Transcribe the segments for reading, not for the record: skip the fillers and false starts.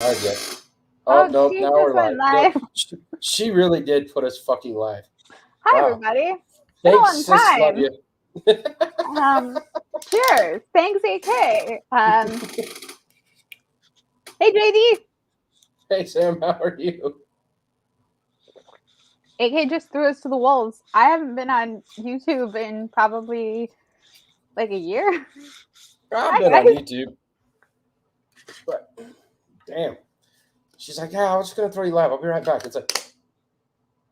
Live yet. Oh, nope, she now just we're went live. live. She really did put us fucking live. Hi, Wow. everybody. Thanks, It's sis. been a Love long you. time. Cheers. Thanks, AK. Hey, JD. Hey, Sam. How are you? AK just threw us to the wolves. I haven't been on YouTube in probably like a year. I've been on YouTube. But, damn. She's like, yeah, I was just going to throw you live. I'll be right back. It's like,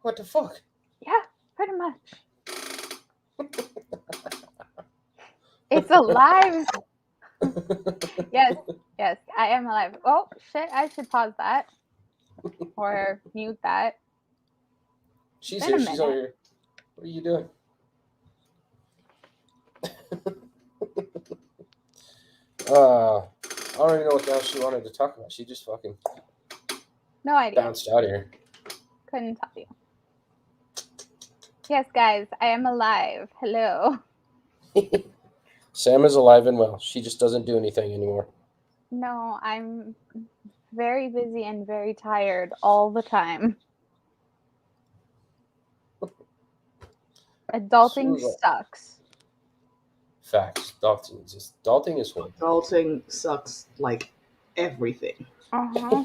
what the fuck? Yeah, pretty much. It's alive. Yes, I am alive. Oh, shit, I should pause that. Or mute that. She's here. She's over here. What are you doing? I don't even know what the hell she wanted to talk about. She just fucking no idea. Bounced out of here. Couldn't tell you. Yes, guys, I am alive. Hello. Sam is alive and well. She just doesn't do anything anymore. No, I'm very busy and very tired all the time. Adulting sucks. Facts. Adulting is horrible. Adulting sucks like everything. Uh-huh.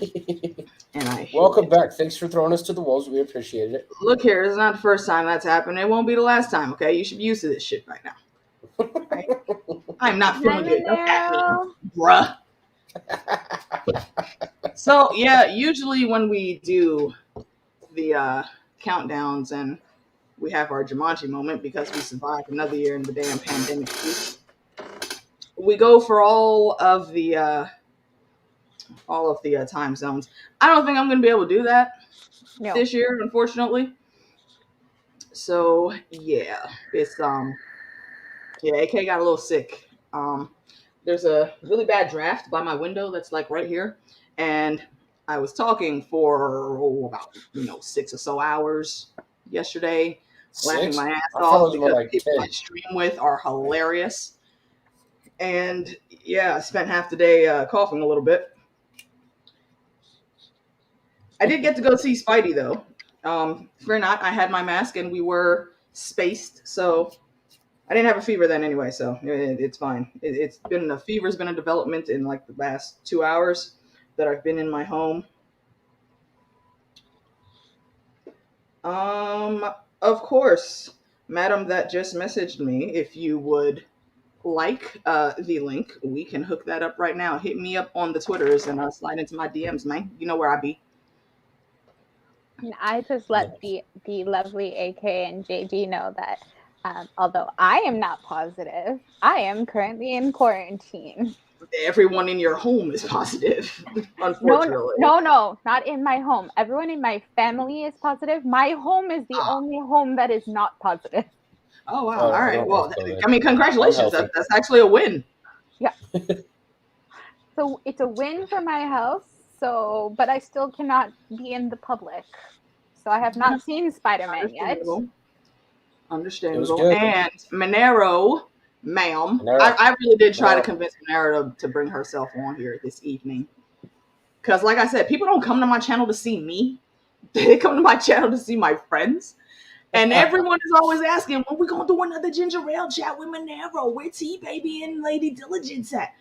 And I welcome back. Thanks for throwing us to the wolves. We appreciate it. Look here, it's not the first time that's happened. It won't be the last time, okay? You should be used to this shit right now. Right? I'm not feeling good. Don't ask me, bruh. So, yeah, usually when we do the countdowns and we have our Jumanji moment because we survived another year in the damn pandemic, we go for all of the time zones. I don't think I'm going to be able to do that this year, unfortunately. So, yeah, it's AK got a little sick. There's a really bad draft by my window that's like right here, and I was talking for about 6 or so hours yesterday, laughing my ass off because the people I stream with are hilarious. And yeah, I spent half the day coughing a little bit. I did get to go see Spidey though. Fear not, I had my mask and we were spaced, so I didn't have a fever then anyway, so it's fine. The fever's been a development in like the last 2 hours that I've been in my home. Of course, madam that just messaged me, if you would like the link, we can hook that up right now. Hit me up on the Twitters and slide into my DMs, man. You know where I be. I just let the lovely AK and JD know that although I am not positive, I am currently in quarantine. Everyone in your home is positive, unfortunately. No, not in my home. Everyone in my family is positive. My home is the only home that is not positive. Oh, wow. All right. Well, I mean, congratulations. That's actually a win. Yeah. So it's a win for my house. So, but I still cannot be in the public. So I have not seen Spider-Man yet. Understandable. And Manaro, ma'am, I really did try to convince Manaro to bring herself on here this evening. Because like I said, people don't come to my channel to see me. They come to my channel to see my friends. And everyone is always asking, when we going to do another ginger ale chat with Manaro? Where T-Baby and Lady Diligence at?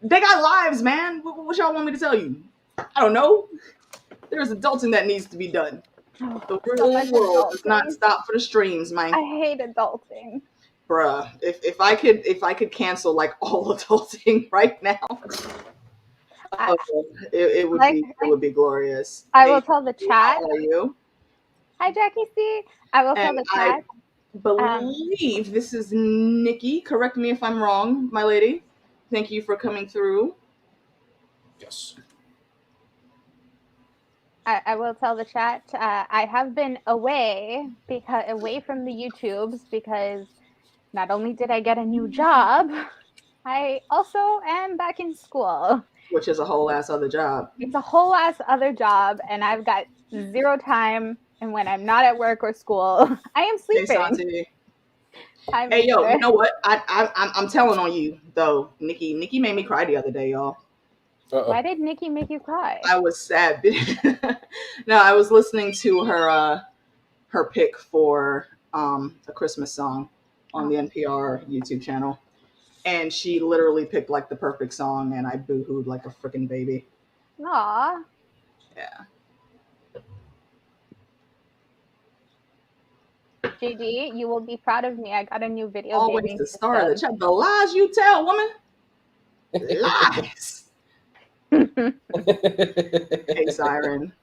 They got lives, man. What y'all want me to tell you? I don't know. There's adulting that needs to be done. The real world does not stop for the streams, man. I hate adulting. Bruh, if I could cancel like all adulting right now, it would be glorious. I will tell the chat. How are you? Hi, Jackie C. I will tell the chat. I believe this is Nikki. Correct me if I'm wrong, my lady. Thank you for coming through. Yes. I will tell the chat. I have been away from the YouTubes because not only did I get a new job, I also am back in school. Which is a whole ass other job. It's a whole ass other job, and I've got zero time. And when I'm not at work or school, I am sleeping. Hey, yo, you know what? I'm telling on you though, Nikki. Nikki made me cry the other day, y'all. Why did Nikki make you cry? I was sad. No, I was listening to her pick for a Christmas song on the NPR YouTube channel, and she literally picked like the perfect song, and I boo-hooed like a freaking baby. Aw. Yeah. JD, you will be proud of me. I got a new video Always gaming the star of the system. chat. The lies you tell, woman. Lies. Hey, Siren.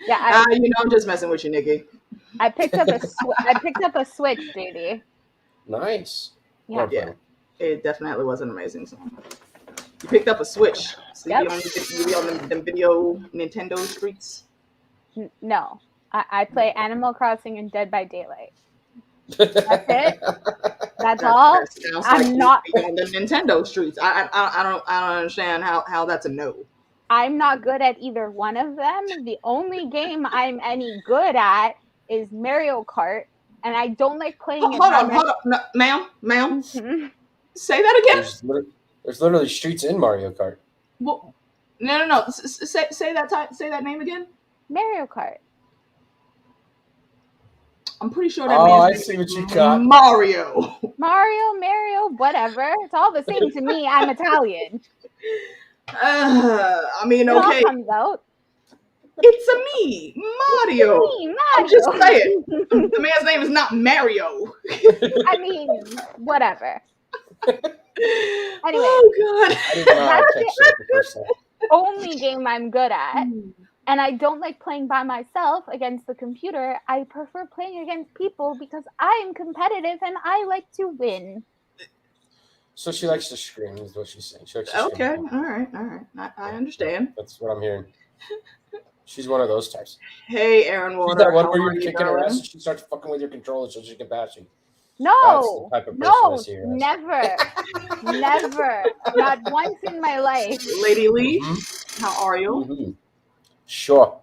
Yeah, I'm just messing with you, Nikki. I picked up a Switch, JD. Nice. Yeah. Yeah. It definitely was an amazing song. You picked up a Switch. So you be on them video Nintendo streets? No. I play Animal Crossing and Dead by Daylight. That's it. That's all. That sounds I'm not on the Nintendo streets. I don't understand how that's a no. I'm not good at either one of them. The only game I'm any good at is Mario Kart, and I don't like playing it. Hold on. No, ma'am. Mm-hmm. Say that again. There's literally streets in Mario Kart. Well, no. Say that name again. Mario Kart. I'm pretty sure that man's I name see what is you got. Mario, whatever. It's all the same to me. I'm Italian. I mean, It okay. all comes out. It's a me, Mario. Me, Mario. I'm just saying. The man's name is not Mario. I mean, whatever. Anyway. Oh, God. I didn't know how to catch that the first time. Only game I'm good at. And I don't like playing by myself against the computer. I prefer playing against people because I am competitive and I like to win. So she likes to scream, is what she's saying. She likes to Okay, scream. all right. I understand. That's what I'm hearing. She's one of those types. Hey, Aaron Water. She's that one how where are you're you, kicking her darling? ass and she starts fucking with your controller so she can bash you. No, That's the type of person I see her as. never. Not once in my life. Lady Lee, how are you? Mm-hmm. Sure.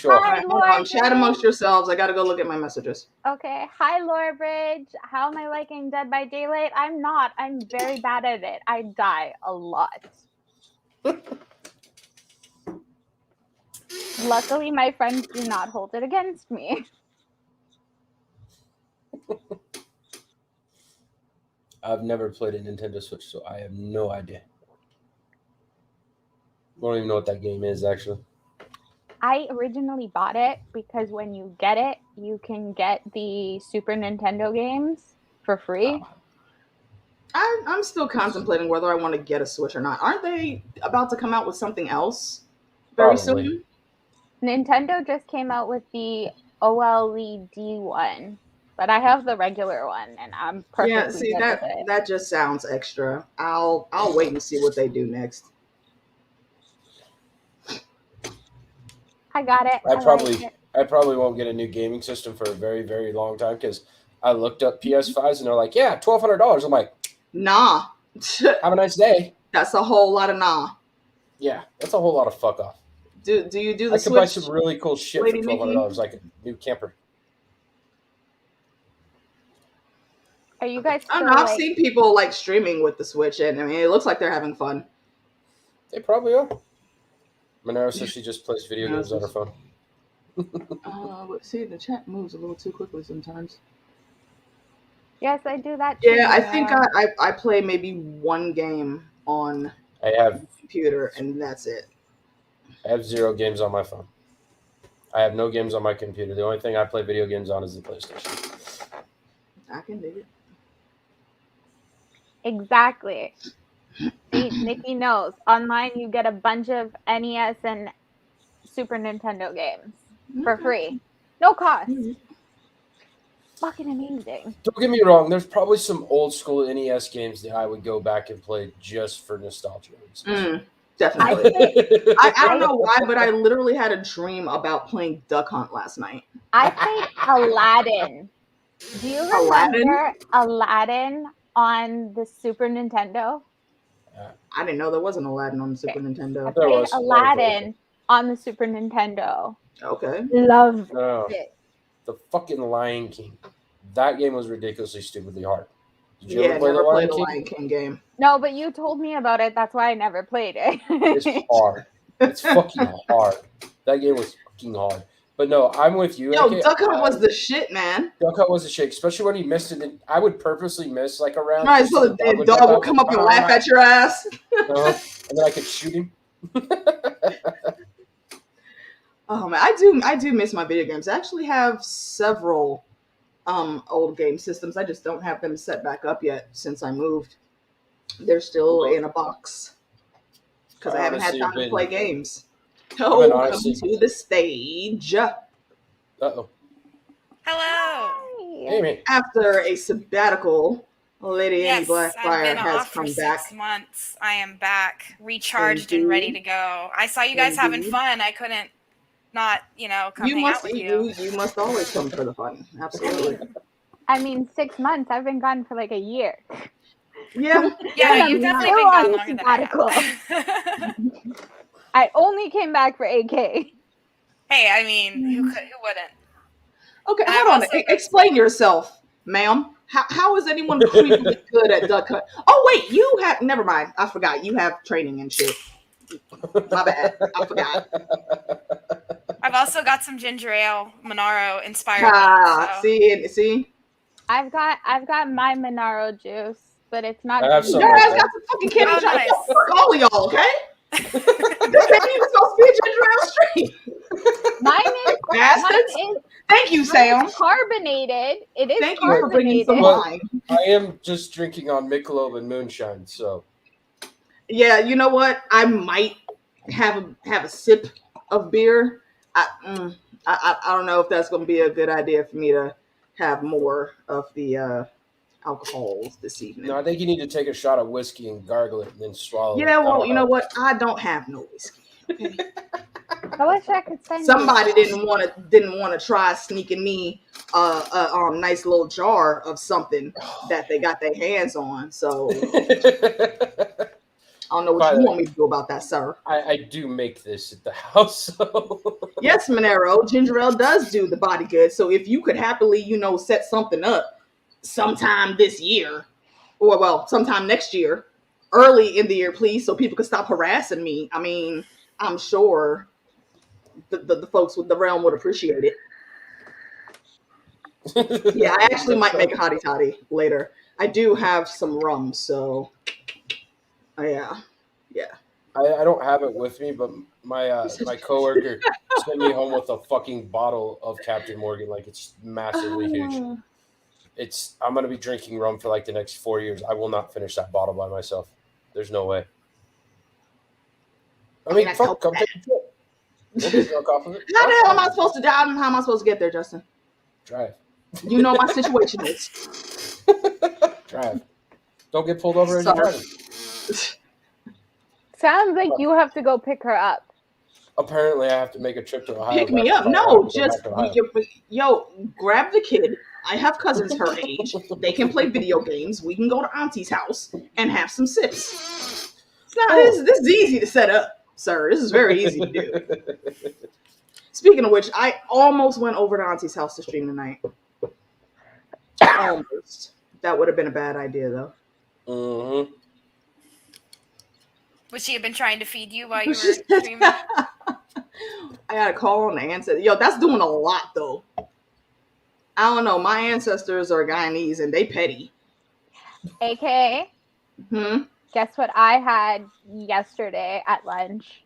Hi, Hold on. Chat amongst yourselves. I gotta go look at my messages. Okay. Hi, Drawbridge. How am I liking Dead by Daylight? I'm not. I'm very bad at it. I die a lot. Luckily, my friends do not hold it against me. I've never played a Nintendo Switch, so I have no idea. I don't even know what that game is, actually. I originally bought it because when you get it, you can get the Super Nintendo games for free. I'm still contemplating whether I want to get a Switch or not. Aren't they about to come out with something else very soon? Nintendo just came out with the OLED one, but I have the regular one, and I'm perfectly good with it. That just sounds extra. I'll wait and see what they do next. I got it. I probably won't get a new gaming system for a very, very long time because I looked up PS5s and they're like, yeah, $1,200. I'm like, nah. Have a nice day. That's a whole lot of nah. Yeah, that's a whole lot of fuck off. Do you do the Switch? I could buy some really cool shit Lady for $1,200, like a new camper. Are you guys? I don't know. I've seen people like streaming with the Switch, and I mean, it looks like they're having fun. They probably are. Monero says she just plays video games on her phone. See, the chat moves a little too quickly sometimes. Yes, I do that too. Yeah, I think I play maybe one game on the computer, and that's it. I have 0 games on my phone. I have no games on my computer. The only thing I play video games on is the PlayStation. I can dig it. Exactly. See, Nikki knows. Online, you get a bunch of NES and Super Nintendo games for free. No cost. Fucking amazing. Don't get me wrong. There's probably some old school NES games that I would go back and play just for nostalgia reasons. Definitely. I don't know why, but I literally had a dream about playing Duck Hunt last night. I played Aladdin. Do you remember Aladdin on the Super Nintendo? I didn't know there was an Aladdin on the Super Nintendo. I played Aladdin on the Super Nintendo. Okay. Loved it. The fucking Lion King. That game was ridiculously stupidly hard. Did you ever play never played the King? Lion King game. No, but you told me about it. That's why I never played it. It's hard. It's fucking hard. That game was fucking hard. But no, I'm with you. Yo, Duck Hunt was the shit, man. Duck Hunt was the shit, especially when he missed it. I would purposely miss like a round. Right, so the dog would come up and laugh at your ass. And then I could shoot him. Oh man, I do miss my video games. I actually have several old game systems. I just don't have them set back up yet since I moved. They're still in a box because I haven't had time to play games. Oh, come to the stage. Uh-oh. Hello. Amy. After a sabbatical, Lady Aemy Blackfyre has come back. 6 months. I am back, recharged and ready to go. I saw you guys having fun. I couldn't not, come hang out with you. You must always come for the fun. Absolutely. I mean, 6 months. I've been gone for like a year. Yeah. Yeah, you've definitely been gone longer than I have. I only came back for AK. Hey, I mean, who wouldn't? Okay, hold on. Explain yourself, ma'am. How is anyone creepily good at Duck Hunt? Oh, wait, you have... Never mind. I forgot. You have training and shit. My bad. I forgot. I've also got some ginger ale, Monaro inspired. See? I've got my Monaro juice, but it's not. I have some. Your ass got some fucking candy. Nice. Fuck all of y'all, okay? This ain't even supposed to be a ginger ale stream. Mine is. Thank you, Sam. Carbonated. It is. Thank you for bringing some wine. I am just drinking on Michelob and moonshine, so. Yeah, you know what? I might have a sip of beer. I don't know if that's going to be a good idea for me to have more of the alcohols this evening. No, I think you need to take a shot of whiskey and gargle it and then swallow it. Yeah, well, you know what? I don't have no whiskey. Okay. I wish I could send Somebody didn't want to try sneaking me a nice little jar of something that they got their hands on. So I don't know what you want me to do about that, sir. I do make this at the house. So. Yes, Monero, ginger ale does do the body good. So if you could happily, set something up sometime this year, or well, sometime next year, early in the year, please, so people can stop harassing me. I mean, I'm sure the folks with the realm would appreciate it. Yeah, I actually might make a hottie toddy later. I do have some rum, so yeah. I don't have it with me, but my my coworker sent me home with a fucking bottle of Captain Morgan. Like, it's massively huge. I'm gonna be drinking rum for like the next 4 years. I will not finish that bottle by myself. There's no way. I mean, fuck, come take a trip. We'll get drunk off of it. How the hell am I supposed to die? How am I supposed to get there, Justin? Drive. You know my situation is. Drive. Don't get pulled over as you're driving. Sounds like you have to go pick her up. Apparently, I have to make a trip to Ohio. Pick me up. No, just grab the kid. I have cousins her age. They can play video games. We can go to Auntie's house and have some sips. This is easy to set up, sir. This is very easy to do. Speaking of which, I almost went over to Auntie's house to stream tonight. Almost. That would have been a bad idea, though. Mm-hmm. Would she have been trying to feed you while you were streaming? I got a call on the ancestor. Yo, that's doing a lot, though. I don't know. My ancestors are Guyanese, and they petty. AK, guess what I had yesterday at lunch?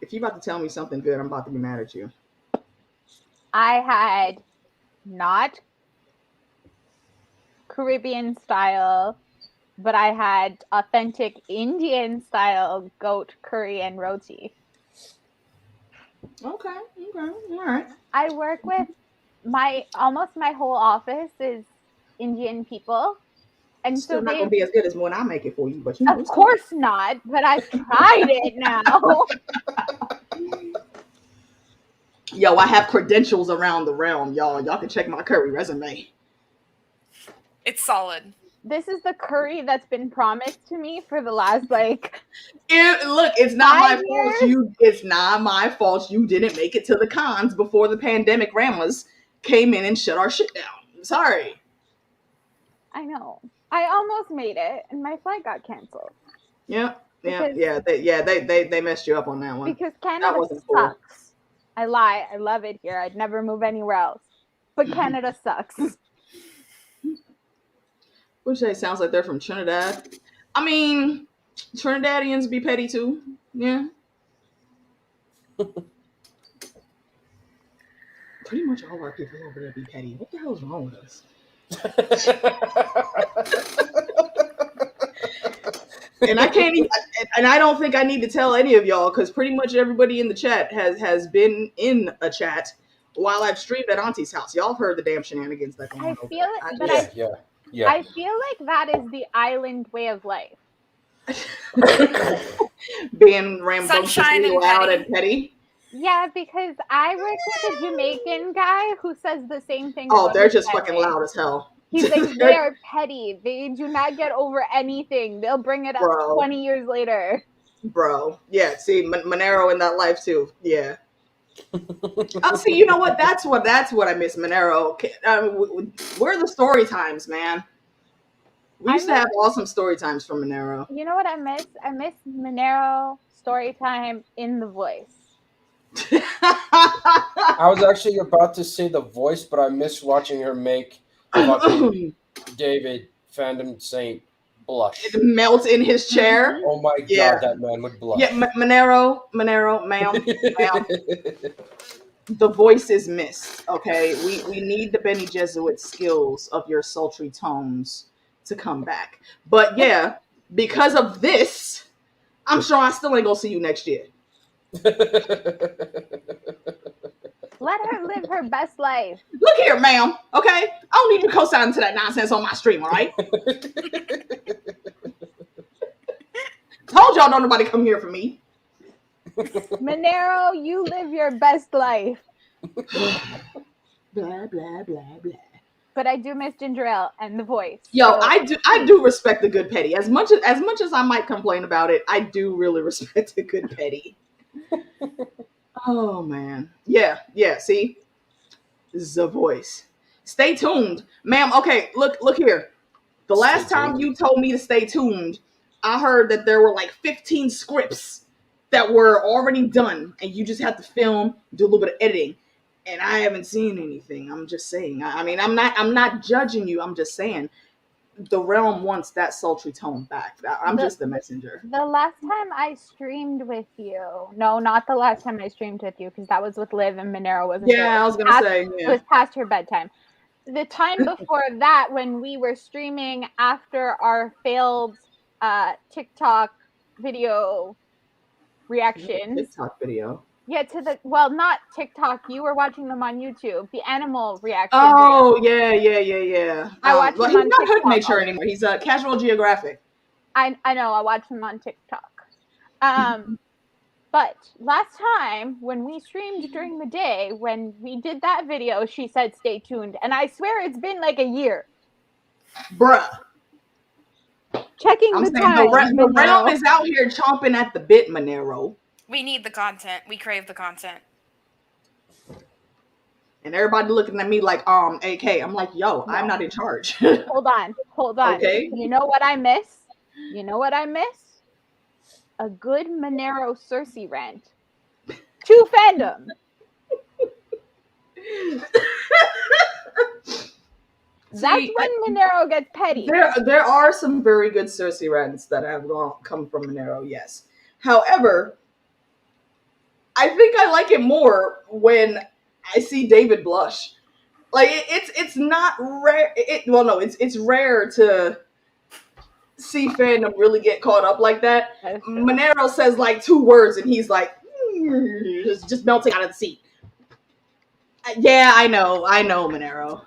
If you're about to tell me something good, I'm about to be mad at you. I had not Caribbean style, but I had authentic Indian style goat curry and roti. Okay, all right. I work with almost my whole office is Indian people. And Still so not gonna be as good as when I make it for you, but of course not, but I've tried it now. Yo, I have credentials around the realm, y'all. Y'all can check my curry resume. It's solid. This is the curry that's been promised to me for the last it's not my fault. It's not my fault you didn't make it to the cons before the pandemic Ramas came in and shut our shit down. Sorry. I know. I almost made it, and my flight got canceled. Yeah. They messed you up on that one. Because Canada sucks. Cool. I lie. I love it here. I'd never move anywhere else. But Canada sucks. Which they sounds like they're from Trinidad. I mean, Trinidadians be petty too. Yeah. Pretty much all our people over there be petty. What the hell is wrong with us? And I can't even, and I don't think I need to tell any of y'all, because pretty much everybody in the chat has been in a chat while I've streamed at Auntie's house. Y'all have heard the damn shenanigans that go on over there. I feel like that is the island way of life. Being rambunctiously loud and petty. Yeah, because I work with a Jamaican guy who says the same thing. Oh, they're just fucking loud as hell. He's like, they are petty. They do not get over anything. They'll bring it up 20 years later. Bro. Yeah, see, Monero in that life too. Yeah. See, you know what? That's what I miss, Monero. Where are the story times, man? We used to have awesome story times from Monero. You know what I miss? I miss Monero story time in the voice. I was actually about to say the voice, but I miss watching her make fucking David, Fandom Saint, blush. It melts in his chair. Oh my god, that man would blush. Yeah, Monero, ma'am. The voice is missed, okay? We need the Benny Jesuit skills of your sultry tones to come back. But yeah, because of this, I'm sure I still ain't gonna see you next year. Let her live her best life. Look here, ma'am, okay? I don't need you co-signing to that nonsense on my stream, all right? Told y'all don't nobody come here for me. Monero, you live your best life. Blah, blah, blah, blah. But I do miss Ginger Ale and the voice. Yo, so. I do respect the good petty. As much as I might complain about it, I do really respect the good petty. Oh man. Yeah, see? The voice. Stay tuned. Ma'am, okay, look here. The last time you told me to stay tuned, I heard that there were like 15 scripts that were already done, and you just have to film, do a little bit of editing. And I haven't seen anything. I'm just saying. I mean, I'm not judging you. I'm just saying the realm wants that sultry tone back. I'm just the messenger. The last time I streamed with you, no, not the last time I streamed with you, because that was with Liv and Monero wasn't there. Yeah, I was gonna say it was past her bedtime. The time before that, when we were streaming after our failed TikTok video reactions. TikTok video. Yeah, not TikTok. You were watching them on YouTube. The animal reaction. Oh, yeah. I watched them he's on not TikTok. Hood Nature anymore. He's Casual Geographic. I know. I watched them on TikTok. But last time when we streamed during the day, when we did that video, she said stay tuned. And I swear it's been like a year. Bruh. Checking the time. The realm is out here chomping at the bit, Monero. We need the content. We crave the content. And everybody looking at me like, AK. I'm like, yo, no. I'm not in charge. Hold on. Okay. You know what I miss? A good Monero Cersei rant. To Fandom. That's when Monero gets petty. There are some very good Cersei rants that have come from Monero, yes. However, I think I like it more when I see David blush. Like it's not rare. It's rare to see fandom really get caught up like that. Monero says like 2 words and he's like just melting out of the seat. Yeah, I know, Monero.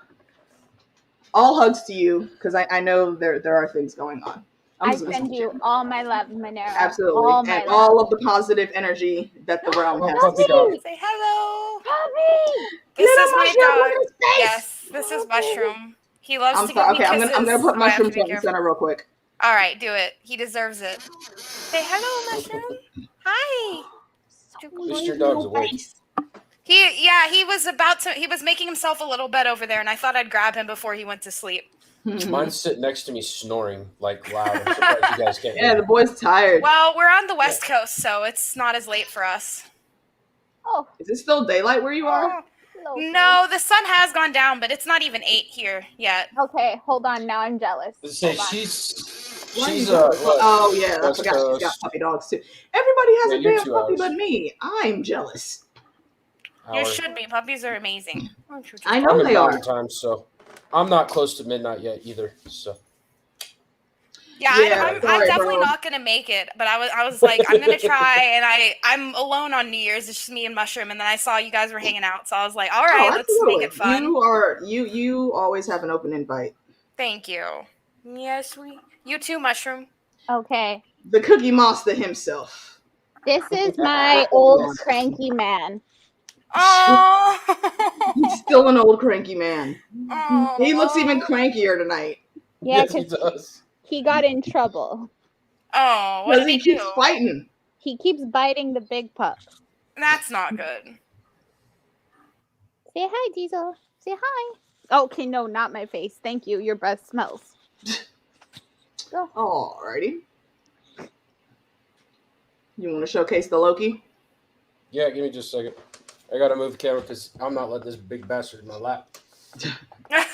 All hugs to you because I know there are things going on. I send you all my love, Monero. Absolutely. All of the positive energy that the realm has. Say hello. Puppy! This is my dog. Yes, this is Mushroom. He loves to give me kisses. I'm gonna put Mushroom front and center real quick. All right, do it. He deserves it. Say hello, Mushroom. Hi. Mr. Dog's awake. He was making himself a little bed over there, and I thought I'd grab him before he went to sleep. Mine's sitting next to me snoring like loud. I'm surprised you guys can't hear. Yeah, the boy's tired. Well, we're on the West Coast, so it's not as late for us. Oh. Is it still daylight where you are? No, the sun has gone down, but it's not even 8 here yet. Okay, hold on. Now I'm jealous. Say she's oh yeah, I West forgot Coast. she's got puppy dogs too. Everybody has a you're damn 2 puppy hours. but me. I'm jealous. You should be. Puppies are amazing. I know I'm in they are. mountain time, so I'm not close to midnight yet either. So. Yeah, I'm definitely not gonna make it, but I was like, I'm gonna try, and I'm alone on New Year's. It's just me and Mushroom, and then I saw you guys were hanging out, so I was like, all right, let's make it fun. You always have an open invite. Thank you. Yes, you too, Mushroom. Okay. The Cookie Monster himself. This is my old cranky man. Oh, he's still an old cranky man. Oh. He looks even crankier tonight. Yeah, yes, he does. He got in trouble. Oh, what did he do? Keeps fighting. He keeps biting the big pup. That's not good. Say hi, Diesel. Say hi. Okay, no, not my face. Thank you. Your breath smells. Go. Alrighty. You want to showcase the Loki? Yeah, give me just a second. I gotta move the camera because I'm not letting this big bastard in my lap.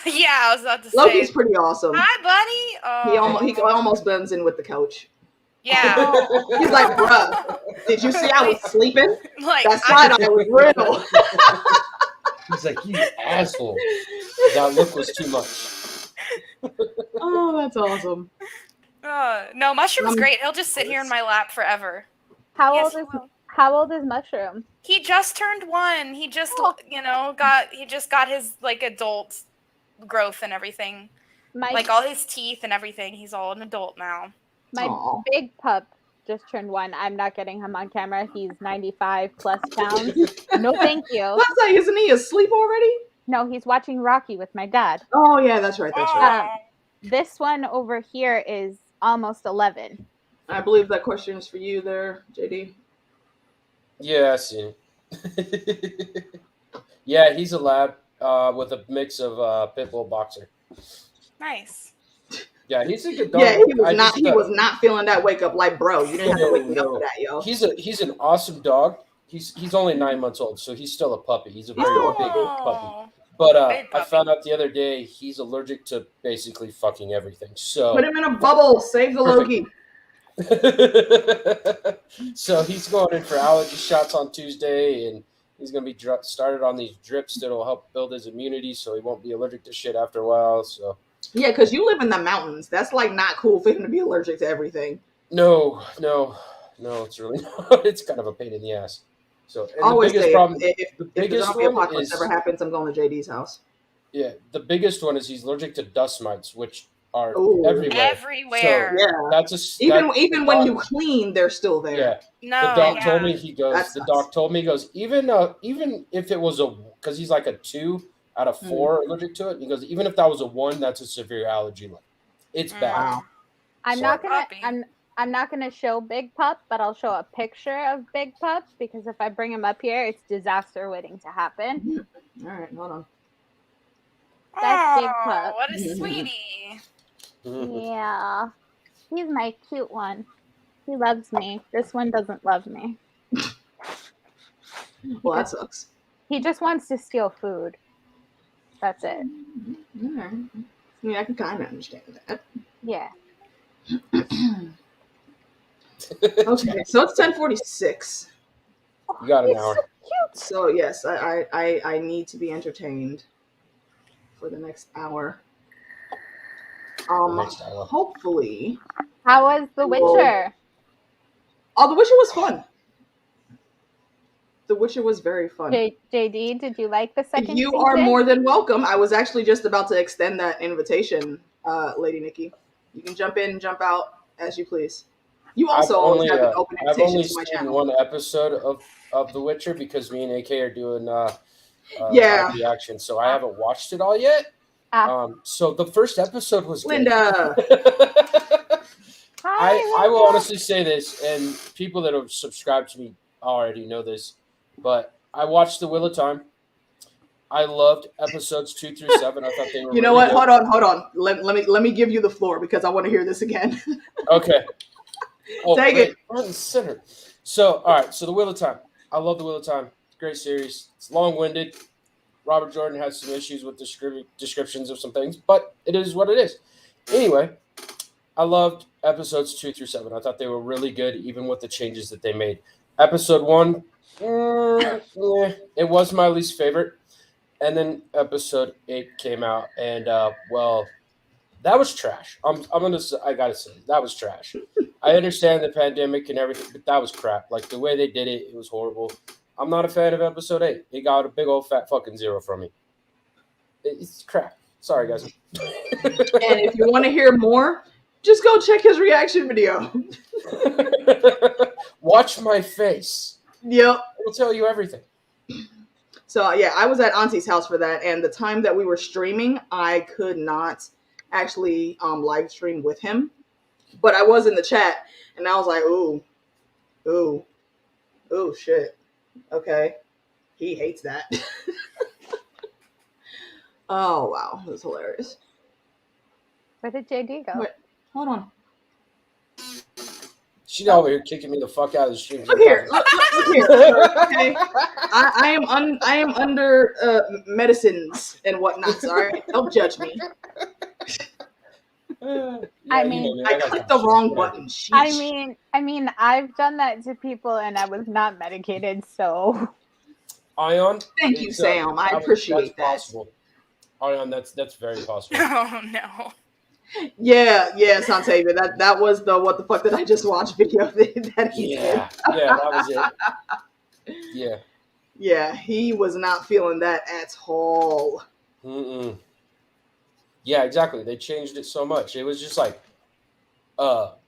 Yeah, I was about to say. Loki's pretty awesome. Hi, buddy. Oh. He almost blends in with the couch. Yeah. He's like, bruh, did you see I was sleeping? Like, that side eye was real. He's like, you asshole. That look was too much. Oh, that's awesome. No, Mushroom's great. He'll just sit here in my lap forever. How old is Mushroom? He just turned 1. He just, got his like adult growth and everything. Like all his teeth and everything. He's all an adult now. My big pup just turned 1. I'm not getting him on camera. He's 95 plus pounds. No, thank you. What's that? Isn't he asleep already? No, he's watching Rocky with my dad. Oh yeah, that's right. That's right. This one over here is almost 11. I believe that question is for you there, JD. Yeah, I see it. Yeah, he's a lab with a mix of pit bull boxer. Nice. Yeah, he's a good dog. Yeah, he was not feeling that wake up like, bro. You didn't have to wake me up for that, yo. He's an awesome dog. He's only 9 months old, so he's still a puppy. He's a very big puppy. But I found out the other day he's allergic to basically fucking everything. So put him in a bubble. Save the Loki. So he's going in for allergy shots on Tuesday, and he's going to be started on these drips that'll help build his immunity, so he won't be allergic to shit after a while. So yeah, because you live in the mountains. That's like not cool for him to be allergic to everything. No, it's really not. It's kind of a pain in the ass. So always the biggest say problem, if the zombie apocalypse ever happens, I'm going to JD's house. Yeah, the biggest one is he's allergic to dust mites, which are everywhere. Everywhere. So yeah, that's even when you clean, they're still there. Yeah. No. The doc told me he goes even if it was because he's like a 2 out of 4 allergic to it. He goes, even if that was a 1, that's a severe allergy. It's bad. Wow. I'm not gonna show Big Pup, but I'll show a picture of Big Pup because if I bring him up here, it's disaster waiting to happen. All right, hold on. That's Big Pup. What a sweetie. Yeah, he's my cute one. He loves me. This one doesn't love me. Well, that sucks. He just wants to steal food. That's it. All right. I mean, I can kind of understand that. Yeah. Okay, so it's 10:46. You got an hour. So cute. So yes, I need to be entertained for the next hour. Hopefully. How was The Witcher? Oh, The Witcher was fun. The Witcher was very fun. JD, did you like the second You season? are more than welcome. I was actually just about to extend that invitation, Lady Nikki. You can jump in and jump out as you please. You also always have an open invitation I've only to my seen channel. one episode of The Witcher because me and AK are doing the action, so I haven't watched it all yet. So the first episode was Linda. I will honestly say this, and people that have subscribed to me already know this, but I watched The Wheel of Time. I loved episodes 2 through 7. I thought they were. You know really what? good. Hold on. Let me give you the floor because I want to hear this again. Okay. Oh, Take it. Front and center. So, all right. So, The Wheel of Time. I love The Wheel of Time. It's a great series. It's long-winded. Robert Jordan has some issues with descriptions of some things, but it is what it is. Anyway, I loved episodes 2 through 7. I thought they were really good, even with the changes that they made. Episode 1, it was my least favorite. And then episode 8 came out, and well, that was trash. I gotta say, that was trash. I understand the pandemic and everything, but that was crap. Like the way they did it, it was horrible. I'm not a fan of episode 8. It got a big old fat fucking 0 from me. It's crap. Sorry, guys. And if you want to hear more, just go check his reaction video. Watch my face. Yep. It'll tell you everything. So, yeah, I was at Auntie's house for that, and the time that we were streaming, I could not actually live stream with him. But I was in the chat, and I was like, ooh, shit. Okay. He hates that. Oh, wow. That was hilarious. Where did JD go? Wait, hold on. She's over here kicking me the fuck out of the stream. Look here. Look here. Okay. I am under medicines and whatnot. All right. Don't judge me. I mean, I clicked the wrong button. Sheesh. I mean, I've done that to people, and I was not medicated, so. Ion. Thank you, Sam. I appreciate that. Possible. Ion, that's very possible. Oh no. Yeah, Santavia. That was the what the fuck did I just watch video that he did. Yeah, that was it. Yeah. Yeah, he was not feeling that at all. Mm-mm. Yeah, exactly. They changed it so much. It was just like, what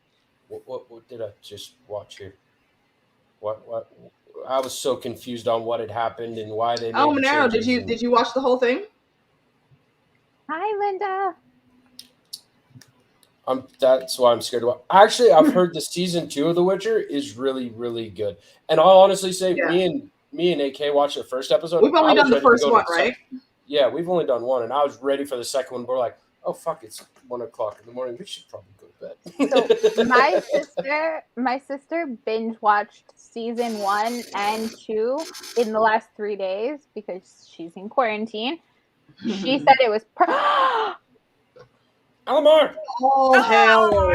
did I just watch here? What? I was so confused on what had happened and why they. Oh, Monero, did you watch the whole thing? Hi, Linda. That's why I'm scared to watch. Actually, I've heard the season 2 of The Witcher is really, really good. And I'll honestly say, me and AK watched the first episode. We've only done the first one, right? Yeah, we've only done one, and I was ready for the second one. But we're like, oh fuck, it's 1 o'clock in the morning. We should probably go to bed. So my sister binge watched season 1 and 2 in the last 3 days because she's in quarantine. She said it was. Alamar! Oh hell!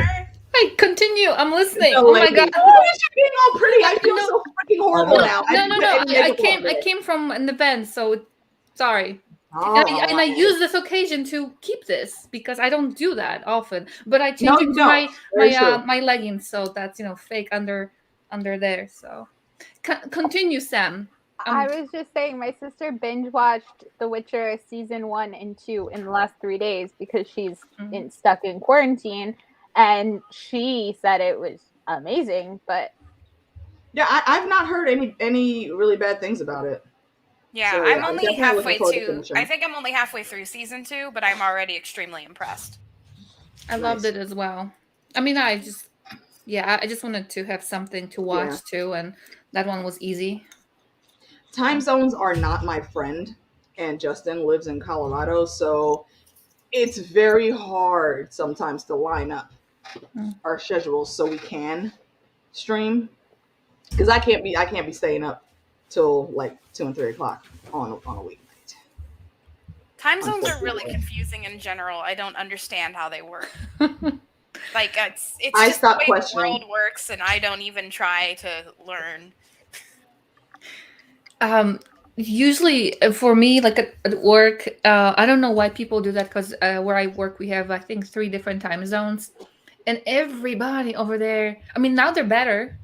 Hey, continue. I'm listening. Oh my god! Why is she being all pretty? I feel so freaking horrible now. No. I came from an event, so sorry. Oh. And I use this occasion to keep this because I don't do that often. But I changed it to my leggings, so that's fake under there. So continue, Sam. I was just saying, my sister binge watched The Witcher season 1 and 2 in the last 3 days because she's stuck in quarantine, and she said it was amazing. But yeah, I've not heard any really bad things about it. Yeah, so, I'm only halfway I think I'm only halfway through season 2, but I'm already extremely impressed. I loved it as well. I mean, I just wanted to have something to watch too, and that one was easy. Time zones are not my friend, and Justin lives in Colorado, so it's very hard sometimes to line up our schedules so we can stream. Because I can't be staying up till like 2 and 3 o'clock on a weeknight. Time zones are really confusing in general. I don't understand how they work. Like it's just the way the world works, and I don't even try to learn. Usually for me, like at work, I don't know why people do that because where I work, we have, I think, 3 different time zones. And everybody over there, I mean, now they're better.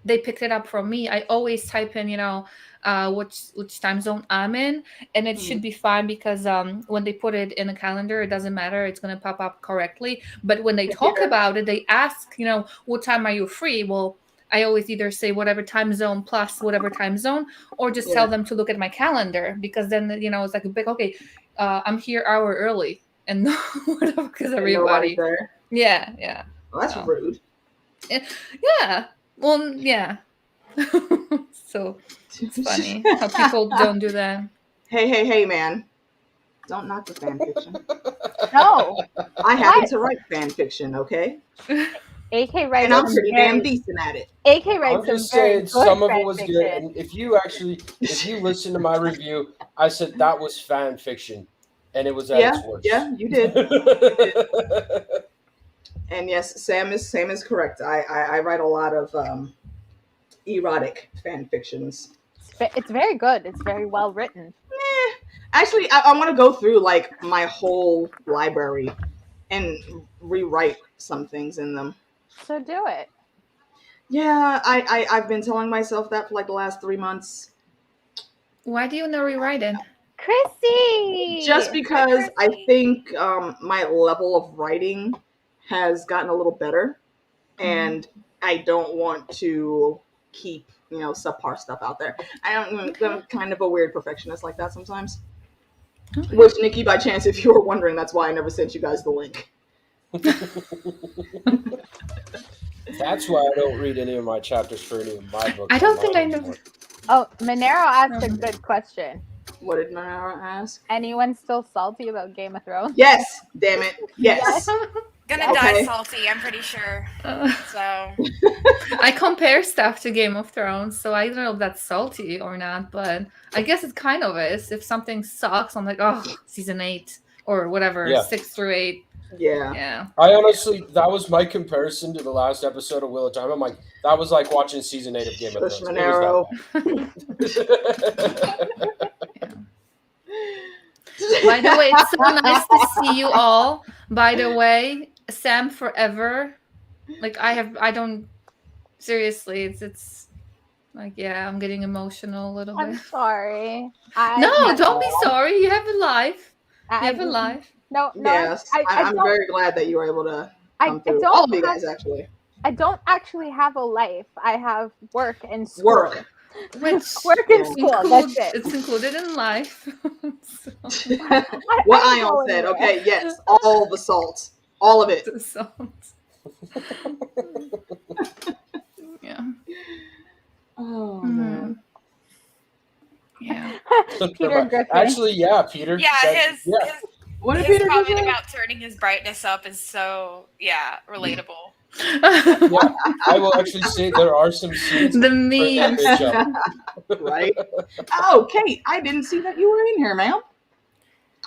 They picked it up from me. I always type in, which time zone I'm in. And it should be fine because when they put it in a calendar, it doesn't matter. It's going to pop up correctly. But when they talk about it, they ask, what time are you free? Well, I always either say whatever time zone plus whatever time zone, or just tell them to look at my calendar because then, it's like, okay, I'm here hour early and whatever, because everybody. Yeah. Well, that's rude. Yeah. Well, yeah. So it's funny how people don't do that. Hey, man. Don't knock the fan fiction. No. I happen to write fan fiction, okay? AK writes, and I'm pretty damn decent at it. AK writes. I'm just saying some of it was good, and if you listen to my review, I said that was fan fiction, and it was at its worst. Yeah, you did. And yes, Sam is correct. I write a lot of erotic fan fictions. It's very good. It's very well written. Actually, I want to go through like my whole library and rewrite some things in them. So do it. Yeah, I've been telling myself that for like the last 3 months. Why do you not rewrite it? Chrissy! Just because I think my level of writing has gotten a little better, and I don't want to keep, subpar stuff out there. I'm kind of a weird perfectionist like that sometimes. Okay. Which, Nikki, by chance, if you were wondering, that's why I never sent you guys the link. That's why I don't read any of my chapters for any of my books. I don't think I know. Oh, Manaro asked a good question. What did Manaro ask? Anyone still salty about Game of Thrones? Yes, damn it. Yes. Gonna die salty, I'm pretty sure. So I compare stuff to Game of Thrones, so I don't know if that's salty or not, but I guess it kind of is. If something sucks, I'm like, oh, season 8 or whatever, 6 through 8. Yeah. I honestly, that was my comparison to the last episode of Wheel of Time. I'm like, that was like watching season 8 of Game of Thrones. Manaro. By the way, it's so nice to see you all. By the way, Sam forever. Like seriously, it's like, I'm getting emotional a little bit. I'm sorry. No, don't be sorry. You have a life. You have a life. No. Yes, I'm very glad that you were able to come through. All of you guys, actually. I don't actually have a life. I have work and school. Work. Which work and school. That's it. It's included in life. What Ion said. Okay, yes, all the salt, all of it. The salt. Yeah. Oh man. Yeah. Peter Griffin. Actually, Peter. Yeah, What did his Peter comment say? about turning his brightness up is so relatable. I will actually say there are some scenes. The memes. Right? Oh, Kate, I didn't see that you were in here, ma'am.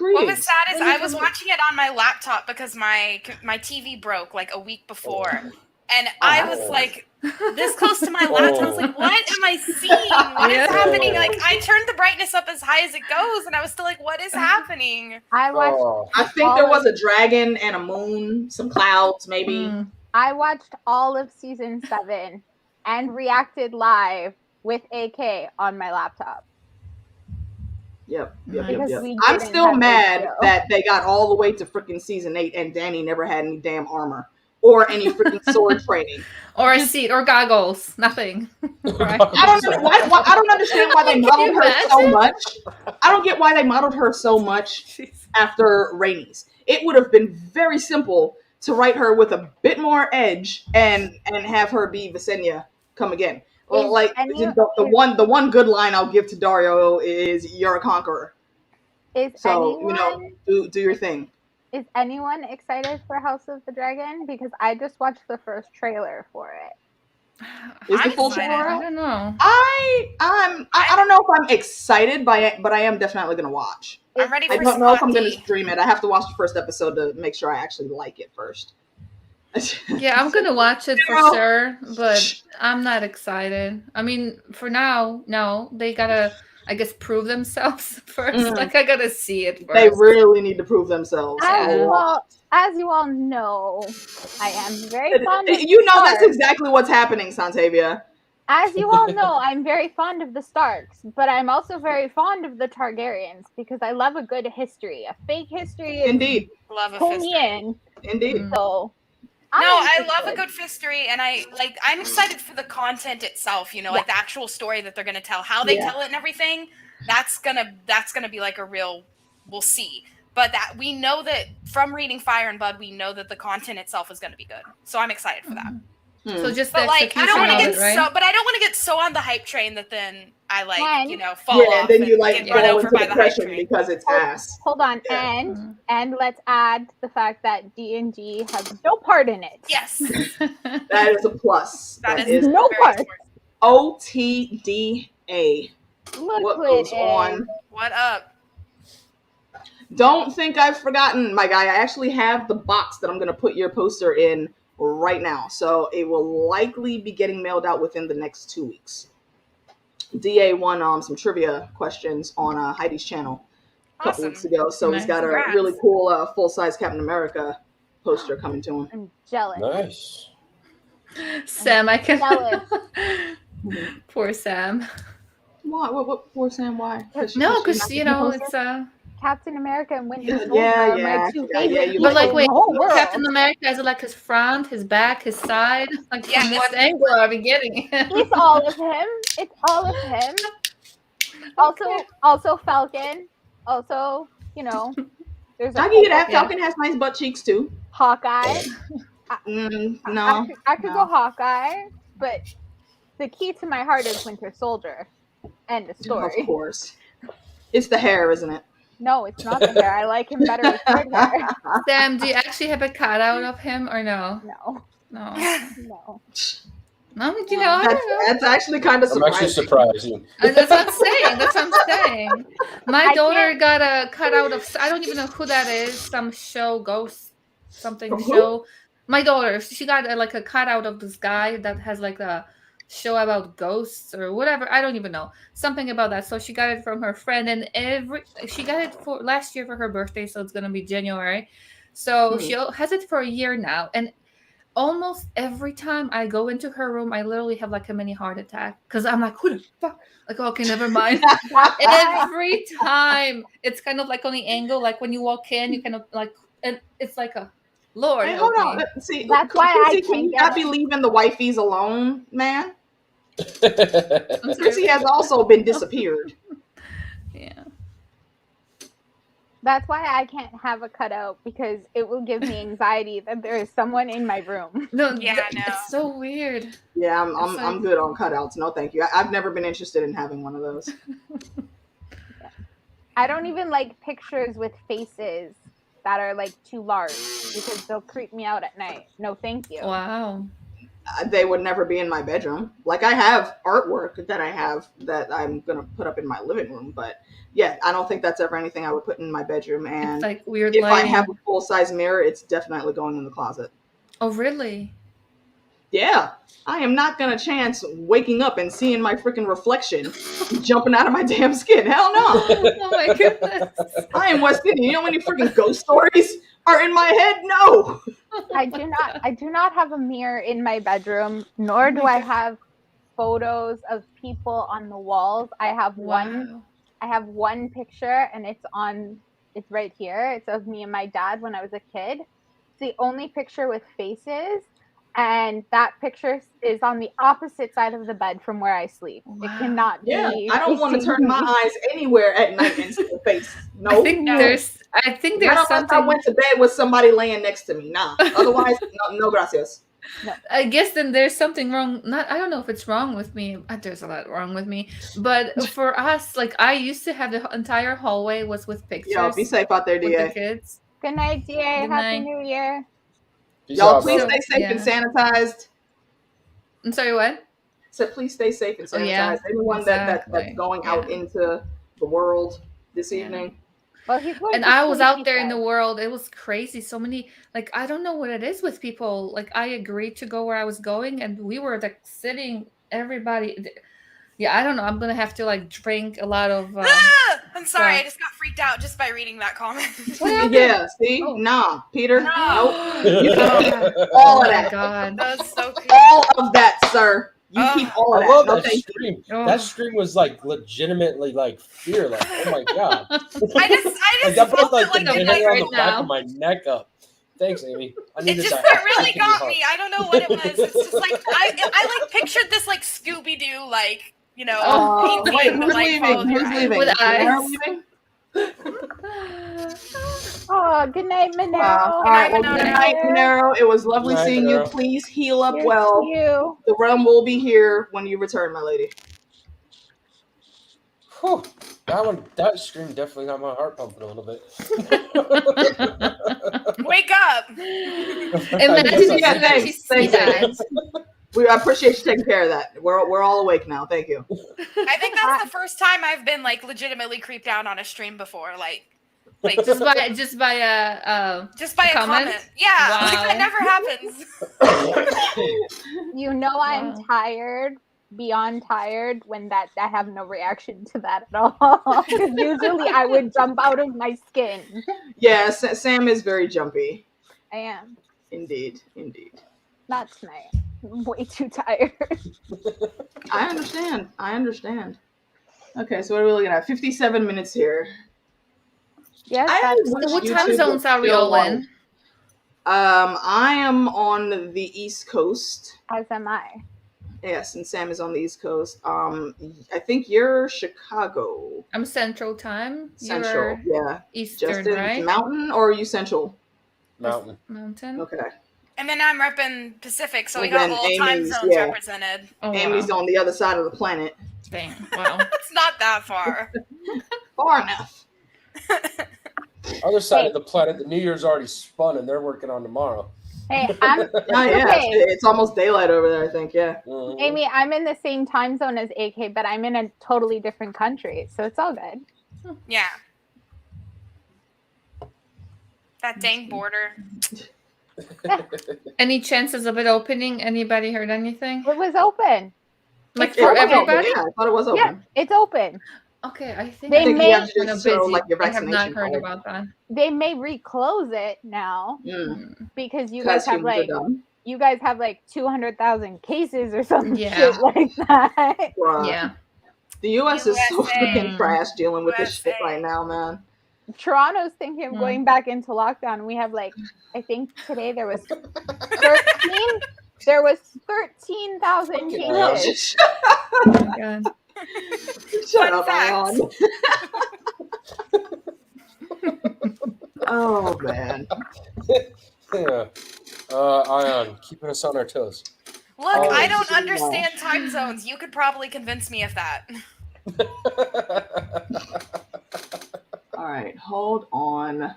What was sad is I was watching it on my laptop because my TV broke like a week before. And I was like this close to my laptop. I was like, what am I seeing? What is happening? Like, I turned the brightness up as high as it goes, and I was still like, what is happening? I think there was a dragon and a moon, some clouds, maybe. I watched all of season 7 and reacted live with AK on my laptop. Yep. I'm still mad that they got all the way to freaking season 8 and Danny never had any damn armor or any freaking sword training or a seat or goggles. Nothing. Right. I don't know why. I don't understand why they modeled her so much. I don't get why they modeled her so much after Rhaenys. It would have been very simple to write her with a bit more edge and have her be Visenya come again. Well, like the one good line I'll give to Dario is "You're a conqueror." Do your thing. Is anyone excited for House of the Dragon? Because I just watched the first trailer for it. Is the full trailer? I don't know. I don't know if I'm excited by it, but I am definitely gonna watch. I'm ready for I don't know if I'm gonna stream it. I have to watch the first episode to make sure I actually like it first. Yeah, I'm gonna watch it for sure, but I'm not excited. I mean, for now, no. They gotta, I guess, prove themselves first. Like, I gotta see it first. They really need to prove themselves. As you all know, I am very fond of that's exactly what's happening, Santavia. As you all know, I'm very fond of the Starks, but I'm also very fond of the Targaryens because I love a good history. A fake history is indeed. Love a history. Indeed. So I love a good history, and I'm excited for the content itself, like the actual story that they're gonna tell, how they tell it and everything. That's gonna be like a real, we'll see. But that we know that from reading Fire and Blood, we know that the content itself is gonna be good. So I'm excited for that. So just but the like I don't want to get right? but I don't want to get so on the hype train that then I like fall off. and then you like get run over by the hype train because it's ass. Hold on, and let's add the fact that D&G has no part in it. Yes, that is a plus. That is no part. OTDA. What goes on? What up? Don't think I've forgotten, my guy. I actually have the box that I'm going to put your poster in right now. So it will likely be getting mailed out within the next 2 weeks. DA won some trivia questions on Heidi's channel a couple weeks ago. So he's got a really cool full-size Captain America poster coming to him. I'm jealous. Nice. Sam, I can... Jealous. Poor Sam. Why? What poor Sam? Why? No, because, you know, it's... Captain America and Winter Soldier my two favorites. But like, wait, Captain America, is it like his front, his back, his side? Like, from what angle are we getting? It's all of him. It's all of him. Also Falcon. Also, you know, there's. I give you that. Falcon has nice butt cheeks too. Hawkeye. No, I could go Hawkeye, but the key to my heart is Winter Soldier. End of story. Of course, it's the hair, isn't it? No, it's not the hair. I like him better with short hair. Sam, do you actually have a cutout of him or no? No. No, you know, I don't know. That's actually kind of surprising. I'm actually surprised. That's what I'm saying. That's what I'm saying. My daughter got a cutout of, I don't even know who that is, some show, ghost something show. My daughter, she got like a cutout of this guy that has like a show about ghosts or whatever. I don't even know. Something about that. So she got it from her friend, and she got it for last year for her birthday, so it's gonna be January. So she has it for a year now, and almost every time I go into her room, I literally have like a mini heart attack because I'm like, who the fuck? Like, okay, never mind. Every time it's kind of like on the angle, like when you walk in, you kind of like, and it's like a Lord. Hey, hold on. See, that's why I can not be leaving the wifeys alone, man. Chrissy has also been disappeared. Yeah. That's why I can't have a cutout, because it will give me anxiety that there is someone in my room. No, it's so weird. Yeah, I'm good on cutouts. No, thank you. I've never been interested in having one of those. I don't even like pictures with faces that are like too large because they'll creep me out at night. No, thank you. Wow. They would never be in my bedroom. Like, I have artwork that I have that I'm gonna put up in my living room, but yeah, I don't think that's ever anything I would put in my bedroom. And it's like weird if lighting. I have a full-size mirror, it's definitely going in the closet. Oh, really? Yeah. I am not gonna chance waking up and seeing my freaking reflection jumping out of my damn skin. Hell no. Oh my goodness. I am West Indian. You know how many freaking ghost stories are in my head? No. I do not have a mirror in my bedroom, nor do I have photos of people on the walls. I have one picture, and it's right here. It's of me and my dad when I was a kid. It's the only picture with faces, and that picture is on the opposite side of the bed from where I sleep. Wow. It cannot be. Yeah, I don't want to turn my eyes anywhere at night and see the face. No. I think there's something. I went to bed with somebody laying next to me. Nah. Otherwise, no gracias. No. I guess then there's something wrong. I don't know if it's wrong with me. There's a lot wrong with me. But for us, like, I used to have the entire hallway was with pictures. Yo, be safe out there, DA. With the kids. Good night, DA. Happy New Year. Y'all, please stay safe and sanitized. I'm sorry, what? So please stay safe and sanitized. Oh, yeah. Anyone that's going out into the world this evening. Well, and I was out there in the world. It was crazy. So many, like, I don't know what it is with people. Like, I agreed to go where I was going, and we were like sitting, everybody. Yeah, I don't know. I'm gonna have to like drink a lot of. I'm sorry, I just got freaked out just by reading that comment. Yeah, see, nah, Peter, no. Nope. You can keep all of that. God, that's so cool. All of that, sir. You keep all of that. I love no, that stream. That stream was like legitimately like fear. Like, oh my god. I just that put like the hair on the back of my neck up. Thanks, Amy. It really got me. I don't know what it was. It's just like I like pictured this like Scooby Doo, like, you know, wait, who's leaving? Who's leaving? With eyes. Leaving? Oh, good night, Monero. All right, well, good night, Monero. It was lovely seeing you. Please heal up well. You. The realm will be here when you return, my lady. Whew. That scream definitely got my heart pumping a little bit. Wake up! Imagine thanks. I appreciate you taking care of that. We're all awake now. Thank you. I think that's the first time I've been like legitimately creeped out on a stream before. Like just by a comment. Yeah, wow. Like that never happens. You know I'm tired, beyond tired, when I have no reaction to that at all. Because usually I would jump out of my skin. Yeah, Sam is very jumpy. I am. Indeed. Not tonight. I'm way too tired. I understand. Okay, so what are we looking at? 57 minutes here. Yes. What time zones are we all in? I am on the East Coast. As am I. Yes, and Sam is on the East Coast. I think you're Chicago. I'm Central Time. Central, yeah. Eastern, Justin, right? Mountain, or are you Central? Mountain. Okay. And then I'm repping Pacific, so we got all time zones represented. Amy's on the other side of the planet. Dang, wow. It's not that far. Far enough. Other side of the planet, the New Year's already spun, and they're working on tomorrow. Hey, I'm okay. It's almost daylight over there, I think. Yeah. Mm-hmm. Amy, I'm in the same time zone as AK, but I'm in a totally different country, so it's all good. Yeah. That dang border. Any chances of it opening? Anybody heard anything? It was open. Like for everybody? Yeah, I thought it was open. Yeah, it's open. Okay, I think they may you have to just show, like, your I have vaccination not heard card. about that. They may reclose it now because you guys have like 200,000 cases or something shit like that. Wow. Yeah. The US is so freaking trash dealing with this shit right now, man. Toronto's thinking of going back into lockdown. We have like, I think today there was 13,000 cases. Oh my god. Shut up, Ion. Oh man. Yeah. Ion, keeping us on our toes. Look, I don't understand time zones. You could probably convince me of that. All right, hold on.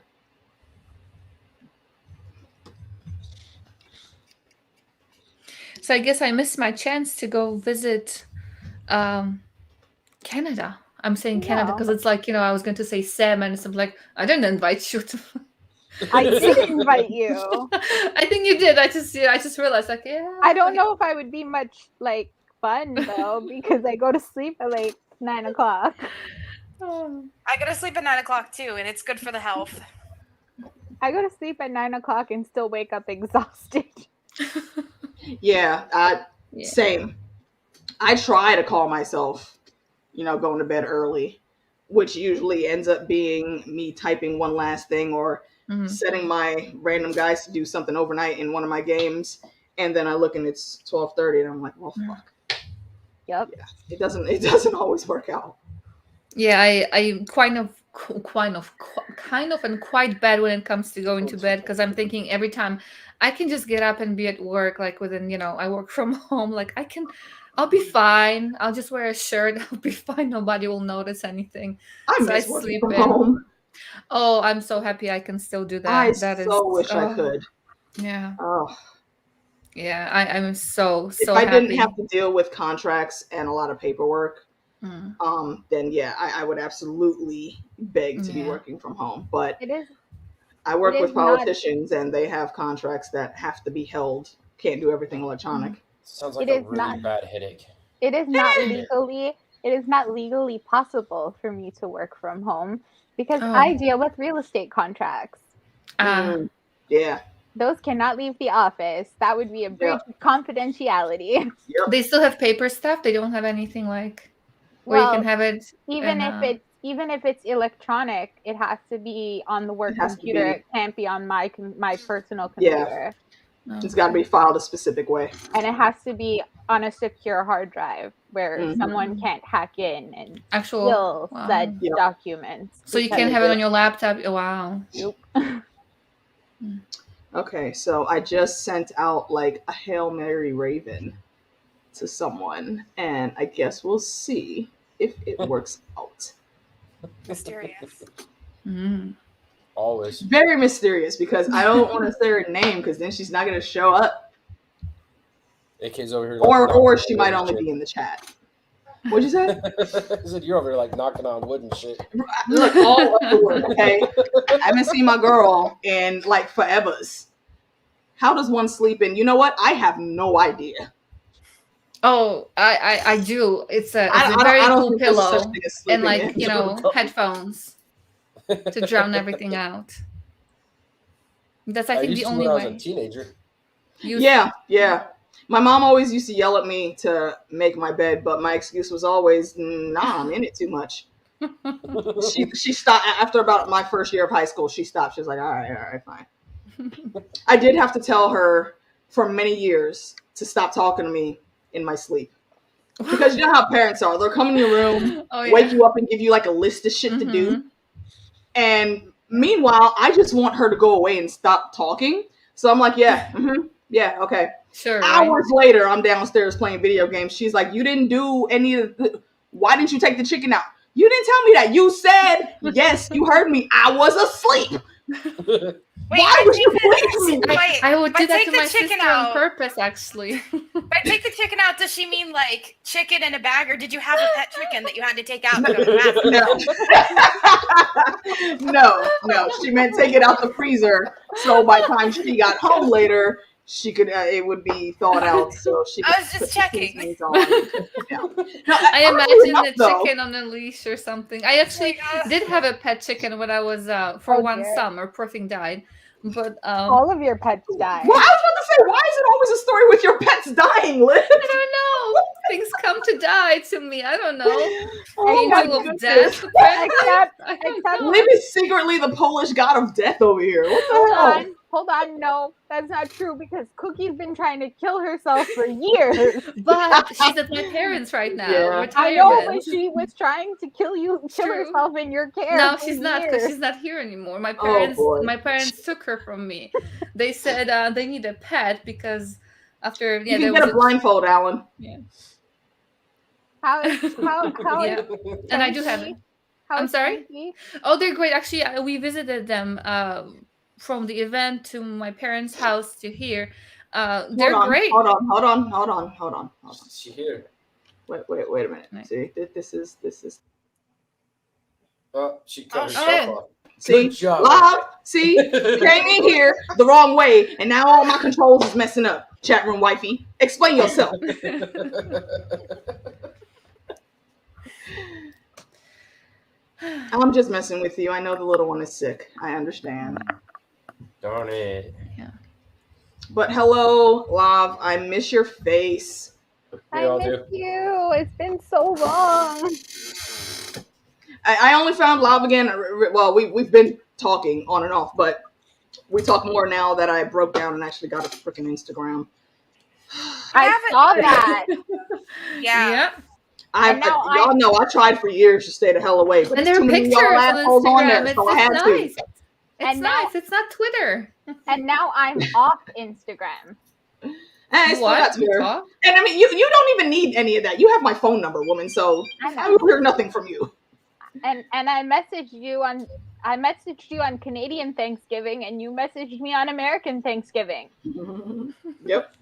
So I guess I missed my chance to go visit Canada. I'm saying Canada because it's like, I was going to say Sam, and it's like, I didn't invite you to. I did invite you. I think you did. I just realized, like, yeah. I don't know if I would be much like fun though, because I go to sleep at like 9 o'clock. I go to sleep at 9 o'clock too, and it's good for the health. I go to sleep at 9 o'clock and still wake up exhausted. Yeah, same. I try to call myself, going to bed early, which usually ends up being me typing one last thing or setting my random guys to do something overnight in one of my games, and then I look and it's 12:30, and I'm like, well, fuck. Yep. Yeah, it doesn't always work out. Yeah, I kind of and quite bad when it comes to going to bed, because I'm thinking every time I can just get up and be at work, like within, I work from home, like I'll be fine. I'll just wear a shirt. I'll be fine. Nobody will notice anything. I sleep from home. Oh, I'm so happy I can still do that. I wish I could. Yeah. Oh. Yeah, I'm so if I didn't have to deal with contracts and a lot of paperwork, then I would absolutely beg to be working from home. But I work with politicians and they have contracts that have to be held. Can't do everything electronic. Sounds like a really bad headache. It is not legally possible for me to work from home because I deal with real estate contracts. Yeah. Those cannot leave the office. That would be a breach of confidentiality. Yep. They still have paper stuff. They don't have anything like where you can have it. Even if it's electronic, it has to be on the work computer. It can't be on my personal computer. Yeah. It's got to be filed a specific way. And it has to be on a secure hard drive where someone can't hack in and actual steal said documents. So you can't have it on your laptop. Oh, wow. Nope. Okay, so I just sent out like a Hail Mary Raven to someone, and I guess we'll see if it works out. Mysterious. Always. Very mysterious, because I don't want to say her name, because then she's not going to show up. AK's over here. Or she might only be in the chat. What'd you say? I said you're over here like knocking on wood and shit. Look, all of the wood, okay? I haven't seen my girl in like forevers. How does one sleep in? You know what? I have no idea. Oh, I do. It's a very cool pillow and like, you know, headphones to drown everything out. That's I think the only way. When I was a teenager. Yeah. My mom always used to yell at me to make my bed, but my excuse was always, nah, I'm in it too much. She stopped after about my first year of high school. She stopped. She was like, all right, fine. I did have to tell her for many years to stop talking to me in my sleep. Because you know how parents are. They'll come in your room, wake you up and give you like a list of shit to do. And meanwhile, I just want her to go away and stop talking. So I'm like, yeah, okay. Sure. Hours later, I'm downstairs playing video games. She's like, you didn't do any of the... Why didn't you take the chicken out? You didn't tell me that. You said, yes, you heard me. I was asleep. Why would you believe me? I would do that to my sister on purpose, actually. By take the chicken out, does she mean like chicken in a bag, or did you have a pet chicken that you had to take out and go to the bathroom? No. She meant take it out the freezer. So by the time she got home later, she could it would be thawed out. So she. I was just checking. No, I imagine the chicken on a leash or something. I actually did have a pet chicken when I was for one summer. Poor thing died. But all of your pets died. Well, I was about to say, why is it always a story with your pets dying, Liz? I don't know. Things come to die to me. I don't know. Angel of death. Except Liv is secretly the Polish god of death over here. What the hell? Hold on, no, that's not true, because Cookie's been trying to kill herself for years. But she's at my parents right now. Yeah. I know, but she was trying to kill herself in your care. No, she's not, because she's not here anymore. My parents took her from me. They said they need a pet because after you can get a blindfold, Alan. Yeah. How yeah. And I do have it. I'm sorry? Oh, they're great. Actually, we visited them from the event to my parents' house to here. They're great. Hold on. Is she here? Wait a minute. Right. See, this is. Oh, she cut herself off. See, live. See, came in here the wrong way, and now all my controls is messing up. Chat room wifey, explain yourself. I'm just messing with you. I know the little one is sick. I understand. Darn it. Yeah. But hello, Lav. I miss your face. I miss you. It's been so long. I only found Lav again. Well, we've been talking on and off, but we talk more now that I broke down and actually got a freaking Instagram. I saw that. Yeah. Y'all know I tried for years to stay the hell away, but and there are pictures on Instagram. It's nice. It's nice. It's not Twitter. And now I'm off Instagram. I still got Twitter. And I mean, you don't even need any of that. You have my phone number, woman. So I will hear nothing from you. And I messaged you on Canadian Thanksgiving, and you messaged me on American Thanksgiving. Yep.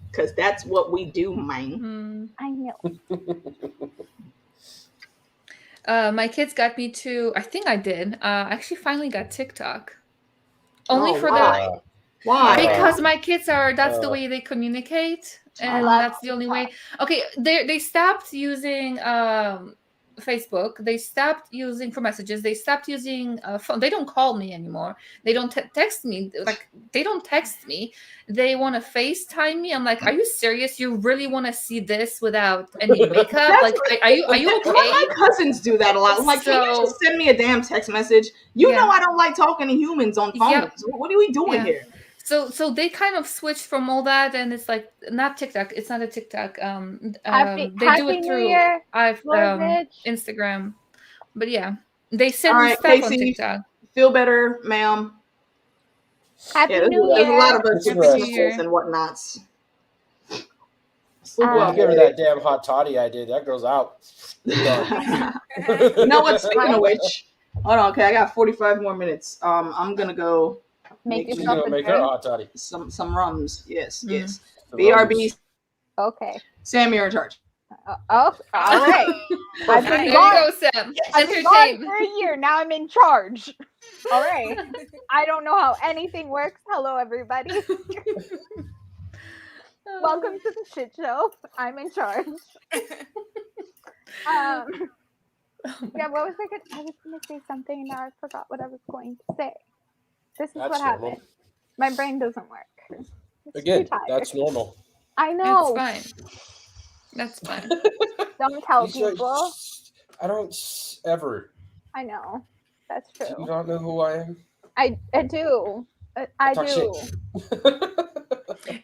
Because that's what we do, man. I know. My kids got me to, I think I did. I actually finally got TikTok. Only for the... Why? Because my kids that's the way they communicate. And that's the only way. Okay, they stopped using Facebook. They stopped using for messages. They stopped using phone. They don't call me anymore. They don't text me. Like, they don't text me. They want to FaceTime me. I'm like, are you serious? You really want to see this without any makeup? Like, are you okay? My cousins do that a lot. I'm like, can you just send me a damn text message? You know I don't like talking to humans on phones. What are we doing here? So they kind of switched from all that, and it's like not TikTok. It's not a TikTok. They do it through Instagram. But yeah, they send me stuff Casey, on TikTok. Feel better, ma'am. Happy New Year. There's a lot of us and whatnots. Give her that damn hot toddy I did. That girl's out. You know what? Speaking of which, hold on. Okay, I got 45 more minutes. I'm gonna go make her hot toddy. Some rums. Yes. BRB. Okay. Sam, you're in charge. All right. I've been gone. Sam. I've been gone for a year. Now I'm in charge. All right. I don't know how anything works. Hello, everybody. Welcome to the shit show. I'm in charge. Yeah, what was I was going to say something and now I forgot what I was going to say. This is what happened. My brain doesn't work. Again, that's normal. I know. That's fine. Don't tell people. I don't ever. I know. That's true. Do you not know who I am? I do. I do.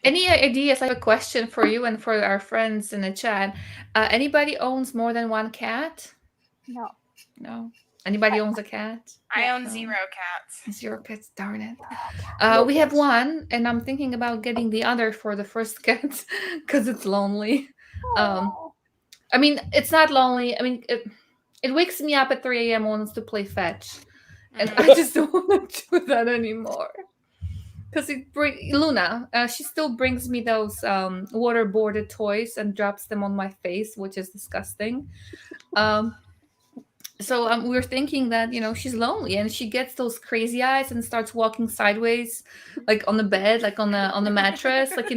Any ideas? I have a question for you and for our friends in the chat. Anybody owns more than one cat? No. Anybody owns a cat? I own 0 cats. 0 cats, darn it. We have one, and I'm thinking about getting the other for the first cat because it's lonely. I mean, it's not lonely. I mean, it wakes me up at 3 a.m. wants to play fetch, and I just don't want to do that anymore. Because Luna, she still brings me those waterboarded toys and drops them on my face, which is disgusting. So we're thinking that, she's lonely and she gets those crazy eyes and starts walking sideways, like on the bed, like on the mattress, like,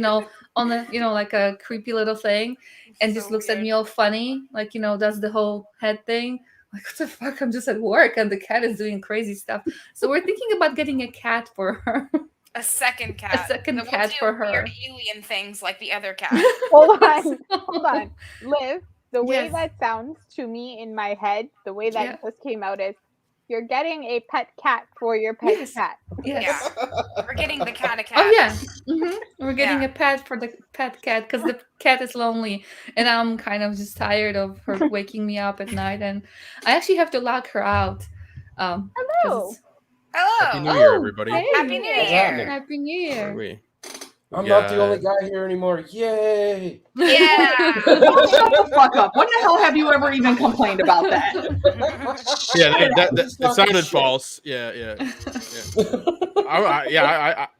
on the, like a creepy little thing, and just looks at me all funny, like, does the whole head thing. Like, what the fuck? I'm just at work and the cat is doing crazy stuff. So we're thinking about getting a cat for her. A second cat. A second cat for her. Weird alien things like the other cat. Hold on. Liv, the way that sounds to me in my head, the way that just came out is, you're getting a pet cat for your pet cat. Yes. Yeah. We're getting the cat a cat. Oh, yeah. Mm-hmm. We're getting a pet for the pet cat because the cat is lonely. And I'm kind of just tired of her waking me up at night. And I actually have to lock her out. Hello. Happy New Year, everybody. Hey. Happy New Year. Happy New Year. I'm not the only guy here anymore. Yay! Yeah. Shut the fuck up. When the hell have you ever even complained about that? Yeah, that sounded false. Yeah.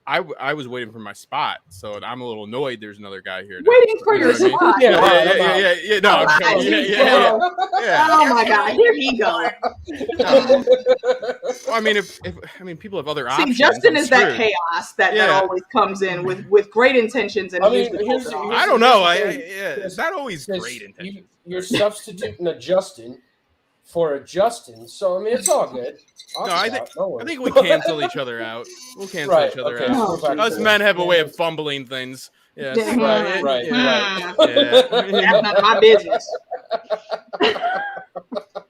I was waiting for my spot, so I'm a little annoyed. There's another guy here now. Waiting for your spot. Yeah. No, yeah. Oh my God, here he goes. I mean, people have other options. See, Justin is that chaos that always comes in with great intentions and I don't know. It's not always great intentions. You're substituting a Justin for a Justin, so I mean it's all good. I think we cancel each other out. We'll cancel each other out. Us men have a way of fumbling things. Yes. Right. Yeah. That's none of my business.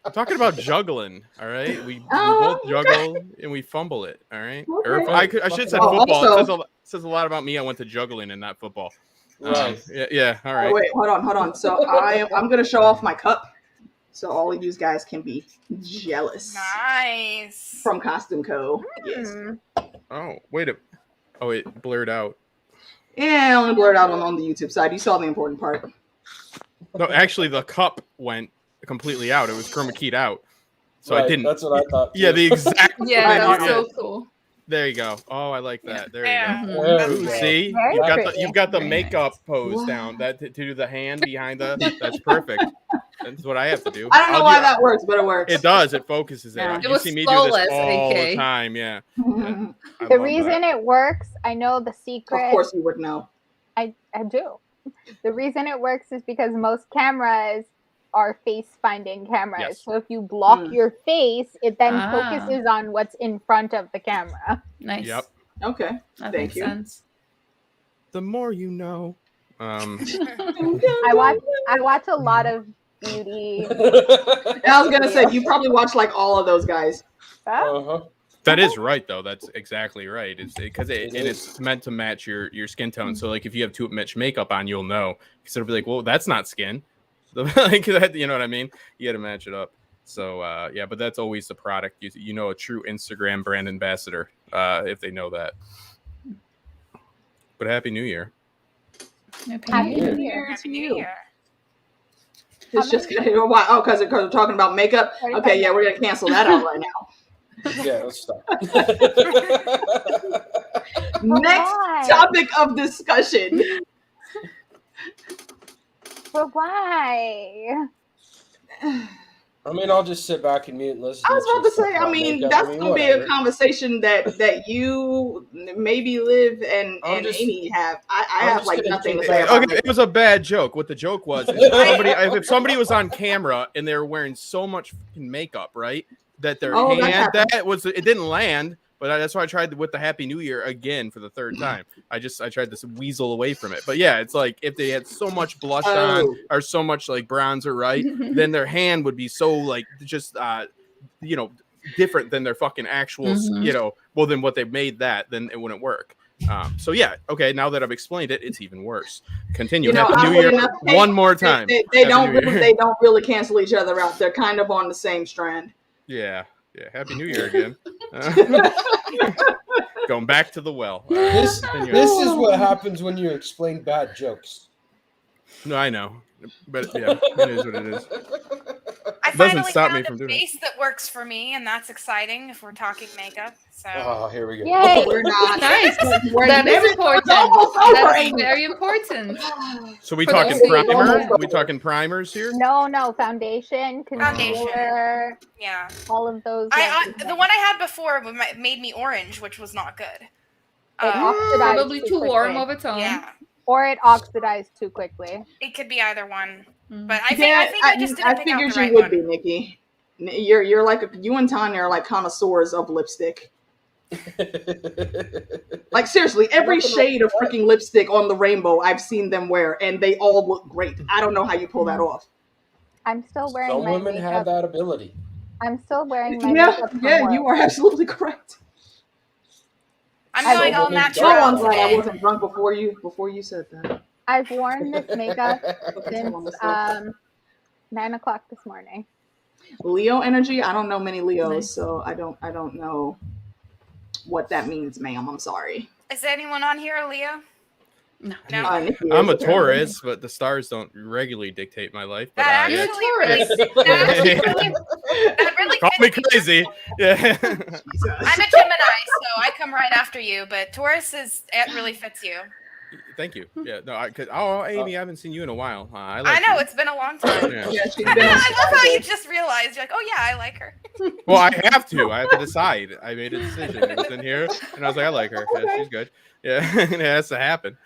I'm talking about juggling, all right? We both juggle and we fumble it, all right? Okay. Or I should have said football. It says a lot about me. I went to juggling and not football. Right. All right. Wait, hold on. So I'm going to show off my cup so all of you guys can be jealous. Nice. From Costume Co. Yes. Oh, wait. It blurred out. Yeah, only blurred out on the YouTube side. You saw the important part. No, actually, the cup went completely out. It was chroma keyed out. So I didn't. That's what I thought. Yeah, the exact. Yeah, that's so cool. There you go. Oh, I like that. There you go. Ooh, see, you've got the makeup pose down. That to do the hand behind the. That's perfect. That's what I have to do. I don't know why that works, but it works. It does. It focuses it. You see me do this all the time. Yeah. The reason it works, I know the secret. Of course, you would know. I do. The reason it works is because most cameras are face-finding cameras. Yes. So if you block your face, it then focuses on what's in front of the camera. Nice. Yep. Okay. That Thank makes you. sense. The more you know. I watch a lot of beauty. I was gonna say you probably watch like all of those guys. That is right, though. That's exactly right. It's because it's meant to match your skin tone. So, like, if you have too much makeup on, you'll know. Because it'll be like, well, that's not skin. Like that, you know what I mean? You got to match it up. So, yeah, but that's always the product. You know, a true Instagram brand ambassador, if they know that. But Happy New Year. Happy New Year. Happy New Year. It's just why? Oh, because we're talking about makeup. Okay, yeah, we're gonna cancel that out right now. Yeah, let's stop. Next topic of discussion. But why? I mean, I'll just sit back and mute and listen. I was about to say, I mean, that's going to be a conversation that you maybe Liv and Amy have. I have like nothing to say about it. It was a bad joke. What the joke was, if somebody was on camera and they were wearing so much fucking makeup, right, that their hand, it didn't land. But that's why I tried with the Happy New Year again for the third time. I tried to weasel away from it. But yeah, it's like if they had so much blush on or so much like bronzer, right, then their hand would be so like just different than their fucking actual, well, then what they made that, then it wouldn't work. So yeah, okay. Now that I've explained it, it's even worse. Continue. Happy New Year one more time. They don't really cancel each other out. They're kind of on the same strand. Yeah. Yeah, Happy New Year again. Going back to the well. This is what happens when you explain bad jokes. No, I know. But yeah, it is what it is. I finally found a base that works for me, and that's exciting if we're talking makeup. So here we go. Yay. We're not. Nice. That is important. That's very important. So we talking primer? We talking primers here? No, foundation, concealer, yeah, all of those. The one I had before made me orange, which was not good. Probably too warm of its own. Yeah. Or it oxidized too quickly. It could be either one. But I think I just didn't pick out the right you would be, Nikki. You're like you and Tanya are like connoisseurs of lipstick. Like seriously, every shade of freaking lipstick on the rainbow I've seen them wear, and they all look great. I don't know how you pull that off. I'm still wearing Some my women makeup. have that ability. I'm still wearing my makeup. Yeah, you are absolutely correct. I'm going all natural. I'm glad I wasn't drunk before you said that. I've worn this makeup since 9 o'clock this morning. Leo energy. I don't know many Leos, so I don't know what that means, ma'am. I'm sorry. Is anyone on here a Leo? No. I'm a Taurus, but the stars don't regularly dictate my life. But that really call me crazy. Yeah. I'm a Gemini, so I come right after you. But Taurus it really fits you. Thank you. Yeah, no, Amy, I haven't seen you in a while. I know it's been a long time. Yeah, I love how you just realized you're like, oh yeah, I like her. Well, I have to decide. I made a decision. It was in here, and I was like, I like her. Yeah, she's good. Yeah, it has to happen.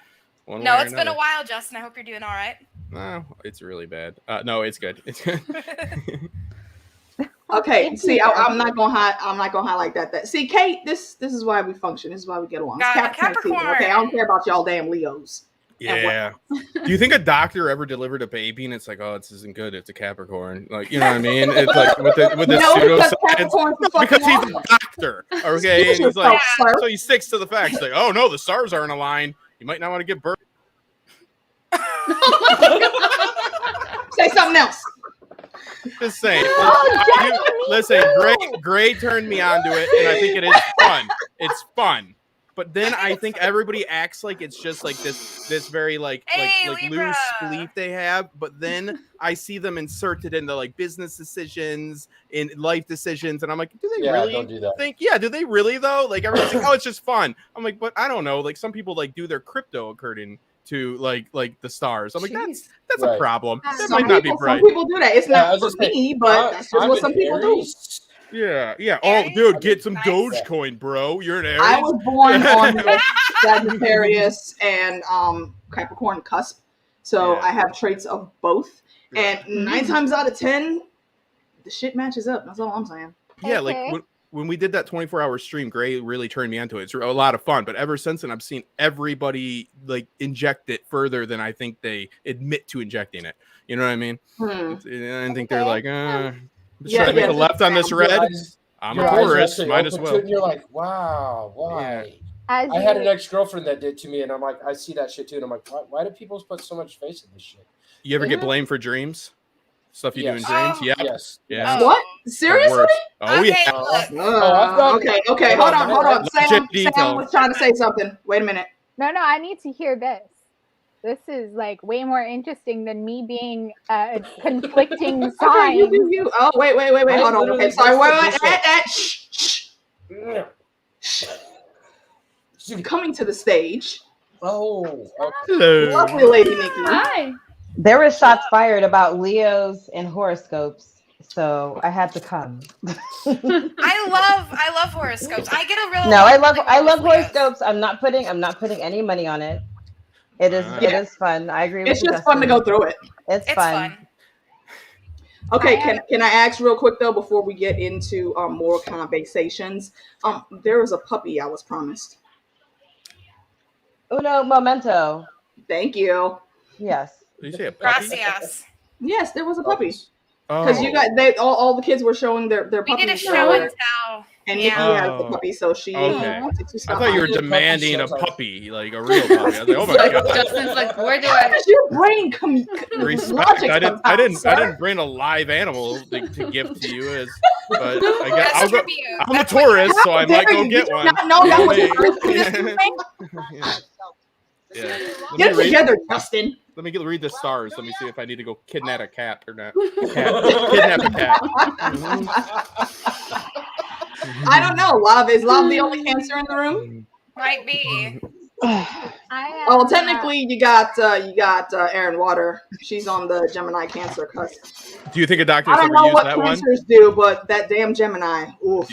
No, it's been a while, Justin. I hope you're doing all right. No, it's really bad. No, it's good. It's good. Okay, see, I'm not gonna highlight that. See, Kate, this is why we function. This is why we get along. Capricorn. Okay, I don't care about y'all damn Leos. Yeah. Do you think a doctor ever delivered a baby and it's like, oh, this isn't good? It's a Capricorn. Like, you know what I mean? It's like with the pseudoscience. Because he's a doctor. Okay, and he's like, so he sticks to the facts. He's like, oh no, the stars aren't aligned. You might not want to get birth. Say something else. Just saying. Listen, Gray turned me onto it, and I think it is fun. It's fun. But then I think everybody acts like it's just like this very like loose belief they have. But then I see them inserted into like business decisions, in life decisions, and I'm like, do they really don't do that. think? Yeah, do they really though? Like everyone's like, oh, it's just fun. I'm like, but I don't know. Like some people like do their crypto according to like the stars. I'm like, that's a problem. That might not be right. Some people do that. It's not for me, but that's just what some people do. Yeah. Oh, dude, get some Dogecoin, bro. You're an Aries. I was born on the Sagittarius and Capricorn cusp, so I have traits of both. And 9 times out of 10, the shit matches up. That's all I'm saying. Yeah, like when we did that 24-hour stream, Gray really turned me onto it. It's a lot of fun. But ever since then, I've seen everybody like inject it further than I think they admit to injecting it. You know what I mean? I think they're like, trying to make a left on this red. I'm a Taurus, might as well. And you're like, wow, why? Yeah. I had an ex-girlfriend that did to me, and I'm like, I see that shit too, and I'm like, why do people put so much face in this shit? You ever get blamed for dreams? Stuff you do in dreams? Yeah. Yes. Yeah. What? Seriously? Oh, yeah. Okay. Hold on. Sam was trying to say something. Wait a minute. No, I need to hear this. This is like way more interesting than me being conflicting signs. Okay, you. Oh, wait. Hold on. Okay, sorry. Wait. Shh. Coming to the stage. Oh. Hello. Lovely lady Nikki. Hi. There were shots fired about Leos and horoscopes, so I had to come. I love horoscopes. I get a real I love horoscopes. I'm not putting any money on it. It is fun. I agree with you. It's just fun to go through it. It's fun. Okay, can I ask real quick though before we get into more conversations? There was a puppy I was promised. Uno momento. Thank you. Yes. Did you say a puppy? Gracias. Yes, there was a puppy. Because you got all the kids were showing their puppies. We did a show and tell. And Nikki has a puppy, so she wanted to stop. I thought you were demanding a puppy, like a real puppy. I was like, oh my god. Justin's like, where do I? Your brain respect. I didn't bring a live animal to give to you, but I guess I'm a tourist, so I might go get one. No, that was the first Yeah. Get it together, Justin. Let me read the stars. Let me see if I need to go kidnap a cat or not. Kidnap a cat. I don't know. Is love the only Cancer in the room? Might be. Well, technically, you got Erin Water. She's on the Gemini Cancer cusp. Do you think a doctor? I don't know what cancers do, but that damn Gemini. Oof.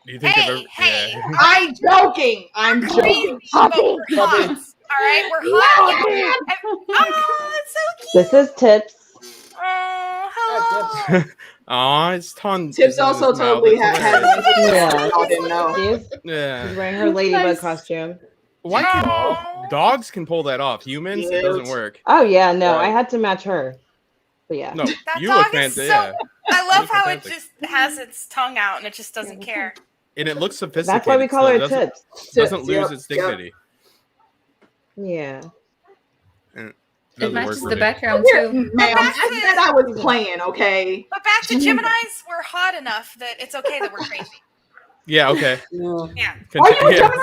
Do you think hey. I'm joking. All right, we're hot. Oh, it's so cute. This is Tips. Oh, hello. Oh, it's tons. Tips also totally had yeah. I didn't know. She's wearing her ladybug costume. Why can dogs can pull that off? Humans, it doesn't work. Oh yeah, no, I had to match her. But yeah. No, that you dog look is fantastic. I love how it just has its tongue out and it just doesn't care. And it looks sophisticated. That's why we call her Tips. Doesn't lose its dignity. Yeah. It matches the background too. Ma'am, I said I was playing, okay? But back to Geminis, we're hot enough that it's okay that we're crazy. Yeah, okay. Yeah. Are you a Gemini?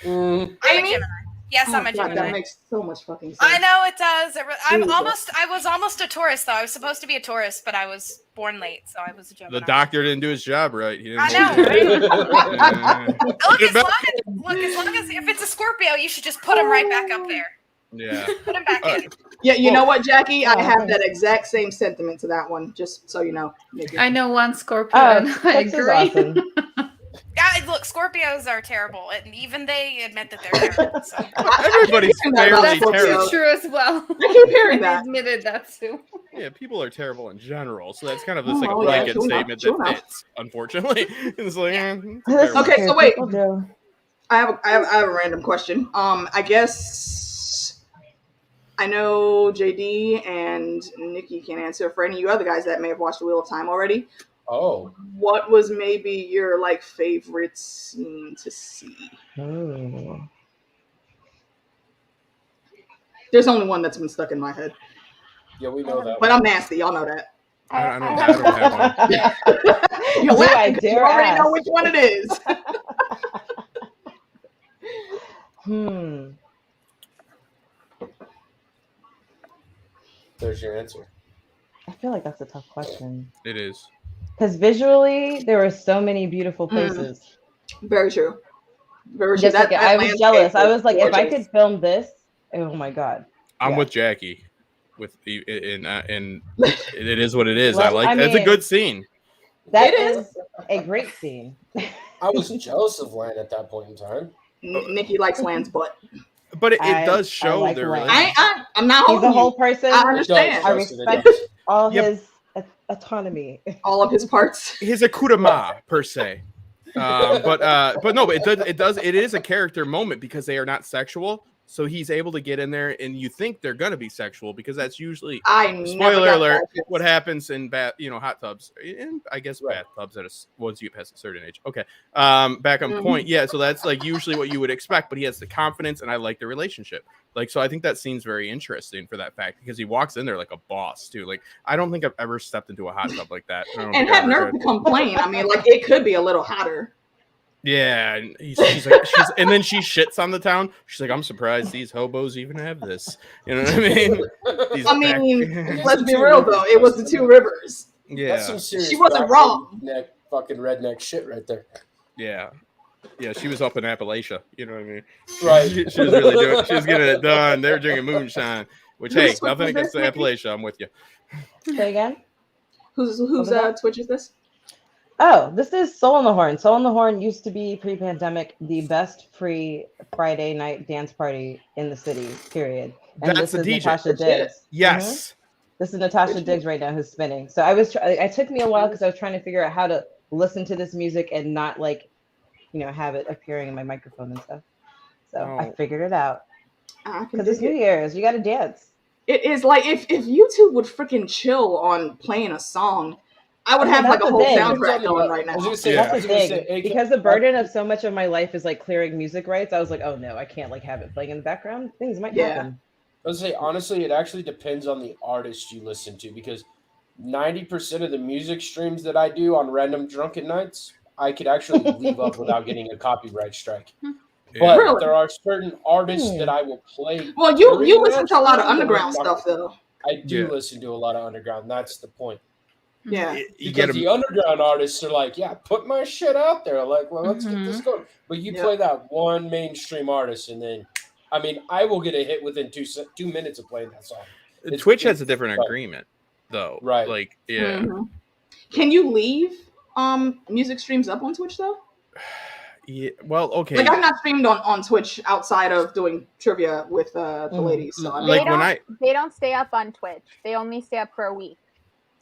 I'm a Gemini. Yes, I'm a Gemini. That makes so much fucking sense. I know it does. I was almost a Taurus though. I was supposed to be a Taurus, but I was born late, so I was a Gemini. The doctor didn't do his job right. He didn't I know, right? Look, as long as if it's a Scorpio, you should just put him right back up there. Yeah. Put him back in. Yeah, you know what, Jackie? I have that exact same sentiment to that one, just so you know. I know one Scorpio, and I agree. Awesome. Yeah, look, Scorpios are terrible, and even they admit that they're terrible. So. Everybody's fairly terrible. That's true as well. I keep hearing that. Admitted that too. Yeah, people are terrible in general, so that's kind of just like a blanket statement that fits. Unfortunately, it's like okay. So wait, I have a random question. I guess I know JD and Nikki can answer for any of you other guys that may have watched The Wheel of Time already. Oh. What was maybe your favorite scene to see? Oh. There's only one that's been stuck in my head. Yeah, we know that. But I'm nasty. Y'all know that. I don't have one. You already know which one it is. There's your answer. I feel like that's a tough question. It is. Because visually, there were so many beautiful places. Very true. Very true. Just like, I was jealous. I was like, gorgeous. If I could film this, oh my god. I'm with Jackie. And it is what it is. Well, it's a good scene. That is a great scene. I was jealous of Lan at that point in time. Nikki likes Lan's butt. But it does show like their relationship. I'm not He's a whole person. I understand. I respect all his autonomy. All of his parts. His accoutrement, per se. But no, it is a character moment because they are not sexual, So he's able to get in there, and you think they're gonna be sexual because that's usually spoiler alert what happens in hot tubs, and I guess bathtubs once you pass a certain age. Okay, back on point. Yeah, so that's like usually what you would expect, but he has the confidence, and I like the relationship. Like, so I think that scene's very interesting for that fact because he walks in there like a boss too. Like, I don't think I've ever stepped into a hot tub like that. And had nerve to complain. I mean, like, it could be a little hotter. Yeah, and she's like, and then she shits on the town. She's like, I'm surprised these hobos even have this. You know what I mean? Let's be real though. It was the Two Rivers. Yeah, that's some serious she wasn't wrong. Fucking redneck shit right there. Yeah, she was up in Appalachia. You know what I mean? Right. She was really doing. She was getting it done. They were drinking moonshine. Which, hey, nothing against the Appalachia. I'm with you. Say again. Whose Twitch is this? Oh, this is Soul on the Horn. Soul on the Horn used to be pre-pandemic the best free Friday night dance party in the city, period. And that's this is DJ. Natasha Diggs. Yes. Mm-hmm. This is Natasha Diggs right now who's spinning. So it took me a while because I was trying to figure out how to listen to this music and not have it appearing in my microphone and stuff. So I figured it out. Because it's New Year's, you got to dance. It is like if YouTube would freaking chill on playing a song, I would have like a whole soundtrack going right now. Because the burden of so much of my life is like clearing music rights. I was like, oh no, I can't like have it playing in the background. Things might happen. I was say honestly, it actually depends on the artist you listen to because 90% of the music streams that I do on random drunken nights, I could actually leave up without getting a copyright strike. But there are certain artists that I will play. Well, you listen to a lot of underground stuff though. I do listen to a lot of underground. That's the point. Yeah, because the underground artists are like, yeah, put my shit out there. Like, well, let's get this going. But you play that one mainstream artist, and then, I mean, I will get a hit within 2 minutes of playing that song. Twitch has a different agreement, though. Right. Like, yeah. Can you leave music streams up on Twitch though? Yeah. Well, okay. Like, I've not streamed on Twitch outside of doing trivia with the ladies. So they don't stay up on Twitch. They only stay up for a week.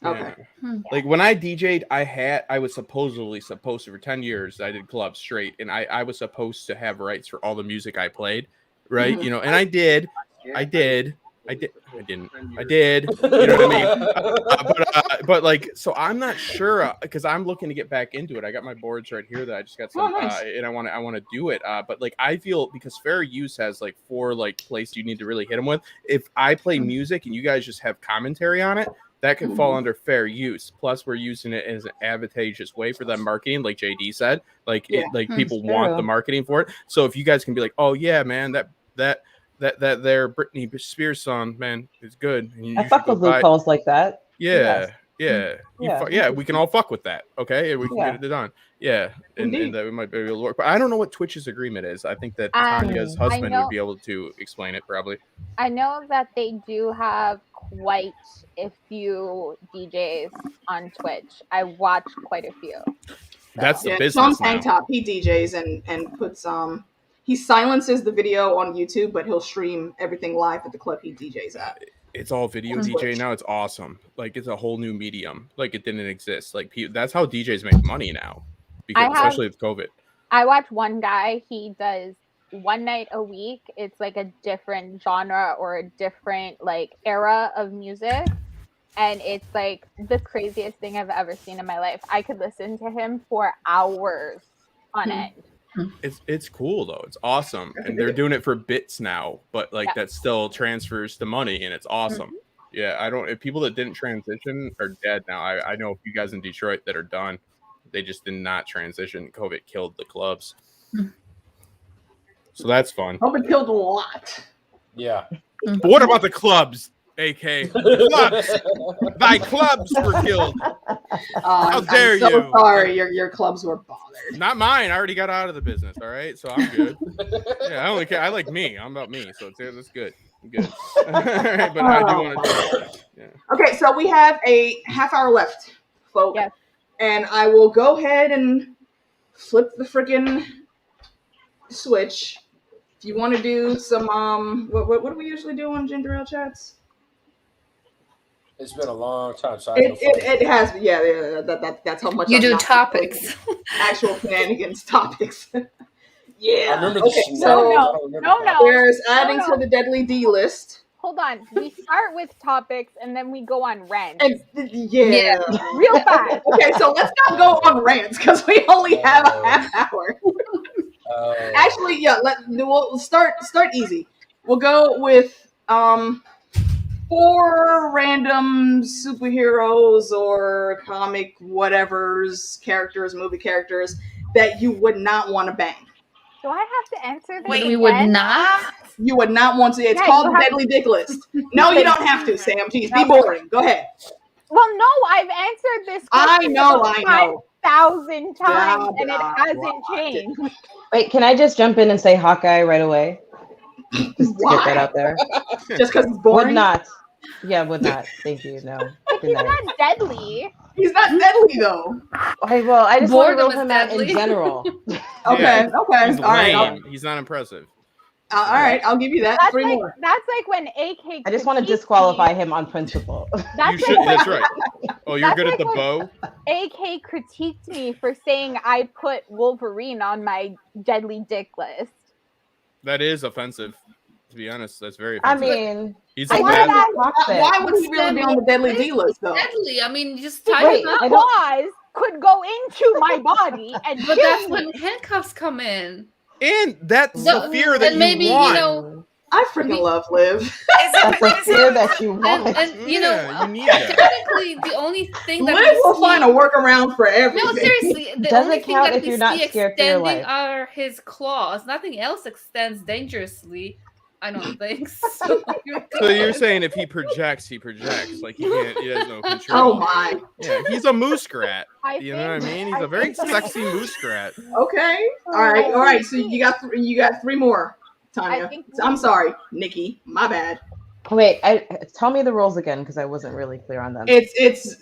Okay. Yeah. Like when I DJ'd, I was supposed to for 10 years. I did clubs straight, and I was supposed to have rights for all the music I played, right? You know, and I did. I didn't. I did. You know what I mean? But like, so I'm not sure because I'm looking to get back into it. I got my boards right here that I just got some, and I want to do it. But like, I feel because fair use has like 4 like places you need to really hit them with. If I play music and you guys just have commentary on it, that could fall under fair use. Plus, we're using it as an advantageous way for them marketing, like JD said. Like, people want the marketing for it. So if you guys can be like, oh yeah, man, that their Britney Spears song, man, is good. And I fuck with loopholes like that. Yeah. We can all fuck with that. Okay, and we can get it done. Yeah, and that we might be able to work. But I don't know what Twitch's agreement is. I think that Tanya's husband would be able to explain it probably. I know that they do have quite a few DJs on Twitch. I watch quite a few. So. That's the business. Sean Tank Top, he DJs and puts he silences the video on YouTube, but he'll stream everything live at the club he DJs at. It's all video DJ now. It's awesome. Like, it's a whole new medium. Like, it didn't exist. Like, that's how DJs make money now, because especially with COVID. I watch one guy. He does one night a week. It's like a different genre or a different like era of music, and it's like the craziest thing I've ever seen in my life. I could listen to him for hours on end. It's cool though. It's awesome, and they're doing it for bits now. But like that still transfers to money, and it's awesome. Yeah, if people that didn't transition are dead now. I know a few guys in Detroit that are done. They just did not transition. COVID killed the clubs. So that's fun. COVID killed a lot. Yeah. But what about the clubs? AK clubs. Thy clubs were killed. How dare you? I'm so sorry, your clubs were bothered. Not mine. I already got out of the business. All right, so I'm good. Yeah, I only care. I like me. I'm about me, so that's good. I'm good. But I do want to. Yeah. Okay, so we have a half hour left, folks, and I will go ahead and flip the freaking switch. If you want to do some, what do we usually do on Ginger Ale Chats? It's been a long time. So it has, that's how much you do topics. Actual shenanigans topics. Yeah. I remember Okay, the so no. There's adding to the Deadly D list. Hold on. We start with topics and then we go on rants. And, yeah. Real fast. Okay, so let's not go on rants because we only have a half hour. Actually, yeah, we'll start easy. We'll go with 4 random superheroes or comic whatevers, characters, movie characters that you would not want to bang. Do I have to answer this? We would not. You would not want to. It's called the Deadly Dick List. No, you don't have to, Sam. Jeez, be boring. Go ahead. Well, no, I've answered this question 5,000 times and it hasn't changed. Wait, can I just jump in and say Hawkeye right away? Just to get that out there. Just because he's boring? Would not. Yeah, would not. Thank you. No. He's not deadly. He's not deadly though. Well, I just want to Boredom rule is him out deadly. in general. Okay. He's All right. lame. He's not impressive. All right, I'll give you that. That's 3 like, more. That's like when AK. I just want to disqualify him on principle. That's That's right. Oh, you're That's good at the like bow? AK critiqued me for saying I put Wolverine on my deadly dick list. That is offensive. To be honest, that's very I offensive. mean, He's I a wanted bad. that- Why would he really be on the Deadly D list though? Deadly. I mean, just tie Wait, him up. I don't- Claws could go into my body and But kill that's me. when handcuffs come in. And that's the fear that and maybe, you want. you know, I freaking love Liv. That's a fear that you want. and you know, Yeah, you need that. technically, the only thing that Liv will we find a see, workaround for everything. no, seriously, the Doesn't only thing count that if we you're not see scared for your extending life. are his claws. Nothing else extends dangerously. I don't think so. So you're saying if he projects, like he can't, he has no control. Oh my. Yeah, he's a muskrat. I You know what I think- mean? He's I a very think- sexy muskrat. Okay. All right. So you got 3 more, Tanya. I'm sorry, Nikki. My bad. Wait, tell me the rules again because I wasn't really clear on them. It's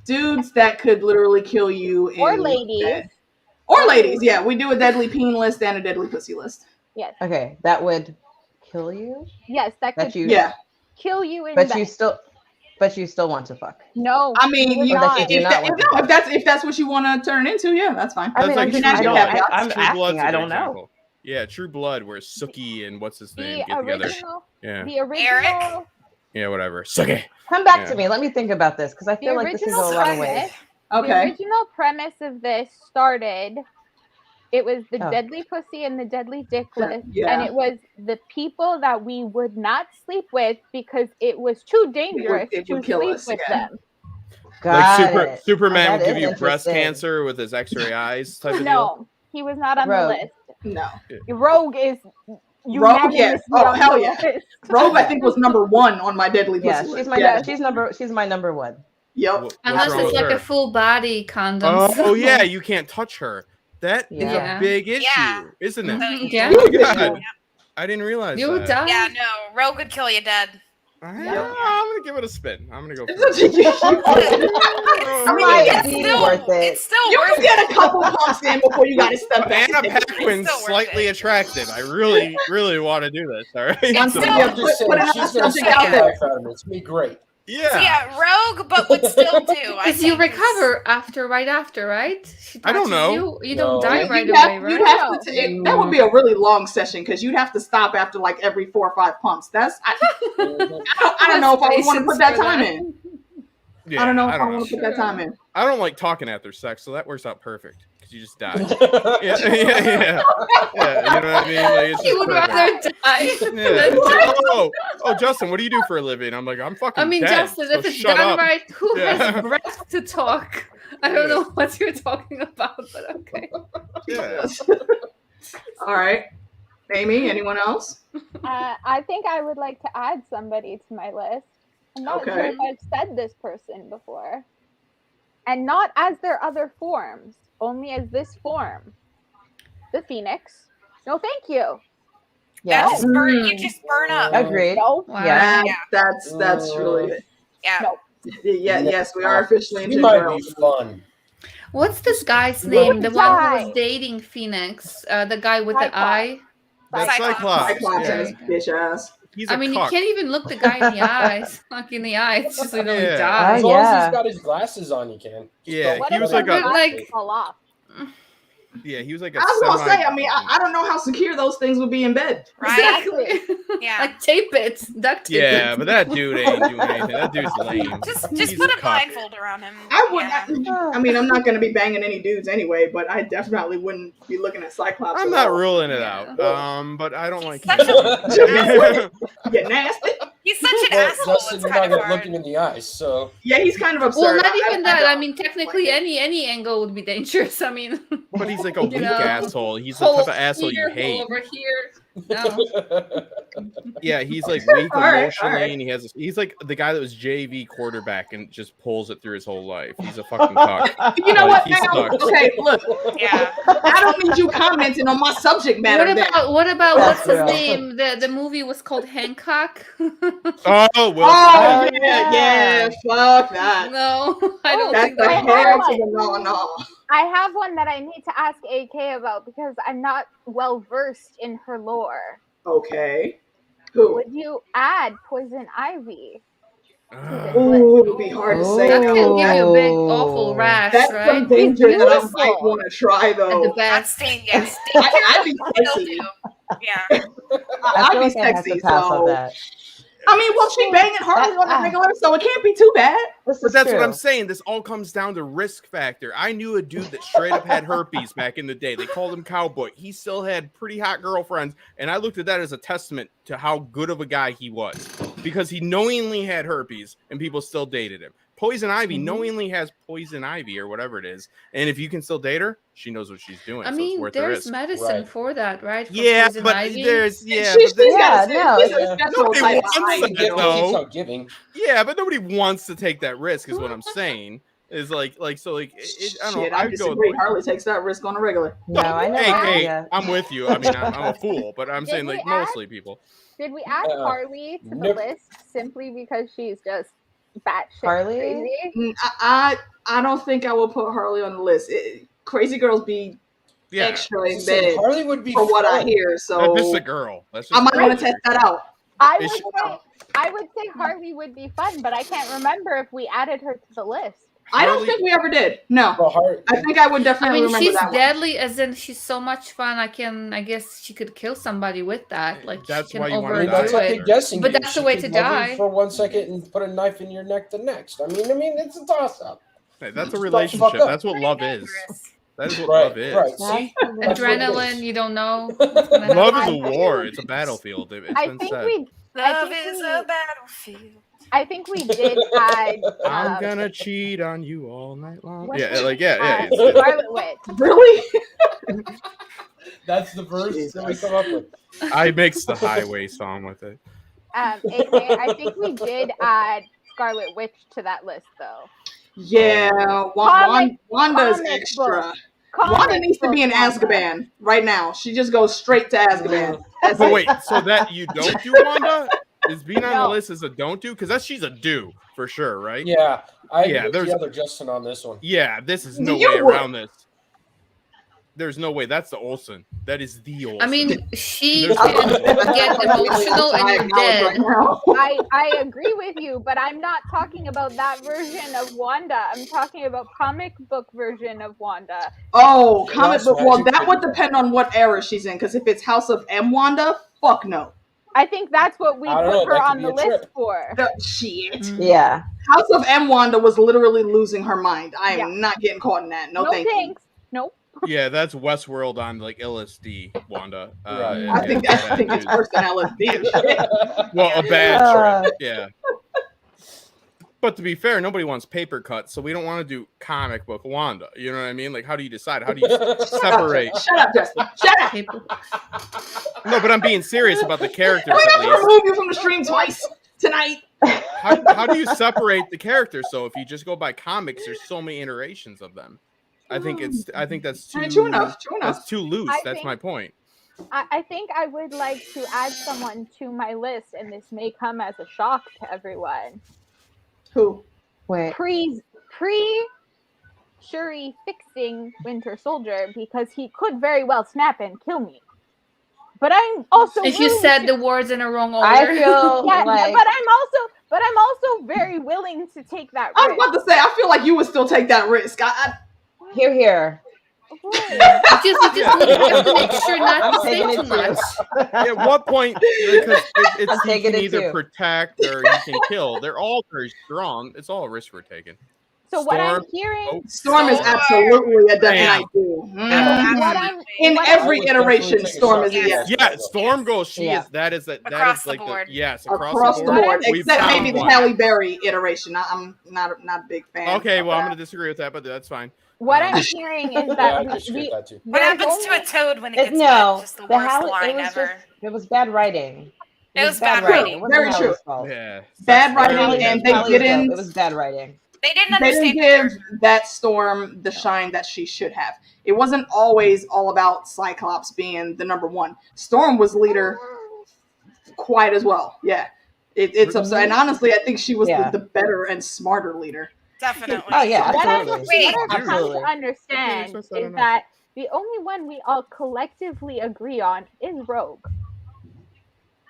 dudes that could literally kill you. Or ladies. Bed. Or ladies. Yeah, we do a deadly peen list and a deadly pussy list. Yes. Okay, that would kill you. Yes, that could kill you in But bed. you still want to fuck. No. I mean, would not. if that's what you want to turn into, yeah, that's fine. I mean, That's I'm like just- I'm True Blood's asking. a I good don't know. example. Yeah, True Blood, where Sookie and what's his name get together. Yeah. The original. Yeah, whatever. Sookie. Come back to me. Let me think about this because I The feel like this can go a lot of ways. The original premise of this started. It was the Oh. deadly pussy and the deadly dick list, Yeah. and it was the people that we would not sleep with because it was too dangerous it to would kill sleep us, with yeah. them. Got Superman Oh, would that give is you breast interesting. cancer with his X-ray eyes type of deal. No, he was not on Rogue. the list. No. Rogue is Rogue, yes. Oh, on hell the yeah. list. Rogue, I think, was number 1 on my deadly Yeah, pussy she's list. she's my number 1. Yep. Unless wrong it's with like her? a full body condom. Oh yeah, you can't touch her. That is Yeah. a big issue, Yeah. isn't it? Yeah. Oh my God. I didn't realize You that. die. Yeah, no, Rogue could kill you dead. I'm gonna give it a spin. I'm gonna go. For I mean, Might be worth it. It's still you worth can get a couple pumps in before you got to step back. Anna Paquin's still worth slightly it. attractive. I really, really want to do this. All right. It's So- still- I'm just saying, Put it she's out gonna there. suck the life out of me. It's gonna be great. yeah. Yeah, Rogue, but would still do. I Because you think. recover right after, right? She I don't touches know. You don't No. die right You'd away, right? have to that would be a really long session because you'd have to stop after like every 4 or 5 pumps. I don't know if I would want to put that time in. Yeah, I don't know if I want to put that time in. I don't like talking after sex, so that works out perfect because you just die. Yeah. You know what I mean? Like, it's You just would perfect. rather die. Yeah. than die. Oh, Justin, what do you do for a living? I'm like, I'm fucking I mean, dead, Justin, so if it's shut done up. right, who Yeah. has breath to talk? I don't know what you're talking about, but okay. Yeah. All right. Amy, anyone else? I think I would like to add somebody to my list. I'm not sure Okay. if I've said this person before. And not as their other forms, only as this form. The Phoenix. No, thank you. Yeah. You just burn up. Agreed. No. Wow. Yeah. That's really Yeah. No. yes, we are officially in She might Ginger be fun. What's this guy's He name? would The one who die. was dating Phoenix, the guy with the Cyclops. eye. That's Cyclops. Cyclops and his bitch ass. He's I a mean, cuck. you can't even look the guy in the eyes. Like in the eye, it's just like Yeah. he As dies. long as yeah. he's got his glasses on, you can. Yeah, Just he was don't like let a- him Like- fall off. Yeah, he was like I was gonna say, I mean, I don't know how secure those things would be in bed. Right? Exactly. Yeah. Like tape it, duct tape it. Yeah, but that dude ain't doing anything. That dude's lame. Just He's put a cuck. blindfold around him. I would. Yeah. I mean, I'm not gonna be banging any dudes anyway, but I definitely wouldn't be looking at Cyclops. I'm at not all. ruling it out. But I don't like Such him. You nasty. He's such an Well, asshole. Justin, It's you're kind not of gonna look hard. him in the eyes, so Yeah, he's kind of absurd. Well, not even that. I don't mean, technically, any angle would be dangerous. I mean, But he's like a You weak know, asshole. He's the type of asshole you here, hate. over here. No. Yeah, he's like weak All right, emotionally, all right. and he's like the guy that was JV quarterback and just pulls it through his whole life. He's a fucking cock. You know Like, what? he Now, sucks. okay, look. Yeah. I don't need you commenting on my subject matter. What about what's his real. name? The movie was called Hancock. Oh, Will. Oh, Smith. yeah, fuck that. No, I don't That's think the that. hair to the no. I have one that I need to ask AK about because I'm not well versed in her lore. Okay. Who? Would you add Poison Ivy? Ooh, it would be hard to say. That no. can give you a big, Oh. awful rash, That's right? some danger that I beautiful. might want to try, At the though. back. That's yes. I'd be Still sexy. do. Yeah. I I'd feel be like I have sexy, to pass so. on that. I mean, well, she banging Harley on the regular, so it can't be too bad. This But is that's true. what I'm saying. This all comes down to risk factor. I knew a dude that straight up had herpes back in the day. They called him Cowboy. He still had pretty hot girlfriends, and I looked at that as a testament to how good of a guy he was because he knowingly had herpes, and people still dated him. Poison Ivy knowingly has poison ivy or whatever it is, and if you can still date her, she knows what she's doing. I so it's mean, worth the there's risk. medicine Right. for that, right? For Yeah, poison but ivy. there's She's but got Yeah, a no, special Nobody type of wants eye. that, Giving though. keeps on giving. yeah, but nobody wants to take that risk, is what I'm saying. Is like I don't know. Shit, I I'd go. disagree. Harley takes that risk on a regular. No, I know. Hey, Yeah. I'm with you. I mean, I'm a fool, but I'm Did saying we like add- mostly people. Did we add Harley to the nope. list simply because she's just batshit Harley? crazy? I don't think I will put Harley on the list. Crazy girls be Yeah, extra in So bed Harley would be for what I fun. hear, that's so just a girl. That's just I might a want girl. to test that out. I Is would she- say Harley would be fun, but I can't remember if we added her to the list. I don't Harley- think we ever did. No, Well, Harley, I think I would I definitely mean, remember she's that one. deadly, as in she's so much fun. I guess she could kill somebody with that. Like That's she can why you wanna I mean, die that's overdo like it. a guessing But game. that's the She way could to love you die. for 1 second and put a knife in your neck the next. I mean, it's a toss up. Hey, that's a Shut the fuck relationship. up. That's what love is. Dangerous. That is what Right, love is. right. See, That's what it Adrenaline, is. you don't know. what's gonna Love is happen. a war. It's a battlefield. It's I been think said. Love think is we- a battlefield. I think we did add. I'm gonna cheat on you all night long. what's Yeah, her- like yeah. Scarlet Witch. Really? That's the verse that we come up with. I mixed the highway song with it. AK, I think we did add Scarlet Witch to that list, though. Yeah, Comic- Wanda's comic extra. book. Wanda Comic needs to be in book Wanda. Azkaban right now. She just goes straight to Azkaban. That's But it. wait, so that you don't do Wanda? Is being on the No. list as a don't do? Because she's a do for sure, right? Yeah, I Yeah, agree with there's- the other Justin on this one. Yeah, this is no You way would. around this. There's no way. That's the Olsen. That is the Olsen. I mean, she There's- can get emotional and you're dead. I agree with you, but I'm not talking about that version of Wanda. I'm talking about comic book version of Wanda. Oh, comic also book. Well, actually that would pretty depend on what era she's in. Because if it's House of M Wanda, fuck no. I think that's what we I don't put know, her that could on be the a list trip. for. Shit. Yeah. House of M Wanda was literally losing her mind. I am Yeah. not getting caught in that. No, No thank you. thanks. Nope. yeah, that's Westworld on like LSD, Wanda. Right. I think it's worse than LSD. Shit. Well, a bad Uh. trip. Yeah. But to be fair, nobody wants paper cuts, so we don't want to do comic book Wanda. You know what I mean? Like, how do you decide? How do you separate? Shut up, Justin. Shut up. People- No, but I'm being serious about the characters We at have to least. remove you from the stream twice tonight. How do you separate the characters? So if you just go by comics, there's so many iterations of them. I think that's too True enough. True enough. That's too loose. I That's think- my point. I think I would like to add someone to my list, and this may come as a shock to everyone. Who? Wait. Pre Shuri fixing Winter Soldier, because he could very well snap and kill me. But I'm also If you willing said to- the words in a wrong order. I feel yeah, like but I'm also very willing to take that I was risk. about to say, I feel like you would still take that risk. here. You just have to make sure not to say too much. At what point, because you can either too. protect or you can kill. They're all very strong. It's all a risk we're taking. So what I'm hearing, Storm is absolutely a definite do. In every iteration, Storm is a yes. Yeah, Storm goes. She is. That is that. Across that is the like board. yes, across the board. Except maybe the Halle Berry iteration. I'm not a big fan. Okay, well I'm going to disagree with that, but that's fine. What I'm hearing is that what happens to a toad when it gets no, just the worst line ever. It was bad writing. It was bad writing. Very true. Yeah. Bad writing, and they didn't. It was bad writing. They didn't understand. They didn't give that Storm the shine that she should have. It wasn't always all about Cyclops being the number one. Storm was leader quite as well. Yeah. It's upset. And honestly, I think she was the better and smarter leader. Definitely. Oh, yeah. What Absolutely. I've come to understand is that the only one we all collectively agree on is Rogue.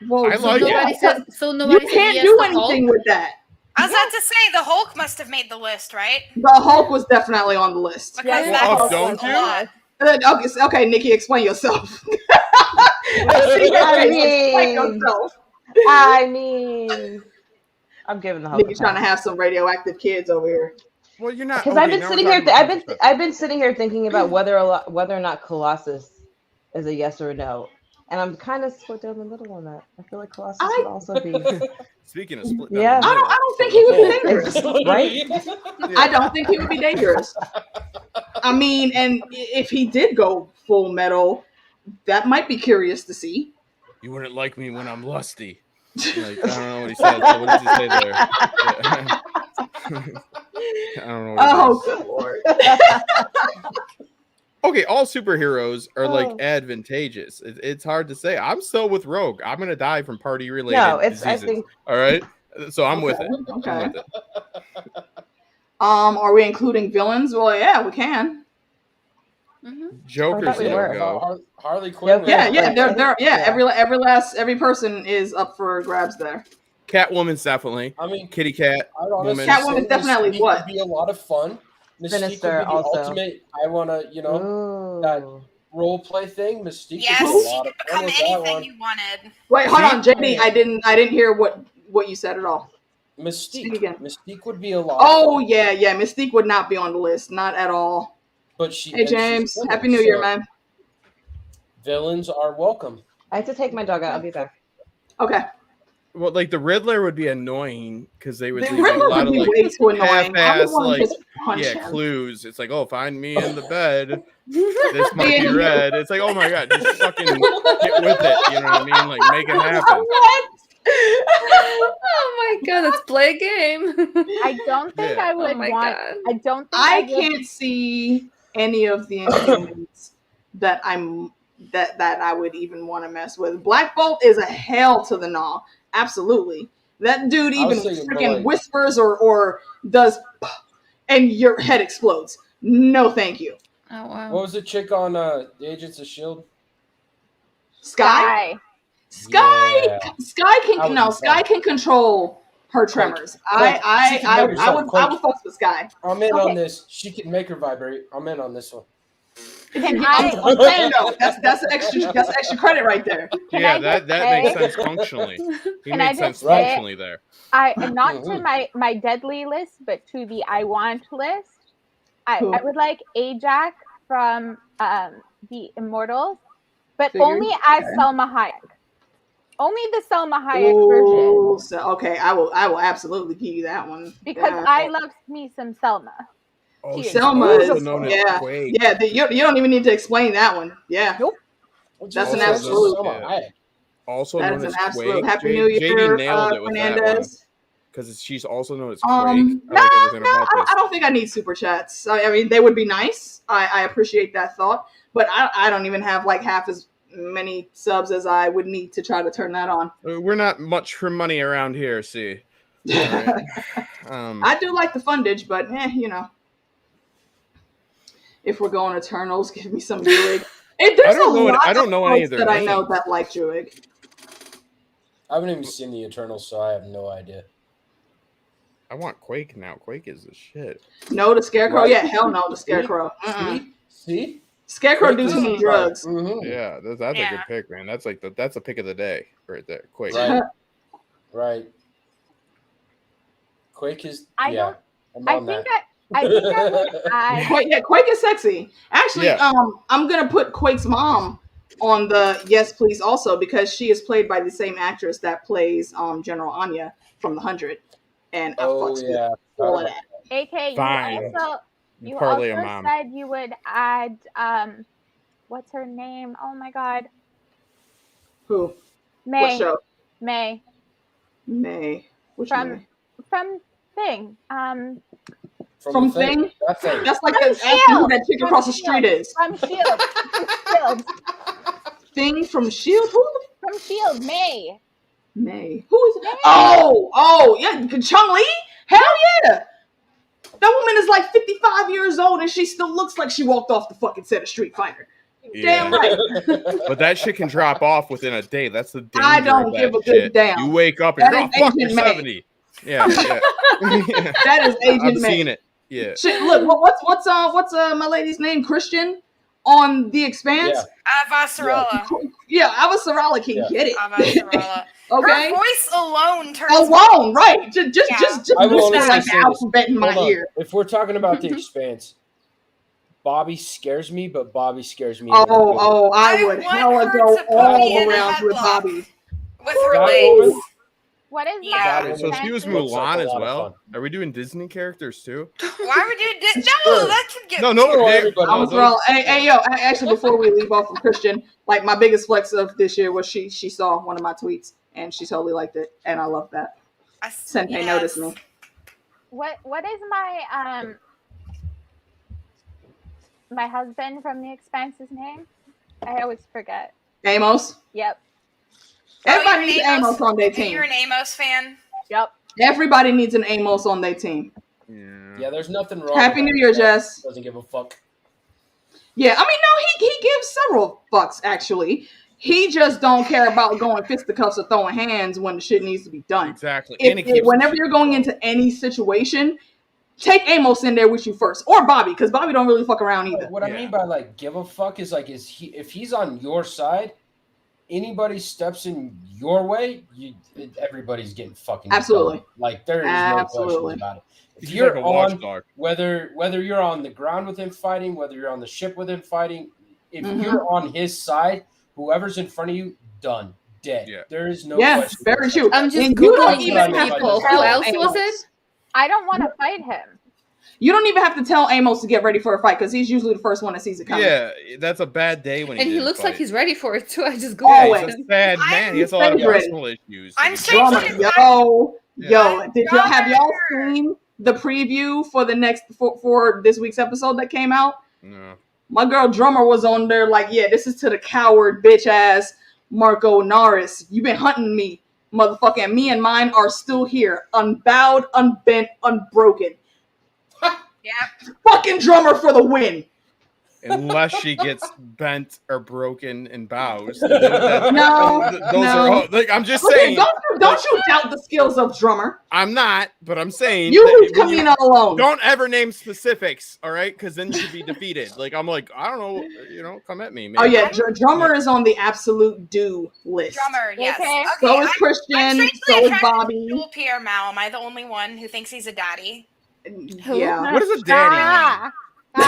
Well, I like it. So nobody you can't do anything with that. I was about to say the Hulk must have made the list, right? The Hulk was definitely on the list. Because don't you? Okay, Nikki, explain yourself. I mean, I'm giving the Hulk. Nikki's trying to have some radioactive kids over here. Well, you're not. Because I've been sitting here. I've been sitting here thinking about whether or not Colossus is a yes or a no. And I'm kind of split down the middle on that. I feel like Colossus would also be. Speaking of split, yeah, I don't think he would be dangerous, right? Yeah. I don't think he would be dangerous. I mean, and if he did go full metal, that might be curious to see. You wouldn't like me when I'm lusty. Like, I don't know what he said. So what did he say there? I don't know. Oh, good Lord. Okay, all superheroes are like advantageous. It's hard to say. I'm still with Rogue. I'm gonna die from party-related diseases. I think. All right, so I'm with it. Okay. I'm with it. Are we including villains? Well, yeah, we can. Joker's gonna go. Harley Quinn. Every person is up for grabs there. Catwoman's definitely. I mean, Kitty Cat. Catwoman's definitely what? Would be a lot of fun. Mystique would be the ultimate. I want to, that role play thing. Mystique. Yes, would be a she lot could of fun become with that anything one. you wanted. Wait, hold on, JD. I didn't hear what you said at all. Mystique would be a lot. Oh yeah. Mystique would not be on the list, not at all. But hey James, Happy New Year, man. Villains are welcome. I have to take my dog out. I'll be back. Okay. Well, like the Riddler would be annoying because they would leave like, a lot of like half-ass clues. It's like, oh, find me in the bed. This might be red. It's like, oh my god, just fucking get with it. You know what I mean? Like, make it happen. Oh my god, let's play a game. I don't think I would want. God. I don't. Think I can't see any of the Inhumans that I would even want to mess with. Black Bolt is a hell to the gnaw. Absolutely. That dude even freaking whispers or does and your head explodes. No, thank you. Oh wow. What was the chick on the Agents of S.H.I.E.L.D.? Sky can control her tremors. I would fuck with Sky. I'm in on this. She can make her vibrate. I'm in on this one. I'm saying though, that's extra credit right there. That makes sense functionally. He makes sense functionally there. Not to my deadly list, but to the I want list. I would like Ajax from the Immortals, but only as Selma Hayek. Only the Selma Hayek version. So, okay, I will absolutely give you that one because I love me some Selma. Oh, Selma is yeah. You don't even need to explain that one. Yeah, nope. That's an absolute. Also that known is as an absolute. Quake. Happy New Year, JD nailed it with Fernandez. That because she's also known as Quake. I don't think I need super chats. I mean, they would be nice. I appreciate that thought, but I don't even have like half as many subs as I would need to try to turn that on. We're not much for money around here, see. Right. I do like the fundage, but if we're going Eternals, give me some Druid. I don't know any of their names. I know that like Druid. I haven't even seen the Eternals, so I have no idea. I want Quake now. Quake is the shit. No, the Scarecrow? Right. Yeah, hell no, the Scarecrow. See? Scarecrow do too many drugs. Mm-hmm. Yeah, that's a good pick, man. That's like that's a pick of the day right there. Quake. Right. Quake is. I think I would add. Quake is sexy. Actually, I'm gonna put Quake's mom on the yes please also because she is played by the same actress that plays General Anya from The 100, and I fucks with all of that. AK, Fine. you also said you would add what's her name? Oh my god. Who? May. What show? May. Which from May? From Thing. From Thing? That's like who that chick across the street is. From Shield. Shield. Thing from Shield? Who? From Shield. May. Who is May? Oh, yeah, Chung Lee? Hell yeah. That woman is like 55 years old and she still looks like she walked off the fucking set of Street Fighter. Yeah. Damn right. But that shit can drop off within a day. That's the danger. I don't give a good damn. You wake up and you're 70. Yeah. That is Agent I've May. seen it. Yeah. Shit, look, what's my lady's name? Christian on The Expanse? Avasarala. Yeah, Avasarala can get it. Avasarala. Okay. Her voice alone turns. Alone, right? Just I will listen only like say the alphabet in my ear. If we're talking about The Expanse, Bobby scares me, but Bobby scares me. I would hella go all around with Bobby. With her legs. What is my So she was Mulan as well. Are we doing Disney characters too? Why are we doing Disney? No, that could get Hey, yo, actually, before we leave off from Christian, like my biggest flex of this year was she saw one of my tweets and she totally liked it, and I love that. Senpai noticed me. What is my husband from The Expanse's name? I always forget. Amos? Yep. Everybody needs Amos on their team. You're an Amos fan? Yep. Everybody needs an Amos on their team. Yeah, there's nothing wrong. Happy New Year, Jess. Doesn't give a fuck. Yeah, I mean, no, he gives several fucks, actually. He just don't care about going fisticuffs or throwing hands when the shit needs to be done. Exactly. Whenever you're going into any situation, take Amos in there with you first. Or Bobby, because Bobby don't really fuck around either. What I mean by, like, give a fuck is, like, if he's on your side, anybody steps in your way, everybody's getting fucking absolutely done. Like there is no question about it. If you're like on whether you're on the ground with him fighting, whether you're on the ship with him fighting, if you're on his side, whoever's in front of you, done, dead. Yeah. There is no question. Very true. I'm just googling people. Who else was it? I don't want to fight him. You don't even have to tell Amos to get ready for a fight because he's usually the first one that sees it coming. Yeah, that's a bad day when he looks like he's ready for it too. I just Googled he's a bad man. He has a lot of personal issues. I'm Yo, have y'all seen the preview for the next for this week's episode that came out? No. My girl Drummer was on there like, yeah, this is to the coward bitch ass Marco Naris. You been hunting me, motherfucker, and me and mine are still here, unbowed, unbent, unbroken. Yeah. Fucking Drummer for the win. Unless she gets bent or broken and bows. Those are all, like, I'm just saying. Don't you doubt the skills of Drummer. I'm not, but I'm saying. You leave Camino alone. Don't ever name specifics, all right? Because then you could be defeated. Like, I'm like, I don't know, come at me, man. Oh, yeah, Drummer is on the absolute do list. Drummer, yes. Okay. So is Christian, so is Bobby. Jewel Pierre Mao. Am I the only one who thinks he's a daddy? Yeah. What does a daddy mean?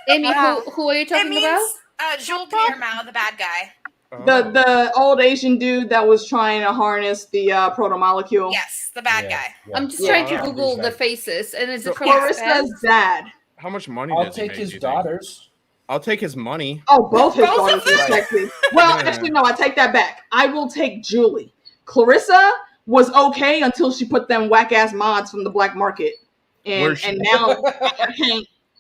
Amy, who are you talking about? Jewel Pierre Mao, the bad guy. The old Asian dude that was trying to harness the proto-molecule. Yes, the bad guy. Yeah. I'm just trying to Google the faces, and it's Clarissa's dad. How much money I'll does take he make, his daughters. I'll take his money. Oh, both his daughters are sexy. Well, actually, no, I take that back. I will take Julie. Clarissa was okay until she put them whack-ass mods from the black market. And now,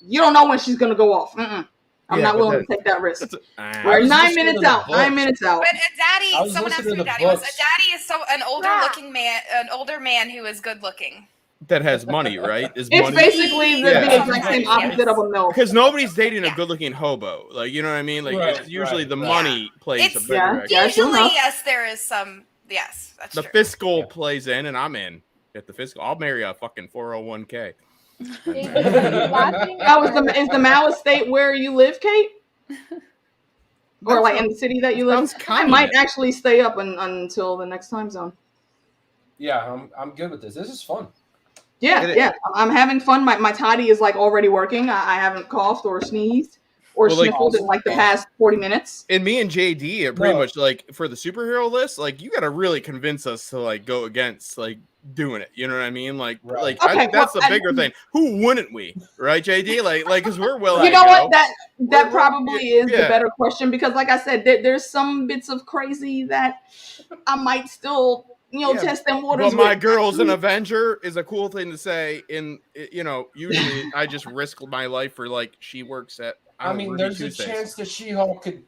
you don't know when she's going to go off. I'm not willing to take that risk. We're 9 minutes out. 9 minutes out. But a daddy, someone asked me who daddy was. A daddy is an older man who is good looking. That has money, right? It's basically the exact same opposite of a milk. Because nobody's dating a good-looking hobo. Like, you know what I mean? Like, it's usually the money plays a bigger usually, yes, there is some. Yes, that's the true. fiscal plays in, and I'm in. At the fiscal, I'll marry a fucking 401k. Is the Mao estate where you live, Kate? Or like in the city that you live? I might actually stay up until the next time zone. Yeah, I'm good with this. This is fun. Yeah. I'm having fun. My toddy is like already working. I haven't coughed or sneezed or sniffled in like the past 40 minutes. And me and JD are pretty much like for the superhero list, like you got to really convince us to like go against like doing it. You know what I mean? Like, I think that's the bigger thing. Who wouldn't we? Right, JD? Like, because we're willing. You know what? That probably is the better question because, like I said, there's some bits of crazy that I might still. Test them waters. But my girl's an Avenger is a cool thing to say. Usually I just risk my life for like she works at. I mean, there's a chance that She-Hulk could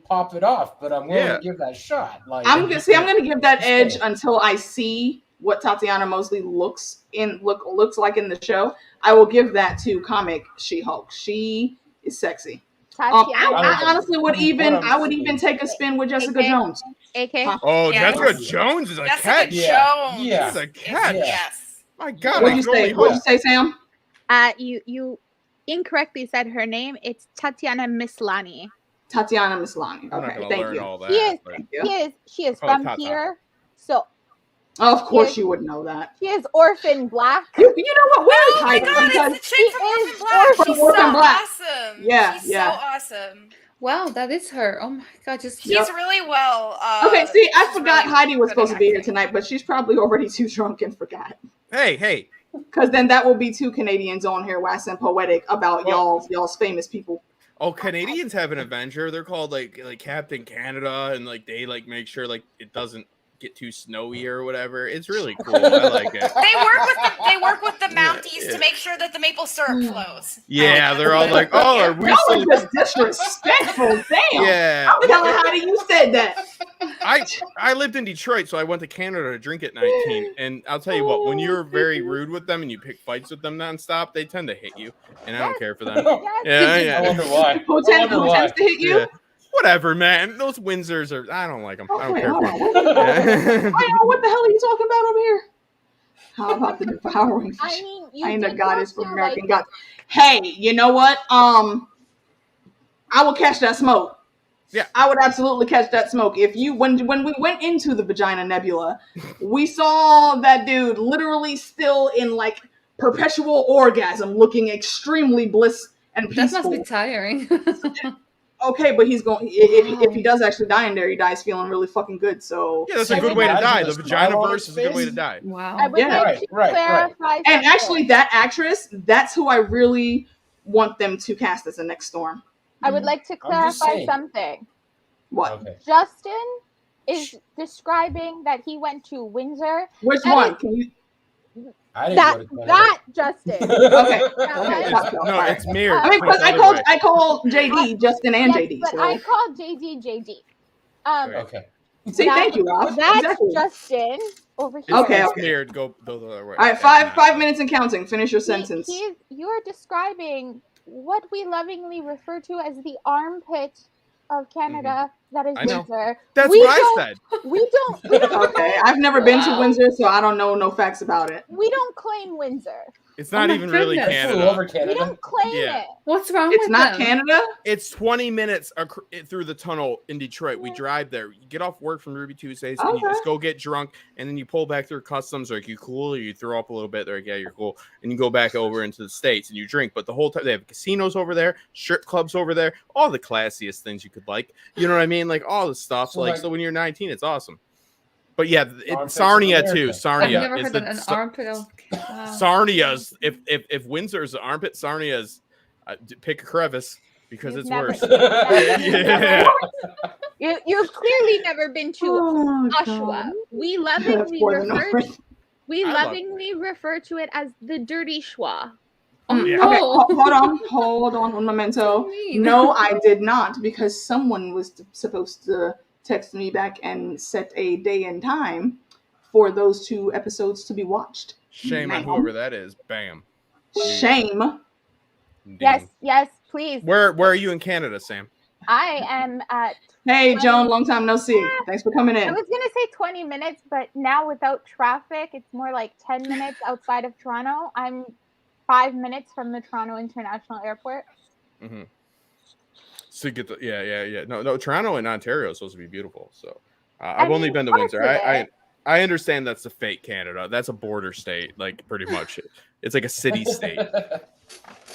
pop it off, but I'm willing to give that a shot. Like, I'm gonna give that edge until I see what Tatiana Mosley looks like in the show. I will give that to comic She-Hulk. She is sexy. I honestly would even take a spin with Jessica Jones. AK. Oh, Jessica Jones is a catch. Yeah. She's a catch. Yes. My God. What'd you say, Sam? You incorrectly said her name. It's Tatiana Maslany. Tatiana Maslany. Okay, thank you. All that, she is from here. So. Of course, you would know that. She is Orphan Black. You know what? Oh my God, it's the chick from Orphan Black. She's so awesome. Yeah, she's so awesome. Wow, that is her. Oh my God, she's really well. Okay, see, I forgot Heidi was supposed to be here tonight, but she's probably already too drunk and forgot. Hey. Because then that will be two Canadians on here waxing poetic about y'all's famous people. Oh, Canadians have an Avenger. They're called like Captain Canada, and like they like make sure like it doesn't get too snowy or whatever. It's really cool. I like it. They work with the Mounties to make sure that the maple syrup flows. Yeah, they're all like, "Oh, are we still just disrespectful?" Damn. Yeah. I'm telling how you said that. I lived in Detroit, so I went to Canada to drink at 19. And I'll tell you what, when you're very rude with them and you pick fights with them nonstop, they tend to hit you, and I don't care for them. Yeah. I wonder why. Who tends to hit you? Yeah. Whatever, man. Those Windsors are. I don't like them. I don't care. What the hell are you talking about over here? How about the devouring fish? I mean, I am the goddess from American Gods. Hey, you know what? I will catch that smoke. Yeah, I would absolutely catch that smoke. When we went into the Vagina Nebula, we saw that dude literally still in like perpetual orgasm, looking extremely bliss and peaceful. That must be tiring. Okay, but he's going. If he does actually die in there, he dies feeling really fucking good. So yeah, that's a good way to die. The Vagina-verse is a good way to die. Wow. I would like to clarify. And actually, that actress, that's who I really want them to cast as the next Storm. I would like to clarify something. What? Okay. Justin is describing that he went to Windsor. Which one? Can you? That Justin. Okay. No, it's mirrored. I mean, because I called JD Justin and JD. But I called JD. Okay. See, thank you, Rob. That's Justin over here. Okay. Mirrored. Go the other way. All right, 5 minutes and counting. Finish your sentence. You're describing what we lovingly refer to as the armpit of Canada. That is Windsor. That's what I said. We don't. Okay, I've never been to Windsor, so I don't know no facts about it. We don't claim Windsor. It's not even really Canada. Over Canada. We don't claim it. What's wrong with It's not Canada? It's 20 minutes through the tunnel in Detroit. We drive there. You get off work from Ruby Tuesdays, and you just go get drunk, and then you pull back through customs. They're like, you cool? Or you throw up a little bit. They're like, yeah, you're cool. And you go back over into the States, and you drink. But the whole time, they have casinos over there, strip clubs over there, all the classiest things you could like. You know what I mean? Like, all the stuff. So when you're 19, it's awesome. But yeah, Sarnia too. Sarnia. I've never heard an armpit. Sarnia's. If Windsor's the armpit, Sarnia's pick a crevice because it's worse. Yeah. You've clearly never been to Oshawa. We lovingly refer to it as the dirty schwa. Oh, Okay, no. hold on, un momento. No, I did not, because someone was supposed to text me back and set a day and time for those 2 episodes to be watched. Shame on whoever that is. Bam. Shame. Yes, please. Where are you in Canada, Sam? I am at. Hey, Joan, long time no see. Thanks for coming in. I was gonna say 20 minutes, but now without traffic, it's more like 10 minutes outside of Toronto. I'm 5 minutes from the Toronto International Airport. Mm-hmm. So get the yeah. No, Toronto and Ontario is supposed to be beautiful. So I've only been to Windsor. I understand that's a fake Canada. That's a border state, like pretty much. It's like a city state.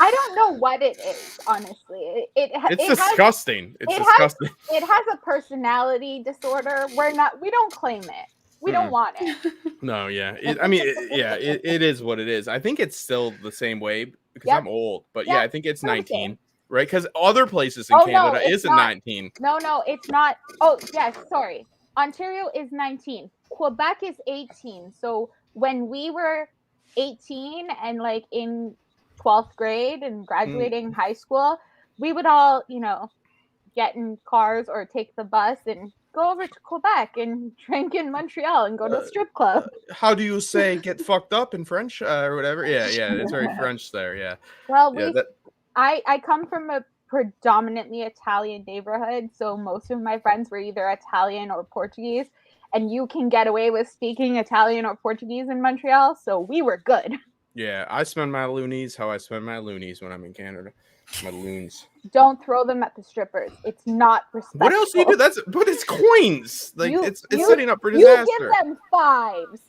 I don't know what it is, honestly. It's disgusting. It's disgusting. It has a personality disorder. We don't claim it. We don't want it. No, yeah. It is what it is. I think it's still the same way because I'm old. But yeah, I think it's 19, right? Because other places in Canada isn't 19. No, it's not. Oh, yes, sorry. Ontario is 19. Quebec is 18. So when we were 18 and like in 12th grade and graduating high school, we would all, get in cars or take the bus and go over to Quebec and drink in Montreal and go to a strip club. How do you say get fucked up in French or whatever? Yeah, it's very French there, yeah. Well, I come from a predominantly Italian neighborhood, so most of my friends were either Italian or Portuguese, and you can get away with speaking Italian or Portuguese in Montreal, so we were good. Yeah, I spend my loonies how I spend my loonies when I'm in Canada. My loons. Don't throw them at the strippers. It's not respectful. What else do you do? But it's coins. Like it's setting up for disaster. You give them fives.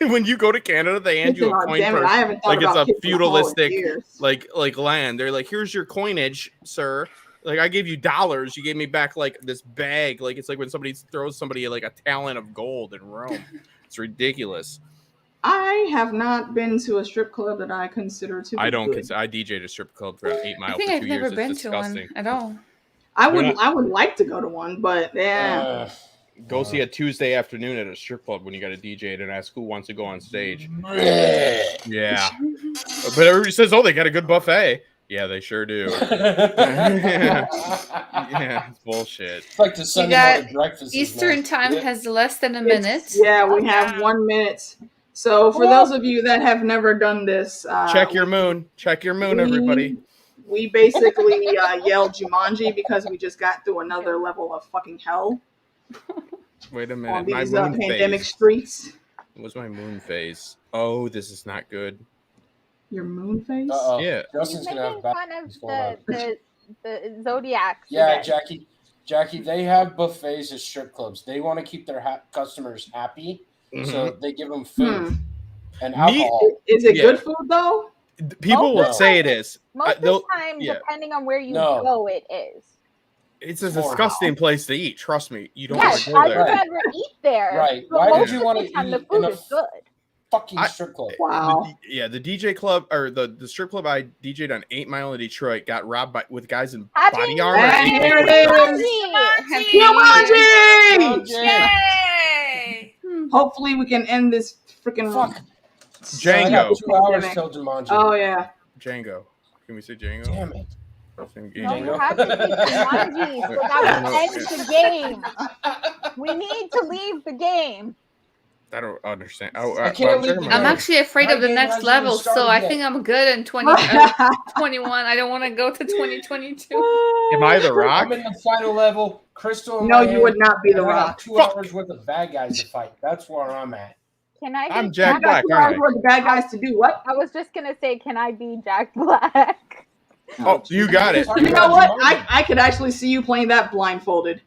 When you go to Canada, they hand you a coin purse, like it's a feudalistic like land. They're like, here's your coinage, sir. Like I gave you dollars, you gave me back like this bag. Like it's like when somebody throws somebody like a talent of gold in Rome. It's ridiculous. I have not been to a strip club that I consider to be I don't good. consider. I DJ'd a strip club for 8 Mile. I think for 2 I've never years. been It's to disgusting. one at all. I would like to go to one, but yeah. Go see a Tuesday afternoon at a strip club when you got a DJ and ask who wants to go on stage. Yeah. But everybody says, oh, they got a good buffet. Yeah, they sure do. Yeah, it's bullshit. It's like the Sunday morning breakfast. Eastern time has less than a minute. Yeah, we have 1 minute. So for those of you that have never done this, check your moon. Check your moon, everybody. We basically yelled Jumanji because we just got through another level of fucking hell. Wait a minute. On these my moon pandemic phase. streets. What's my moon phase? Oh, this is not good. Your moon phase? Yeah. Justin's making fun of the zodiac. Yeah, Jackie, they have buffets at strip clubs. They want to keep their customers happy, so they give them food and alcohol. Is it good food though? People will say it is. Most of the time, depending on where you go, it is. It's a disgusting place to eat. Trust me. You don't want to go there. I would rather eat there. Right. Why would you want to eat the food is good. Fucking strip club. Wow. The DJ club or the strip club I DJ'd on 8 Mile in Detroit got robbed with guys in body armor. Here it is. Jumanji! Yay! Hopefully we can end this freaking Django. 2 hours till Jumanji. Oh yeah. Django. Can we say Django? Damn it. No, you have to say Jumanji so that we end the game. We need to leave the game. I don't understand. I'm actually afraid of the next level, so I think I'm good in 2021. I don't want to go to 2022. Am I the Rock? I'm in the final level. Crystal. No, you would not be the Rock. 2 hours worth of bad guys to fight. That's where I'm at. Can I? I'm Jack Black. 2 hours worth of bad guys to do what? I was just gonna say, can I be Jack Black? Oh, you got it. You know what? I could actually see you playing that blindfolded.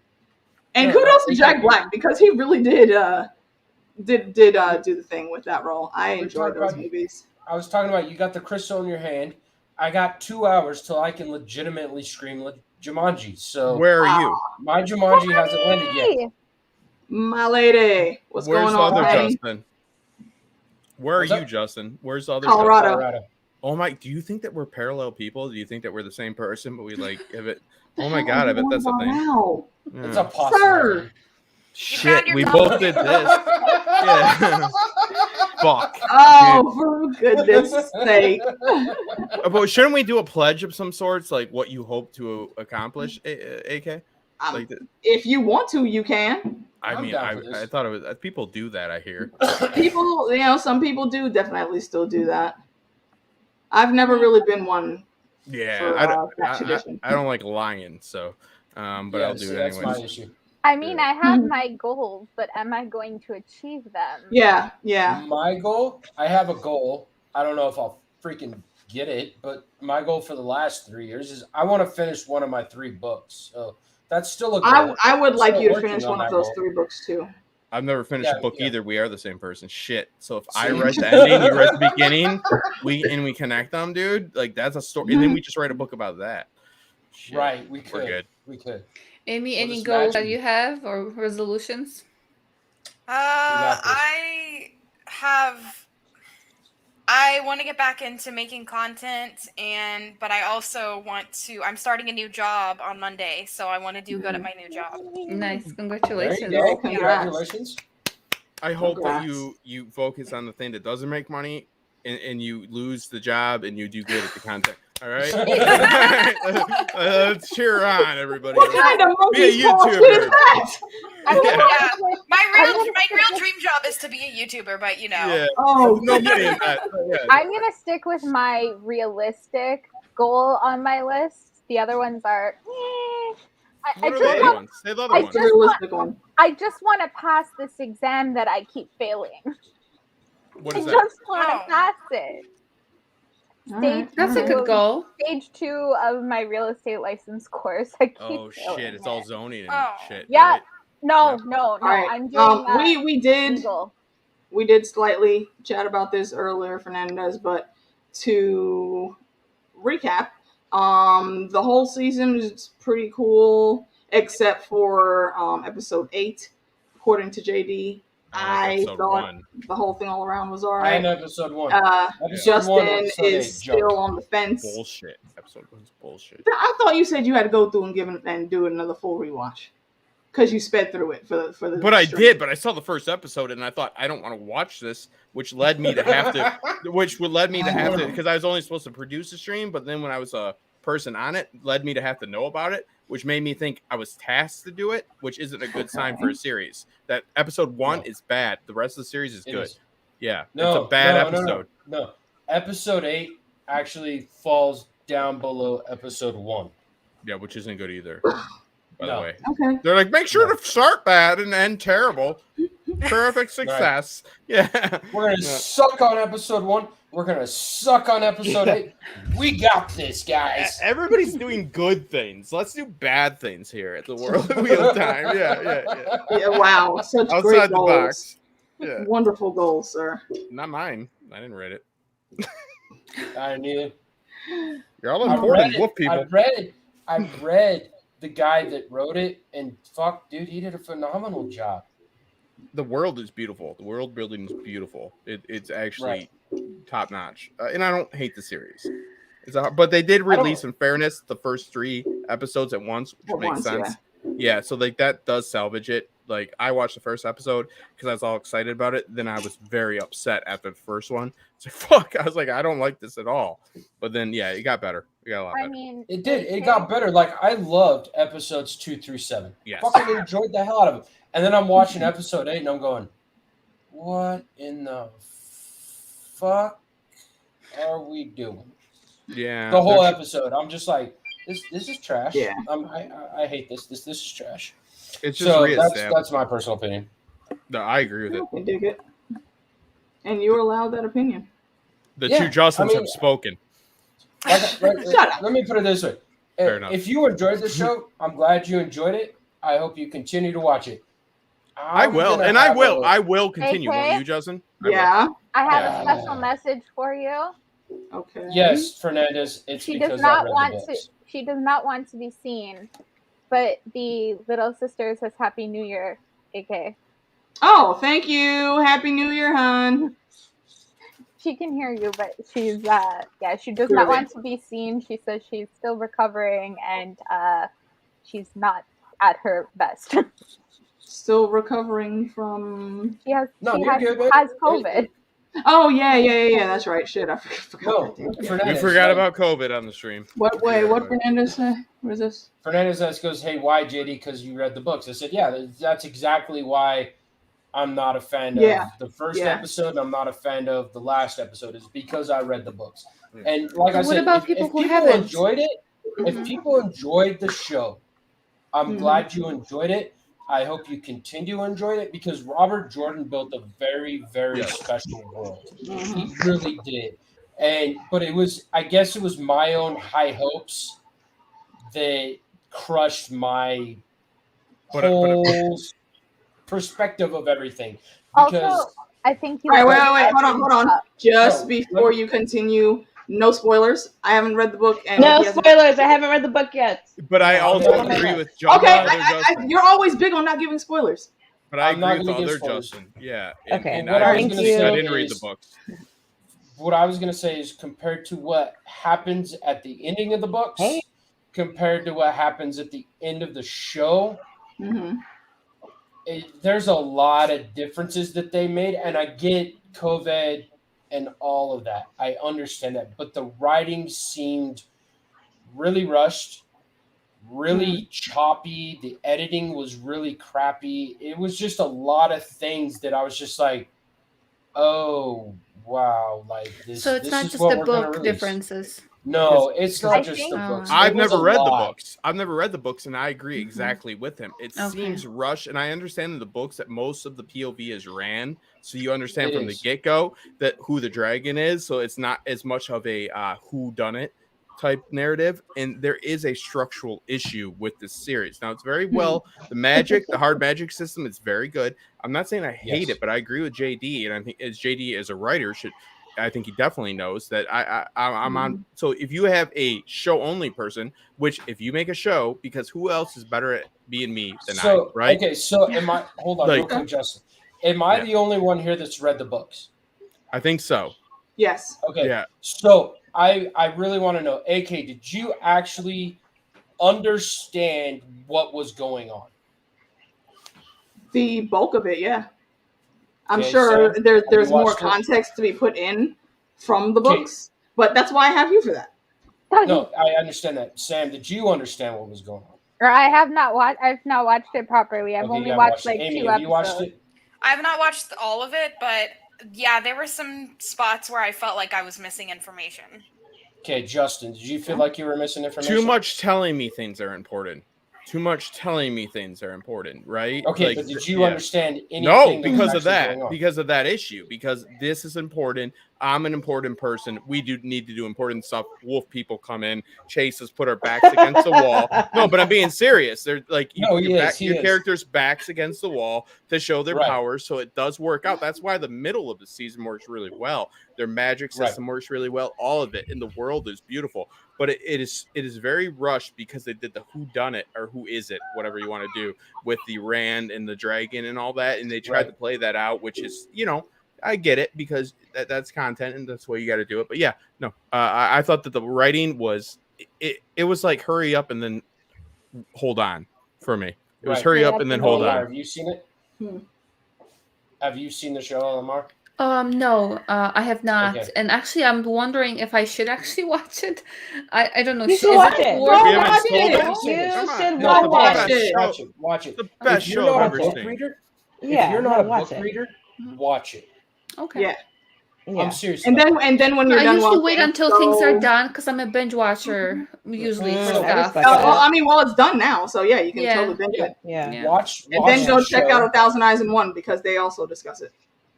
And kudos to Jack Black because he really did do the thing with that role. I enjoyed those movies. I was talking about you got the crystal in your hand. I got 2 hours till I can legitimately scream Jumanji. So where are you? My Jumanji hasn't landed yet. My lady, what's going on? Where's the other honey? Justin? Where are you, Justin? Where's the other Colorado. Oh my! Do you think that we're parallel people? Do you think that we're the same person, but we like have it? Oh my god! I bet that's a thing. Wow. It's a possibility. Shit, we both did this. Yeah. Fuck. Oh, for goodness sake. But shouldn't we do a pledge of some sorts, like what you hope to accomplish, AK? Like if you want to, you can. I mean, I thought it was people do that. I hear people, some people do definitely still do that. I've never really been one. Yeah, for, I don't like lying, so but I'll do it anyway. That's my issue. I mean, I have my goals, but am I going to achieve them? Yeah. My goal, I have a goal. I don't know if I'll freaking get it, but my goal for the last 3 years is I want to finish one of my 3 books. So that's still a goal. I would like you to finish one of those 3 books too. I've never finished a book either. We are the same person. Shit. So if I write the ending, you write the beginning, we connect them, dude. Like that's a story, and then we just write a book about that. Shit. Right? We could. We're good. We could. Amy, any goals that you have or resolutions? I want to get back into making content, but I also want to. I'm starting a new job on Monday, so I want to do good at my new job. Nice, congratulations! There you go. Congratulations. I hope that you focus on the thing that doesn't make money, and you lose the job, and you do good at the content. All right, let's cheer on everybody. What kind of be a YouTuber? My real dream job is to be a YouTuber, but you know. Yeah. Oh, no money in that. I'm gonna stick with my realistic goal on my list. The other ones are. I just want to pass this exam that I keep failing. What is I just want to pass it. That's a good goal. Stage 2 of my real estate license course. I keep failing it's all zoning and shit. Yeah. Right? No. Right. I'm doing we did slightly chat about this earlier, Fernandez, but to recap, the whole season is pretty cool, except for episode 8, according to JD. I thought the whole thing all around was all right. And episode 1. Justin is still on the fence. Bullshit. Episode 1's bullshit. I thought you said you had to go through and do another full rewatch because you sped through it for the. But I did. But I saw the first episode and I thought I don't want to watch this, which led me to have to. Because I was only supposed to produce the stream, but then when I was a person on it, led me to have to know about it, which made me think I was tasked to do it, which isn't a good sign for a series. That episode 1 is bad. The rest of the series is good. Yeah, it's a bad episode. No, episode 8 actually falls down below episode 1. Yeah, which isn't good either. By the way, okay. They're like, make sure to start bad and end terrible. Perfect success. Right. Yeah, we're gonna suck on episode 1. We're gonna suck on episode 8. We got this, guys. Everybody's doing good things. Let's do bad things here at the World Wheel Time. Yeah. Wow, such outside great the goals. Box. Yeah, wonderful goals, sir. Not mine. I didn't read it. I didn't either. You're all important, wolf people. I read the guy that wrote it, and fuck, dude, he did a phenomenal job. The world is beautiful. The world building is beautiful. It's actually top notch, and I don't hate the series. But they did release, in fairness, the first 3 episodes at once, which makes sense. Yeah, so like that does salvage it. Like I watched the first episode because I was all excited about it. Then I was very upset after the first one. So fuck, I was like, I don't like this at all. But then it got better. It got a lot better. I mean, it did. It got better. Like I loved episodes 2 through 7. Yes. Fucking enjoyed the hell out of it. And then I'm watching episode 8 and I'm going, what in the fuck are we doing? Yeah. The whole episode. I'm just like, this is trash. Yeah. I hate this. This is trash. It's just that's my personal opinion. No, I agree with it. I dig it. And you're allowed that opinion. The two Justins have spoken. Let me put it this way. Fair enough. If you enjoyed the show, I'm glad you enjoyed it. I hope you continue to watch it. I will continue. Okay. Won't you, Justin? I have a special message for you. Okay. Yes, Fernandez. She does not want to be seen, but the Little Sister says Happy New Year, AK. Oh, thank you. Happy New Year, hon. She can hear you, but she's she does not want to be seen. She says she's still recovering and she's not at her best. Still recovering from. She has COVID. Oh yeah. That's right. Shit, I forgot. We forgot about COVID on the stream. What Fernandez say? What is this? Fernandez goes, "Hey, why, JD? Because you read the books." I said, "Yeah, that's exactly why I'm not a fan of the first episode. And I'm not a fan of the last episode. Is because I read the books." And like I said, if people enjoyed it, if people enjoyed the show, I'm glad you enjoyed it. I hope you continue to enjoy it because Robert Jordan built a very, very special world. He really did. But I guess it was my own high hopes that crushed my whole perspective of everything. Because also, I think you. Wait, hold on. Just before you continue, no spoilers. I haven't read the book. And no spoilers. I haven't read the book yet. But I also agree with John. Okay, you're always big on not giving spoilers. But I agree with the other Justin. Yeah. Okay. What I was going to say, I didn't read the books. What I was going to say is compared to what happens at the ending of the books, compared to what happens at the end of the show, there's a lot of differences that they made. And I get COVID and all of that. I understand that. But the writing seemed really rushed, really choppy. The editing was really crappy. It was just a lot of things that I was just like, oh, wow. Like this. So it's this not is just what the we're gonna book release. differences. No, it's not just the books. I've never read the books. I've never read the books, and I agree exactly with him. It seems rushed, and I understand in the books that most of the POV is ran, so you understand from the get-go that who the dragon is, so it's not as much of a whodunit type narrative, and there is a structural issue with this series. Now, it's very well, the hard magic system is very good. I'm not saying I hate it, but I agree with JD, and I think as JD as a writer I think he definitely knows that I'm on. So if you have a show only person, which if you make a show, because who else is better at being me than I, right? Okay, so hold on real quick, Justin. Am I the only one here that's read the books? I think so. Yes. Okay. Yeah. So I really want to know, AK, did you actually understand what was going on? The bulk of it, yeah. I'm sure there's more context to be put in from the books, but that's why I have you for that. No, I understand that. Sam, did you understand what was going on? Or I've not watched it properly. I've only watched like Amy, 2 have episodes. you watched it? I have not watched all of it, but yeah, there were some spots where I felt like I was missing information. Okay, Justin, did you feel like you were missing information? Too much telling me things are important. Too much telling me things are important, right? Okay, but did you understand anything? No, because of that issue. Because this is important. I'm an important person. We do need to do important stuff. Wolf people come in, chase us, put our backs against the wall. No, but I'm being serious. They're like your character's backs against the wall to show their powers, so it does work out. That's why the middle of the season works really well. Their magic system works really well. All of it, and the world is beautiful. But it is very rushed because they did the who done it or who is it, whatever you want to do with the Rand and the dragon and all that, and they tried to play that out, which is I get it because that's content and that's the way you got to do it. But yeah, no, I thought that the writing was it was like hurry up and then hold on for me. It was hurry up and then hold on. Have you seen it? Have you seen the show, Lamar? No, I have not. Okay. And actually, I'm wondering if I should actually watch it. I don't know. You should watch it. Watch it. The best show I've ever seen. If you're not a book reader, watch it. Okay. Yeah. I'm serious. And then when you're done, I usually wait until things are done because I'm a binge watcher usually for stuff. Well, it's done now, so yeah, you can totally binge it. Yeah. Watch and then go check out 1,000 Eyes in One because they also discuss it.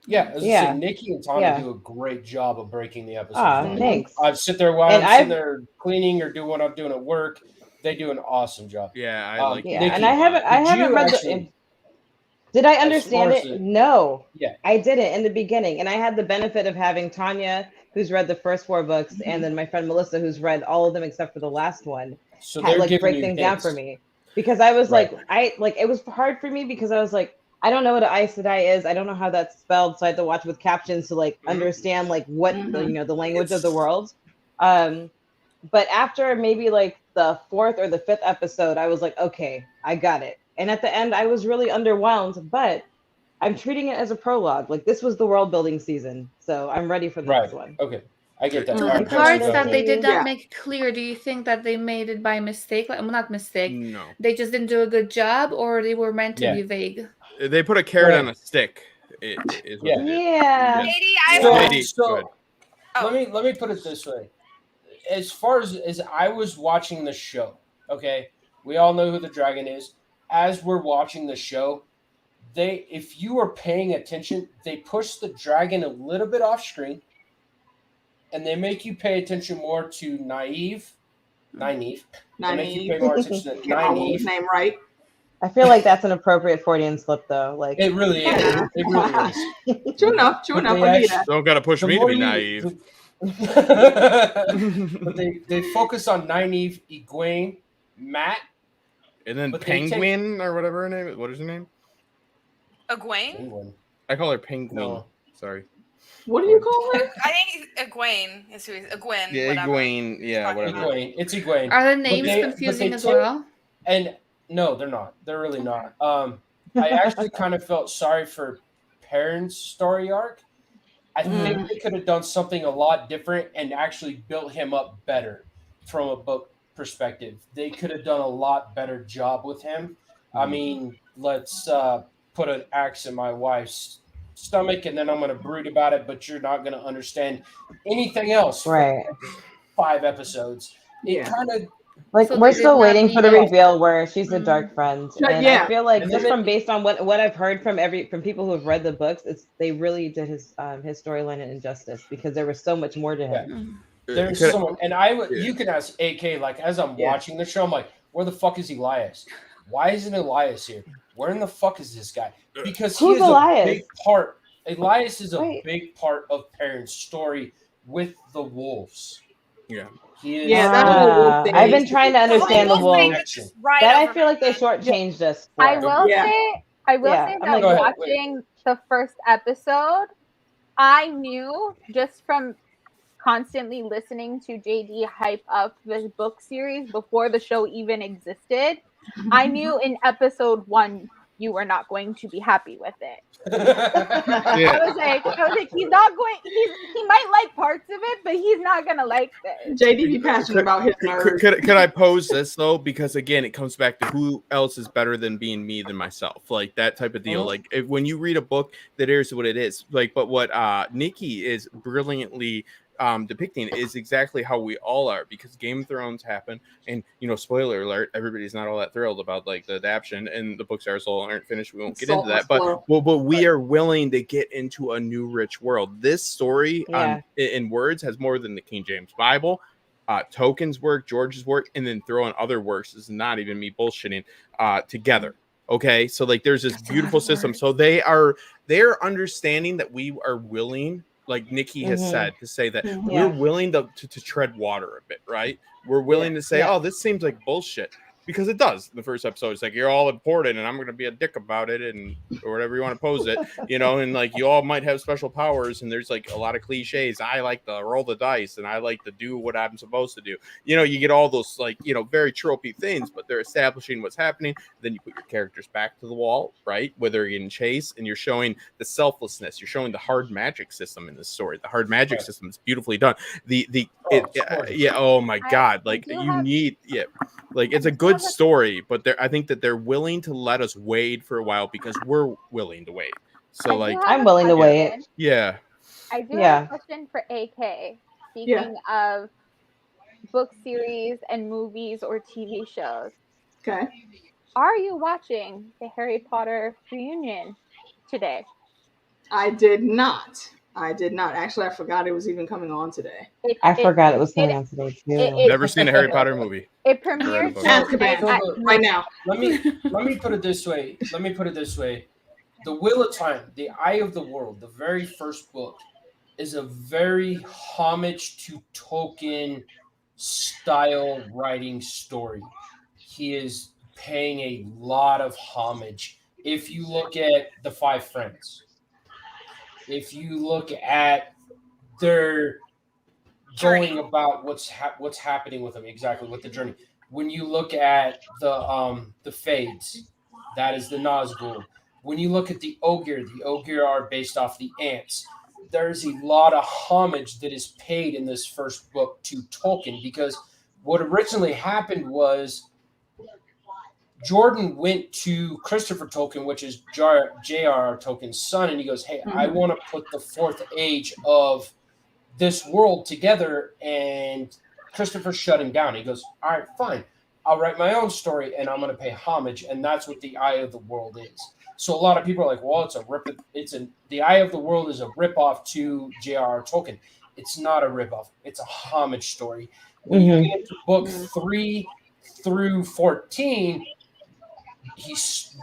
Yeah, as I said, Nikki and Tanya do a great job of breaking the episodes. Thanks. I sit there while I'm sitting there cleaning or doing what I'm doing at work. They do an awesome job. Yeah, I like. Yeah, Nikki, and I haven't read the. Did I understand it? No. Yeah. I didn't in the beginning. And I had the benefit of having Tanya, who's read the first 4 books, and then my friend Melissa, who's read all of them except for the last one, so had break things down for me. Because I was it was hard for me because I was like, I don't know what an Aes Sedai is. I don't know how that's spelled. So I had to watch with captions to understand what the language of the world. But after maybe the 4th or the 5th episode, I was like, okay, I got it. And at the end, I was really underwhelmed, but I'm treating it as a prologue. This was the world building season. So I'm ready for the next one. Okay. I get that. So the parts that they did not make clear, do you think that they made it by mistake? Not mistake. No. They just didn't do a good job, or they were meant to be vague? They put a carrot on a stick. Yeah. Let me put it this way. As far as I was watching the show, okay, we all know who the dragon is. As we're watching the show, if you are paying attention, they push the dragon a little bit off screen, and they make you pay attention more to Nynaeve. They make you pay more attention to Nynaeve. Name right. I feel like that's an appropriate Freudian slip, though. Like it really is. It really is. True enough. Don't gotta push me to be naive. But they focus on Nynaeve, Egwene, Matt, and then Penguin or whatever her name is. What is her name? Egwene. I call her Penguin. No. Sorry. What do you call her? I think Egwene is who he's Egwene. Yeah, whatever. Egwene. Yeah, whatever. Egwene. It's Egwene. Are the names confusing as well? And no, they're not. They're really not. I actually kind of felt sorry for Perrin's story arc. I think they could have done something a lot different and actually built him up better from a book perspective. They could have done a lot better job with him. I mean, let's put an axe in my wife's stomach and then I'm going to brood about it, but you're not going to understand anything else for 5 episodes. It kind of like we're still waiting for the reveal where she's a dark friend, and I feel like and just from based on what I've heard from people who have read the books, they really did his storyline an injustice because there was so much more to him. There's so much, and you can ask AK like as I'm watching the show, I'm like, where the fuck is Elias? Why isn't Elias here? Where in the fuck is this guy? Because who's Elias? A big part. Elias is a big part of Perrin's story with the wolves. Yeah. I've been trying to understand the wolves. That I feel like they shortchanged us. I will say that watching the first episode, I knew just from constantly listening to JD hype up this book series before the show even existed. I knew in episode 1 you were not going to be happy with it. I was like, he's not going. He might like parts of it, but he's not gonna like this. JD be passionate about his nerves. Could I pose this though? Because again, it comes back to who else is better than being me than myself, like that type of deal. Like when you read a book, that is what it is. Like, but what Nikki is brilliantly depicting is exactly how we all are, because Game of Thrones happened, and spoiler alert, everybody's not all that thrilled about like the adaptation, and the books aren't finished. We won't get into that, but we are willing to get into a new rich world. This story in words has more than the King James Bible, Tolkien's work, George's work, and then throw in other works. This is not even me bullshitting together. Okay, so like there's this beautiful system. So they're understanding that we are willing, like Nikki has said, to say that we're willing to tread water a bit, right? We're willing to say, oh, this seems like bullshit. Because it does. The first episode, it's like, you're all important, and I'm going to be a dick about it, and or whatever you want to pose it, and like, you all might have special powers, and there's like a lot of cliches. I like to roll the dice, and I like to do what I'm supposed to do. You get all those, like, very tropey things, but they're establishing what's happening. Then you put your characters back to the wall, right? Whether you're in chase, and you're showing the selflessness. You're showing the hard magic system in this story. The hard magic system is beautifully done. Oh my God. Like, you need, like, it's a good story, but I think that they're willing to let us wait for a while because we're willing to wait. So like, I'm willing to wait. I do have a question for AK. Speaking of book series and movies or TV shows. Okay. Are you watching the Harry Potter reunion today? I did not. Actually, I forgot it was even coming on today. I forgot it was coming on today too. Never seen a Harry Potter movie. It premiered right now. Let me put it this way. The Wheel of Time, The Eye of the World, the very first book, is a very homage to Tolkien style writing story. He is paying a lot of homage. If you look at The Five Friends, if you look at their going about what's happening with them, exactly with the journey. When you look at the Fades, that is the Nazgul. When you look at the Ogier are based off the ants. There's a lot of homage that is paid in this first book to Tolkien, because what originally happened was Jordan went to Christopher Tolkien, which is J.R.R. Tolkien's son, and he goes, hey, I want to put the fourth age of this world together, and Christopher shut him down. He goes, all right, fine. I'll write my own story, and I'm going to pay homage, and that's what The Eye of the World is. So a lot of people are like, well, The Eye of the World is a ripoff to J.R.R. Tolkien. it's not a ripoff. It's a homage story. When you get into book 3 through 14, he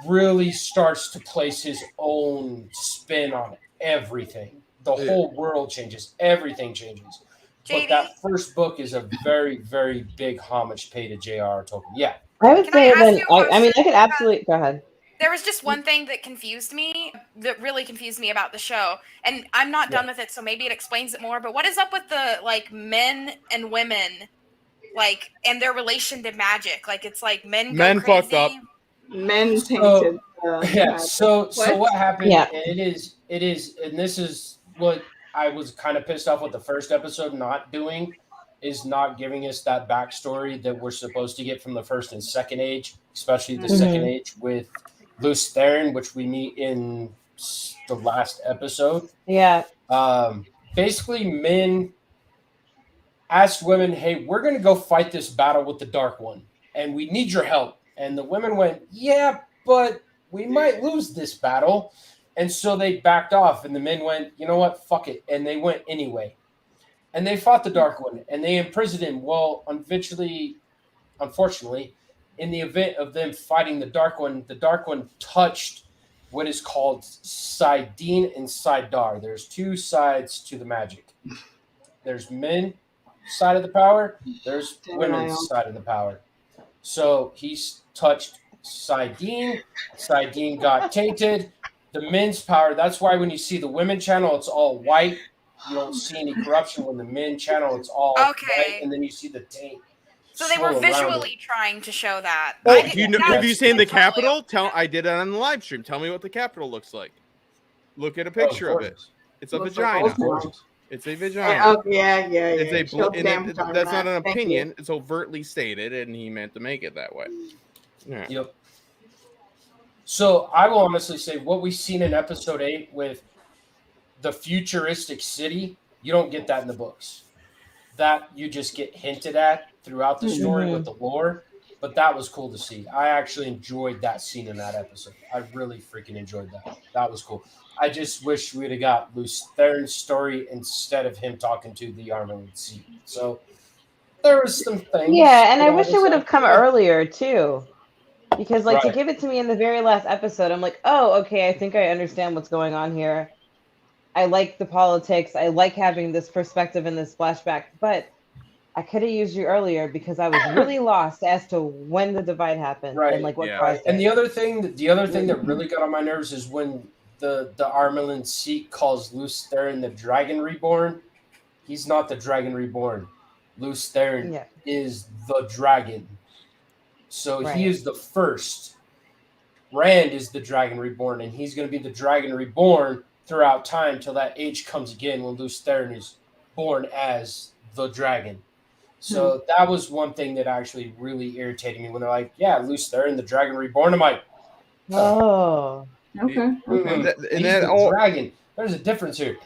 really starts to place his own spin on everything. The whole world changes. Everything changes. But that first book is a very, very big homage paid to J.R.R. Tolkien. Yeah. I would say then, I mean, I could absolutely, go ahead. There was just one thing that really confused me about the show. And I'm not done with it, so maybe it explains it more. But what is up with the, like, men and women, like, and their relation to magic? Like, it's like men go crazy. Fucked up. Men tainted. So what happened? Yeah. It is, and this is what I was kind of pissed off with the first episode not doing, is not giving us that backstory that we're supposed to get from the first and second age, especially the second age with Luce Theron, which we meet in the last episode. Yeah. Basically, men asked women, "Hey, we're going to go fight this battle with the Dark One, and we need your help." And the women went, "Yeah, but we might lose this battle." And so they backed off, and the men went, "You know what? Fuck it." And they went anyway. And they fought the Dark One, and they imprisoned him. Well, unfortunately, in the event of them fighting the Dark One touched what is called Sidene and Sidar. There's two sides to the magic. There's men's side of the power. There's women's side of the power. So he's touched Sidene. Sidene got tainted. The men's power, that's why when you see the women channel, it's all white. You don't see any corruption. When the men channel, it's all white, and then you see the taint. So they were visually trying to show that. Oh, have you seen the Capitol? I did it on the live stream. Tell me what the Capitol looks like. Look at a picture of it. It's a vagina. It's a vagina. Yeah. It's that's not an opinion. It's overtly stated, and he meant to make it that way. Yeah. Yep. So I will honestly say what we've seen in episode 8 with the futuristic city, you don't get that in the books. That you just get hinted at throughout the story with the lore, but that was cool to see. I actually enjoyed that scene in that episode. I really freaking enjoyed that. That was cool. I just wish we'd have got Luce Theron's story instead of him talking to the Armament Seat. So there was some things. Yeah, and I wish it would have come earlier too. Because to give it to me in the very last episode, I'm like, oh, okay, I think I understand what's going on here. I like the politics. I like having this perspective and this flashback, but I could have used you earlier because I was really lost as to when the divide happened and what caused it. And the other thing that really got on my nerves is when the Armelin Seat calls Luce Theron the Dragon Reborn. He's not the Dragon Reborn. Luce Theron is the dragon. So he is the first. Rand is the Dragon Reborn, and he's going to be the Dragon Reborn throughout time till that age comes again when Luce Theron is born as the dragon. So that was one thing that actually really irritated me when they're like, "Yeah, Luce Theron, the Dragon Reborn." I'm like, "Oh, okay." And then the dragon. There's a difference here.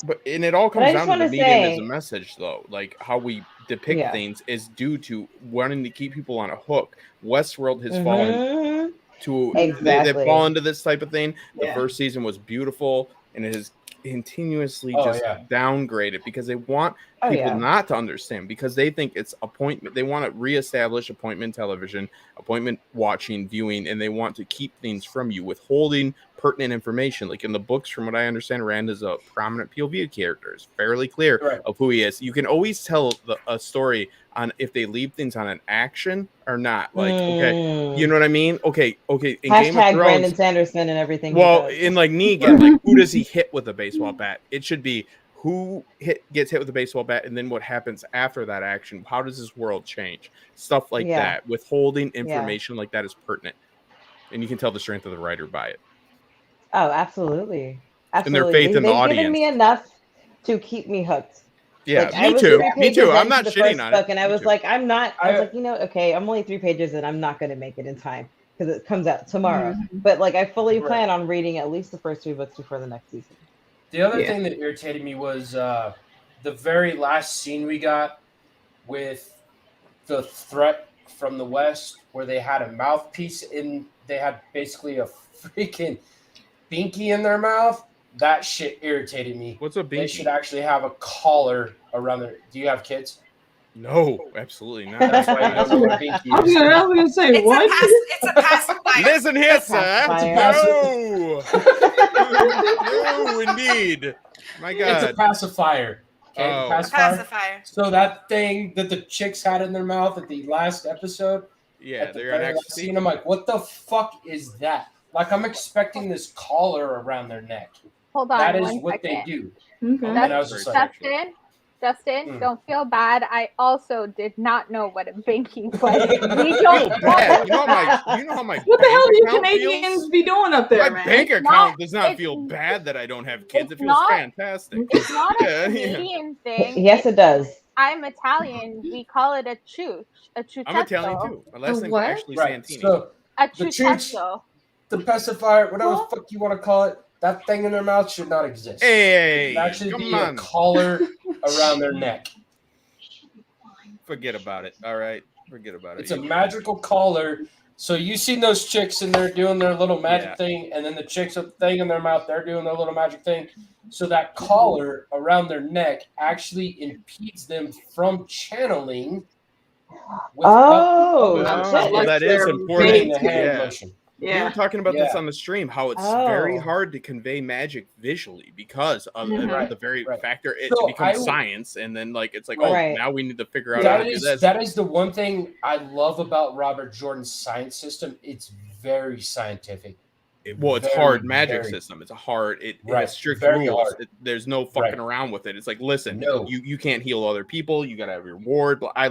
But it all comes down to the medium as a message, though. Like how we depict things is due to wanting to keep people on a hook. Westworld has fallen to they've fallen to this type of thing. The first season was beautiful, and it has continuously downgraded because they want people not to understand, because they think it's appointment. They want to reestablish appointment television, appointment watching, viewing, and they want to keep things from you, withholding pertinent information. Like in the books, from what I understand, Rand is a prominent POV character. It's fairly clear of who he is. You can always tell a story on if they leave things on an action or not. Like, okay, you know what I mean? Okay. In Game of Thrones, Brandon Sanderson and everything. Well, in like Negan, like who does he hit with a baseball bat? It should be who gets hit with a baseball bat, and then what happens after that action. How does this world change? Stuff like that. Withholding information like that is pertinent, and you can tell the strength of the writer by it. Oh, absolutely. And their faith in the audience. They've given me enough to keep me hooked. Yeah, me too. I'm not shitting on it. And I was like, I'm only 3 pages and I'm not going to make it in time because it comes out tomorrow. But I fully plan on reading at least the first 3 books before the next season. The other thing that irritated me was the very last scene we got with the threat from the West, where they had a mouthpiece they had basically a freaking binky in their mouth. That shit irritated me. What's a binky? They should actually have a collar around their. Do you have kids? No, absolutely not. That's why you don't know what a binky is. I was gonna say what? It's a pacifier. Listen here, sir. No, indeed. My God. It's a pacifier. Okay, Oh. Pacifier. So that thing that the chicks had in their mouth at the last episode. Yeah, the they're on ecstasy. scene, I'm like, what the fuck is that? Like, I'm expecting this collar around their neck. Hold on. That is what they do. Okay. And I was just like, Justin, don't feel bad. I also did not know what a binky was. We I don't feel bad. You know how my What the hell do you bank account Canadians feels? be doing up there, My man? bank It's account not- does not it's- feel bad that I don't have kids. It it's feels not- fantastic. It's not a Yeah. Canadian thing. Yes, it does. I'm Italian. We call it a chooch. A chuchetto. I'm Italian too. My last name's what? actually right. Santini. So A The chooch- chuchetto. the pacifier, whatever the fuck you want to call it, that thing in their mouth should not exist. Hey, That should come be on. a collar around their neck. Forget about it. All right. Forget about it. It's a magical collar. So you seen those chicks and they're doing their little magic Yeah. thing, and then the chicks with the thing in their mouth, they're doing their little magic thing. So that collar around their neck actually impedes them from channeling. Oh, well, that is Getting important. the hand Yeah. motion. We were Yeah. talking about this Yeah. on the stream, how it's very Oh. hard to convey magic visually because of Right, the very right. factor it So becomes I- science, and then like it's like, Right. oh, now we need to figure out how to do this. That is the one thing I love about Robert Jordan's science system. It's very scientific. Well, it's very, hard magic very- system. It's a hard. It Right, has strict very rules. hard. There's no fucking Right. around with it. It's like, listen, No. you can't heal other people. You gotta have your ward. But I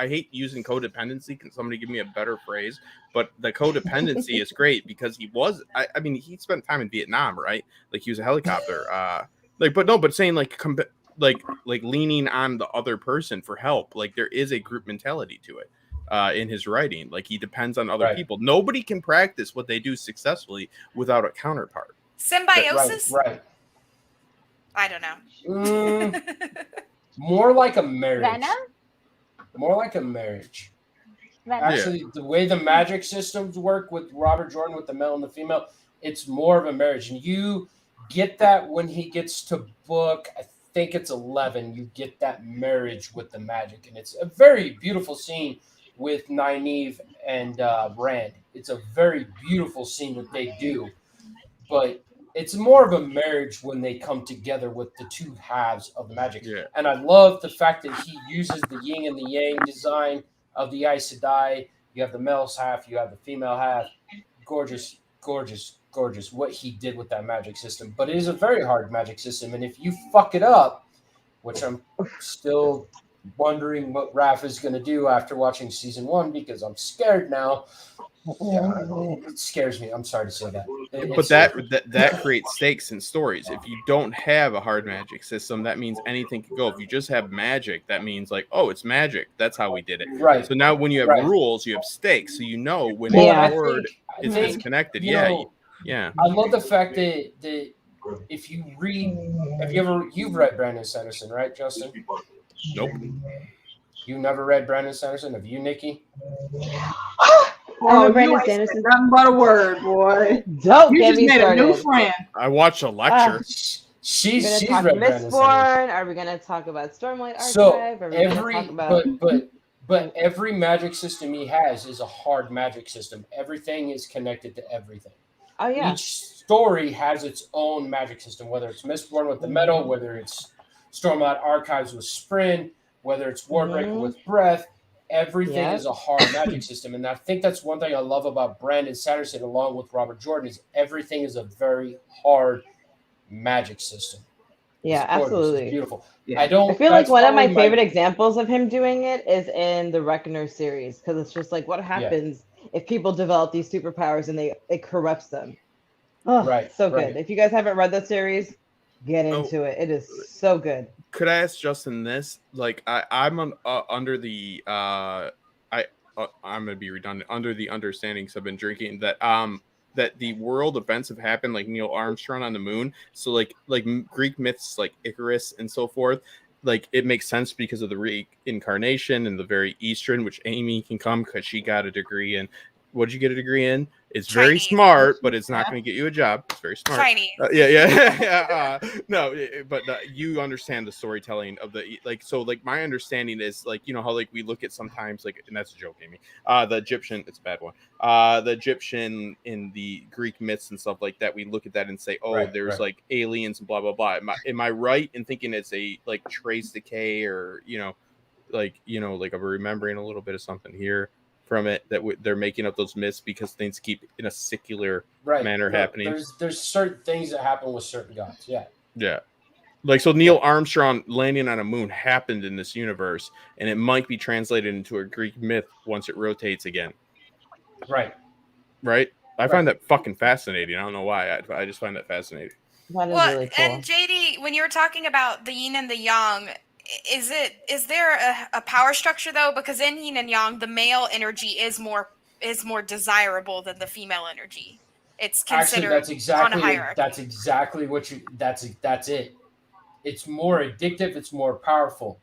hate using codependency. Can somebody give me a better phrase? But the codependency is great because he spent time in Vietnam, right? Like he was a helicopter. But saying like leaning on the other person for help. Like there is a group mentality to it. In his writing, like he depends on other Right. people. Nobody can practice what they do successfully without a counterpart. Symbiosis? Right. I don't know. More like a marriage. Venom? More like a marriage. Venom. Actually, the way the magic systems work with Robert Jordan, with the male and the female, it's more of a marriage. And you get that when he gets to book, I think it's 11, you get that marriage with the magic. And it's a very beautiful scene with Nynaeve and Rand. It's a very beautiful scene that they do. But it's more of a marriage when they come together with the two halves of the magic. Yeah. And I love the fact that he uses the yin and the yang design of the Aes Sedai. You have the male half, you have the female half. Gorgeous, gorgeous, gorgeous what he did with that magic system. But it is a very hard magic system. And if you fuck it up, which I'm still wondering what Raph is going to do after watching season 1, because I'm scared now. Yeah, it scares me. I'm sorry to say that. But that creates stakes in stories. If you don't have a hard magic system, that means anything can go. If you just have magic, that means like, oh, it's magic. That's how we did it. Right. So now when you have Right. rules, you have stakes. So you know when Yeah. a word is disconnected. you Yeah. know, Yeah. I love the fact that if you read, you've read Brandon Sanderson, right, Justin? Nope. You never read Brandon Sanderson? Have you, Nikki? I'm a you Brandon ain't said Sanderson. nothing but a word, boy. Don't You get just me made a new started. friend. I watched a lecture. She's We're gonna read talk Brandon Sanderson. Mistborn. Are we gonna talk about Stormlight Archive? So Are we gonna talk about? but every magic system he has is a hard magic system. Everything is connected to everything. Oh yeah. Each story has its own magic system, whether it's Mistborn with the metal, whether it's Stormlight Archives with Sprint, whether it's Warbreaker with Breath. Everything is a hard magic system. And I think that's one thing I love about Brandon Sanderson along with Robert Jordan is everything is a very hard magic system. Yeah, It's gorgeous. It's absolutely. beautiful. Yeah. I feel like that's one of my probably favorite examples of him doing it is in the Reckoner series, because it's just like what happens if people develop these superpowers and it corrupts them. Oh, Right, so right. good. If you guys haven't read that series, get into it. It is so good. Could I ask Justin this? Like, I'm under the I'm gonna be redundant. Under the understanding, because I've been drinking that that the world events have happened, like Neil Armstrong on the moon. So like Greek myths, like Icarus and so forth. Like it makes sense because of the reincarnation and the very Eastern, which Amy can come because she got a degree in. What did you get a degree in? It's very smart, but it's not going to get you a job. It's very smart. Chinese. Yeah. No, but you understand the storytelling of the so my understanding is how we look at sometimes and that's a joke, Amy. The Egyptian, it's a bad one. The Egyptian in the Greek myths and stuff like that. We look at that and say, there's aliens and blah blah blah. Am I right in thinking it's a trace decay or I'm remembering a little bit of something here from it that they're making up those myths because things keep in a secular manner happening. There's certain things that happen with certain gods. Yeah. So Neil Armstrong landing on a moon happened in this universe, and it might be translated into a Greek myth once it rotates again. Right. I find that fucking fascinating. I don't know why. I just find that fascinating. That is really cool. And JD, when you were talking about the yin and the yang, is there a power structure though? Because in yin and yang, the male energy is more desirable than the female energy. It's considered on a hierarchy. That's exactly what that's it. It's more addictive. It's more powerful.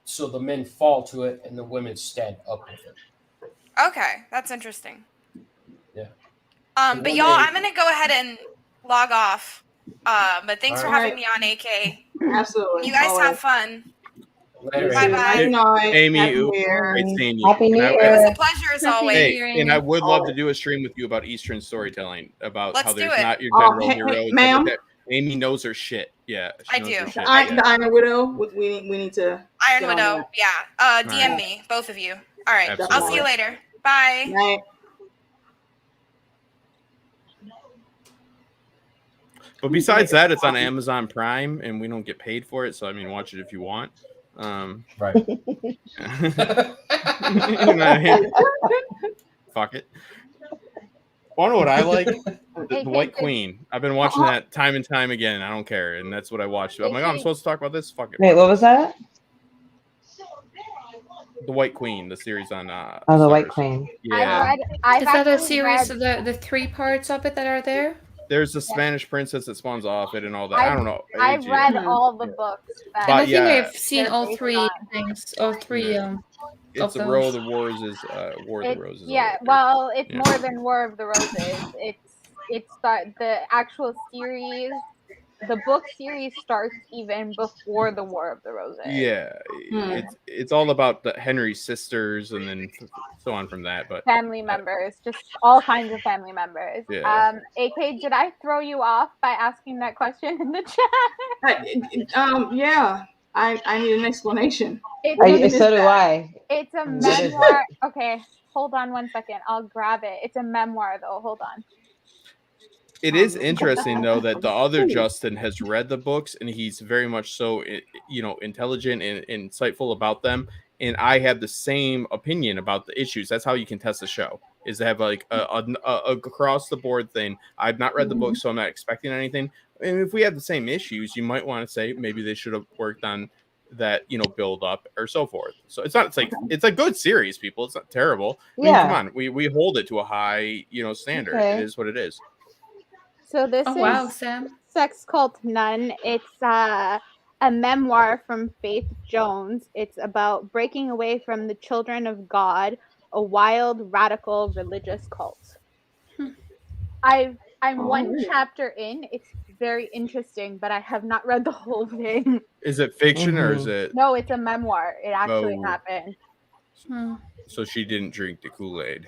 So the men fall to it, and the women stand up with it. Okay, that's interesting. Yeah. But y'all, I'm gonna go ahead and log off. But thanks for having me on, AK. Absolutely. You guys have fun. Later. Bye-bye. Amy, Happy seeing you. Happy New Year. It was a pleasure as always. Hey, and I would love to do a stream with you about Eastern storytelling, about how there's not your general heroes. Ma'am. Amy knows her shit. Yeah, I do. The Iron Widow. We need to. Iron Widow. Yeah. DM me, both of you. All right. Absolutely. I'll see you later. Bye. Night. But besides that, it's on Amazon Prime, and we don't get paid for it. So I mean, watch it if you want. Right. Fuck it. Want to know what I like? The White Queen. I've been watching that time and time again. I don't care, and that's what I watched. I'm like, I'm supposed to talk about this. Fuck it. Wait, what was that? The White Queen, the series on. The White Queen. Yeah. Is that a series of the 3 parts of it that are there? There's the Spanish princess that spawns off it and all that. I don't know. I read all the books. I think I've seen all 3 things. All 3. It's the War of the Roses. War of the Roses. Yeah, well, it's more than War of the Roses. It's the actual series. The book series starts even before the War of the Roses. Yeah, it's all about Henry's sisters and then so on from that. But family members, just all kinds of family members. Yeah. AK, did I throw you off by asking that question in the chat? Yeah. I need an explanation. So do I. It's a memoir. Okay, hold on 1 second. I'll grab it. It's a memoir, though. Hold on. It is interesting, though, that the other Justin has read the books and he's very much so, intelligent and insightful about them. And I have the same opinion about the issues. That's how you can test the show, is to have like a across the board thing. I've not read the book, so I'm not expecting anything. And if we have the same issues, you might want to say maybe they should have worked on that, build up or so forth. So it's a good series, people. It's not terrible. I mean, come on, we hold it to a high, standard. Okay. It is what it is. So this is Sam. Sex Cult Nun. It's a memoir from Faith Jones. It's about breaking away from the children of God, a wild, radical religious cult. I'm one chapter in. It's very interesting, but I have not read the whole thing. Is it fiction or is it? No, it's a memoir. It actually happened. So she didn't drink the Kool-Aid.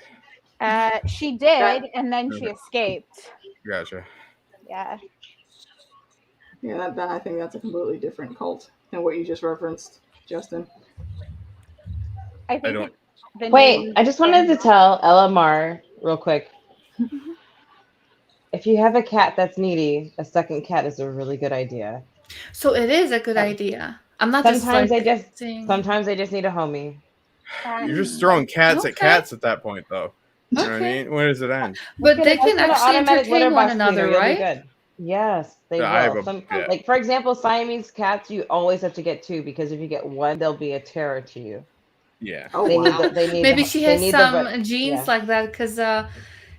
She did, and then she escaped. Gotcha. Yeah. Yeah, I think that's a completely different cult than what you just referenced, Justin. I think. Wait, I just wanted to tell Ella Mar real quick. If you have a cat that's needy, a second cat is a really good idea. So it is a good idea. I'm not sometimes they just need a homie. You're just throwing cats at cats at that point, though. You know what I mean? Where does it end? But they can actually entertain one another, right? Good. Yes, they will. Like, for example, Siamese cats, you always have to get 2 because if you get 1, they'll be a terror to you. Yeah. Maybe she has some genes like that because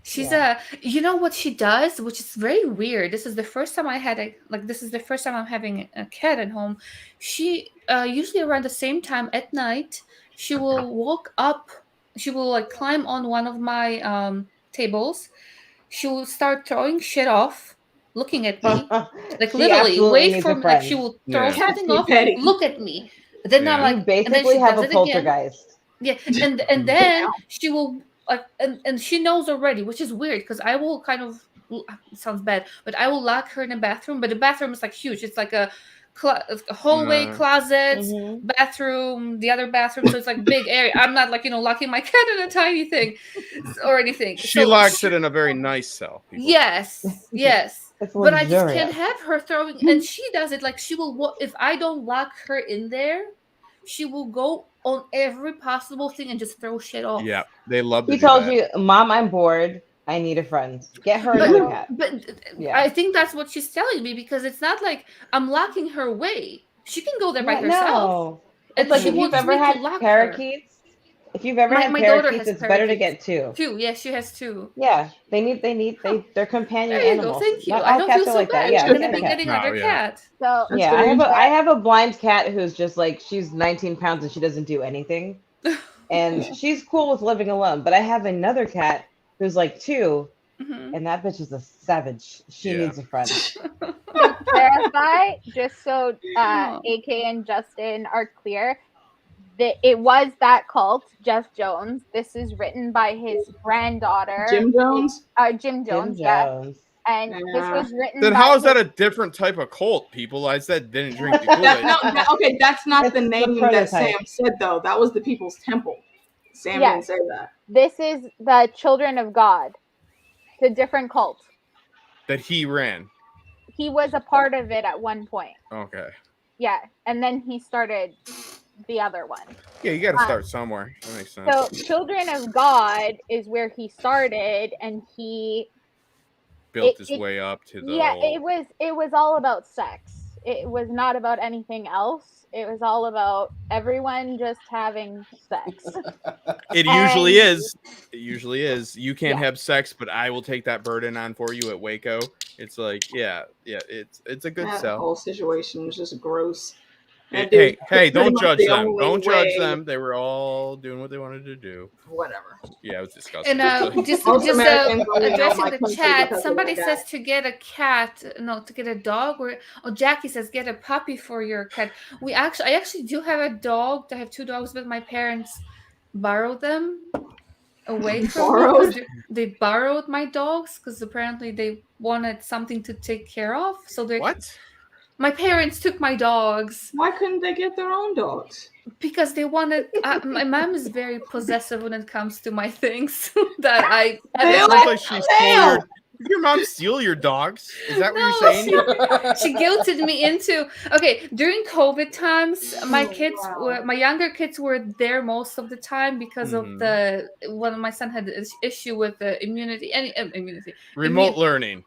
she's you know what she does, which is very weird. This is the first time I had this is the first time I'm having a cat at home. She usually around the same time at night, she will walk up. She will climb on one of my tables, she will start throwing shit off, looking at me, like literally wait for me. Like she will throw something off, look at me. Then I'm like, you basically have a poltergeist. Yeah, and then she will and she knows already, which is weird because I will kind of, it sounds bad, but I will lock her in a bathroom. But the bathroom is like huge. It's like a hallway, closet, bathroom, the other bathroom. So it's like big area. I'm not like, locking my cat in a tiny thing or anything. She locks it in a very nice cell. Yes. But I just can't have her throwing, and she does it like she will. If I don't lock her in there, she will go on every possible thing and just throw shit off. Yeah, they love. He told you, "Mom, I'm bored. I need a friend. Get her another cat." But I think that's what she's telling me, because it's not like I'm locking her away. She can go there by herself. No. It's like if you've ever had parakeets. If you've ever had parakeets, it's better to get two. Yeah, she has two. Yeah, they're companion animals. Thank you. Not I all don't cats feel are so like bad. that. Yeah, I'm gonna be getting another cat. So yeah, I have a blind cat who's just like, she's 19 pounds and she doesn't do anything, and she's cool with living alone. But I have another cat who's like 2, and that bitch is a savage. She needs a friend. To clarify, just so AK and Justin are clear, it was that cult, Jeff Jones. This is written by his granddaughter, Jim Jones. Jim Jones. And this was written. Then how is that a different type of cult? People, I said didn't drink the Kool-Aid. Okay, that's not the name that Sam said though. That was the People's Temple. Sam didn't say that. This is the Children of God. It's a different cult that he ran. He was a part of it at one point. Okay. Yeah, and then he started the other one. Yeah, you got to start somewhere. That makes sense. So Children of God is where he started, and he built his way up to the. Yeah, it was all about sex. It was not about anything else. It was all about everyone just having sex. It usually is. It usually is. You can't have sex, but I will take that burden on for you at Waco. It's like, it's a good sell. The whole situation was just gross. Hey, don't judge them. Don't judge them. They were all doing what they wanted to do. Whatever. Yeah, it was disgusting. And just addressing the chat, somebody says to get a cat, to get a dog, Jackie says get a puppy for your cat. I actually do have a dog. I have 2 dogs, but my parents borrowed them away from me. They borrowed my dogs because apparently they wanted something to take care of. So what? My parents took my dogs. Why couldn't they get their own dogs? Because they wanted. My mom is very possessive when it comes to my things. That I. Like she stole Did your mom steal your dogs? Is that what you're saying? She guilted me into. Okay, during COVID times, my younger kids were there most of the time because of when my son had an issue with the immunity, remote learning.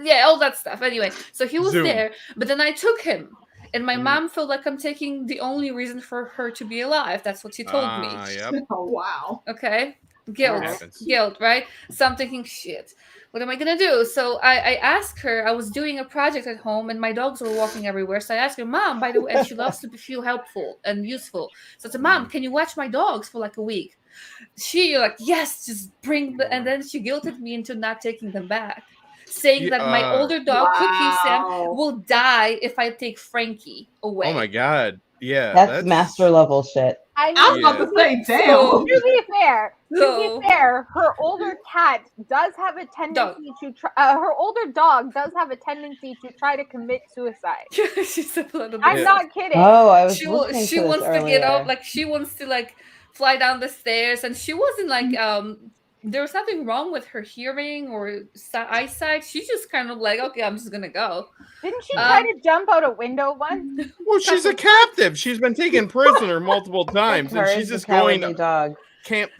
Yeah, all that stuff. Anyway, so he was there, but then I took him. And my mom felt like I'm taking the only reason for her to be alive. That's what she told me. Yep. Oh, wow. Okay. Guilt, right? So I'm thinking, shit, what am I going to do? So I asked her, I was doing a project at home and my dogs were walking everywhere. So I asked her, Mom, by the way, and she loves to feel helpful and useful. So I said, Mom, can you watch my dogs for like a week? She yes, just bring and then she guilted me into not taking them back. Saying that my older dog, Cookie Sam, will die if I take Frankie away. Oh my God. Yeah. That's master level shit. I was about to say, damn. So, to be fair, her older cat does have a tendency to try. Her older dog does have a tendency to try to commit suicide. She's a little bit. I'm not kidding. Oh, I was. She wants to get up, she wants to fly down the stairs, and she wasn't there was nothing wrong with her hearing or eyesight. She's just kind of okay, I'm just gonna go. Didn't she try to jump out a window once? Well, she's a captive. She's been taken prisoner multiple times, and she's just going to camp.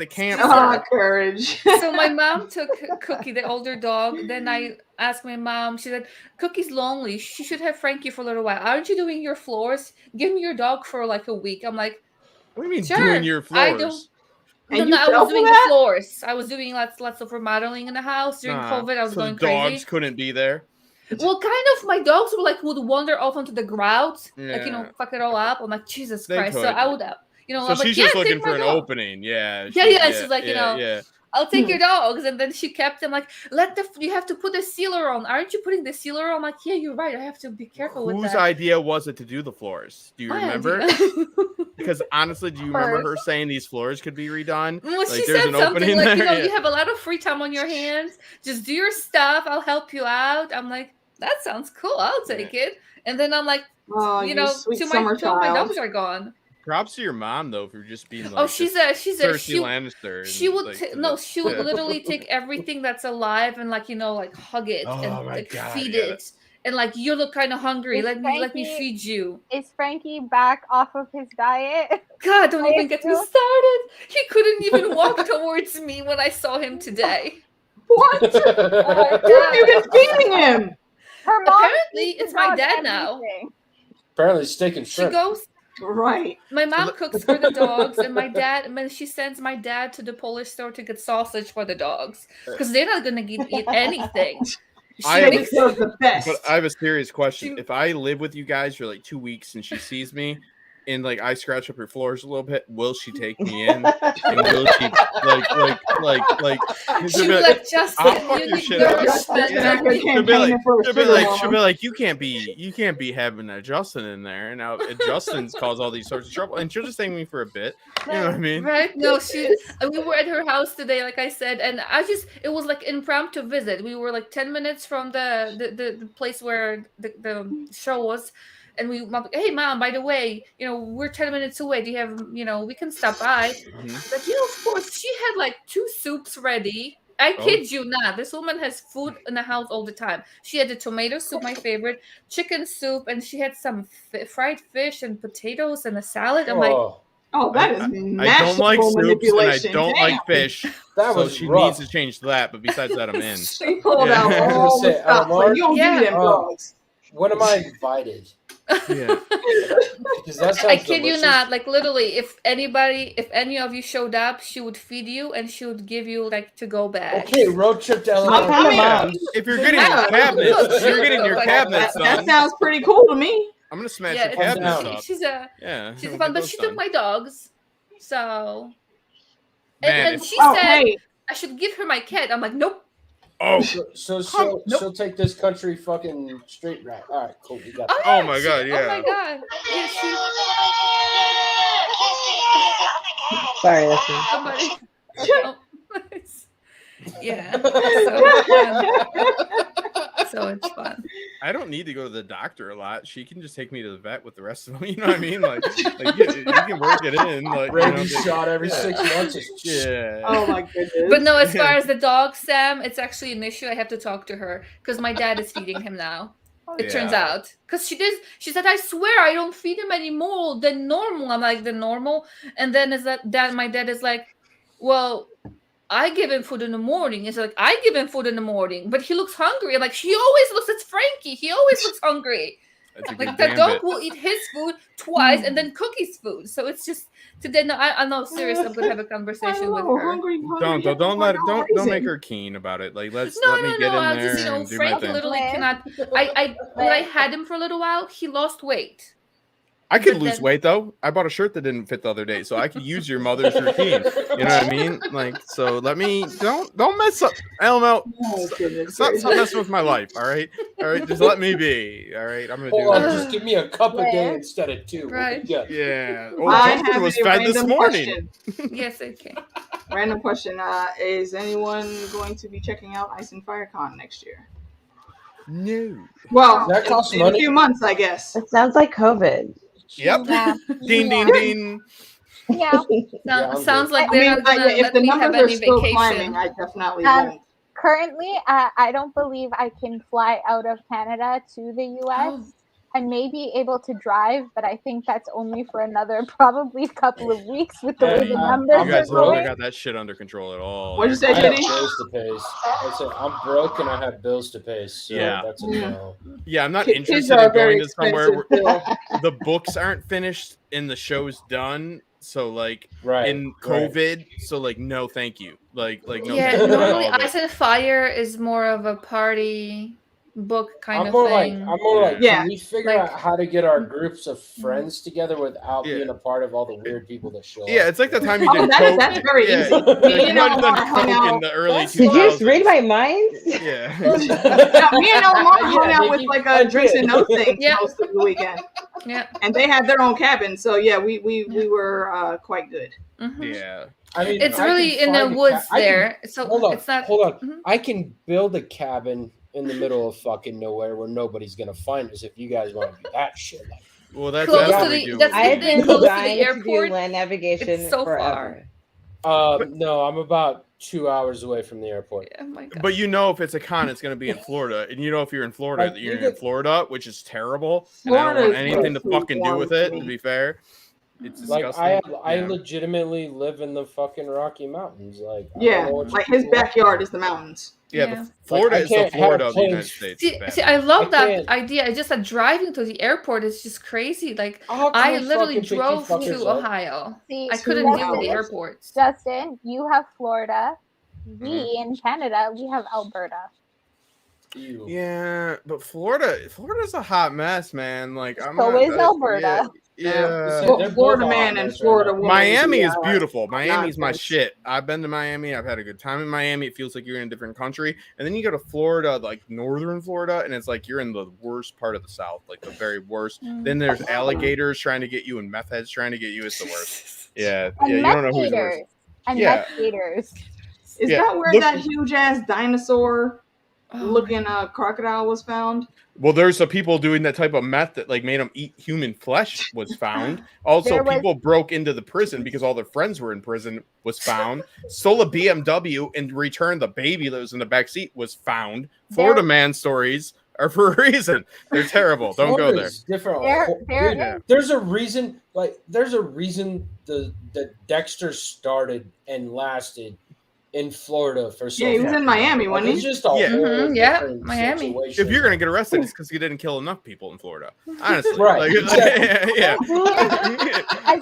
Courage. So my mom took Cookie, the older dog. Then I asked my mom. She said, "Cookie's lonely. She should have Frankie for a little while. Aren't you doing your floors? Give me your dog for a week." I'm like, "What do you mean doing your floors?" I don't. I was doing the floors. I was doing lots of remodeling in the house during COVID. I was going crazy. The dogs couldn't be there. Well, kind of. My dogs would wander off onto the ground, fuck it all up. I'm like, Jesus Christ. So I would, So she's just looking for an opening. Yeah. She's I'll take your dogs. And then she kept them like, you have to put the sealer on. Aren't you putting the sealer on? I'm like, yeah, you're right. I have to be careful with that. Whose idea was it to do the floors? Do you remember? Because honestly, do you remember her saying these floors could be redone? Well, like, she said something like, you have a lot of free time on your hands. Just do your stuff. I'll help you out. I'm like, that sounds cool. I'll take it. And then I'm like, two my dogs are gone. Props to your mom though for just being like, she's a Cersei Lannister. She would she would literally take everything that's alive and like hug it and feed it. And like, you look kind of hungry. Let me feed you. Is Frankie back off of his diet? God, don't even get me started. He couldn't even walk towards me when I saw him today. What? You've been feeding him. Apparently, it's my dad now. Apparently, steak and shrimp. She goes. Right. My mom cooks for the dogs, and my dad. When she sends my dad to the Polish store to get sausage for the dogs, because they're not gonna eat anything. The best. But I have a serious question. If I live with you guys for like 2 weeks and she sees me and like I scratch up her floors a little bit, will she take me in? And will she like she'll be like, Justin, I'll fuck your shit up. She'll be like, you can't be having a Justin in there. And now Justin's caused all these sorts of trouble, and she'll just take me for a bit. You know what I mean? Right? No, we were at her house today, like I said, and it was like impromptu visit. We were like 10 minutes from the place where the show was. And hey mom, by the way, we're 10 minutes away. Do you have, we can stop by. But of course, she had like 2 soups ready. I kid you not. This woman has food in the house all the time. She had the tomato soup, my favorite, chicken soup, and she had some fried fish and potatoes and a salad. I'm like, that is I don't like soups and I don't like fish. So she needs to change that. But besides that, I'm in. She pulled out all the stuff. Like, you don't give me them dogs. When am I invited? Yeah. I kid you not, like literally, if any of you showed up, she would feed you and she would give you like to go back. Okay, road trip to LA. If you're getting your cabinets, that sounds pretty cool to me. I'm gonna smash your cabinets up. She's a fun, but she took my dogs, so. And she said I should give her my cat. I'm like, nope. Oh, so she'll take this country fucking straight right. All right, cool. We got that. Oh my god, yeah. Oh my god. Yeah, Sorry, that's somebody. Yeah. So it's fun. I don't need to go to the doctor a lot. She can just take me to the vet with the rest of them. You know what I mean? Like you can work it in. Like, rabies shot every 6 months. Yeah. Oh my goodness. But no, as far as the dog, Sam, it's actually an issue. I have to talk to her because my dad is feeding him now. It turns out, because she said, I swear I don't feed him any more than normal. I'm like, the normal, and then my dad is like, well, I give him food in the morning. It's like, I give him food in the morning, but he looks hungry. I'm like, he always looks at Frankie. He always looks hungry. Like the dog will eat his food twice and then Cookie's food. So it's just today. No, I'm not serious. I'm gonna have a conversation with her. Don't make her keen about it. Like let me get in there. And do Frank my thing. literally cannot. When I had him for a little while, he lost weight. I could lose weight though. I bought a shirt that didn't fit the other day, so I could use your mother's routine. You know what I mean? Like, so let me don't mess up. LML. Stop messing with my life. All right, just let me be. All right, I'm gonna do that. Just give me a cup a day instead of 2. Right? Yeah. I have was fed this morning. Yes, okay. Random question: is anyone going to be checking out Ice and Fire Con next year? No. Well, that costs in money. A few months, I guess. It sounds like COVID. Yep. Yeah. Ding, ding, ding. Yeah. Sounds like they're not gonna if the numbers have are any still vacation. climbing, I definitely won't. Currently, I don't believe I can fly out of Canada to the U.S. I may be able to drive, but I think that's only for another probably couple of weeks with the way the numbers You guys are don't going. got that shit under control at all. What'd you say, I have JD? bills to pay. I said I'm broke and I have bills to pay. So that's a no. Yeah, I'm not Kids interested are in very going to somewhere where expensive, the books aren't finished and the show's done. So like in COVID, so like no, thank you. Like no. Yeah, thank you. normally Ice and Fire is more of a party book kind I'm of more thing. I'm more like, Yeah. can we figure Like- out how to get our groups of friends together without being a part of all the weird people that show up? Yeah, it's like the time you Oh, did that's coke. very Yeah, easy. like, Me you and might have done Elamar hung coke in out. the early 2000s. Did you just read my mind? Yeah. Me and Elamar hung out with Nikki, like I a drinks did. and no things Yeah. most of the weekend. Yeah. And they had their own cabin, so yeah, we were quite good. Mhm. Yeah. I mean, It's I really can in the find a woods I can- there, so hold on, it's not. hold on. Mhm. I can build a cabin in the middle of fucking nowhere where nobody's gonna find us if you guys want to do that shit. Like, Well, that's Close what to we the- do. that's the I've thing, been close to the dying to do airport, land navigation it's so forever. no, I'm about 2 hours away from the airport. Oh my god! But you know, if it's a con, it's going to be in Florida, and you know, if you're in Florida, Like, you're you in could- Florida, which is terrible. And I don't Florida want is anything to too fucking do warm with for it. me. To be fair, it's Like disgusting. I Yeah. legitimately live in the fucking Rocky Mountains. Like, I Yeah, don't know what like you his people- backyard is the mountains. Yeah, Yeah. Florida I is the can't have Florida of the planes. United States. See, It's bad. see, I love I that can't- idea. It's just that driving to the airport is just crazy. Like I'll I come literally fucking pick you drove fuckers to up. Ohio. See, I couldn't Wow. deal with the airports. Justin, you have Florida. We Mm-hmm. in Canada, we have Alberta. Ew. Yeah, but Florida's a hot mess, man. Like I'm So not, is Alberta. Yeah. Listen, they're Florida both man hot and mess Florida right now. woman. Miami is Yeah, beautiful. Miami's my nonsense. shit. I've been to Miami. I've had a good time in Miami. It feels like you're in a different country. And then you go to Florida, like northern Florida, and it's like you're in the worst part of the South, like the very worst. Then there's alligators trying to get you and meth heads trying to get you. It's the worst. Yeah. And Yeah. You don't know who's meth worse. gators. And Yeah. meth gators. Is Yeah, that where look- that huge ass dinosaur Oh, looking crocodile was found? Well, there's some people doing that type of meth that like made them eat human flesh was found. Also, There was- people broke into the prison because all their friends were in prison was found. Stole a BMW and returned the baby that was in the back seat was found. Florida man stories are for a reason. They're terrible. Don't go there. Florida's different. There Yeah. There's a reason. Like, there's a reason the Dexter started and lasted in Florida for so. Yeah, he was fucking in Miami, long. wasn't It's he? just a Yeah. whole Mhm, yeah, different Miami. situation. If you're gonna get arrested, it's because you didn't kill enough people in Florida. Honestly, Right, Like, exactly. yeah.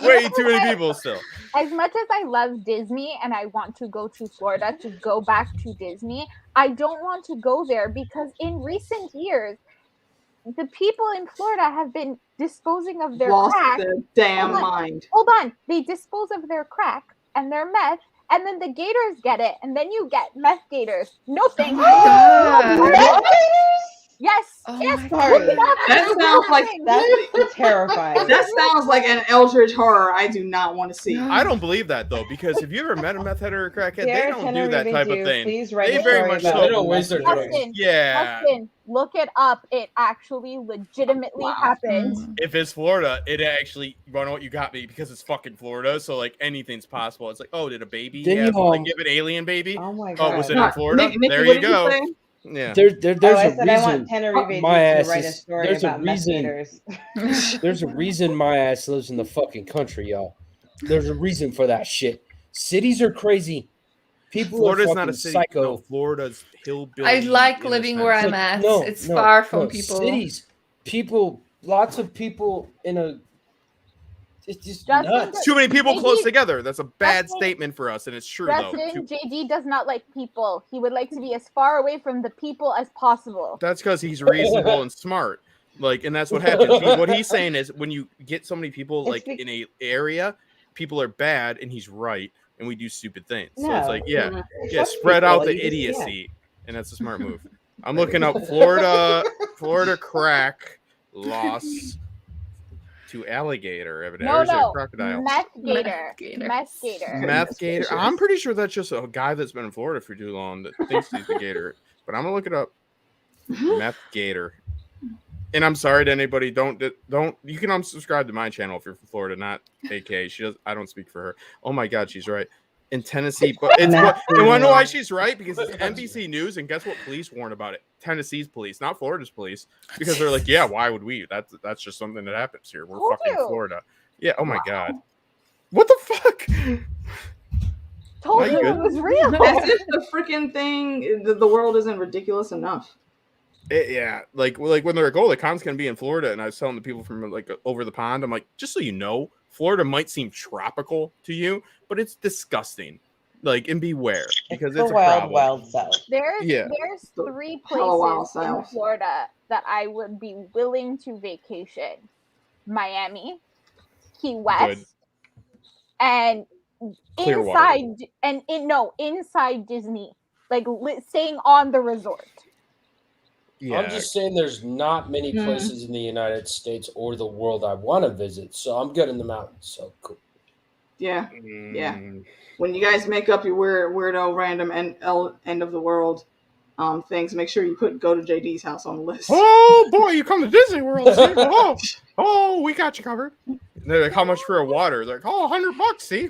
Way too many people still. As much as I love Disney and I want to go to Florida to go back to Disney, I don't want to go there because in recent years, the people in Florida have been disposing of their Lost crack. their damn Hold on. mind. Hold on. They dispose of their crack and their meth, and then the gators get it, and then you get meth gators. No thank you. God. Yes. Oh yes. my God. Look it up. That It's sounds like happening. That's terrifying. that sounds like an eldritch horror I do not want to see. No. I don't believe that though, because if you ever met a meth head or a crackhead, they Sarah don't do that Tenerife type do. of thing. Please write They a very story much about so. They don't waste their meth drugs. Justin, Yeah. Justin, look it up. It actually legitimately happened. Mm. If it's Florida, it actually, you know what, you got me, because it's fucking Florida, so like anything's possible. It's like, oh, did a baby Didn't have you, like give an alien baby? Oh my Oh, god. was it No, in Florida? Nikki, There what you did go. say? Yeah. There's I a said I want reason. Tenerife my to ass write a is- story there's a about meth reason- gators. There's a reason my ass lives in the fucking country, y'all. There's a reason for that shit. Cities are crazy. People Florida's are not a fucking city. psycho. No, Florida's hillbilly. I like in a living sense. where I'm Like, at. no, It's no, far from no. people. Cities, people, lots of people in a. It's just Justin nuts. Too many people Maybe- close together. That's a bad Justin- statement for us, and it's true though. Justin, JD does not like people. He would like to be as far away from the people as possible. That's because he's reasonable and smart. Like, and that's what happens. What he's saying is, when you get so many people like in a area, people are bad, and he's right, and we do stupid things. So it's No. like, yeah, Mhm. yeah, Some spread out people, the you just- yeah. idiocy, and that's a smart move. I'm looking up Florida crack loss to alligator evidence. No, Or is it no. crocodile? Meth gator. Meth gator. Meth gator. Meth gator. I'm pretty sure that's just a guy that's been in Florida for too long that thinks he's the gator. But I'm gonna look it up. Meth gator. And I'm sorry to anybody. Don't. You can unsubscribe to my channel if you're from Florida, not AK. She does. I don't speak for her. Oh my God, she's right. In Tennessee, but it's. Meth You want to know why gator. she's right? Because it's NBC News, and guess what? Police warned about it. Tennessee's police, not Florida's police, because they're like, yeah, why would we? That's just something that happens here. We're Told fucking you. Florida. Yeah. Oh my God. What the fuck? Told My you it goodness. was real. As if the freaking thing, the world isn't ridiculous enough. Yeah, like when they're like, oh, the con's gonna be in Florida, and I was telling the people from like over the pond, I'm like, just so you know, Florida might seem tropical to you, but it's disgusting. Like, and beware, because it's a wild, problem. wild south. There's 3 places in south. Florida that I would be willing to vacation: Miami, Key West, and inside Disney, like staying on the resort. Yeah. I'm just saying there's not many places in the United States or the world I want to visit, so I'm good in the mountains. So cool. Yeah, yeah. When you guys make up your weirdo random end of the world things, make sure you go to JD's house on the list. Oh boy, you come to Disney World. See? Oh, we got you covered. They're like, how much for a water? They're like, oh, $100. See,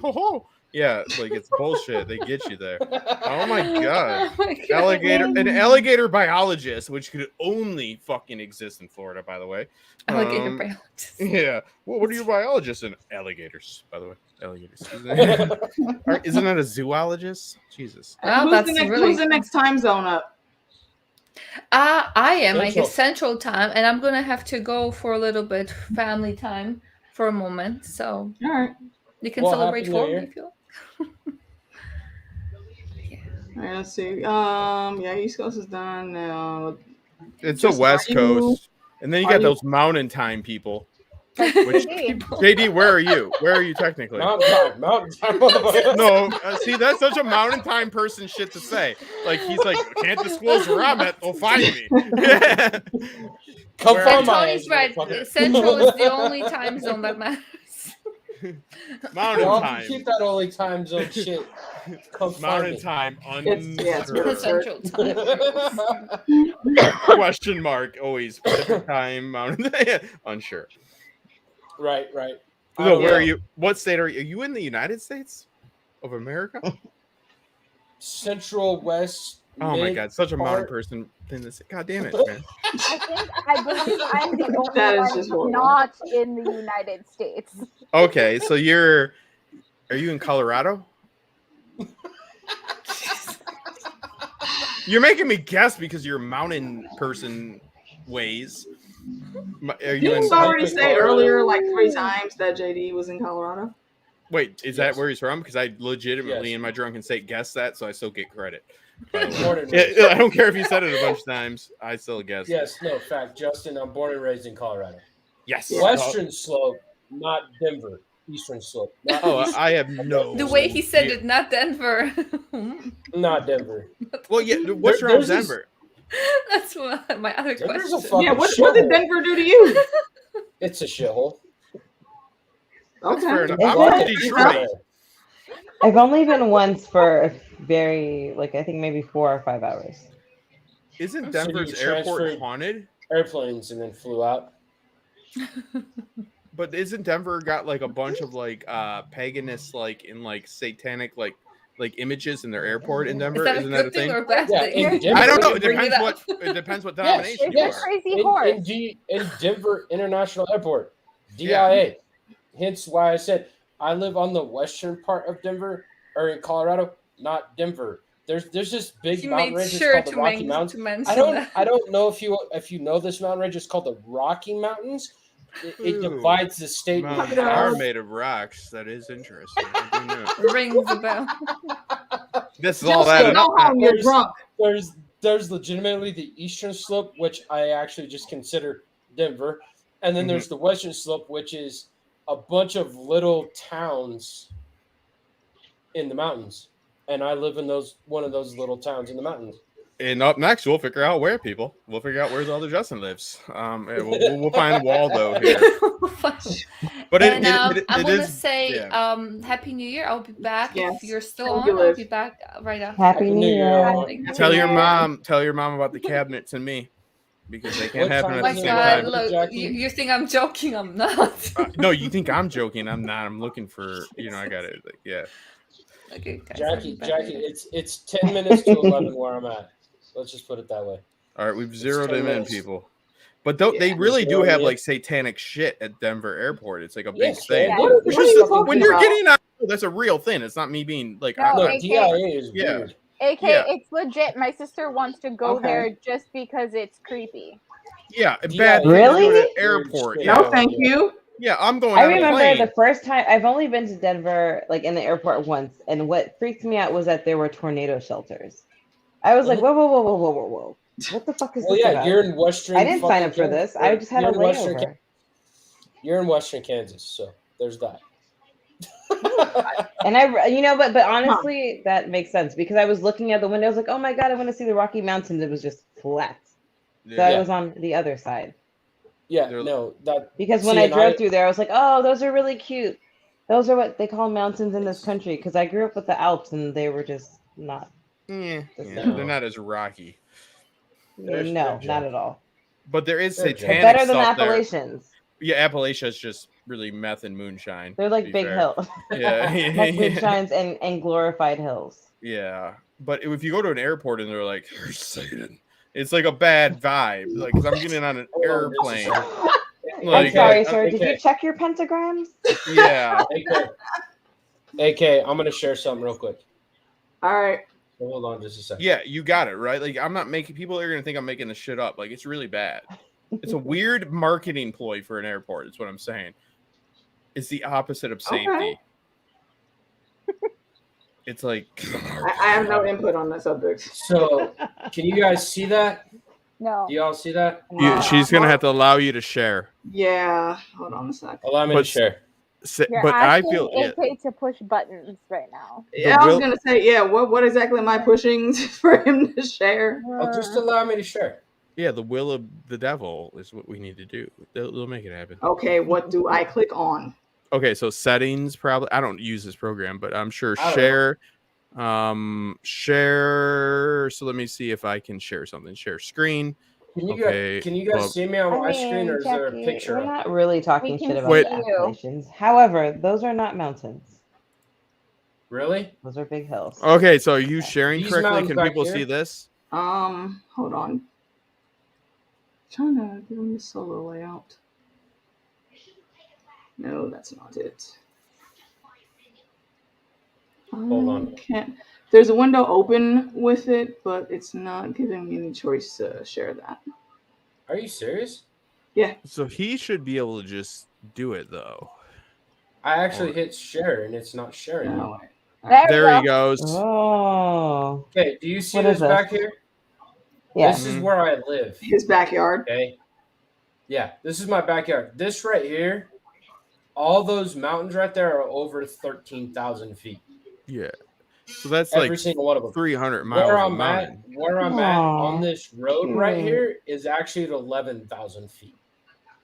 yeah, like it's bullshit. They get you there. Oh my god, an alligator biologist, which could only fucking exist in Florida, by the way. Alligator biologist. Yeah. Well, what are your biologists in? Alligators, by the way. Alligators. Isn't that a zoologist? Jesus. Wow, who's the next time zone up? I am, I guess, Central Time, and I'm gonna have to go for a little bit family time for a moment. So, all right, you can celebrate for me if you want. All right, let's see. Yeah, East Coast is done. It's the West Coast, and then you got those Mountain Time people. Which, JD, where are you? Where are you technically? Mountain Time. No, see, that's such a Mountain Time person shit to say. Like, he's like, can't disclose where I'm at. They'll find me. Yeah. Tony's right. Central is the only time zone that matters. Mountain Time. Keep that only time zone shit. Mountain Time. Central Time. Question mark. Always. Pacific Time. Mountain. Unsure. Right. No, where are you? What state are you? Are you in the United States of America? Central West. Oh my god, such a mountain person thing to say. God damn it, man. I believe I'm the only one not in the United States. Okay, so are you in Colorado? You're making me guess because you're a mountain person ways. Are you already say earlier like 3 times that JD was in Colorado? Wait, is that where he's from? Because I legitimately in my drunken state guessed that, so I still get credit. I don't care if you said it a bunch of times. I still guess. Yes, no, fact. Justin, I'm born and raised in Colorado. Yes. Western slope, not Denver. Eastern slope. I have no. The way he said it, not Denver. Not Denver. Well, yeah. What's wrong with Denver? That's my other question. What did Denver do to you? It's a shithole. Okay. Fair enough. I went to Detroit. I've only been once for very, I think maybe 4 or 5 hours. Isn't Denver's airport haunted? Airplanes and then flew out. But isn't Denver got a bunch of paganists in satanic images in their airport in Denver? Isn't that a thing? Or bad thing? Denver, I don't know. It depends what denomination you are. Crazy horse. In Denver International Airport, DIA. Hence why I said I live on the western part of Denver, or in Colorado, not Denver. There's this big mountain range called the Rocky Mountains. I don't know if you know this mountain range. It's called the Rocky Mountains. It divides the state. Mountains are made of rocks. That is interesting. Rings a bell. This is all that. You're drunk. There's legitimately the eastern slope, which I actually just consider Denver, and then there's the western slope, which is a bunch of little towns in the mountains, and I live in one of those little towns in the mountains. And up next, we'll figure out where We'll figure out where the other Justin lives. We'll find Waldo here. But I'm gonna say, Happy New Year. I'll be back if you're still on. I'll be back right after. Happy New Year. Tell your mom about the cabinets and me, because they can't happen at the same time. Look, you think I'm joking? I'm not. No, you think I'm joking? I'm not. I'm looking for. I got it. Okay, guys, Jackie, it's 10 minutes to 11 where I'm at. Let's just put it that way. All right, we've zeroed them in, people. But they really do have satanic shit at Denver Airport. It's a big thing. When you're getting out, that's a real thing. It's not me being DIA is weird. It's legit. My sister wants to go there just because it's creepy. Yeah, bad really airport. No, thank you. Yeah, I'm going. I remember the first time. I've only been to Denver, like in the airport once, and what freaked me out was that there were tornado shelters. I was like, whoa. What the fuck is this about? You're in Western. I didn't sign up for this. I just had a layover. You're in Western Kansas, so there's that. And but honestly, that makes sense because I was looking at the window. I was like, oh my god, I want to see the Rocky Mountains. It was just flat. So I was on the other side. Yeah, no, because when I drove through there, I was like, oh, those are really cute. Those are what they call mountains in this country. Because I grew up with the Alps, and they were just not. They're not as rocky. No, not at all. But there is satanic better than stuff Appalachians. There. Yeah, Appalachia is just really meth and moonshine. They're like big hills. Yeah, moonshines and glorified hills. Yeah, but if you go to an airport and they're like, "Here's Satan," it's like a bad vibe. Like, because I'm getting on an airplane. I'm sorry, sir. Did you check your pentagrams? Yeah. AK, I'm gonna share something real quick. All right. Hold on just a second. Yeah, you got it, right? Like, I'm not making people are gonna think I'm making this shit up. Like, it's really bad. It's a weird marketing ploy for an airport, is what I'm saying. It's the opposite of safety. Okay. It's like I have no input on that subject. So can you guys see that? No. Do y'all see that? she's gonna have to allow you to share. Yeah. Hold on a sec. Allow me to share. But I feel AK to push buttons right now. Yeah, I was gonna say, yeah. What exactly am I pushing for him to share? Just allow me to share. Yeah, the will of the devil is what we need to do. They'll make it happen. Okay, what do I click on? Okay, so settings probably. I don't use this program, but I'm sure share. Share. So let me see if I can share something. Share screen. Can you guys see me on my screen, or is there a picture? We're not really talking shit about the Appalachians. However, those are not mountains. Really? Those are big hills. Okay, so are you sharing correctly? Can people see this? Hold on. Trying to give them the solo layout. No, that's not it. Hold on. There's a window open with it, but it's not giving me any choice to share that. Are you serious? Yeah. So he should be able to just do it, though. I actually hit share, and it's not sharing. No. There he goes. Oh. Okay, do you see this back here? Yeah. This is where I live. His backyard. Okay. Yeah, this is my backyard. This right here, all those mountains right there are over 13,000 feet. Yeah. So that's every like single one of them. 300 miles. Where I'm at on this road right here is actually at 11,000 feet.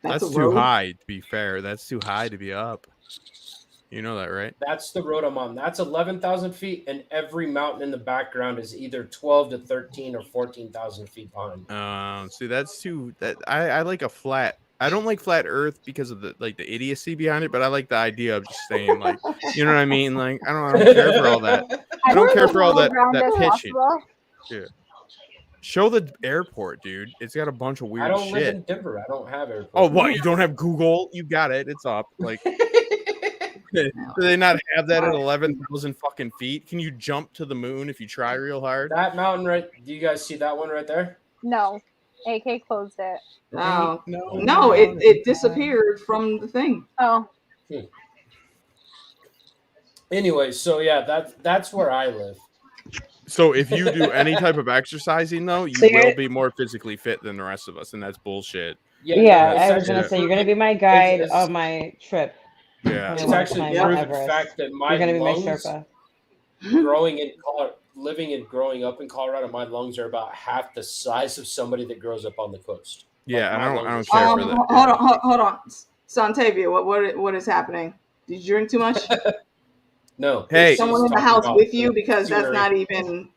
That's too high, to be fair. That's too high to be up. You know that, right? That's the road I'm on. That's 11,000 feet, and every mountain in the background is either 12 to 13 or 14,000 feet behind. See, that's too. I like a flat. I don't like flat Earth because of the idiocy behind it, but I like the idea of just saying you know what I mean? Like I don't care for all that. I don't care for all that pitching. Yeah. Show the airport, dude. It's got a bunch of weird shit. I don't live in Denver. I don't have airport. Oh, what? You don't have Google? You got it. It's up. Like, do they not have that at 11,000 fucking feet? Can you jump to the moon if you try real hard? That mountain right. Do you guys see that one right there? No. AK closed it. No, it disappeared from the thing. Oh. Anyway, so yeah, that's where I live. So if you do any type of exercising, though, you will be more physically fit than the rest of us, and that's bullshit. Yeah, I was gonna say you're gonna be my guide on my trip. Yeah, it's actually proof the fact that my lungs, living and growing up in Colorado, my lungs are about half the size of somebody that grows up on the coast. Yeah, I don't care for that. Hold on, Santavia, what is happening? Did you drink too much? No. Hey, someone in the house with you, because that's not even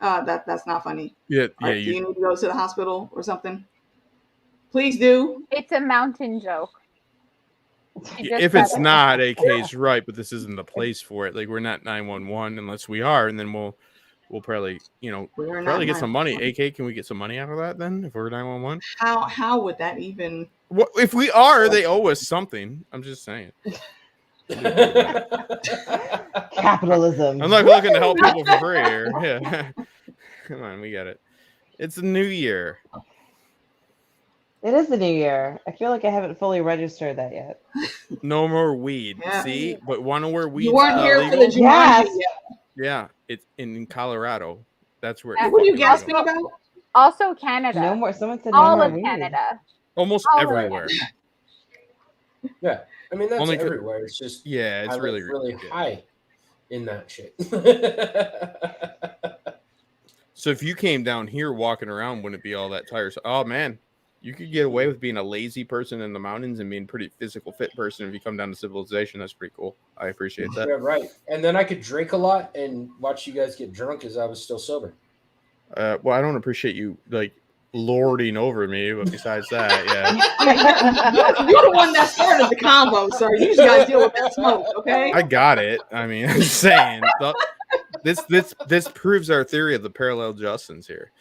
that's not funny. Yeah, yeah. Do you need to go to the hospital or something? Please do. It's a mountain joke. If it's not, AK's right, but this isn't the place for it. Like we're not 911 unless we are, and then we'll probably get some money. AK, can we get some money out of that then if we're 911? How would that even? Well, if we are, they owe us something. I'm just saying. Capitalism. I'm not looking to help people for free here. Yeah. Come on, we got it. It's a new year. It is the new year. I feel like I haven't fully registered that yet. No more weed. Yeah. See, but want to wear weed? You weren't here legal? for the Jumanji Yes. yet. Yeah, it's in Colorado. That's where. What are you gasping about? Also Canada. No more. Someone said no All more of weed. Canada. Almost All everywhere. Yeah, I mean that's Only everywhere. It's just Yeah, it's I really live really yeah. high in that shit. So if you came down here walking around, wouldn't it be all that tiresome? Oh man, you could get away with being a lazy person in the mountains and being a pretty physical fit person if you come down to civilization. That's pretty cool. I appreciate that. Yeah, right. And then I could drink a lot and watch you guys get drunk as I was still sober. Well, I don't appreciate you like lording over me, but besides that, yeah. You're the one that started the combo, sir. You just got to deal with that smoke, okay? I got it. I mean, I'm saying this proves our theory of the parallel Justins here.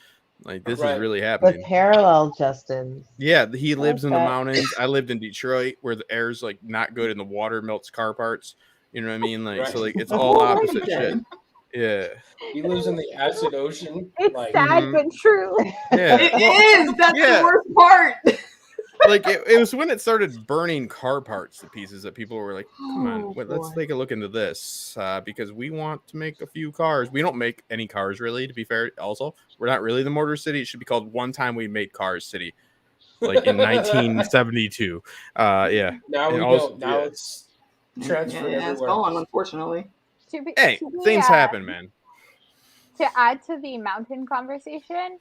Like this is really The happening. parallel Justins. Yeah, he lives in the that. mountains. I lived in Detroit, where the air's like not good and the water melts car parts. You know what I mean? Like so, like it's all opposite shit. Yeah. He lives in the acid ocean. It's like, sad but true. Yeah. It is. That's the worst part. Like it was when it started burning car parts to pieces that people were like, come on, let's take a look into this because we want to make a few cars. We don't make any cars, really, to be fair. Also, we're not really the Motor City. It should be called One Time We Made Cars City, like in 1972. Yeah. Now we don't. Now it's transferred everywhere. It's gone, unfortunately. Things happen, man. To add to the mountain conversation,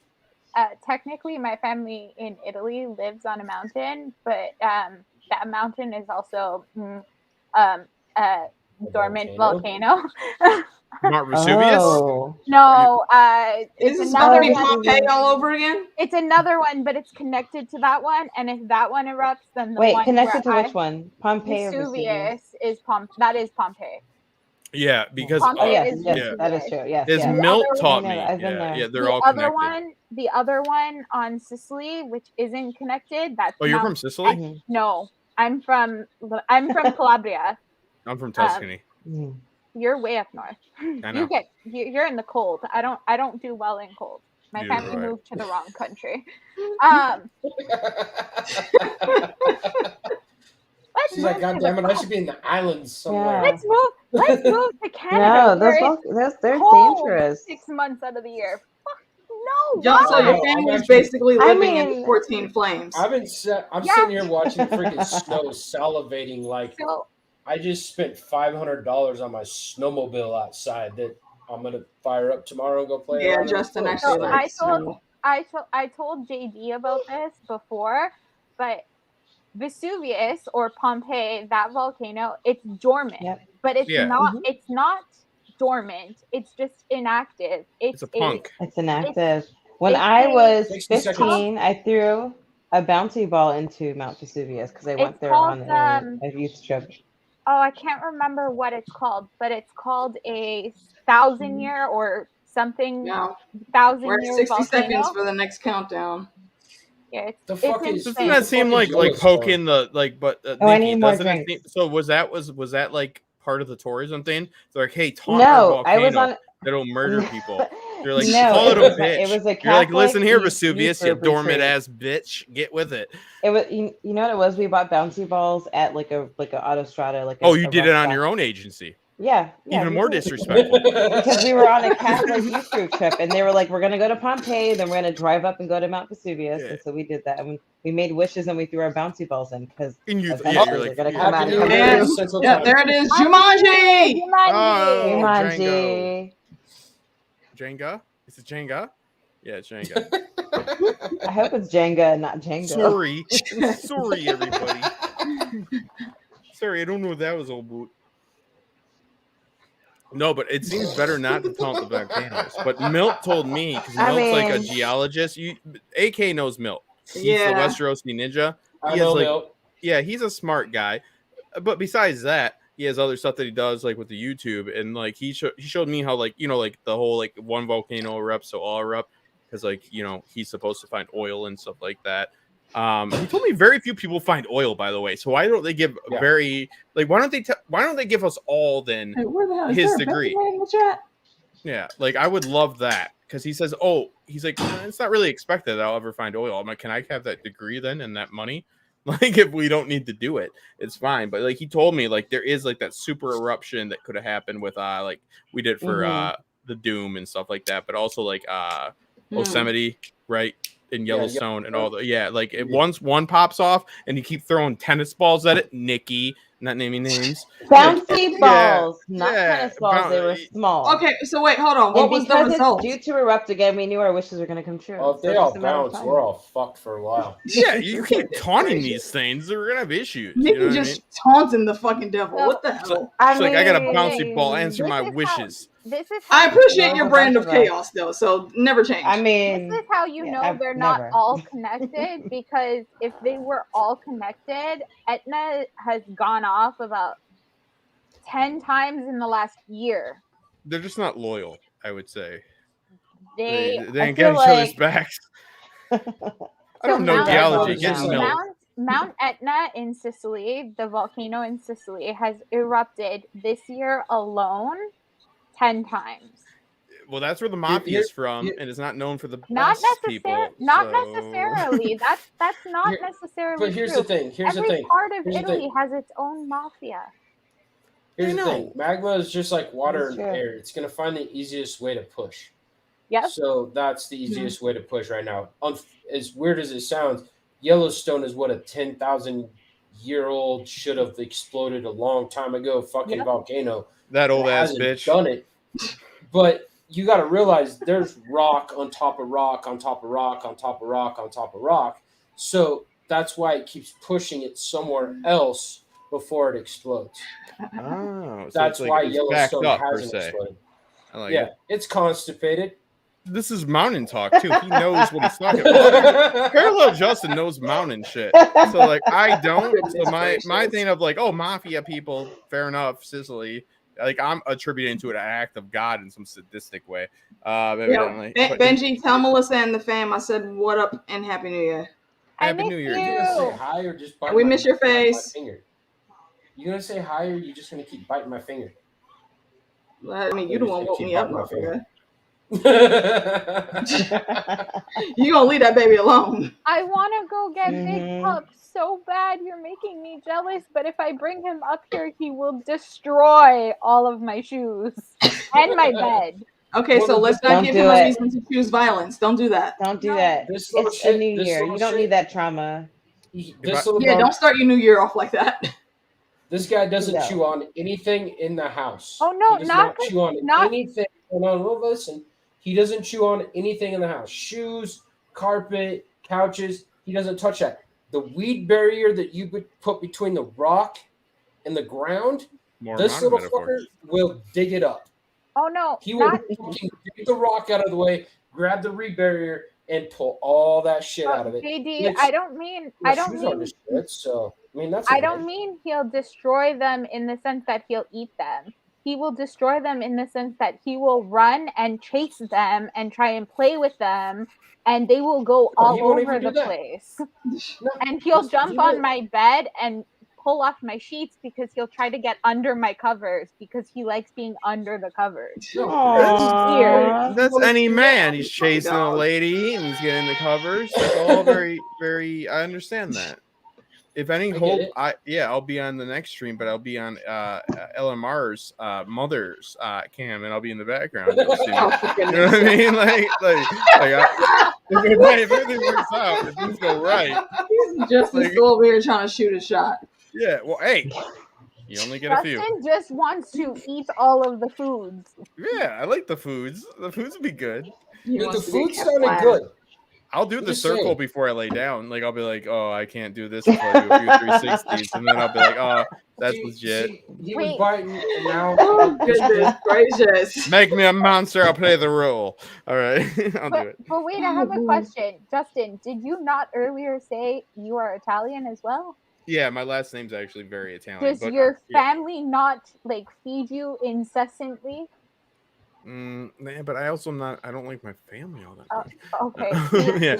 technically my family in Italy lives on a mountain, but that mountain is also a dormant volcano. Mount Vesuvius? Oh. No, it's another one. Pompeii all over again? It's another one, but it's connected to that one. And if that one erupts, then the Wait, one connected to where which one? Pompeii or Vesuvius is that is Pompeii. Yeah, because Pompeii that is true. Yes, As yes. Milt taught me. I've been there. Yeah, they're all connected. The other one on Sicily, which isn't connected. That's you're from Sicily? Mm-hmm. No, I'm from Calabria. I'm from Tuscany. You're way up north. I know. You're in the cold. I don't do well in cold. My family moved to the wrong country. She's like, God damn it, I should be in the islands somewhere. Let's move to Canada. No, they're dangerous. 6 months out of the year. No. So your family is basically living in 14 flames. I'm sitting here watching freaking snow, salivating like I just spent $500 on my snowmobile outside that I'm gonna fire up tomorrow and go play. Yeah, Justin actually. I told JD about this before, but Vesuvius or Pompeii, that volcano, it's dormant, but it's not. It's not dormant. It's just inactive. It's a punk. It's inactive. When I was 15, I threw a bouncy ball into Mount Vesuvius because I went there on a youth trip. Oh, I can't remember what it's called, but it's called a 1,000-year or something. No. 1,000-year We're at 60 volcano. seconds for the next countdown. Yeah, doesn't that seem like poking the like? But I need more doesn't it drinks. so was that like part of the tourism thing? They're like, hey, taunt No, our I was volcano on. that'll murder people. They're like, No, call it a bitch. It was a You're like, Catholic listen here, youth Vesuvius, you group dormant retreat. ass bitch, get with it. It was you know what it was? We bought bouncy balls at like a autostrada. You did it on your own agency. Yeah. Even more disrespectful. Because we were on a Catholic youth group trip, and they were like, "We're gonna go to Pompeii, then we're gonna drive up and go to Mount Vesuvius." And so we did that, and we made wishes and we threw our bouncy balls in because you're like, gonna come out. Yeah, there it is, Jumanji. Jumanji. Jenga? Is it Jenga? Yeah, it's Jenga. I hope it's Jenga and not Jenga. Sorry, everybody. Sorry, I don't know if that was old boot. No, but it seems better not to taunt the volcanoes. But Milt told me, because Milt's like a geologist. AK knows Milt. He's the Westerosi ninja. He's a smart guy. But besides that, he has other stuff that he does, like with the YouTube. And like he showed me how, like, like the whole like one volcano erupts, so all erupt. Because like, he's supposed to find oil and stuff like that. He told me very few people find oil, by the way. So why don't they give why don't they give us all then his degree? Yeah, like I would love that because he says, he's like, it's not really expected that I'll ever find oil. I'm like, can I have that degree then and that money? Like, if we don't need to do it, it's fine. But like, he told me like there is like that super eruption that could have happened with like we did for the Doom and stuff like that, but also like Yosemite, right? In Yellowstone and all the like once one pops off and you keep throwing tennis balls at it, Nikki, not naming names, bouncy balls, not tennis balls. They were small. Okay, so wait, hold on. What was the result? Due to erupt again, we knew our wishes were going to come true. Oh, if they all bounce, we're all fucked for a while. Yeah, you keep taunting these things, they're gonna have issues. Nikki you know just taunting the fucking devil. What the hell? She's like, I got a bouncy ball. Answer my wishes. I appreciate your brand of chaos, though, so never change. I mean, this is how you know they're not all connected, because if they were all connected, Etna has gone off about 10 times in the last year. They're just not loyal, I would say. They ain't got each other's backs. I don't know geology. Mount Etna in Sicily, the volcano in Sicily, has erupted this year alone 10 times. Well, that's where the mafia is from, and it's not known for the best people. Necessarily. That's not necessarily But here's true. the thing. Every part of Italy has its own mafia. Here's the thing. Magma is just like water and air. It's going to find the easiest way to push. Yep. So that's the easiest way to push right now. As weird as it sounds, Yellowstone is what a 10,000-year-old should have exploded a long time ago. Fucking volcano. That old ass bitch done it. But you got to realize there's rock on top of rock on top of rock on top of rock on top of rock. So that's why it keeps pushing it somewhere else before it explodes. Oh, that's so why Yellowstone hasn't exploded. I like it's constipated. This is mountain talk too. He knows what he's talking about. Parallel Justin knows mountain shit. So like I don't. So my thing of like, oh, mafia people, fair enough, Sicily. Like I'm attributing to it an act of God in some sadistic way. Evidently. Benji, tell Melissa and the fam I said what up and Happy New Year. Happy New Year. You gonna say hi or just bite we miss your face. You gonna say hi or you just gonna keep biting my finger? I mean, you the one woke me up, my finger. You gonna leave that baby alone? I want to go get Big Pup so bad. You're making me jealous. But if I bring him up here, he will destroy all of my shoes and my bed. Okay, so let's not give him a reason to choose violence. Don't do that. Don't do that. It's a new year. You don't need that trauma. Don't start your new year off like that. This guy doesn't chew on anything in the house. Oh no, he does not chew on anything. No, listen. He doesn't chew on anything in the house. Shoes, carpet, couches. He doesn't touch that. The weed barrier that you put between the rock and the ground, this little fucker will dig it up. Oh no. He will dig the rock out of the way, grab the weed barrier, and pull all that shit out of it. JD, I don't mean he'll destroy them in the sense that he'll eat them. He will destroy them in the sense that he will run and chase them and try and play with them, and they will go all over the place. And he'll jump on my bed and pull off my sheets because he'll try to get under my covers because he likes being under the covers. That's any man. He's chasing a lady and he's getting the covers. That's all very, very. I understand that. If any hope, I'll be on the next stream, but I'll be on LMR's mother's cam, and I'll be in the background. You know what I mean? If everything works out, if things go right, he's just over here trying to shoot a shot. Yeah, well, hey, you only get a few. Justin just wants to eat all of the foods. Yeah, I like the foods. The foods would be good. The food sounded good. I'll do the circle before I lay down. Like I'll be like, oh, I can't do this until I do a few 360s, and then I'll be like, oh, that's legit. He was biting, and now goodness gracious. Make me a monster. I'll play the role. All right, I'll do it. But wait, I have a question, Justin. Did you not earlier say you are Italian as well? Yeah, my last name's actually very Italian. Does your family not feed you incessantly? But I also I don't like my family all that much. Okay. Yeah.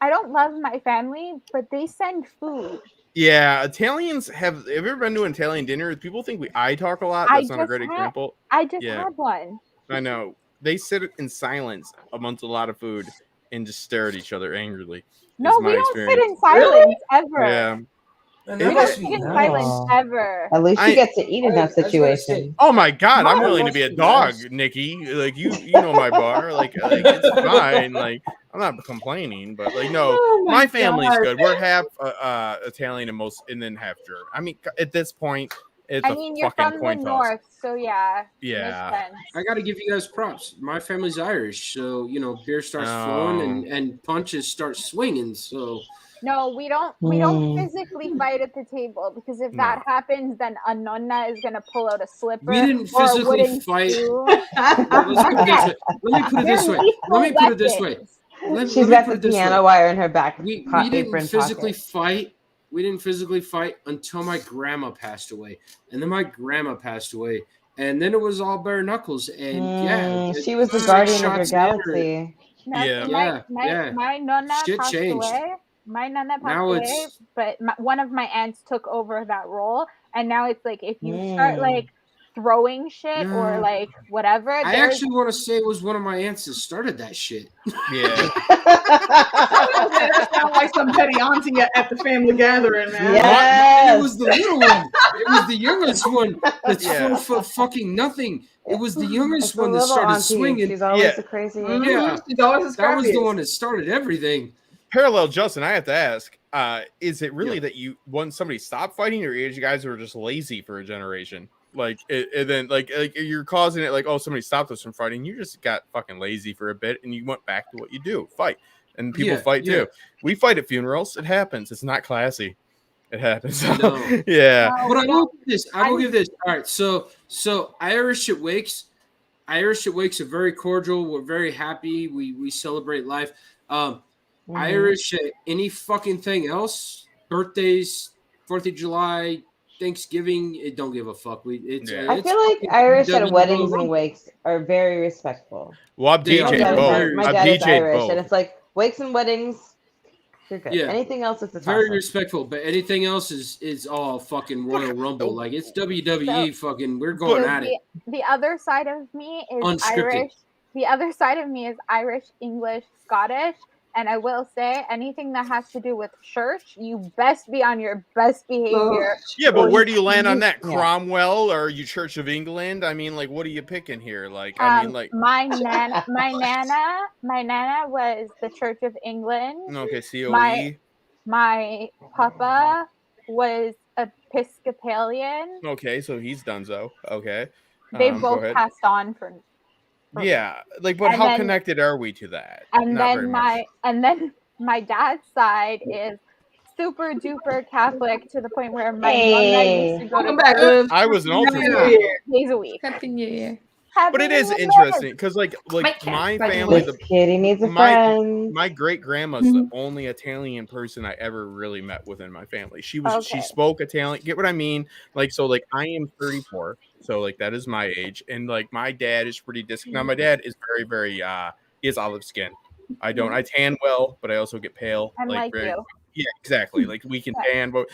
I don't love my family, but they send food. Yeah, Italians have you ever been to an Italian dinner? People think I talk a lot. That's not a great example. I just had one. I know. they sit in silence amongst a lot of food and just stare at each other angrily. No, we don't sit in silence ever. Yeah. We don't sit in silence ever. At least you get to eat in that situation. Oh my God, I'm willing to be a dog, Nikki. Like you know my bar. Like it's fine. Like I'm not complaining, but like no, my family's good. We're half Italian and then half German. I mean, at this point, it's you're from the north, so yeah. I got to give you guys props. My family's Irish, so beer starts flowing and punches start swinging. So. No, we don't physically fight at the table, because if that happens, then a nonna is gonna pull out a slipper. We didn't physically fight. Let me put it this way. She's got the piano wire in her back. We didn't physically fight. We didn't physically fight until my grandma passed away, and then my grandma passed away, and then it was all bare knuckles. And she was the guardian of your galaxy. My nonna Shit passed changed. away. My nonna passed away, but one of my aunts took over that role, and now it's like if you start like throwing shit or like whatever. I actually want to say it was one of my aunts that started that shit. Yeah. That sounds like some petty auntie at the family gathering, man. Yes. It was the little one. It was the youngest one. That's 4 foot fucking nothing. It was the youngest one that started auntie. swinging. She's always a crazy. Yeah, she's always that was the one that started everything. Parallel, Justin, I have to ask, is it really that you want somebody to stop fighting, or you guys were just lazy for a generation? Like, and then like you're causing it like, oh, somebody stopped us from fighting. You just got fucking lazy for a bit and you went back to what you do, fight. And people fight too. We fight at funerals. It happens. It's not classy. It happens. No. Yeah. But I will give this. I will give this. All right. So Irish at wakes are very cordial. We're very happy. We celebrate life. Irish at any fucking thing else, birthdays, 4th of July, Thanksgiving, it don't give a fuck. I feel like Irish at weddings and wakes are very respectful. Well, I've DJ'd both. My dad is Irish, and it's like wakes and weddings, you're good. Yeah. Anything else is very respectful, but anything else is all fucking Royal Rumble. Like it's WWE fucking, we're going at it. The other side of me is Unscripted. Irish. The other side of me is Irish, English, Scottish. And I will say, anything that has to do with church, you best be on your best behavior. Yeah, but where do you land on that? Cromwell or you Church of England? I mean, like, what are you picking here? Like, I mean, like my nana was the Church of England. Okay, COE. My papa was Episcopalian. Okay, so he's donezo. Okay, they both passed on for. Yeah, like, but how connected are we to that? And then my dad's side is super duper Catholic to the point where my nonna used to go to church. I was an altar days a week. Happy New Year. But it is interesting because, like my family, kitty needs a friend. My great grandma's the only Italian person I ever really met within my family. She spoke Italian. Get what I mean? Like, so, like, I am 34, so like that is my age, and like my dad is pretty Now my dad is very, very he has olive skin. I tan well, but I also get pale. I'm like you. Yeah, exactly. Like we can tan, but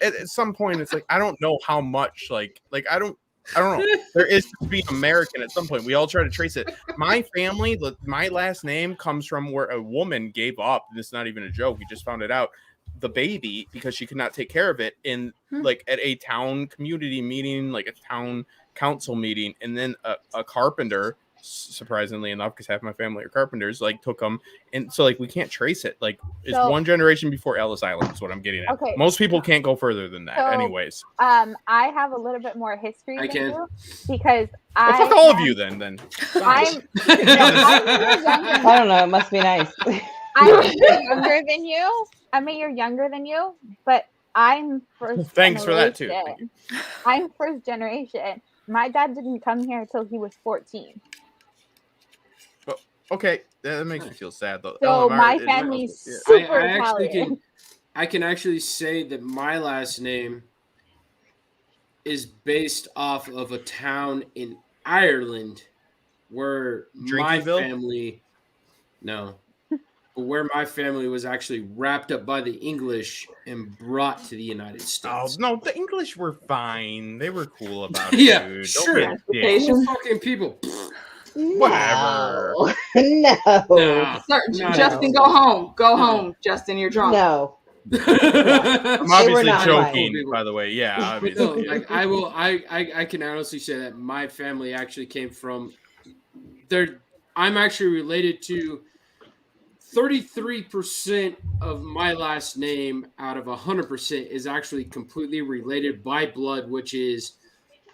at some point it's like I don't know how much like I don't know. There is to be American at some point. We all try to trace it. My family, my last name comes from where a woman gave up. This is not even a joke. We just found it out. The baby because she could not take care of it in like at a town community meeting, like a town council meeting, and then a carpenter, surprisingly enough, because half my family are carpenters, like took them, and so like we can't trace it. Like it's one generation before Ellis Island is what I'm getting at. Okay. Most people can't go further than that, anyways. I have a little bit more history than you because fuck all of you then. I don't know. It must be nice. I'm younger than you. I mean, you're younger than you, but I'm first. Thanks for that too. I'm first generation. My dad didn't come here until he was 14. Okay, that makes me feel sad though. So my family's super Italian. I can actually say that my last name is based off of a town in Ireland where my family, but where my family was actually wrapped up by the English and brought to the United States. Oh no, the English were fine. They were cool about it. Yeah, dude. sure. Fucking people. Whatever. No. Justin, go home. Go home, Justin. You're drunk. No. I'm obviously joking, by the way. Yeah, obviously. No, like I will. I can honestly say that my family actually came from there. I'm actually related to 33% of my last name out of 100% is actually completely related by blood, which is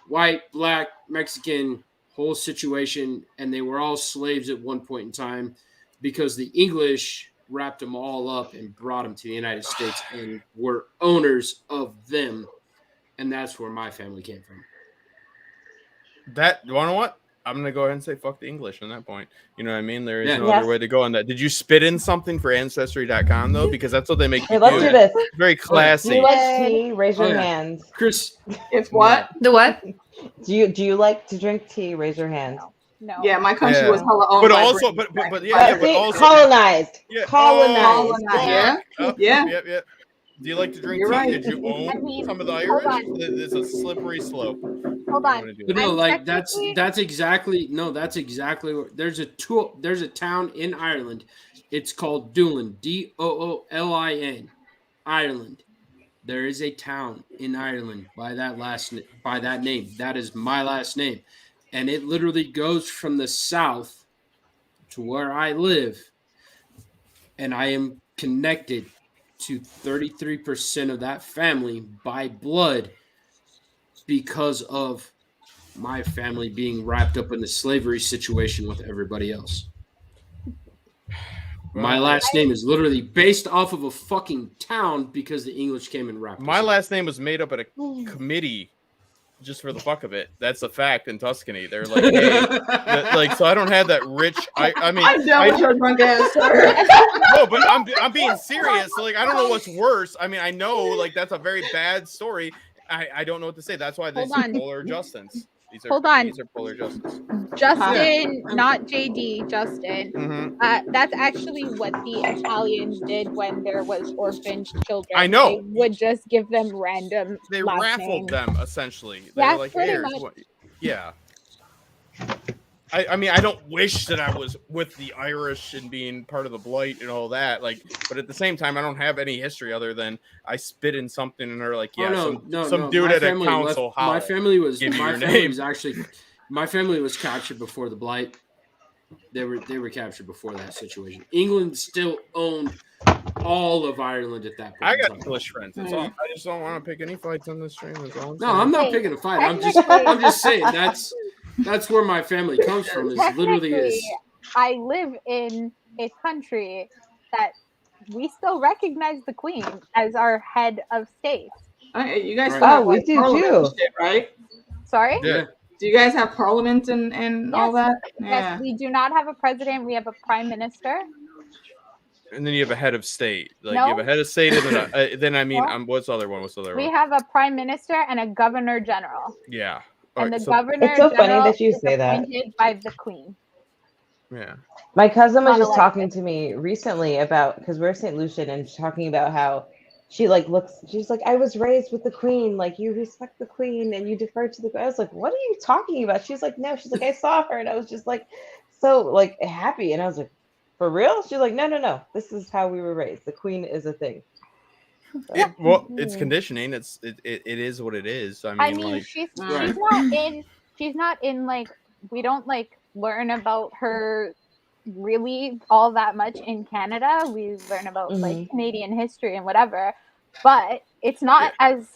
white, black, Mexican, whole situation. And they were all slaves at one point in time because the English wrapped them all up and brought them to the United States and were owners of them. And that's where my family came from. That, you want to know what? I'm going to go ahead and say fuck the English on that point. You know what I mean? There is no other way to go on that. Did you spit in something for Ancestry.com, though? Because that's what they make you let's do this. Very classy. Do you like tea? Raise your hands. Chris. It's what? The what? Do you like to drink tea? Raise your hands. No. Yeah, my country was hella owned but by also, Britain. but also colonized. Yeah. Colonized. Yeah. Yep. Do you like to drink tea? Right. Did you own some of the Irish? It's a slippery slope. Hold on. But no, like that's exactly what there's a town in Ireland. It's called Doolin, Doolin, Ireland. There is a town in Ireland by that name. That is my last name. And it literally goes from the south to where I live. And I am connected to 33% of that family by blood because of my family being wrapped up in the slavery situation with everybody else. My last name is literally based off of a fucking town because the English came and wrapped. My last name was made up at a committee just for the fuck of it. That's a fact in Tuscany. They're like, hey, so I don't have that rich. I mean, I'm done with your drunk ass. No, but I'm being serious. Like, I don't know what's worse. I mean, I know like that's a very bad story. I don't know what to say. That's why these are polar Justins. These are polar Justins. Justin, not JD, Justin. Mm-hmm. That's actually what the Italians did when there was orphaned children. I know. They would just give them random. They raffled them essentially. They yeah, were like, hey, yeah. I mean, I don't wish that I was with the Irish and being part of the Blight and all that. Like, but at the same time, I don't have any history other than I spit in something and they're like, yeah, some dude at a council. My family was captured before the Blight. They were captured before that situation. England still owned all of Ireland at that point. I got English friends. That's all. I just don't want to pick any fights on this stream. That's all I'm saying. No, I'm not picking a fight. I'm just saying that's where my family comes from. Is literally is. I live in a country that we still recognize the Queen as our head of state. You guys, we do too, right? Sorry. Yeah. Do you guys have parliament and all that? Yes, we do not have a president. We have a prime minister. And then you have a head of state. Like you have a head of state, and then I mean, what's the other one? We have a prime minister and a governor general. Yeah. And the governor it's so funny that you say that. By the Queen. Yeah. My cousin was just talking to me recently about, because we're St. Lucian, and talking about how she she's like, I was raised with the Queen, like you respect the Queen and you defer to the Queen. I was like, what are you talking about? She's like, no, she's like, I saw her and I was just like so like happy. And I was like, for real? She's like, no, this is how we were raised. The Queen is a thing. So. It's conditioning. It is what it is. I mean like, she's not in like, we don't like learn about her really all that much in Canada. We learn about like Canadian history and whatever, but it's not as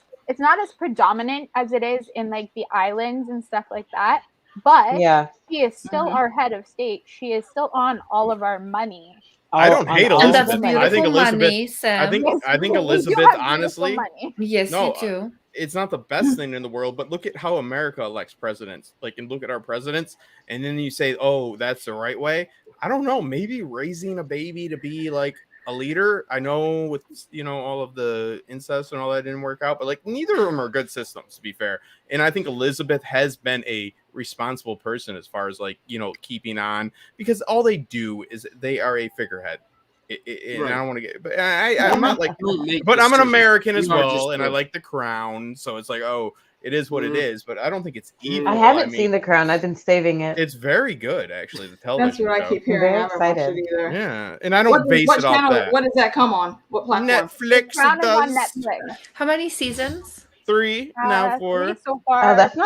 predominant as it is in like the islands and stuff like that. But she is still our head of state. She is still on all of our money. I don't hate Elizabeth. And that's I think Elizabeth. Money, Sam. I think Elizabeth. Honestly, yes, you too. It's not the best thing in the world, but look at how America elects presidents. Like, and look at our presidents, and then you say, "Oh, that's the right way." I don't know. Maybe raising a baby to be like a leader. I know with all of the incest and all that didn't work out, but like neither of them are good systems, to be fair. And I think Elizabeth has been a responsible person as far as like keeping on, because all they do is they are a figurehead. And I don't want to get, but I'm not like, but I'm an American as well, and I like the crown, so it's like, oh, It is what it is, but I don't think it's evil. I haven't seen The Crown. I've been saving it. It's very good, actually. The television. That's what I keep hearing. Very I haven't watched excited. it either. Yeah, and I don't base it off that. What does that come on? What platform? Netflix. Crown It is on does. Netflix. How many seasons? 3 now 4. 3 so far. Oh, that's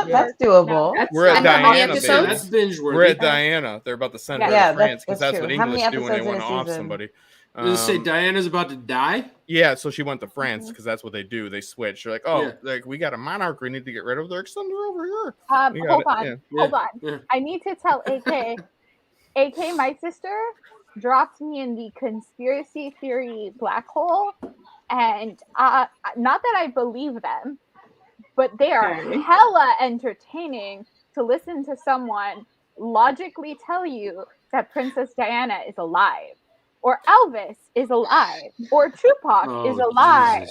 doable. No, We're at And how many Diana. episodes? That's binge worthy. We're at Diana. They're about to send her Yeah, to France because that's that's what true. How many English do when they episodes in want to a off season? somebody. Does it say Diana's about to die? Yeah, so she went to France because that's what they do. They switch. They're like, oh, like we got a monarch we need to get rid of. They're like, send her over here. Hold on. Yeah. Hold on. Yeah. I need to tell AK. AK, my sister, dropped me in the conspiracy theory black hole. And not that I believe them, but they are hella entertaining to listen to someone logically tell you that Princess Diana is alive. Or Elvis is alive, or Tupac is alive.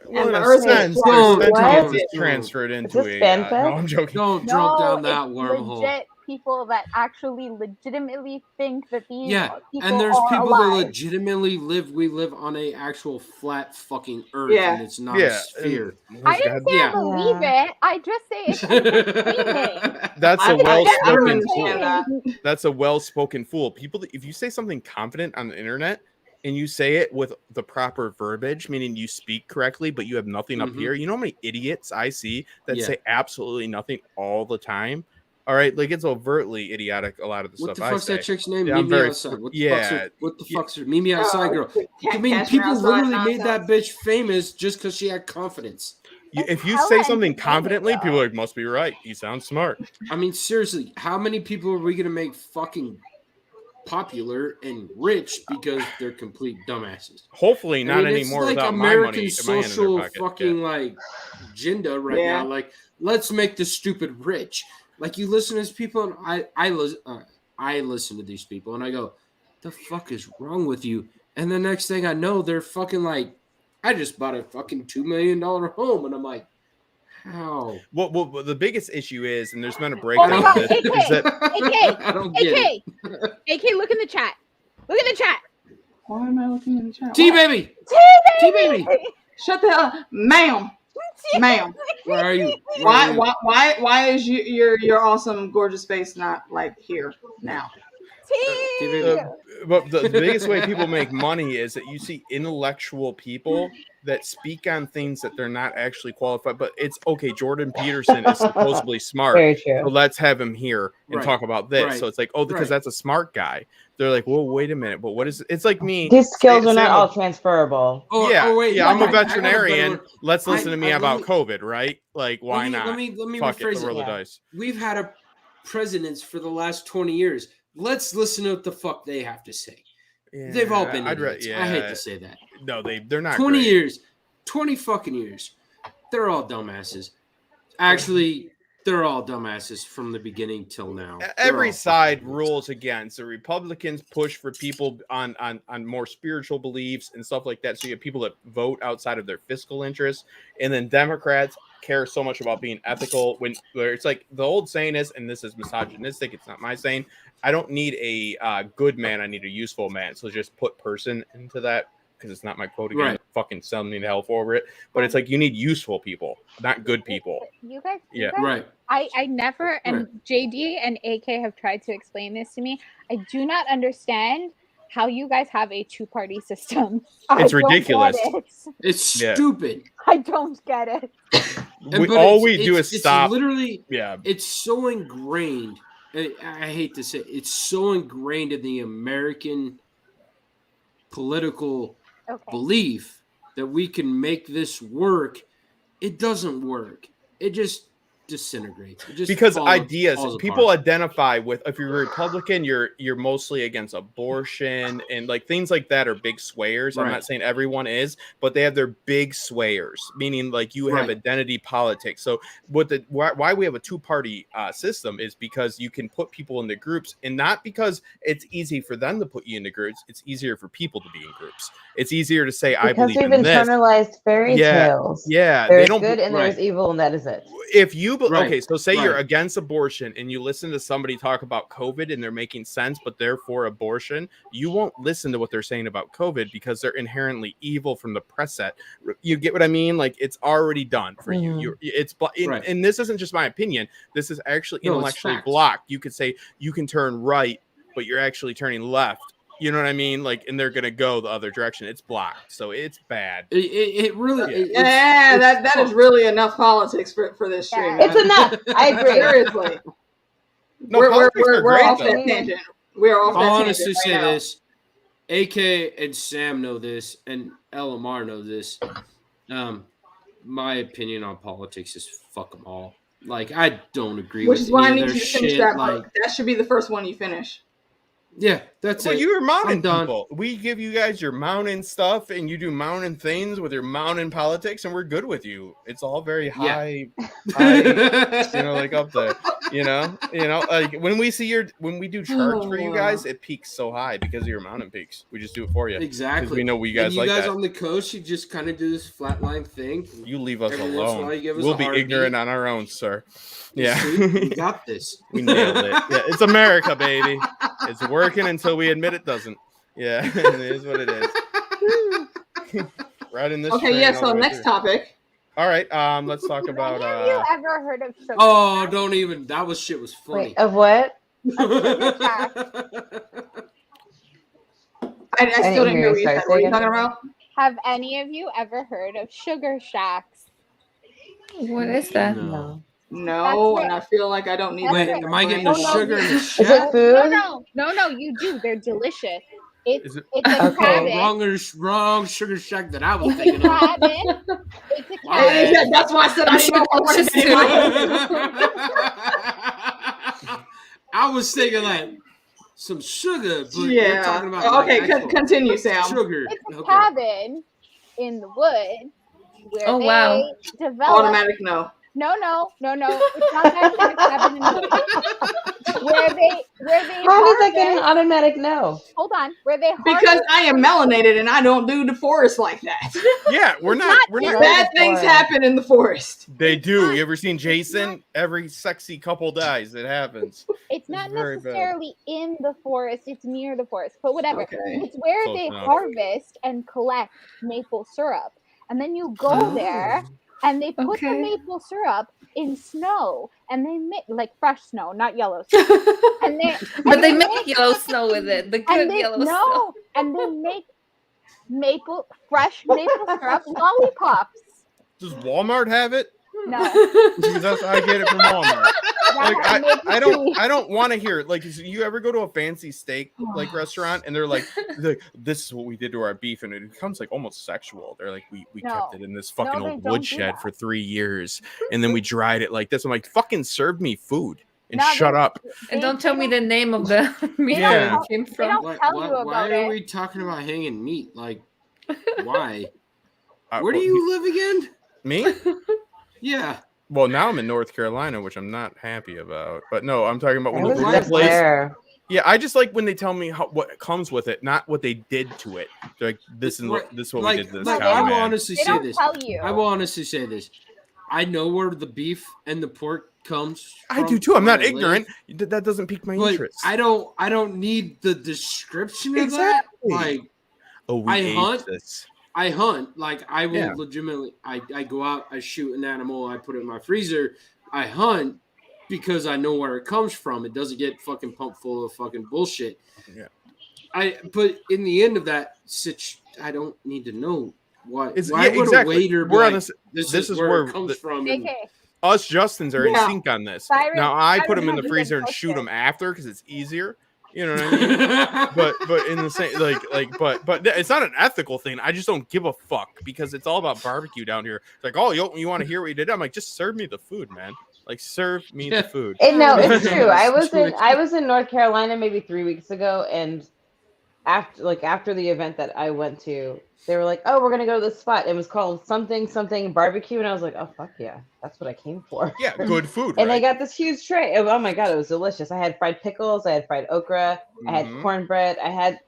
Well, in the a Earth sense, is there's what? sentence is transferred into this a. fanfic? No, I'm joking. Don't drop down that it's wormhole. legit people that actually legitimately think that these people and there's are people alive. that legitimately we live on a actual flat fucking earth, and it's not a Yeah, sphere. I didn't say I believe it. I just say it's entertaining. That's a I don't well-spoken understand that. fool. That's a well-spoken fool. People, if you say something confident on the internet and you say it with the proper verbiage, meaning you speak correctly, but you have nothing up here. You know how many idiots I see that say absolutely nothing all the time? All right, like it's overtly idiotic. A lot of the What stuff the I fuck's say. that chick's name? Yeah, Meet I'm me very outside. What the fuck's her? Meet me Oh, outside, girl. I mean, people literally made that bitch famous just because she had confidence. If you say something confidently, people are like, must be right. You sound smart. I mean, seriously, how many people are we gonna make fucking popular and rich because they're complete dumbasses? Hopefully not anymore it's like without American my money social in their pocket. fucking like agenda right now. Like, let's make the stupid rich. Like, you listen to these people, and I listen to these people, and I go, the fuck is wrong with you? And the next thing I know, they're fucking like, I just bought a fucking $2 million home, and I'm like, how? Well, the biggest issue is, and there's been a breakdown of this, is that I don't get it. AK, look in the chat. Look in the chat. Why am I looking in the chat? T-Baby! T-Baby! Shut the hell up. Ma'am. Ma'am. Where are you? Why is your awesome, gorgeous face not like here now? But the biggest way people make money is that you see intellectual people that speak on things that they're not actually qualified. But it's okay. Jordan Peterson is supposedly smart. Very true. So let's have him here and talk about this. Right. So it's like, oh, because that's a smart guy. They're like, well, wait a minute. But what is it? It's like me. These skills are not all transferable. I'm a veterinarian. Let's listen to me about COVID, right? Like, why not? Let me Fuck rephrase it. Roll the it. dice. We've had a presidents for the last 20 years. Let's listen to what the fuck they have to say. Yeah, They've all been idiots. I hate to say that. No, they're not 20 great. years. 20 fucking years. They're all dumbasses. Actually, they're all dumbasses from the beginning till now. Every side rules against. The Republicans push for people on more spiritual beliefs and stuff like that. So you have people that vote outside of their fiscal interests. And then Democrats care so much about being ethical where it's like the old saying is, and this is misogynistic, it's not my saying, I don't need a good man, I need a useful man. So just put person into that because it's not my quote again. Right. Fucking send me to hell for it. But it's like you need useful people, not good people. You guys, right. I never, and JD and AK have tried to explain this to me. I do not understand how you guys have a two-party system. It's ridiculous. It's stupid. I don't get it. All we do is stop. It's literally, yeah. It's so ingrained. I hate to say it's so ingrained in the American political belief that we can make this work. It doesn't work. It just disintegrates. Because ideas, people identify with, if you're a Republican, you're mostly against abortion and like things like that are big swayers. I'm not saying everyone is, but they have their big swayers, meaning like you have identity politics. So why we have a two-party system is because you can put people into groups, and not because it's easy for them to put you into groups. It's easier for people to be in groups. It's easier to say, I believe in this. Because we've internalized fairy tales. Yeah. There's good and there's evil, and that is it. If you okay, so say you're against abortion and you listen to somebody talk about COVID and they're making sense, but they're for abortion. You won't listen to what they're saying about COVID because they're inherently evil from the press set. You get what I mean? Like it's already done for you. And this isn't just my opinion. This is actually intellectually blocked. You could say you can turn right, but you're actually turning left. You know what I mean? Like, and they're gonna go the other direction. It's blocked, so it's bad. It really, that is really enough politics for this stream. It's enough. I agree. Seriously, no, we're off that tangent. We're off that tangent. I'll honestly say this: AK and Sam know this, and LMR know this. My opinion on politics is fuck them all. Like, I don't agree with Which is why I need you to finish that book. That should be the first one you finish. Yeah, that's it. You're mountain people. We give you guys your mountain stuff, and you do mountain things with your mountain politics, and we're good with you. It's all very high, like up there. You know, like when we do charts for you guys, it peaks so high because of your mountain peaks. We just do it for you. Exactly. We know you guys like that. On the coast, you just kind of do this flatline thing. You leave us alone. We'll be ignorant on our own, sir. Yeah, we got this. We nailed it. Yeah, it's America, baby. It's working until we admit it doesn't. Yeah, it is what it is. Right in this. Okay, yeah. So next topic. All right. Let's talk about. Have you ever heard of sugar? Oh, don't even. That shit was funny. Wait, of what? I still didn't hear what you said. What are you talking about? Have any of you ever heard of sugar shacks? What is that? No, and I feel like I don't need. Wait, am I getting sugar in the shack? Is it food? No, you do. They're delicious. It's a cabin. Wrong sugar shack that I was thinking of. It's a cabin. That's why I said I didn't know. I was thinking like some sugar, but we're talking about continue, Sam. Sugar. It's a cabin in the woods where they develop. Automatic no. No. It's not that kind of cabin in the woods. Where they How does that get an automatic no? Hold on. Where they because I am melanated and I don't do the forest like that. Yeah, we're not bad things happen in the forest. They do. You ever seen Jason? Every sexy couple dies. It happens. It's not necessarily in the forest, it's near the forest. But whatever. Okay. It's where they harvest and collect maple syrup. And then you go there and they put the maple syrup in snow, and they make like fresh snow, not yellow snow. But they make yellow snow with it. The good yellow snow. And they make fresh maple syrup lollipops. Does Walmart have it? No. Because I get it from Walmart. Like I don't want to hear it. Like, you ever go to a fancy steak like restaurant and they're like, this is what we did to our beef, and it becomes like almost sexual. They're like, we kept it in this fucking old woodshed for 3 years, and then we dried it like this. I'm like, fucking serve me food and shut up. And don't tell me the name of the meat it came from. Why are we talking about hanging meat? Like, why? Where do you live again? Me? Yeah. Well, now I'm in North Carolina, which I'm not happy about. But no, I'm talking about when I was the just there. Yeah, I just like when they tell me what comes with it, not what they did to it. They're like, this is what we did to this cow, I will man. honestly say this. I will honestly say this. I know where the beef and the pork comes from. I do too. I'm not ignorant. That doesn't pique my interest. I don't need the description of that. Like, I hunt. Like, I will legitimately, I go out, I shoot an animal, I put it in my freezer. I hunt because I know where it comes from. It doesn't get fucking pumped full of fucking bullshit. Yeah. But in the end of that, I don't need to know why would a waiter be like, this is where it comes from. Us Justins are in sync on this. Now I put them in the freezer and shoot them after because it's easier. You know what I mean? but in the same but it's not an ethical thing. I just don't give a fuck because it's all about barbecue down here. It's like, oh, you want to hear what you did? I'm like, just serve me the food, man. Like, serve me the food. No, it's true. I was in North Carolina maybe 3 weeks ago, and after the event that I went to, they were like, oh, we're gonna go to this spot. It was called something barbecue, and I was like, oh fuck yeah, that's what I came for. Yeah, good food. And I got this huge tray. Oh my god, it was delicious. I had fried pickles, I had fried okra, I had cornbread, I had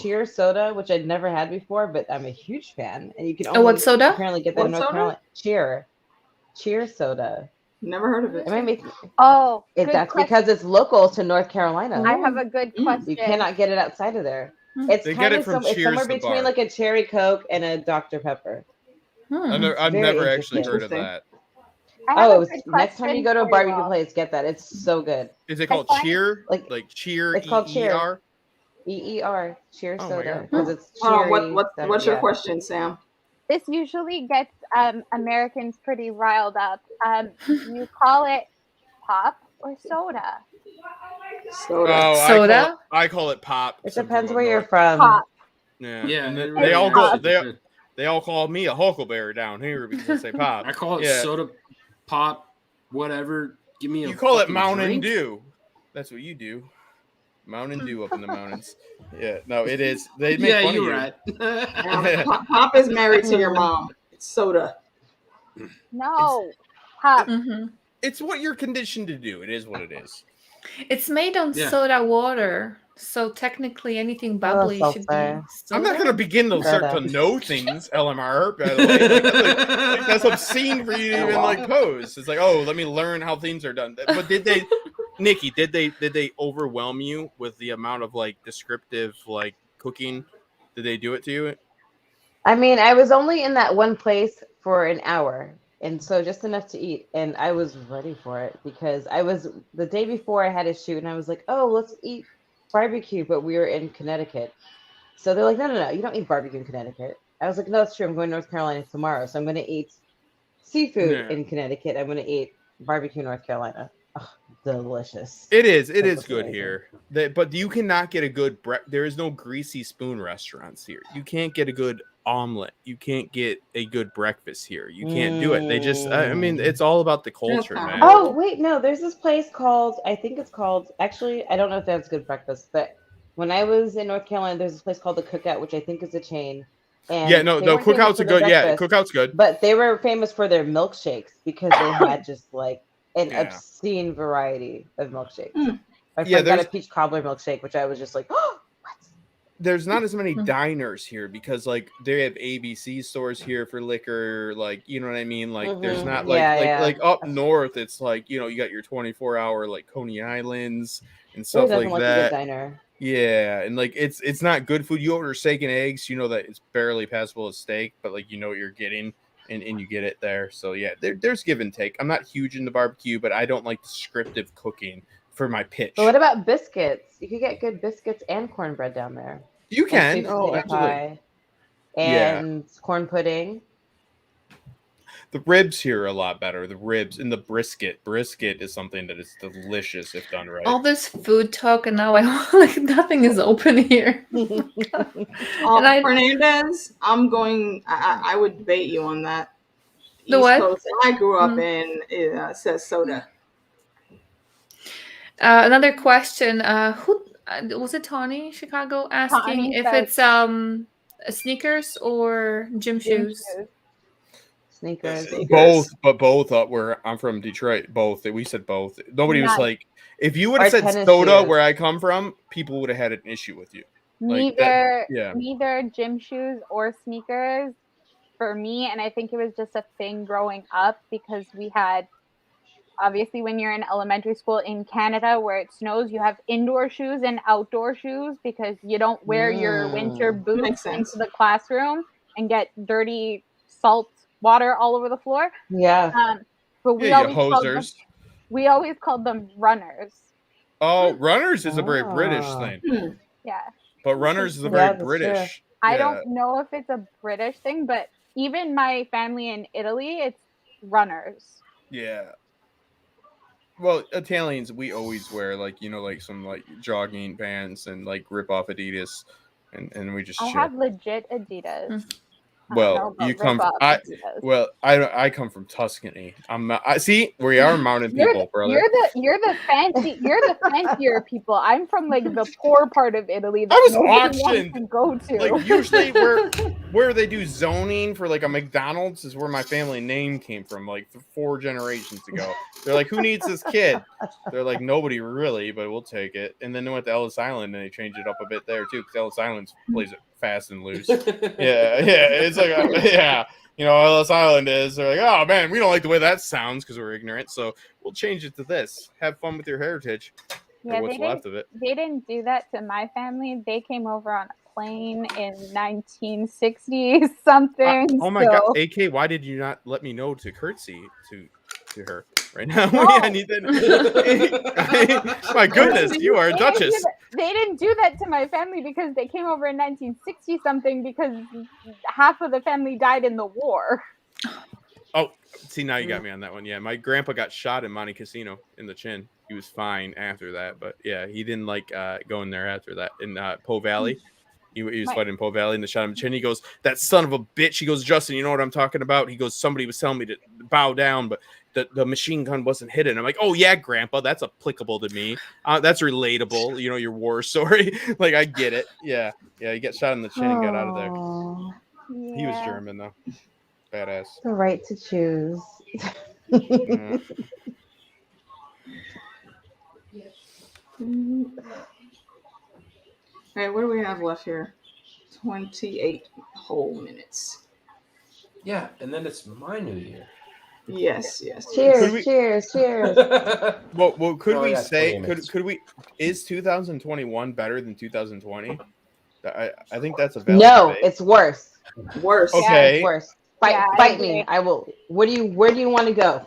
cheer soda, which I'd never had before, but I'm a huge fan. And you can only what soda? apparently get that in North Carolina. Cheer soda. Never heard of it. That's because it's local to North Carolina. I have a good question. You cannot get it outside of there. It's They kind get it of from it's somewhere Cheers the between bar. like a cherry Coke and a Dr. Pepper. I've never actually heard of that. Next time you go to a barbecue place, get that. It's so good. Is it called Cheer? Like Cheer? It's called Cheer. EER. Cheer soda. Because it's cheery. What's your question, Sam? This usually gets Americans pretty riled up. You call it pop or soda? Soda. Oh, soda? I call it pop. It depends where you're from. Pop. Yeah. Yeah. They all go. They all call me a huckleberry down here because I say pop. I call it soda, pop, whatever. Give me a. You call it Mountain drink. Dew. That's what you do. Mountain Dew up in the mountains. Yeah, no, it is. They make fun of you. Right. Pop is married to your mom. It's soda. No, pop. It's what you're conditioned to do. It is what it is. It's made on soda water, so technically anything bubbly should be soda. I'm not going to begin to start to know things, LMR, by the way. That's obscene for you to even pose. It's like, oh, let me learn how things are done. But did they, Nikki, did they overwhelm you with the amount of descriptive cooking? Did they do it to you? I mean, I was only in that one place for an hour. And so just enough to eat. And I was ready for it because the day before I had a shoot and I was like, oh, let's eat barbecue. But we were in Connecticut. So they're like, no, you don't eat barbecue in Connecticut. I was like, no, that's true. I'm going to North Carolina tomorrow. So I'm going to eat seafood in Connecticut. I'm going to eat barbecue in North Carolina. Oh, delicious. It is good here. But you cannot get a good there is no greasy spoon restaurants here. You can't get a good omelet. You can't get a good breakfast here. You can't do it. They just it's all about the culture, man. Oh wait, no, there's this place called actually I don't know if that's good breakfast, but when I was in North Carolina there's this place called the Cookout, which I think is a chain. And the Cookout's a good Cookout's good. But they were famous for their milkshakes because they had just an obscene variety of milkshakes. My friend got a peach cobbler milkshake, which I was just like, oh, what? There's not as many diners here because they have ABC stores here for liquor, you know what I mean? There's not up north, it's you got your 24-hour Coney Islands and stuff like that. A diner. Yeah, and it's not good food. You order steak and eggs, you know that it's barely passable as steak, but you know what you're getting. And you get it there. So yeah, there's give and take. I'm not huge into barbecue, but I don't like descriptive cooking for my pitch. But what about biscuits? You could get good biscuits and cornbread down there. You can. Oh, absolutely. And corn pudding. The ribs here are a lot better. The ribs and the brisket. Brisket is something that is delicious if done right. All this food talk, and now nothing is open here. Fernandez, I would debate you on that. The what? Coast, I grew up in says soda. Another question. Who was it? Tawny Chicago asking if it's sneakers or gym shoes. Sneakers. Both, but both. Where I'm from, Detroit. Both. We said both. Nobody was like, if you would have said soda where I come from, people would have had an issue with you. Neither gym shoes or sneakers for me, and I think it was just a thing growing up because we had, obviously, when you're in elementary school in Canada where it snows, you have indoor shoes and outdoor shoes because you don't wear your winter boots into the classroom and get dirty salt water all over the floor. Yeah. But we always called them runners. Oh, runners is a very British thing. Yeah. But runners is a very British. I don't know if it's a British thing, but even my family in Italy, it's runners. Yeah. Well, Italians, we always wear some jogging pants and rip off Adidas, and we just. I have legit Adidas. Well, you come. I come from Tuscany. I'm not. See, we are mountain people, brother. You're the fancier people. I'm from the poor part of Italy that I was auctioned to go to. Usually, where they do zoning for a McDonald's is where my family name came from. 4 generations ago, they're like, "Who needs this kid?" They're like, "Nobody really, but we'll take it." And then they went to Ellis Island and they changed it up a bit there too, because Ellis Island plays it fast and loose. It's like you know, Ellis Island is. They're like, oh man, we don't like the way that sounds because we're ignorant, so we'll change it to this. Have fun with your heritage. Yeah, what's left of it. They didn't do that to my family. They came over on a plane in 1960 something. Oh my god, AK, why did you not let me know to curtsy to her right now? No. I need that. My goodness, you are a duchess. They didn't do that to my family because they came over in 1960 something because half of the family died in the war. Oh, see, now you got me on that one. Yeah, my grandpa got shot in Monte Casino in the chin. He was fine after that, but yeah, he didn't like going there after that in Po Valley. He was fighting in Po Valley and they shot him in the chin. He goes, that son of a bitch. He goes, Justin, you know what I'm talking about? He goes, somebody was telling me to bow down, but the machine gun wasn't hidden. I'm like, oh yeah, Grandpa, that's applicable to me. That's relatable. You know, your war story. Like, I get it. Yeah, he got shot in the chin and got out of there. Yeah. He was German though. Badass. The right to choose. Yeah. All right, what do we have left here? 28 whole minutes. Yeah, and then it's my new year. Yes. Cheers. Well, could we say could we is 2021 better than 2020? I think that's a valid debate. It's worse. Worse. Okay. Yeah, it's worse. Fight me. I will. Where do you want to go?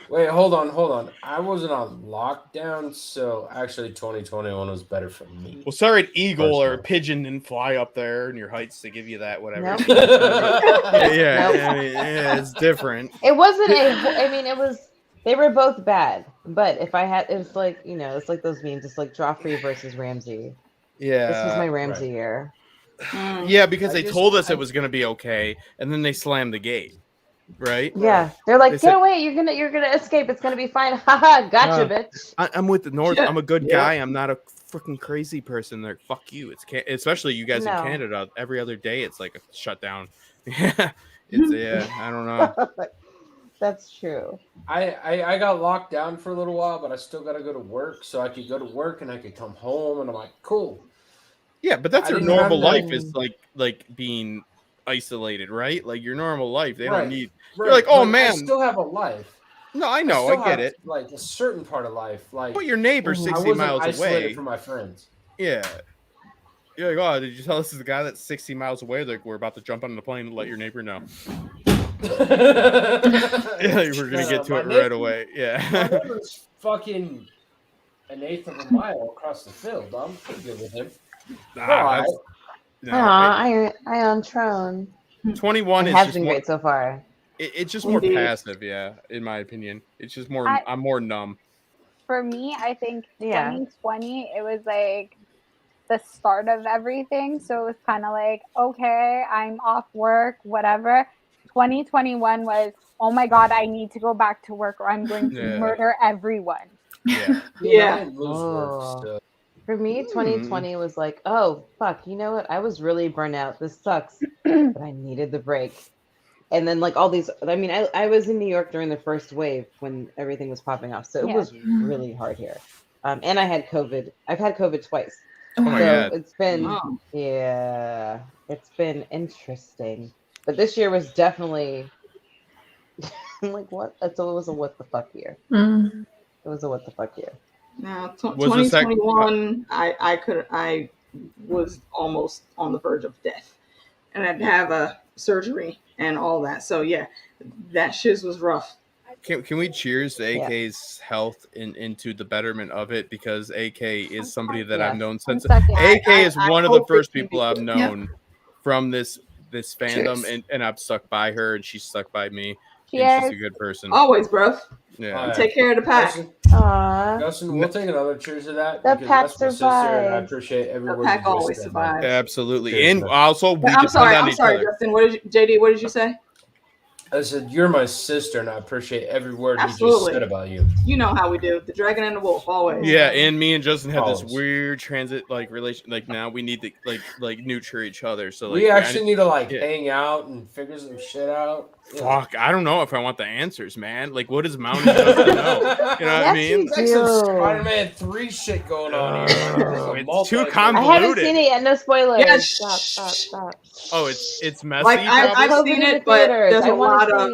Wait, hold on. I wasn't on lockdown, so actually 2021 was better for me. Well, sorry, an eagle or a pigeon didn't fly up there in your heights to give you that, whatever. Nope. Yeah, it's different. It wasn't it was, they were both bad, but if I had, it was like, you know, it's like those memes, it's like Joffrey versus Ramsay. Yeah. This was my Ramsay year. Yeah, because they told us it was going to be okay, and then they slammed the gate. Right? Yeah, they're like, get away! You're gonna escape. It's gonna be fine. Haha, gotcha, bitch. I'm with the North. I'm a good guy. I'm not a freaking crazy person. They're like, fuck you. It's especially you guys in Canada. Every other day, it's like a shutdown. Yeah, I don't know. That's true. I got locked down for a little while, but I still got to go to work, so I could go to work and I could come home, and I'm like, cool. Yeah, but that's your normal life. Is like being isolated, right? Like your normal life. They don't need. You're like, oh man, I still have a life. No, I know, I get it. Like a certain part of life, like. But your neighbor's 60 miles away from my friends. Yeah. You're like, oh, did you tell us is the guy that's 60 miles away? Like, we're about to jump on the plane and let your neighbor know. Yeah, we're gonna get to it right away. Yeah. My neighbor's fucking an eighth of a mile across the field. I'm pretty good with him. I on Throne. 21 has been great so far. It's just more passive, yeah, in my opinion. It's just more. I'm more numb. For me, I think 2020, it was like the start of everything. So it was kind of like, okay, I'm off work, whatever. 2021 was, oh my God, I need to go back to work or I'm going to murder everyone. Yeah. For me, 2020 was like, oh, fuck, you know what? I was really burnt out. This sucks, but I needed the break. And then, like, all these, I mean, I was in New York during the first wave when everything was popping off. So it was really hard here. And I had COVID. I've had COVID twice. Oh my God. It's been, it's been interesting. But this year was definitely, I'm like, what? So it was a what the fuck year. It was a what the fuck year. Now, 2021, I was almost on the verge of death, and I'd have a surgery and all that. So yeah, that shiz was rough. Can we cheers to AK's health into the betterment of it, because AK is somebody that I've known since. AK is one of the first people I've known from this fandom, and I've stuck by her, and she's stuck by me. And she's a good person. Always, bro. Yeah. Take care of the pack. Justin, we'll take another cheers to that. The pack survives. And I appreciate every word. The pack always survives. Absolutely. And also, I'm sorry, Justin. What did you say? I said, "You're my sister, and I appreciate every word he just said about you." You know how we do. The dragon and the wolf, always. Yeah, and me and Justin had this weird transit relation. Like now we need to like nurture each other. So we actually need to hang out and figure some shit out. Fuck, I don't know if I want the answers, man. Like, what does Mountain Justin know? You know what I mean? It's like some Spider-Man 3 shit going on here. It's too convoluted. I haven't seen it yet. No spoilers. Yeah, stop. Oh, it's messy. Like I've seen it, but there's a lot of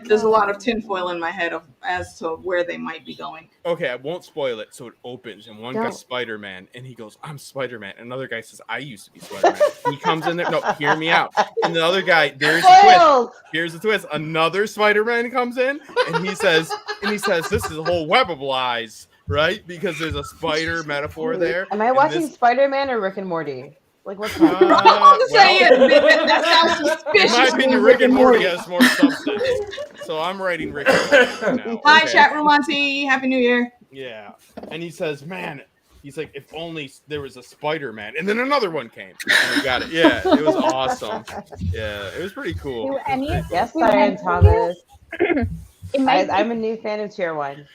there's a lot of tinfoil in my head as to where they might be going. Okay, I won't spoil it. So it opens, and one guy's Spider-Man, and he goes, "I'm Spider-Man." Another guy says, "I used to be Spider-Man." He comes in there. No, hear me out. And the other guy, there's a twist. Here's the twist. Another Spider-Man comes in, and he says, "This is a whole web of lies, right?" Because there's a spider metaphor there. Am I watching Spider-Man or Rick and Morty? Like, what's happening? That sounds suspicious. In my opinion, Rick and Morty has more substance. So I'm writing Rick and Morty now. Hi, chat room auntie. Happy New Year. Yeah. And he says, man, he's like, if only there was a Spider-Man. And then another one came. And we got it. Yeah, it was awesome. Yeah, it was pretty cool. Yes, Diane Thomas. I'm a new fan of Tier 1.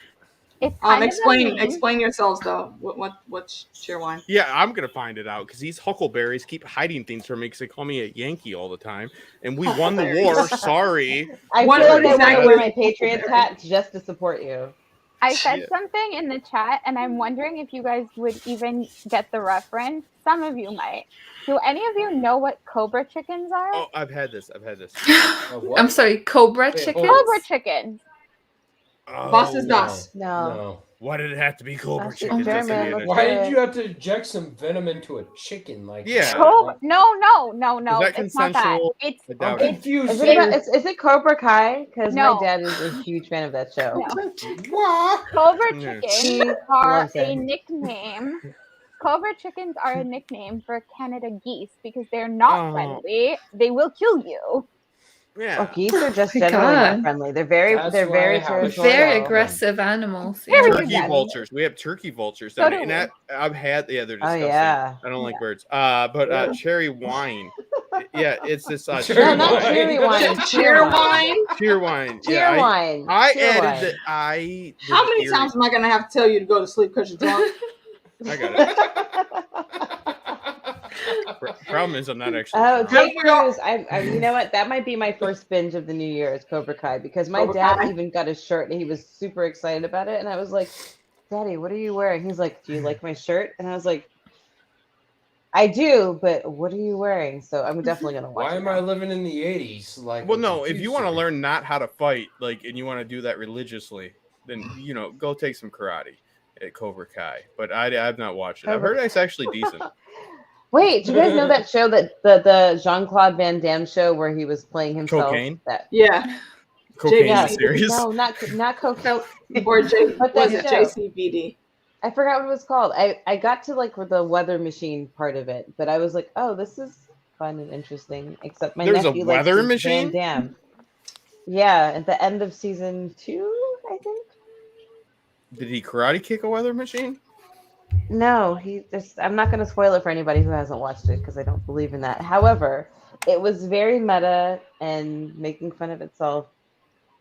Explain yourselves though. What's Tier 1? Yeah, I'm gonna find it out because these huckleberries keep hiding things from me because they call me a Yankee all the time, and we won the war. Sorry. I feel like I want to wear my Patriots hat just to support you. I said something in the chat, and I'm wondering if you guys would even get the reference. Some of you might. Do any of you know what Cobra chickens are? Oh, I've had this. I'm sorry, Cobra chickens? Cobra chickens. Oh, Boss's Das. No. Why did it have to be Cobra chickens? Why did you have to inject some venom into a chicken? Like, No. Is that it's not that. It's I'm confused. Is it Cobra Kai? Because my dad is a huge fan of that show. No. Cobra chickens are a nickname. Cobra chickens are a nickname for Canada geese because they're not friendly. They will kill you. Yeah. Well, geese are just generally not friendly. They're very very aggressive animals. Turkey vultures. We have turkey vultures. And I've had they're disgusting. I don't like birds. But cherry wine. Yeah, it's this cherry not cherry wine. Cheer wine. Cheer wine. Cheer wine. I added that. How many times am I gonna have to tell you to go to sleep because you're drunk? I got it. Problem is, I'm not actually. Oh, Jake Cruz. You know what? That might be my first binge of the new year is Cobra Kai because my dad even got a shirt and he was super excited about it. And I was like, "Daddy, what are you wearing?" He's like, "Do you like my shirt?" And I was like, "I do, but what are you wearing?" So I'm definitely gonna watch. Why am I living in the '80s? Like, well, no. If you want to learn not how to fight, and you want to do that religiously, then go take some karate at Cobra Kai. But I've not watched it. I've heard it's actually decent. Wait, do you guys know that show that the Jean-Claude Van Damme show where he was playing himself? Cocaine? Cocaine series? No, not cocaine. Or JCVD? I forgot what it was called. I got to the weather machine part of it, but I was like, oh, this is fun and interesting. Except my nephew likes weather machine? Van Damme. Yeah, at the end of season 2, I think. Did he karate kick a weather machine? No, I'm not going to spoil it for anybody who hasn't watched it because I don't believe in that. However, it was very meta and making fun of itself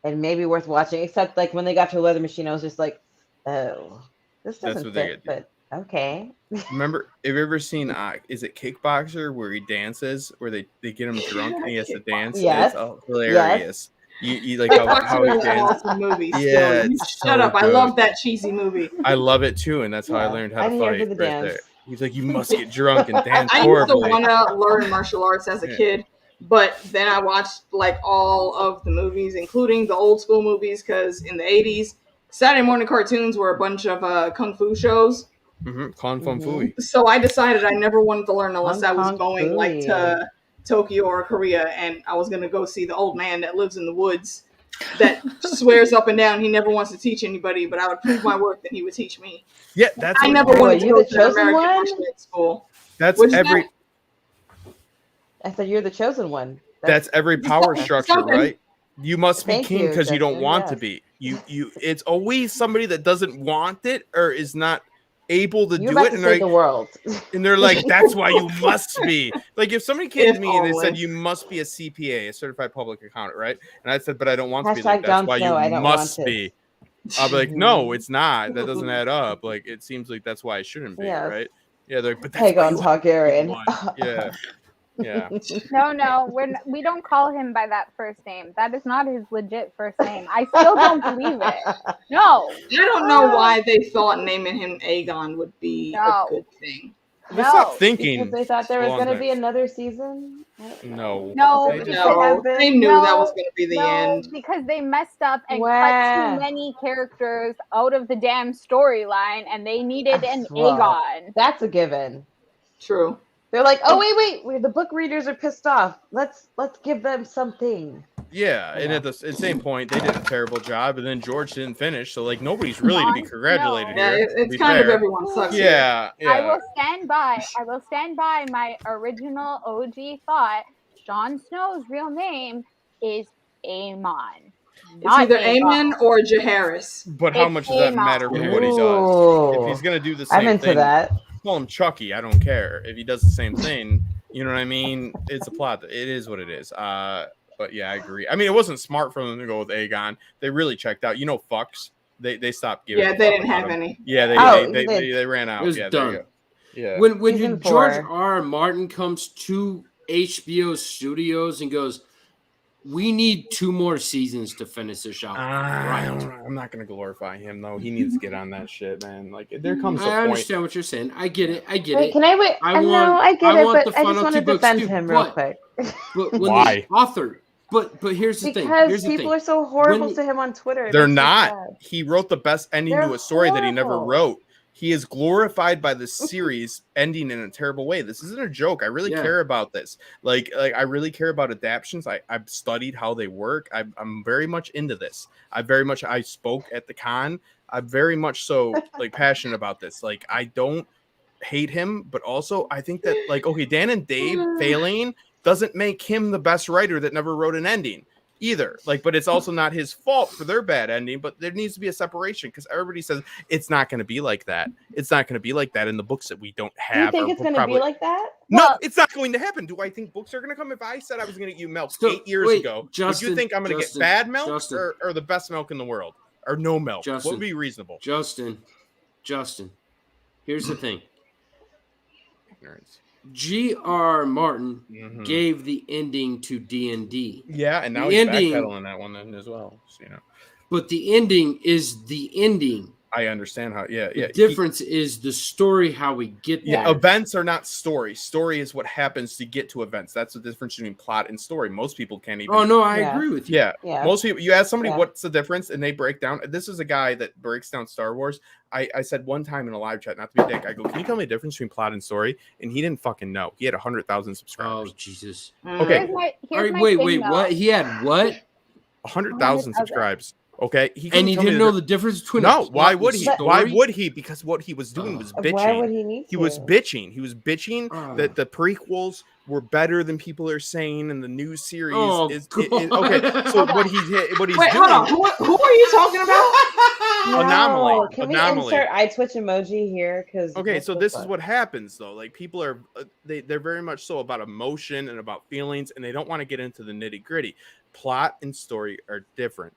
and maybe worth watching, except when they got to the weather machine, I was just like, oh, this doesn't fit, but okay. Remember, have you ever seen, is it Kickboxer where he dances, where they get him drunk and he has to dance? Yes. It's hilarious. Yes. You like how he dances. Awesome movie. Yeah, shut up. Good. I love that cheesy movie. I love it too, and that's how I learned how to fight right there. He's like, you must get drunk and dance horribly. I used to want to learn martial arts as a kid, but then I watched all of the movies, including the old school movies, because in the 80s, Saturday morning cartoons were a bunch of kung fu shows. Kung Fu Fui. So I decided I never wanted to learn unless I was going to Tokyo or Korea, and I was going to go see the old man that lives in the woods that swears up and down he never wants to teach anybody, but I would prove my work that he would teach me. Yeah, that's I never wanted to go to the American martial arts school. That's every. I said you're the chosen one. That's every power structure, right? You must be king because you don't want to be. You. It's always somebody that doesn't want it or is not able to You're do about it, to and save the world. and they're like, that's why you must be. Like, if somebody came to me and they said, always. you must be a CPA, a certified public accountant, right? And I said, but I don't want to be. Hashtag Like, that's Jon why Snow, I you don't must want it. be. I'll be like, no, it's not. That doesn't add up. Like, it seems like that's why I shouldn't be, Yes. right? Yeah, they're like, but that's why Hagon you have to be Targaryen. one. Yeah. Yeah. No, we don't call him by that first name. That is not his legit first name. I still don't believe it. No. I don't know why they thought naming him Aegon would be a good thing. Let's stop thinking. Because they thought there was going to be another season. No. They knew that was going to be the end. Because they messed up and cut too many characters out of the damn storyline, and they needed an Aegon. That's a given. True. They're like, oh wait, the book readers are pissed off. Let's give them something. Yeah, and at the same point, they did a terrible job, and then George didn't finish, so like nobody's really to be congratulated here. It's kind of everyone sucks. Yeah. I will stand by my original OG thought. Jon Snow's real name is Aemon. It's either Aemon or Jaehaerys. But how much does that matter for what he does? If he's gonna do the same I'm into thing, that. call him Chucky. I don't care if he does the same thing. You know what I mean? It's a plot. It is what it is. But yeah, I agree. I mean, it wasn't smart for them to go with Aegon. They really checked out. You know, fucks. They stopped giving. Yeah, they didn't have any. Yeah, they ran out. It was yeah, done. Yeah. When George R. Martin comes to HBO Studios and goes, we need 2 more seasons to finish this out. I'm not going to glorify him, though. He needs to get on that shit, man. Like, there comes a point. I understand what you're saying. I get it. Wait, can I wait? I get it, but I just want to defend him real quick. But when Why? the author... But here's the thing. Because people are so horrible to him on Twitter. They're not. He wrote the best ending to a story that he never wrote. He is glorified by the series ending in a terrible way. This isn't a joke. I really care about this. Like I really care about adaptions. I've studied how they work. I'm very much into this. I spoke at the con. I'm very much so like passionate about this. Like I don't hate him, but also I think that like, okay, Dan and Dave failing doesn't make him the best writer that never wrote an ending either. Like, but it's also not his fault for their bad ending, but there needs to be a separation because everybody says it's not going to be like that. It's not going to be like that in the books that we don't have. Do you think it's going to be like that? No, it's not going to happen. Do I think books are going to come? If I said I was going to get you milk 8 years ago, would you think I'm going to get bad milk or the best milk in the world or no milk? What would be reasonable? Justin, here's the thing. Ignorance. G.R. Martin gave the ending to D&D. Yeah, and now he's backpedaling that one then as well. So, you know, but the ending is the ending. I understand how. Yeah, the difference is the story, how we get there. Yeah, events are not story. Story is what happens to get to events. That's the difference between plot and story. Most people can't even. Oh no, I agree with you. Yeah, most people. You ask somebody what's the difference, and they break down. This is a guy that breaks down Star Wars. I said one time in a live chat, not to be a dick, I go, "Can you tell me the difference between plot and story?" And he didn't fucking know. He had 100,000 subscribers. Oh Jesus. Okay. Wait. What? He had what? 100,000 subscribers. Okay, he didn't know the difference between. No, why would he? Why would he? Because what he was doing was bitching. Why would he need to? He was bitching. He was bitching that the prequels were better than people are saying, and the new series is okay. So what he's doing? Hold on. Who are you talking about? Anomaly. Can we insert iTwitch emoji here? Because so this is what happens though. Like people are they're very much so about emotion and about feelings, and they don't want to get into the nitty gritty. Plot and story are different.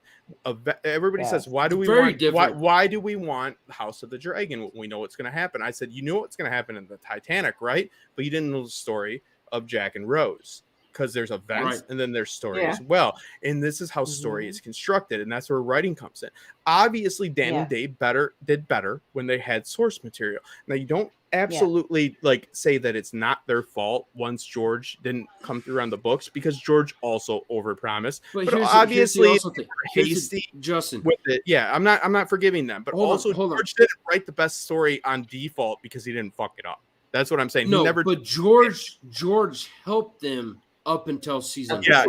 Everybody says, why do we want House of the Dragon? We know what's going to happen. I said, you know what's going to happen in the Titanic, right? But you didn't know the story of Jack and Rose because there's events and then there's story as well. And this is how story is constructed, and that's where writing comes in. Obviously, Dan and Dave did better when they had source material. Now you don't absolutely like say that it's not their fault once George didn't come through on the books because George also overpromised. But obviously hasty Justin with it. Yeah, I'm not forgiving them. But George didn't write the best story on default because he didn't fuck it up. That's what I'm saying. No, he never but George helped them up until season 4.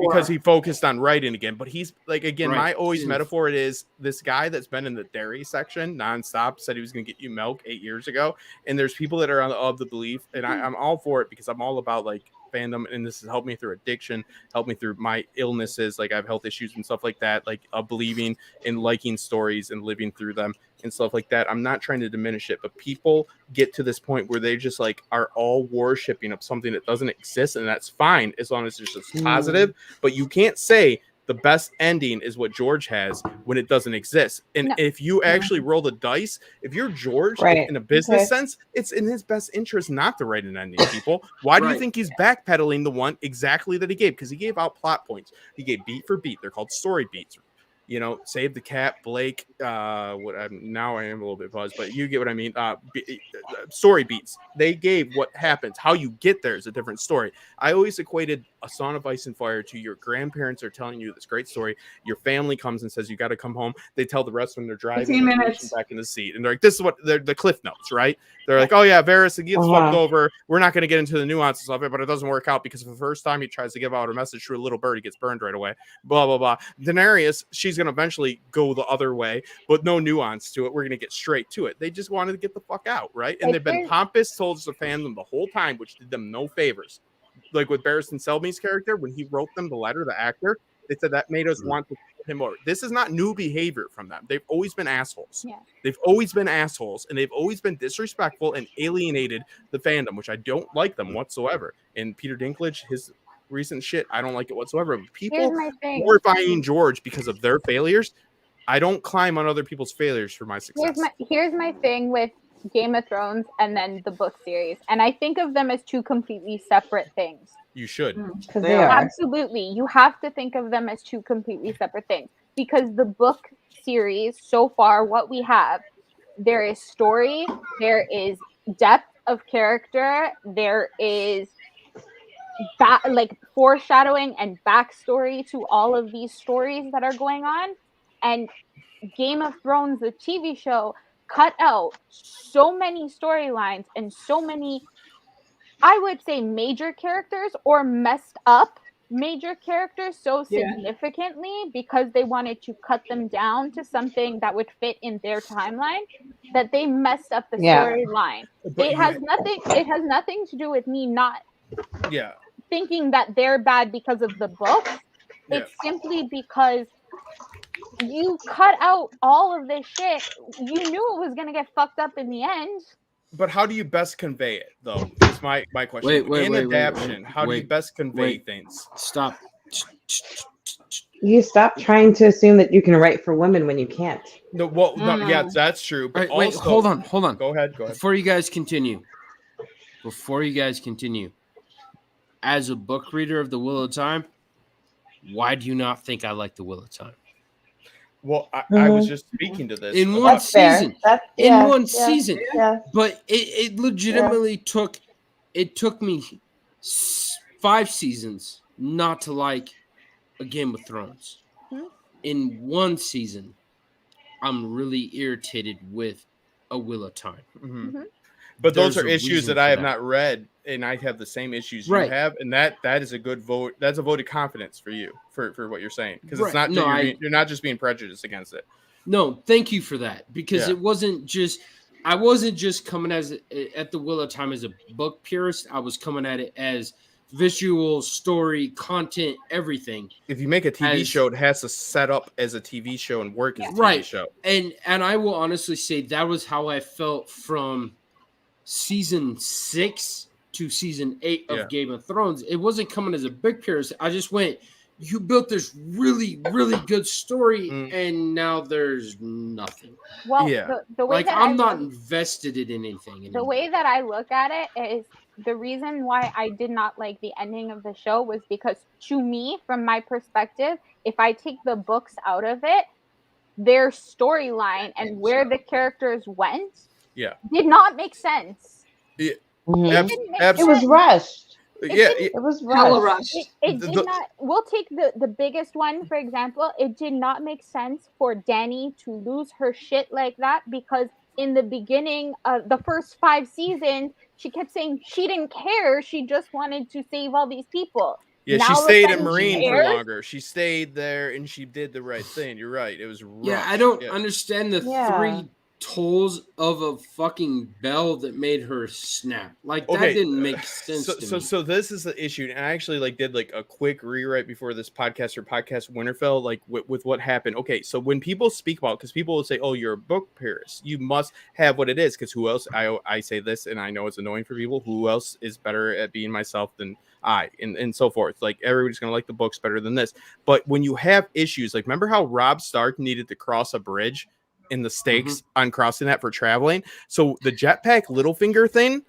Because he focused on writing again. But he's like, again, my always metaphor it is this guy that's been in the dairy section nonstop said he was going to get you milk 8 years ago. And there's people that are of the belief, and I'm all for it because I'm all about like fandom, and this has helped me through addiction, helped me through my illnesses, like I have health issues and stuff like that, like believing in liking stories and living through them. and stuff like that. I'm not trying to diminish it, but people get to this point where they just like are all worshipping of something that doesn't exist, and that's fine as long as it's just positive. But you can't say the best ending is what George has when it doesn't exist. And if you actually roll the dice, if you're George in a business sense, it's in his best interest not to write an ending, people. Why do you think he's backpedaling the one exactly that he gave? Because he gave out plot points. He gave beat for beat. They're called story beats. You know, Save the Cat, Blake. Now I am a little bit buzzed, but you get what I mean. Story beats. They gave what happens. How you get there is a different story. I always equated A Song of Ice and Fire to your grandparents are telling you this great story. Your family comes and says you got to come home. They tell the rest when they're driving. 15 minutes. Back in the seat, and they're like, "This is what they're the cliff notes, right?" They're like, "Oh yeah, Varys gets fucked over. We're not going to get into the nuances of it, but it doesn't work out because the first time he tries to give out a message to a little bird, he gets burned right away. Blah blah blah." Daenerys, she's going to eventually go the other way, but no nuance to it. We're going to get straight to it. They just wanted to get the fuck out, right? And they've been pompous towards the fandom the whole time, which did them no favors. Like with Barristan Selby's character, when he wrote them the letter, the actor, they said that made us want to put him over. This is not new behavior from them. They've always been assholes. Yeah. They've always been assholes, and they've always been disrespectful and alienated the fandom, which I don't like them whatsoever. And Peter Dinklage, his recent shit, I don't like it whatsoever. People glorifying George because of their failures. I don't climb on other people's failures for my success. Here's my thing with Game of Thrones and then the book series, and I think of them as two completely separate things. You should. They are. Absolutely. You have to think of them as two completely separate things, because the book series so far, what we have, there is story, there is depth of character, there is like foreshadowing and backstory to all of these stories that are going on. And Game of Thrones, the TV show, cut out so many storylines and so many, I would say, major characters or messed up major characters so significantly because they wanted to cut them down to something that would fit in their timeline, that they messed up the storyline. It has nothing to do with me not thinking that they're bad because of the books. It's simply because you cut out all of this shit. You knew it was going to get fucked up in the end. But how do you best convey it, though? Is my question. Adaptation, how do you best convey things? Stop. You stop trying to assume that you can write for women when you can't. No, well, yeah, that's true. But wait, hold on. Go ahead. Before you guys continue, as a book reader of The Wheel of Time, why do you not think I like The Wheel of Time? Well, I was just speaking to this in one season. Season. Yeah. But it legitimately took me 5 seasons not to like a Game of Thrones. Mm-hmm. In one season, I'm really irritated with A Wheel of Time. Mm-hmm. Mm-hmm. But those are issues that I have not read, and I have the same issues you have, and that is a good vote. That's a vote of confidence for you for what you're saying, because it's not you're not just being prejudiced against it. No, thank you for that, because it wasn't just I wasn't just coming at The Wheel of Time as a book purist. I was coming at it as visual, story, content, everything. If you make a TV show, it has to set up as a TV show and work as a TV show. And I will honestly say that was how I felt from season 6 to season 8 of Game of Thrones. It wasn't coming as a big purist. I just went, you built this really, really good story, and now there's nothing. Well, the way that I'm not invested in anything anymore. The way that I look at it is the reason why I did not like the ending of the show was because, to me, from my perspective, if I take the books out of it, their storyline and where the characters went did not make sense. Yeah. It was rushed. It was rushed. It did not. We'll take the biggest one, for example. It did not make sense for Dany to lose her shit like that, because in the beginning of the first 5 seasons, she kept saying she didn't care. She just wanted to save all these people. Yeah, now she stayed in Marine for longer. She stayed there and she did the right thing. You're right. It was rough. Yeah, I don't understand the tolls of a fucking bell that made her snap. Like that didn't make sense to me. So this is the issue, and I actually did a quick rewrite before this podcast or podcast Winterfell, with what happened. Okay, so when people speak about, because people will say, "Oh, you're a book purist, you must have what it is," because who else? I say this, and I know it's annoying for people. Who else is better at being myself than I, and so forth? Like everybody's gonna like the books better than this. But when you have issues, like remember how Robb Stark needed to cross a bridge in the stakes on crossing that for traveling. So the jetpack Littlefinger thing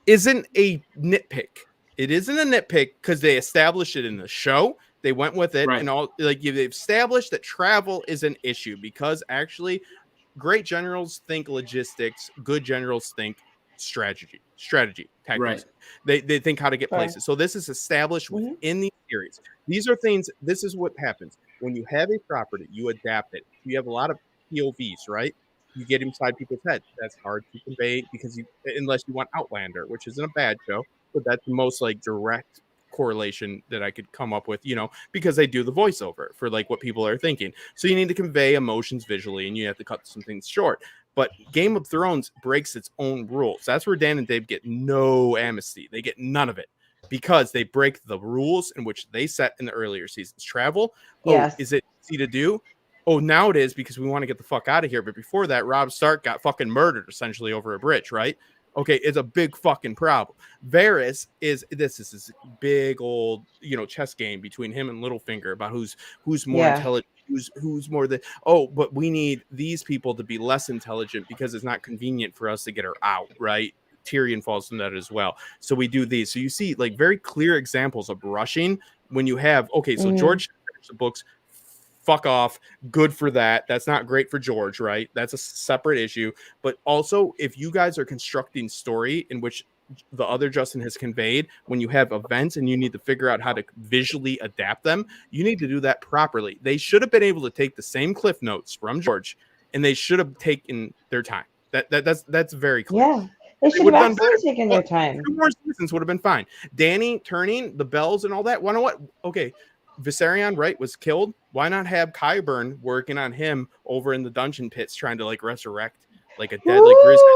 isn't a nitpick. It isn't a nitpick because they established it in the show. They went with it, and all they've established that travel is an issue because actually great generals think logistics, good generals think strategy, tactics. They think how to get places. So this is established within the series. These are things. This is what happens when you have a property. You adapt it. You have a lot of POVs, right? You get inside people's heads. That's hard to convey because unless you want Outlander, which isn't a bad show, but that's the most direct correlation that I could come up with, because they do the voiceover for what people are thinking. So you need to convey emotions visually, and you have to cut some things short. But Game of Thrones breaks its own rules. That's where Dan and Dave get no amnesty. They get none of it because they break the rules in which they set in the earlier seasons. Travel, is it easy to do? Oh, now it is because we want to get the fuck out of here. But before that, Robb Stark got fucking murdered essentially over a bridge, right? Okay, it's a big fucking problem. Varys is this big old chess game between him and Littlefinger about who's more intelligent, who's more but we need these people to be less intelligent because it's not convenient for us to get her out, right? Tyrion falls in that as well. So we do these. So you see very clear examples of rushing when you have George finished the books. Fuck off. Good for that. That's not great for George, right? That's a separate issue. But also, if you guys are constructing story in which the other Justin has conveyed, when you have events and you need to figure out how to visually adapt them, you need to do that properly. They should have been able to take the same cliff notes from George, and they should have taken their time. That's very clear. Yeah. They should have absolutely taken their time. 2 more seasons would have been fine. Danny turning the bells and all that. You know what? Okay. Viserion, right, was killed. Why not have Qyburn working on him over in the dungeon pits trying to resurrect a deadly grizzly?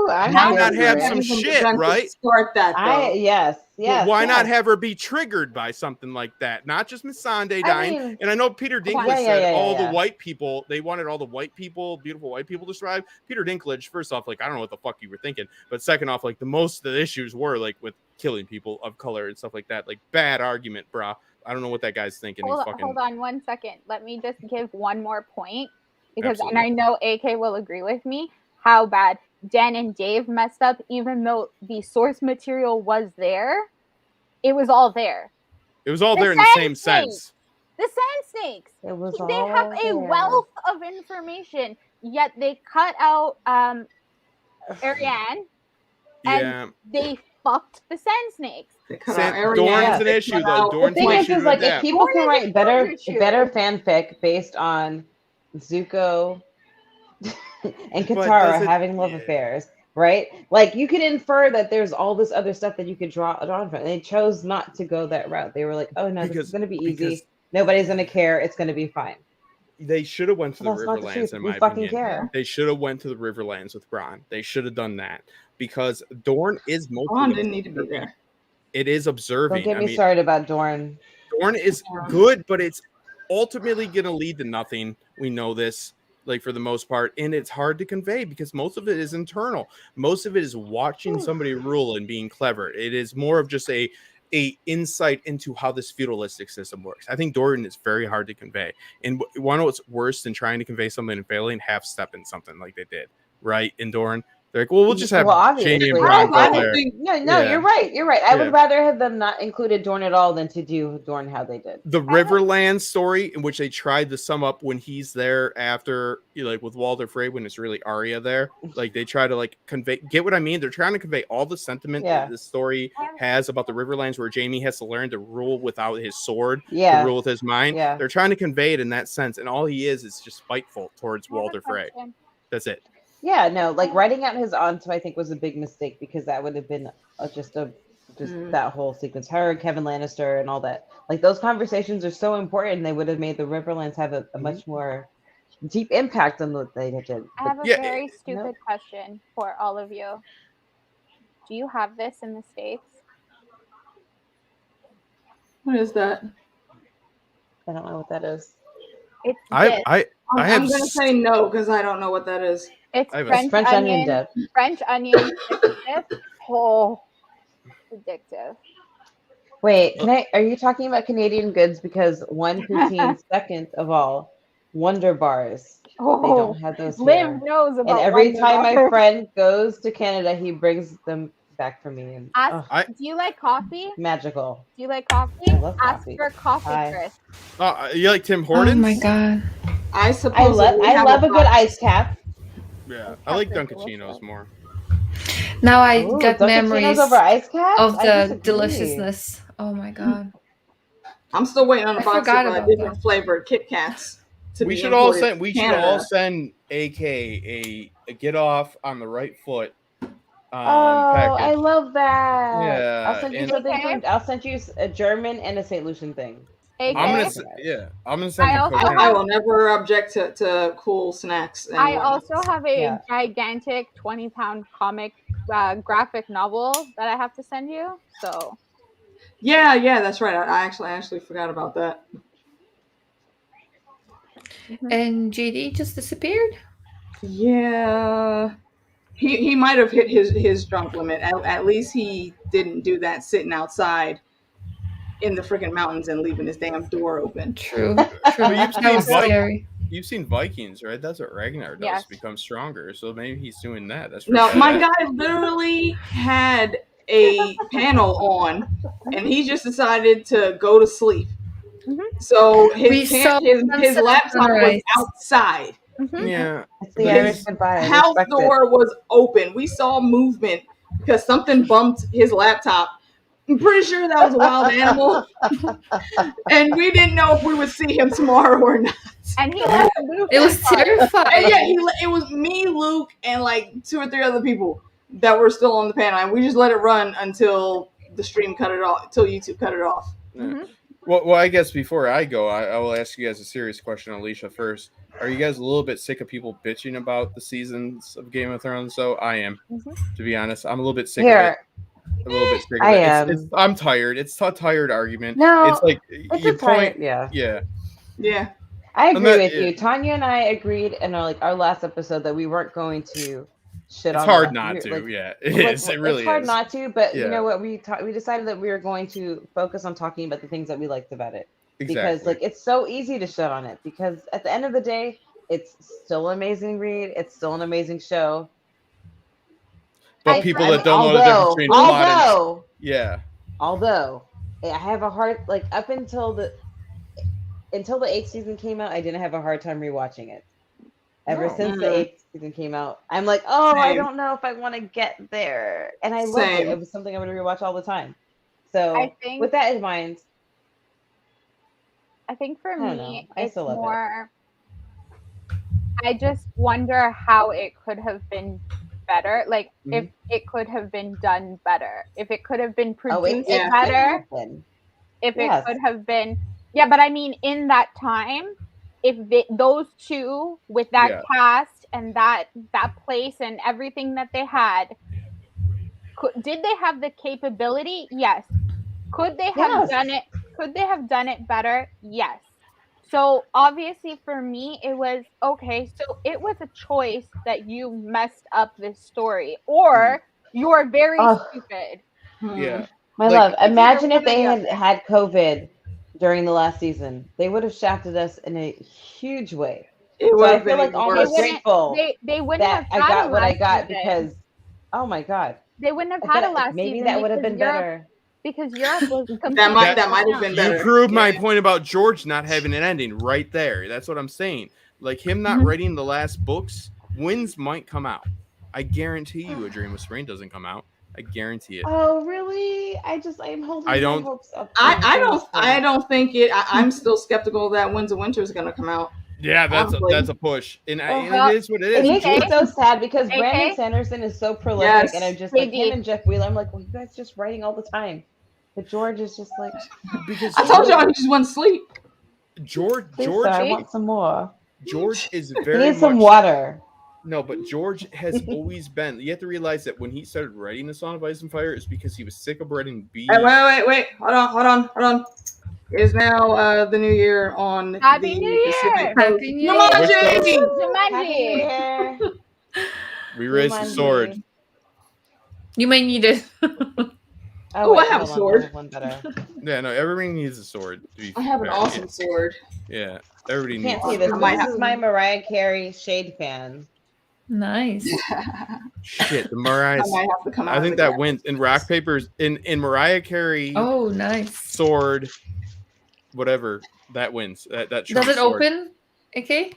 Why not have some shit, right? Start that though. Yes. Why not have her be triggered by something like that? Not just Miss Sunday dying. And I know Peter Dinklage said the white people, they wanted all the white people, beautiful white people to survive. Peter Dinklage, first off, I don't know what the fuck you were thinking, but second off, the most of the issues were with killing people of color and stuff like that. Bad argument, brah. I don't know what that guy's thinking. Hold on 1 second. Let me just give one more point because, and I know AK will agree with me, how bad Dan and Dave messed up, even though the source material was there. It was all there. It was all there in the same sense. The Sand Snakes. It was they have a wealth of information, yet they cut out Arianne, and they fucked the Sand Snakes. Dorne's an issue, though. The thing is if people can write better fanfic based on Zuko and Katara having love affairs, right? You can infer that there's all this other stuff that you could draw on from. They chose not to go that route. They were like, oh no, this is going to be easy. Nobody's going to care. It's going to be fine. They should have went to the Riverlands, in my opinion. They should have went to the Riverlands with Bronn. They should have done that because Dorne is Bronn didn't need to be there. It is observing. Don't get me started about Dorne. Dorne is good, but it's ultimately going to lead to nothing. We know this, for the most part, and it's hard to convey because most of it is internal. Most of it is watching somebody rule and being clever. It is more of just a insight into how this feudalistic system works. I think Dorne is very hard to convey. And one of what's worse than trying to convey something and failing, half step in something like they did, right? In Dorne. They're like, well, we'll just have Jaime and Bronn go there. No, you're right. You're right. I would rather have them not included Dorne at all than to do Dorne how they did. The Riverland story in which they tried to sum up when he's there after, with Walder Frey, when it's really Arya there. They try to convey, get what I mean? They're trying to convey all the sentiment that the story has about the Riverlands where Jaime has to learn to rule without his sword, to rule with his mind. Yeah. They're trying to convey it in that sense. And all he is just spiteful towards Walder Frey. That's it. Yeah, no, writing out his aunt, I think, was a big mistake because that would have been just that whole sequence. Her, Kevin Lannister, and all that. Those conversations are so important. They would have made the Riverlands have a much more deep impact on what they did. I have a very stupid question for all of you. Do you have this in the States? What is that? I don't know what that is. It's I'm gonna say no because I don't know what that is. It's French onion dip. French onion dip. Oh, addictive. Wait, are you talking about Canadian goods? Because one poutine, second of all, Wonder Bars. They don't have those here. Liv knows about. And every Wonder time Bars. my friend goes to Canada, he brings them back for me. And, do you like coffee? Magical. Do you like coffee? I love Ask coffee. for coffee, Chris. You like Tim Hortons? Oh my god. I suppose I love a good ice cap. Yeah, I like Dunkachinos more. Now I got memories over ice caps? of the deliciousness. Oh my god. I'm still waiting on a box of different that. flavored Kit Kats. We should all send AK a get off on the right foot. Package. I love that. Yeah, I'll send you something. I'll send you a German and a St. Lucian thing. I'm gonna send. I will never object to cool snacks. I also have a gigantic 20-pound comic graphic novel that I have to send you. So. Yeah, that's right. I actually forgot about that. And JD just disappeared? Yeah. He might have hit his drunk limit. At least he didn't do that sitting outside in the freaking mountains and leaving his damn door open. True. You've seen Vikings, right? That's what Ragnar does. Become stronger. So maybe he's doing that. That's my guy literally had a panel on, and he just decided to go to sleep. So his laptop was outside. Yeah. His house door was open. We saw movement because something bumped his laptop. I'm pretty sure that was a wild animal. And we didn't know if we would see him tomorrow or not. And he left Luke. It was terrifying. It was me, Luke, and like 2 or 3 other people that were still on the panel. And we just let it run until the stream cut it off, until YouTube cut it off. Yeah. Well, I guess before I go, I will ask you guys a serious question, Alicia, first. Are you guys a little bit sick of people bitching about the seasons of Game of Thrones? So I am, to be honest. I'm a little bit sick of it. A little bit sick of it. I'm tired. It's a tired argument. No, it's like you point. Yeah. I agree with you. Tanya and I agreed in our last episode that we weren't going to shit on. It's hard not to. It is. It really is. It's hard not to. But you know what? We decided that we were going to focus on talking about the things that we liked about it. Because it's so easy to shit on it. Because at the end of the day, it's still an amazing read. It's still an amazing show. But people that don't know the difference between plot and Although I have a hard up until the 8th season came out, I didn't have a hard time rewatching it. Ever since the 8th season came out, I'm like, I don't know if I want to get there. And I loved it. It was something I would rewatch all the time. So with that in mind, I think for me, it's more. I just wonder how it could have been better. Like if it could have been done better, if it could have been produced better, if it could have been. Yeah, but I mean, in that time, if those two with that cast and that place and everything that they had, did they have the capability? Yes. Could they have done it? Could they have done it better? Yes. So obviously for me, it was okay. So it was a choice that you messed up this story, or you're very stupid. Yeah. My love, imagine if they had COVID during the last season. They would have shafted us in a huge way. So I feel like almost grateful they wouldn't that have I got what I got season. Because, oh my God. They wouldn't have had a last maybe season. Maybe that would have been better. Because Europe was that might have been better. You proved my point about George not having an ending right there. That's what I'm saying. Like him not writing the last books, Winds might come out. I guarantee you, A Dream of Spring doesn't come out. I guarantee it. Oh really? I'm holding my hopes up. I don't think it. I'm still skeptical that Winds of Winter is going to come out. Yeah, that's a push, and it is what it is. It makes me so sad because Brandon Sanderson is so prolific, and I'm just like him and Jeff Wheeler. I'm like, well, you guys just writing all the time, but George is just like. Because I told y'all he just went to sleep. George, I want some more. George is He very needs some much water. no, but George has always been. You have to realize that when he started writing The Song of Ice and Fire, it's because he was sick of writing B. Wait! Hold on! It is now the new year on Happy the New Year! Pacific Happy Coast. New Year! Jumanji! Jumanji! We raised the sword. You may need it. Oh, I have a sword. One better. Yeah, no, everybody needs a sword. I have an awesome sword. Yeah, everybody You needs. can't see this. This is my Mariah Carey shade fan. Nice. Shit, the Mariah. I think that wins in rock papers in Mariah Carey. Oh, nice. Sword, whatever that wins. That does it sword. open? Okay.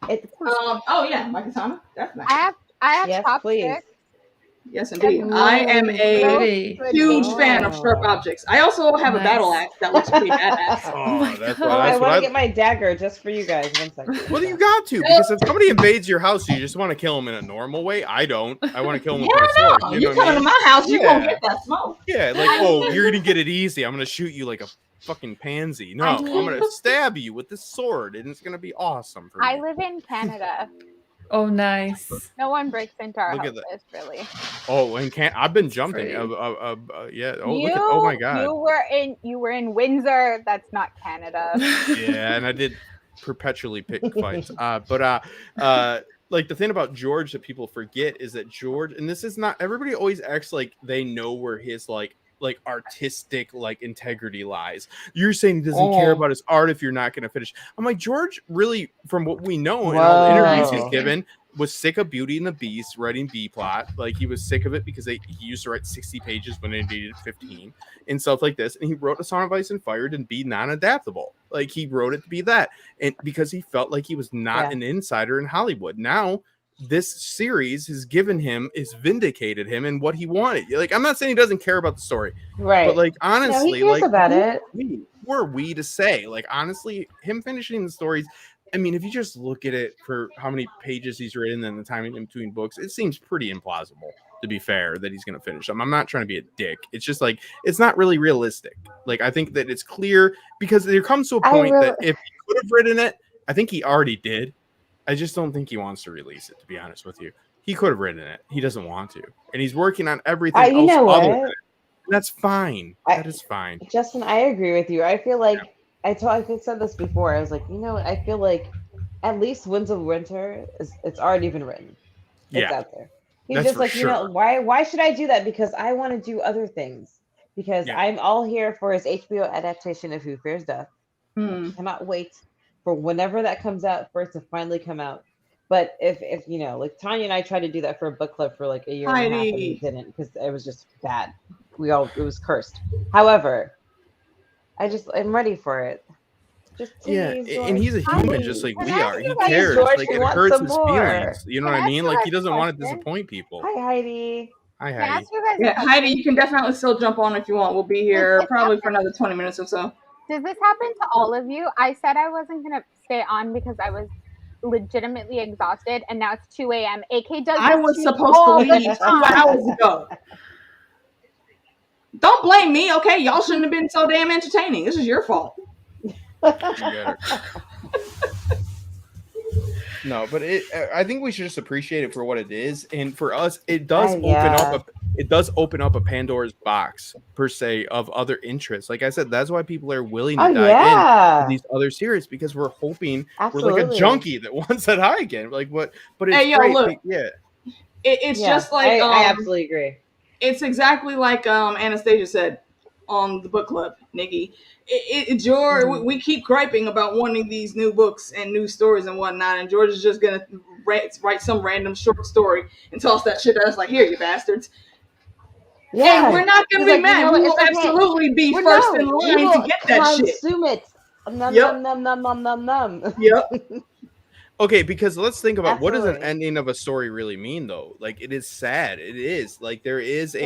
Oh yeah, my katana. That's nice. I have yes, chopsticks. please. Yes, indeed. I am a huge fan of sharp objects. I also have a battle axe that looks pretty badass. Oh, that's I want to get my dagger just for you guys. 1 second. Well, you got to, because if somebody invades your house, you just want to kill them in a normal way. I don't. I want to kill them with my sword. You come into my house, you won't get that smoke. Yeah, like, oh, you're gonna get it easy. I'm gonna shoot you like a fucking pansy. No, I'm gonna stab you with this sword, and it's gonna be awesome for me. I live in Canada. Oh, nice. No one breaks into our Look at houses, really. Oh, and I've been jumping. Yeah. Oh, look at. Oh my God. You were in Windsor. That's not Canada. Yeah, and I did perpetually pick fights. Like the thing about George that people forget is that George, and this is not everybody always acts like they know where his like artistic integrity lies. You're saying he doesn't care about his art if you're not going to finish. I'm like, George really, from what we know and all the interviews he's given, was sick of Beauty and the Beast writing B plot. Like he was sick of it because he used to write 60 pages when they needed 15 and stuff like this. And he wrote A Song of Ice and Fire to be non-adaptable. Like he wrote it to be that, and because he felt like he was not an insider in Hollywood. Now this series has vindicated him in what he wanted. Like, I'm not saying he doesn't care about the story, right? But like, honestly, he cares about it. Who are we to say? Like, honestly, him finishing the stories. I mean, if you just look at it for how many pages he's written and the timing in between books, it seems pretty implausible, to be fair, that he's going to finish them. I'm not trying to be a dick. It's just like, it's not really realistic. Like, I think that it's clear because there comes to a point that if he could have written it, I think he already did. I just don't think he wants to release it, to be honest with you. He could have written it. He doesn't want to. And he's working on everything else other than it. That's fine. That is fine. Justin, I agree with you. I feel like I said this before. I was like, I feel like at least Winds of Winter it's already been written. It's out there. He's just like, why should I do that? Because I want to do other things. Because I'm all here for his HBO adaptation of Who Fears Death. Cannot wait for whenever that comes out for it to finally come out. But if like Tanya and I tried to do that for a book club for like a year and a half and we didn't because it was just bad. It was cursed. However, I'm ready for it. And he's a human just like we are. He cares. Like it hurts his feelings. You know what I mean? Like he doesn't want to disappoint people. Hi, Heidi. Hi, Heidi. Heidi, you can definitely still jump on if you want. We'll be here probably for another 20 minutes or so. Does this happen to all of you? I said I wasn't going to stay on because I was legitimately exhausted, and now it's 2 a.m. AK does. I was supposed to leave 2 hours ago. Don't blame me, okay? Y'all shouldn't have been so damn entertaining. This is your fault. No, but I think we should just appreciate it for what it is, and for us, it does open up a Pandora's box per se of other interests. Like I said, that's why people are willing to dive in these other series because we're hoping we're like a junkie that wants that high again. Like what? But it's great. Look, it's just like I absolutely agree. It's exactly like Anastasia said on the book club, Nikki. George, we keep griping about wanting these new books and new stories and whatnot, and George is just gonna write some random short story and toss that shit at us like, here, you bastards. Yeah, and we're not gonna be mad. We will absolutely be first in line to get that shit. Consume it. Nom, nom, nom, nom, nom, nom. Yep. Okay, because let's think about what does an ending of a story really mean, though. Like, it is sad. It is like there is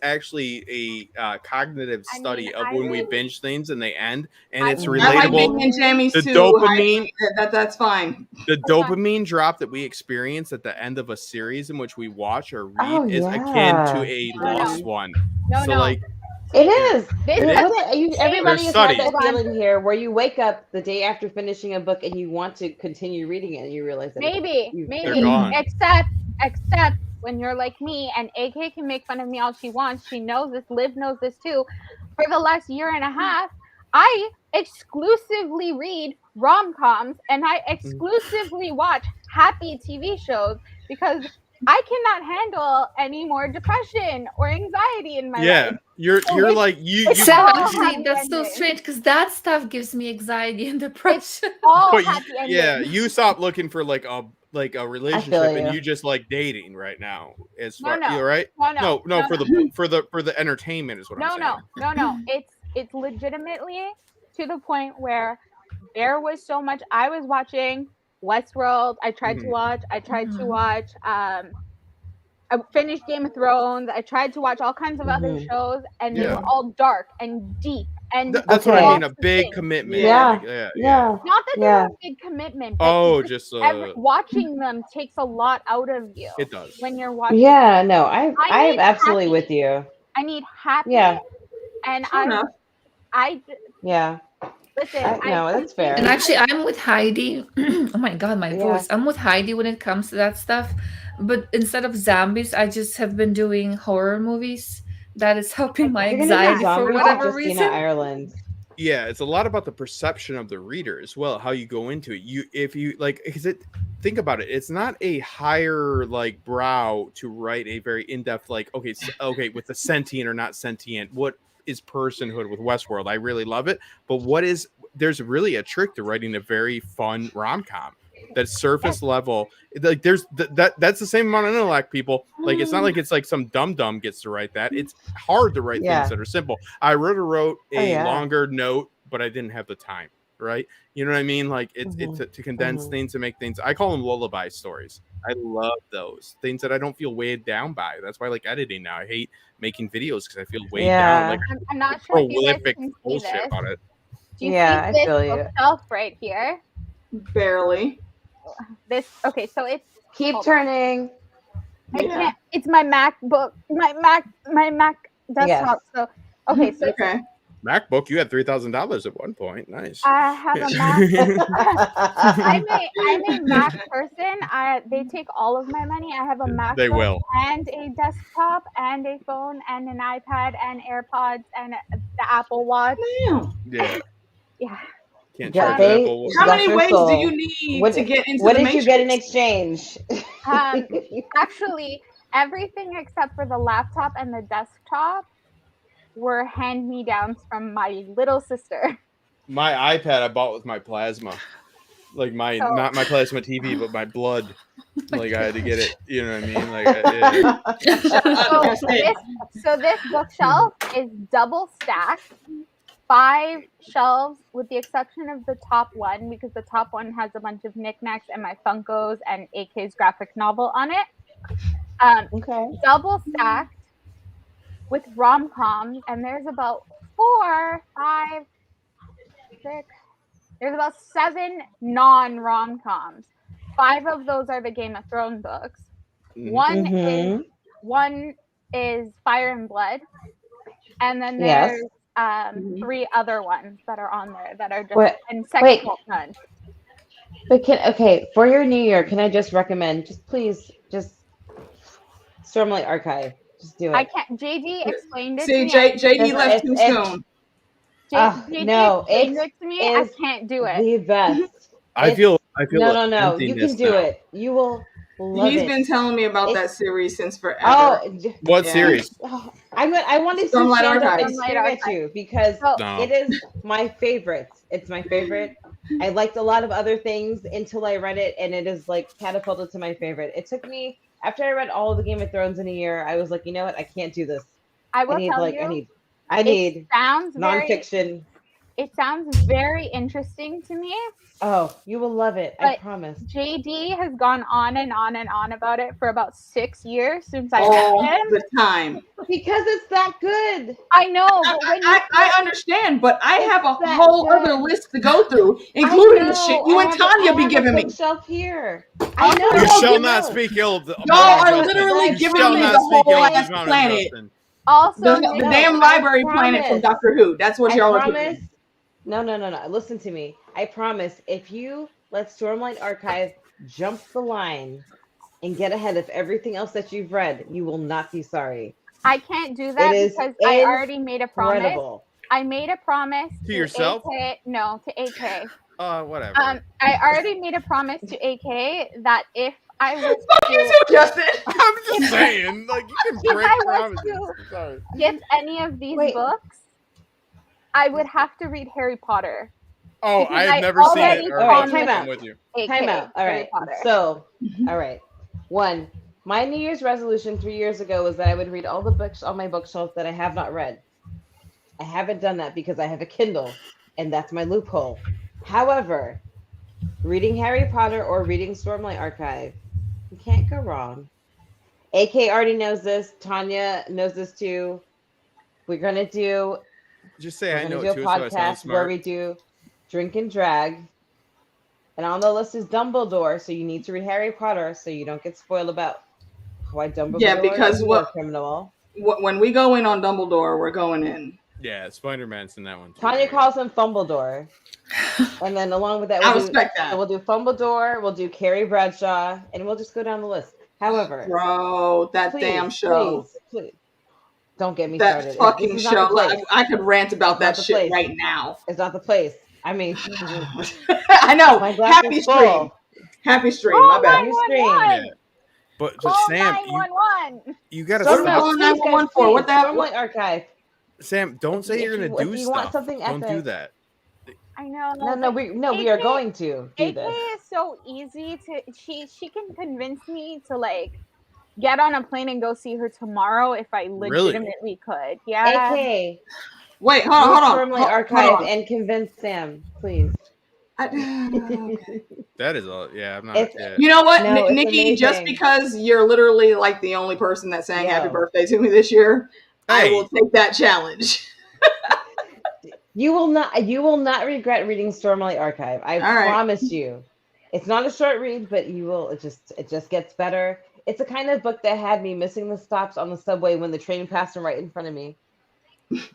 actually a cognitive study of when we binge things and they end, and it's relatable. The dopamine, that's fine. The dopamine drop that we experience at the end of a series in which we watch or read is akin to a lost one. It is. This Everybody has had that Hold on. feeling here where you wake up the day after finishing a book and you want to continue reading it and you realize that maybe except when you're like me and AK can make fun of me all she wants. She knows this. Liv knows this too. For the last year and a half, I exclusively read rom-coms and I exclusively watch happy TV shows because I cannot handle any more depression or anxiety in my life. You're like you. Actually, that's so strange because that stuff gives me anxiety and depression. You stop looking for like a relationship and you just like dating right now. You're right. No, for the entertainment is what I'm saying. No. It's legitimately to the point where there was so much. I was watching Westworld. I tried to watch. I finished Game of Thrones. I tried to watch all kinds of other shows, and they were all dark and deep. And that's what I mean. A big commitment. Not that they're a big commitment. But watching them takes a lot out of you. It does when you're watching. Yeah, no, I'm absolutely with you. I need happy. Yeah, and Listen, no, that's fair. And actually, I'm with Heidi. Oh my god, my voice! I'm with Heidi when it comes to that stuff. But instead of zombies, I just have been doing horror movies. That is helping my anxiety for whatever reason. Ireland. Yeah, it's a lot about the perception of the reader as well. How you go into it. Think about it. It's not a higher like brow to write a very in-depth with the sentient or not sentient. What is personhood with Westworld? I really love it. But there's really a trick to writing a very fun rom-com. That surface level, like that's the same amount of intellect, people. Like it's not like it's like some dumb gets to write that. It's hard to write things that are simple. I wrote a longer note, but I didn't have the time. Right? You know what I mean? Like it's to condense things, to make things. I call them lullaby stories. I love those things that I don't feel weighed down by. That's why I like editing now. I hate making videos because I feel weighed down. Like I'm not sure if you guys can bullshit see this. about it. Do you see this bookshelf right here? Barely. So it's keep turning. I can't. It's my MacBook, my Mac desktop. So MacBook, you had $3,000 at one point. Nice. I have a Mac. I'm a Mac person. They take all of my money. I have a MacBook. They will. And a desktop and a phone and an iPad and AirPods and the Apple Watch. Yeah. Yeah. How many ways do you need to get into what the did Matrix? you get in exchange? Actually, everything except for the laptop and the desktop were hand-me-downs from my little sister. My iPad I bought with my plasma. Like not my plasma TV, but my blood. Like I had to get it. You know what I mean? So this bookshelf is double stacked. 5 shelves with the exception of the top one because the top one has a bunch of knickknacks and my Funkos and AK's graphic novel on it. Double stacked with rom-coms, and there's about 4, 5, 6. There's about 7 non-rom-coms. 5 of those are the Game of Thrones books. One is Fire and Blood, and then there's 3 other ones that are on there that are just in sexual none. But for your New Year, can I just recommend, please Stormlight Archive. Just do it. I can't. JD explained it to me. JD left too soon. No, explained it to me. I can't do it. The best. I feel no. You can do it. You will. He's been telling me about that series since forever. What series? I wanted to stand up and stare at you because it is my favorite. It's my favorite. I liked a lot of other things until I read it, and it is like catapulted to my favorite. It took me after I read all of the Game of Thrones in a year. I was like, you know what? I can't do this. I need nonfiction. It sounds very interesting to me. Oh, you will love it. I promise. JD has gone on and on and on about it for about 6 years since I met him. The time. Because it's that good. I know. But I understand, but I have a whole other list to go through, including the shit you and Tanya be giving me. Here. I know. You shall not speak ill of the. Y'all are literally giving me the whole ass planet. Also, the damn library planet from Doctor Who. That's what y'all are doing. No. Listen to me. I promise. If you let Stormlight Archive jump the line and get ahead of everything else that you've read, you will not be sorry. I can't do that because I already made a promise. I made a promise to yourself. AK, no, to AK. Whatever. I already made a promise to AK that if I was fuck you too, Justin. I'm just saying, like you can break promises. Sorry. Get any of these books, I would have to read Harry Potter. Oh, I have never seen it. All right, time out. With you. Time out. All right. So, all right. One, my New Year's resolution 3 years ago was that I would read all the books on my bookshelf that I have not read. I haven't done that because I have a Kindle, and that's my loophole. However, reading Harry Potter or reading Stormlight Archive, you can't go wrong. AK already knows this. Tanya knows this too. We're gonna do. Just say I know it too. A podcast where we do Drink and Drag, and on the list is Dumbledore. So you need to read Harry Potter so you don't get spoiled about why Dumbledore. Yeah, because is a criminal. When we go in on Dumbledore, we're going in. Yeah, Spider-Man's in that one too. Tanya calls him Fumbledore. And then along with that, we'll do Fumbledore, we'll do Carrie Bradshaw, and we'll just go down the list. However, bro, that damn show. Please. Don't get me started. That fucking show. I could rant about that shit right now. It's not the place. I mean, I know. Happy stream. Happy stream. My bad. Happy stream. Yeah. But Sam, you gotta stop. 911 for what the hell? Stormlight Archive. Sam, don't say you're gonna do stuff. Don't do that. I know. We are going to do this. AK is so easy to. She can convince me to like get on a plane and go see her tomorrow if I legitimately could. Yeah. AK. Wait, hold on. Stormlight Archive and convince Sam, please. That is all. Yeah, I'm not. You know what, Nikki? Just because you're literally like the only person that sang "Happy Birthday" to me this year. I will take that challenge. You will not regret reading Stormlight Archive. I promise you. It's not a short read, but you will. It just gets better. It's the kind of book that had me missing the stops on the subway when the train passed right in front of me,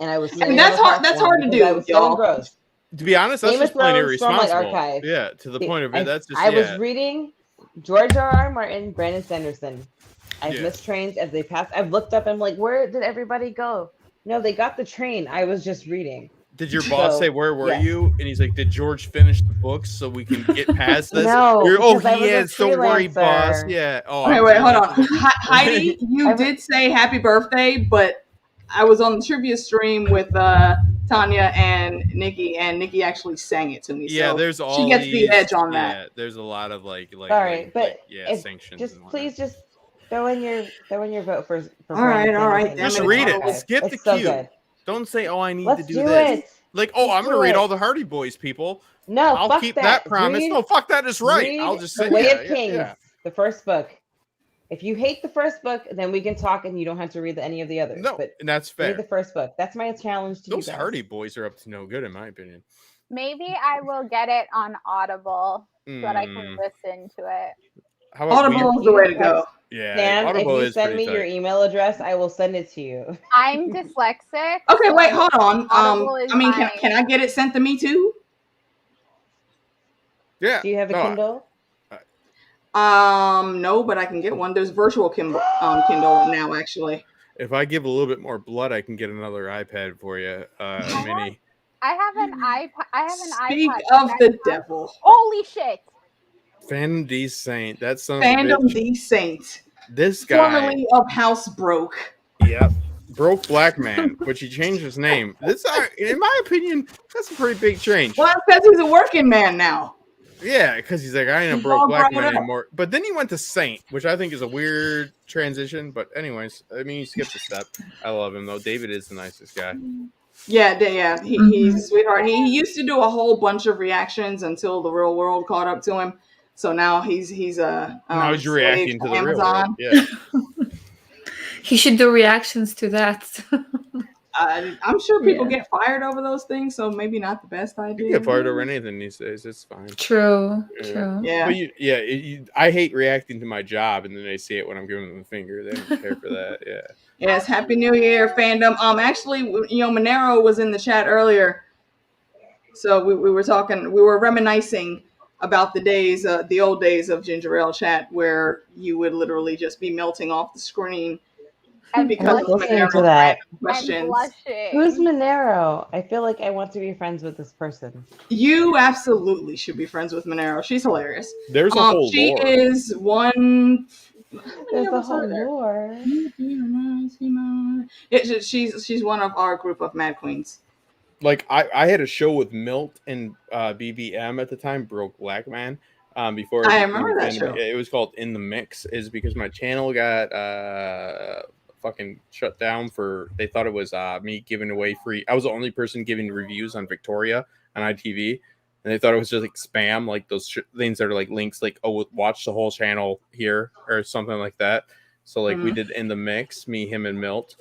and I was. And that's hard. That's hard to do, y'all. Gross. To be honest, that's just plain irresponsible. Yeah, to the point of it. That's just. I was reading George R.R. Martin, Brandon Sanderson. I've missed trains as they pass. I've looked up. I'm like, where did everybody go? No, they got the train. I was just reading. Did your boss say, where were you? And he's like, did George finish the books so we can get past this? No. He is. Don't worry, boss. Yeah. Oh, wait, hold on. Heidi, you did say happy birthday, but I was on the trivia stream with Tanya and Nikki actually sang it to me. Yeah, so there's all she gets the edge on that. Yeah, there's a lot of sanctions. Please just throw in your vote for all right. Just read it. Skip the queue. Good. Don't say, "Oh, I need Let's to do this." Like, "Oh, I'm gonna read it. all the Hardy Boys, people." No, I'll keep that promise. No, fuck that is right. I'll just say, Way of Kings, the first book. If you hate the first book, then we can talk, and you don't have to read any of the others. No, but that's fair. Read the first book. That's my challenge to you guys. Those Hardy Boys are up to no good, in my opinion. Maybe I will get it on Audible so that I can listen to it. Audible is the way to go. Yeah, Sam, Audible if you send me your email address, I will send it to you. I'm dyslexic. Okay, wait, hold on. Can I get it sent to me too? Yeah. Do you have a Kindle? No, but I can get one. There's virtual Kindle now, actually. If I give a little bit more blood, I can get another iPad for you, Mini. I have an iPad. Speak of the devil. Holy shit. Fandom D Saint. That's some Fandom D Saint. This guy. Formerly of House Broke. Yep. Broke Black Man, which he changed his name. In my opinion, that's a pretty big change. Well, because he's a working man now. Yeah, because he's like, I ain't a broke black man anymore. But then he went to Saint, which I think is a weird transition. But anyways, I mean, he skipped a step. I love him, though. David is the nicest guy. Yeah. He's a sweetheart. He used to do a whole bunch of reactions until the real world caught up to him. So now he's now he's reacting to the Amazon. Real world. Yeah. He should do reactions to that. I'm sure people get fired over those things, so maybe not the best idea. You get fired over anything these days. It's fine. True. Yeah. But I hate reacting to my job, and then they see it when I'm giving them the finger. They don't care for that. Yeah. Yes, Happy New Year, fandom. Actually, Monero was in the chat earlier, so we were talking. We were reminiscing about the old days of Ginger Ale chat, where you would literally just be melting off the screen because of listening to that. questions. Who's Monero? I feel like I want to be friends with this person. You absolutely should be friends with Monero. She's hilarious. There's a whole she lore. is one. There's a whole lore. She's one of our group of Mad Queens. Like I had a show with Milt and BBM at the time, Broke Black Man. Before I remember that show. It was called In the Mix, is because my channel got fucking shut down for they thought it was me giving away free. I was the only person giving reviews on Victoria on ITV, and they thought it was just like spam, like those things that are like links, like watch the whole channel here or something like that. So like we did In the Mix, me, him, and Milt.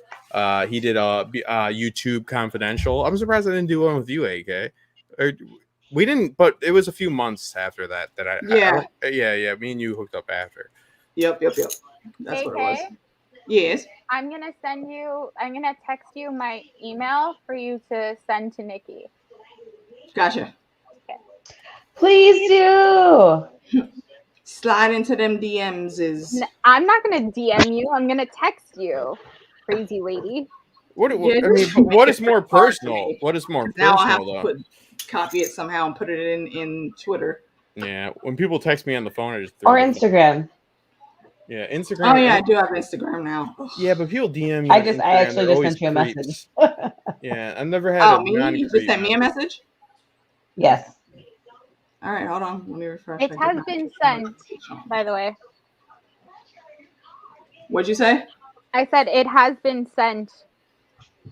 He did YouTube Confidential. I'm surprised I didn't do one with you, AK. We didn't, but it was a few months after that I me and you hooked up after. Yep. That's AK, what it was. Yes. I'm gonna text you my email for you to send to Nikki. Gotcha. Okay. Please do. Slide into them DMs. I'm not gonna DM you. I'm gonna text you, crazy lady. What is more personal? What is more now personal I have though? to copy it somehow and put it in Twitter. Yeah, when people text me on the phone, I just or Instagram. Yeah, Instagram. Oh yeah, I do have Instagram now. Yeah, but people DM you. I actually just sent you a message. Yeah, I've never had. You just sent me a message. Yes. All right, hold on. Let me refresh. It has been sent, by the way. What'd you say? I said it has been sent.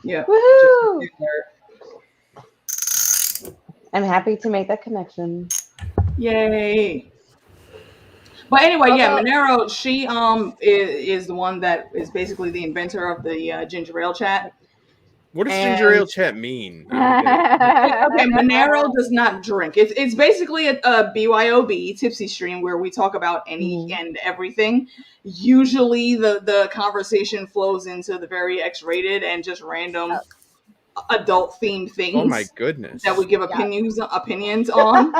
Yeah. Woohoo! I'm happy to make that connection. Yay. But anyway, Monero, she is the one that is basically the inventor of the ginger ale chat. What does ginger ale chat mean? Okay, Monero does not drink. It's basically a BYOB tipsy stream where we talk about any and everything. Usually the conversation flows into the very X-rated and just random adult themed things. Oh my goodness. That we give opinions on.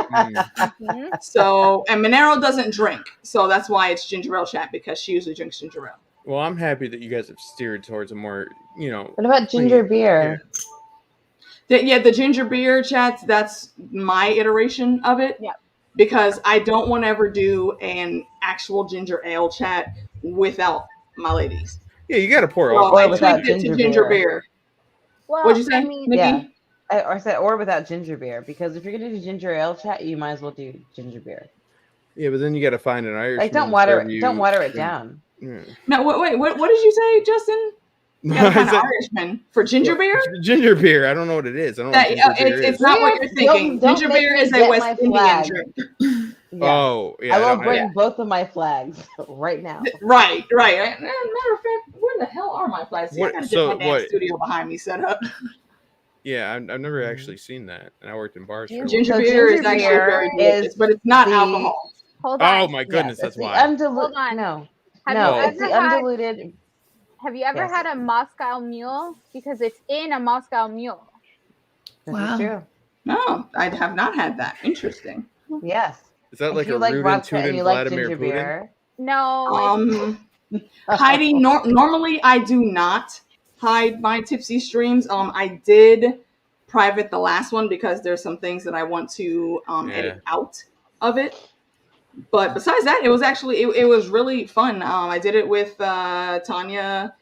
So, and Monero doesn't drink, so that's why it's ginger ale chat, because she usually drinks ginger ale. Well, I'm happy that you guys have steered towards a more, What about ginger beer? Yeah. The ginger beer chats, that's my iteration of it. Yeah. Because I don't want to ever do an actual ginger ale chat without my ladies. Yeah, you got to pour over. I tweaked it to ginger beer. Well, what'd you say, Nikki? I said, or without ginger beer, because if you're gonna do ginger ale chat, you might as well do ginger beer. Yeah, but then you got to find an Irish. Like, don't water it down. Yeah. No, wait. What did you say, Justin? You gotta find an Irishman for ginger beer. Ginger beer. I don't know what it is. I don't know. It's not what you're thinking. Ginger beer is a West Indian drink. Yeah. Oh, yeah. I will bring both of my flags right now. Right. Matter of fact, where the hell are my flags? I gotta get my dance studio behind me set up. Yeah, I've never actually seen that, and I worked in bars. Ginger beer is actually very delicious, but it's not alcohol. Hold on. Oh my goodness, that's why. Hold on. No, it's the undiluted. Have you ever had a Moscow Mule? Because it's in a Moscow Mule. This is true. No, I have not had that. Interesting. Yes. Is that like a vodka and you like Vladimir ginger Putin? beer? No. Hiding. Normally, I do not hide my tipsy streams. I did private the last one because there's some things that I want to edit out of it. But besides that, it was actually it was really fun. I did it with Tanya,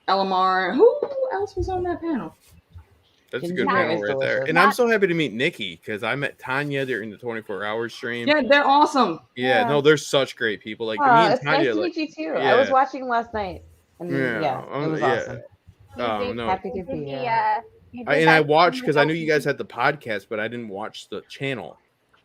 Elamar. Who else was on that panel? That's a good panel right there. And I'm so happy to meet Nikki, because I met Tanya during the 24-hour stream. Yeah, they're awesome. Yeah, no, they're such great people. Like me and Tanya. It's nice to meet you too. I was watching last night. And it was awesome. Oh no. Happy to be here. I watched because I knew you guys had the podcast, but I didn't watch the channel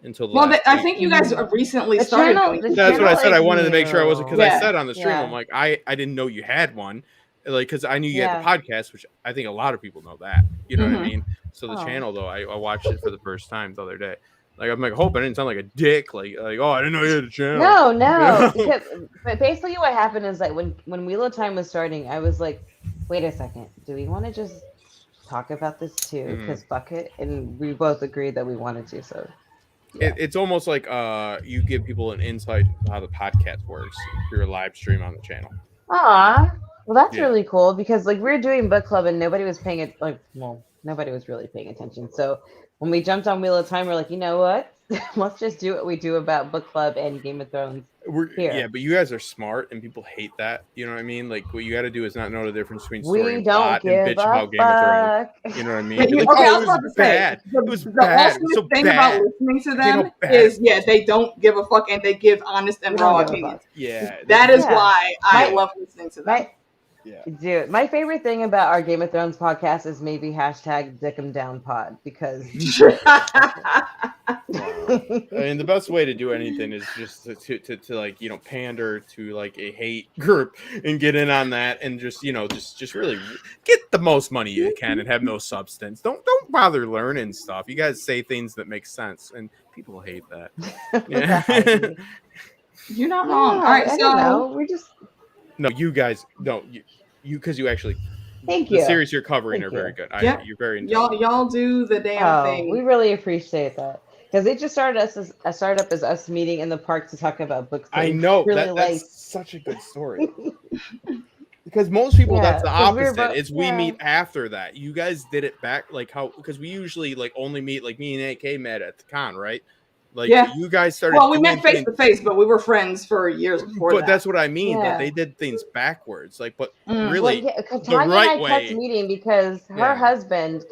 until the last I think you guys recently started doing. That's what I said. I wanted to make sure I wasn't, because I said on the stream, I'm like, I didn't know you had one, like, because I knew you had the podcast, which I think a lot of people know that. You know what I mean? So the channel, though, I watched it for the first time the other day. Like, I'm like, hope I didn't sound like a dick. Like, oh, I didn't know you had a channel. No. Because, but basically, what happened is that when Wheel of Time was starting, I was like, wait a second, do we want to just talk about this too? Because fuck it. And we both agreed that we wanted to. So yeah. It's almost like you give people an insight to how the podcast works through a live stream on the channel. Well, that's really cool because like we're doing book club and nobody was paying it. Like, well, nobody was really paying attention. So when we jumped on Wheel of Time, we're like, you know what? Let's just do what we do about book club and Game of Thrones. Yeah, but you guys are smart and people hate that. You know what I mean? Like what you got to do is not know the difference between story and plot and bitch about Game of Thrones. You know what I mean? Like, okay, I was about to say, it was the bad. awesome thing about listening to them is, they don't give a fuck and they give honest and raw opinions. Yeah, that is why I love listening to them. Dude, my favorite thing about our Game of Thrones podcast is maybe #Dick'emDownPod because I mean the best way to do anything is just to like pander to like a hate group and get in on that and just just really get the most money you can and have no substance. Don't bother learning stuff. You guys say things that make sense and people hate that. Yeah. You're not wrong. All right, so we just you guys don't you because you actually thank you. The series you're covering are very good. You're very y'all do the damn thing. We really appreciate that because it just started up as us meeting in the park to talk about books. I know that's such a good story because most people that's the opposite. We meet after that. You guys did it back like how because we usually like only meet like me and AK met at the con, right? Like you guys started. Well, we met face to face, but we were friends for years before. But that's what I mean. That they did things backwards. Like, but really, the right way. Kept meeting because her husband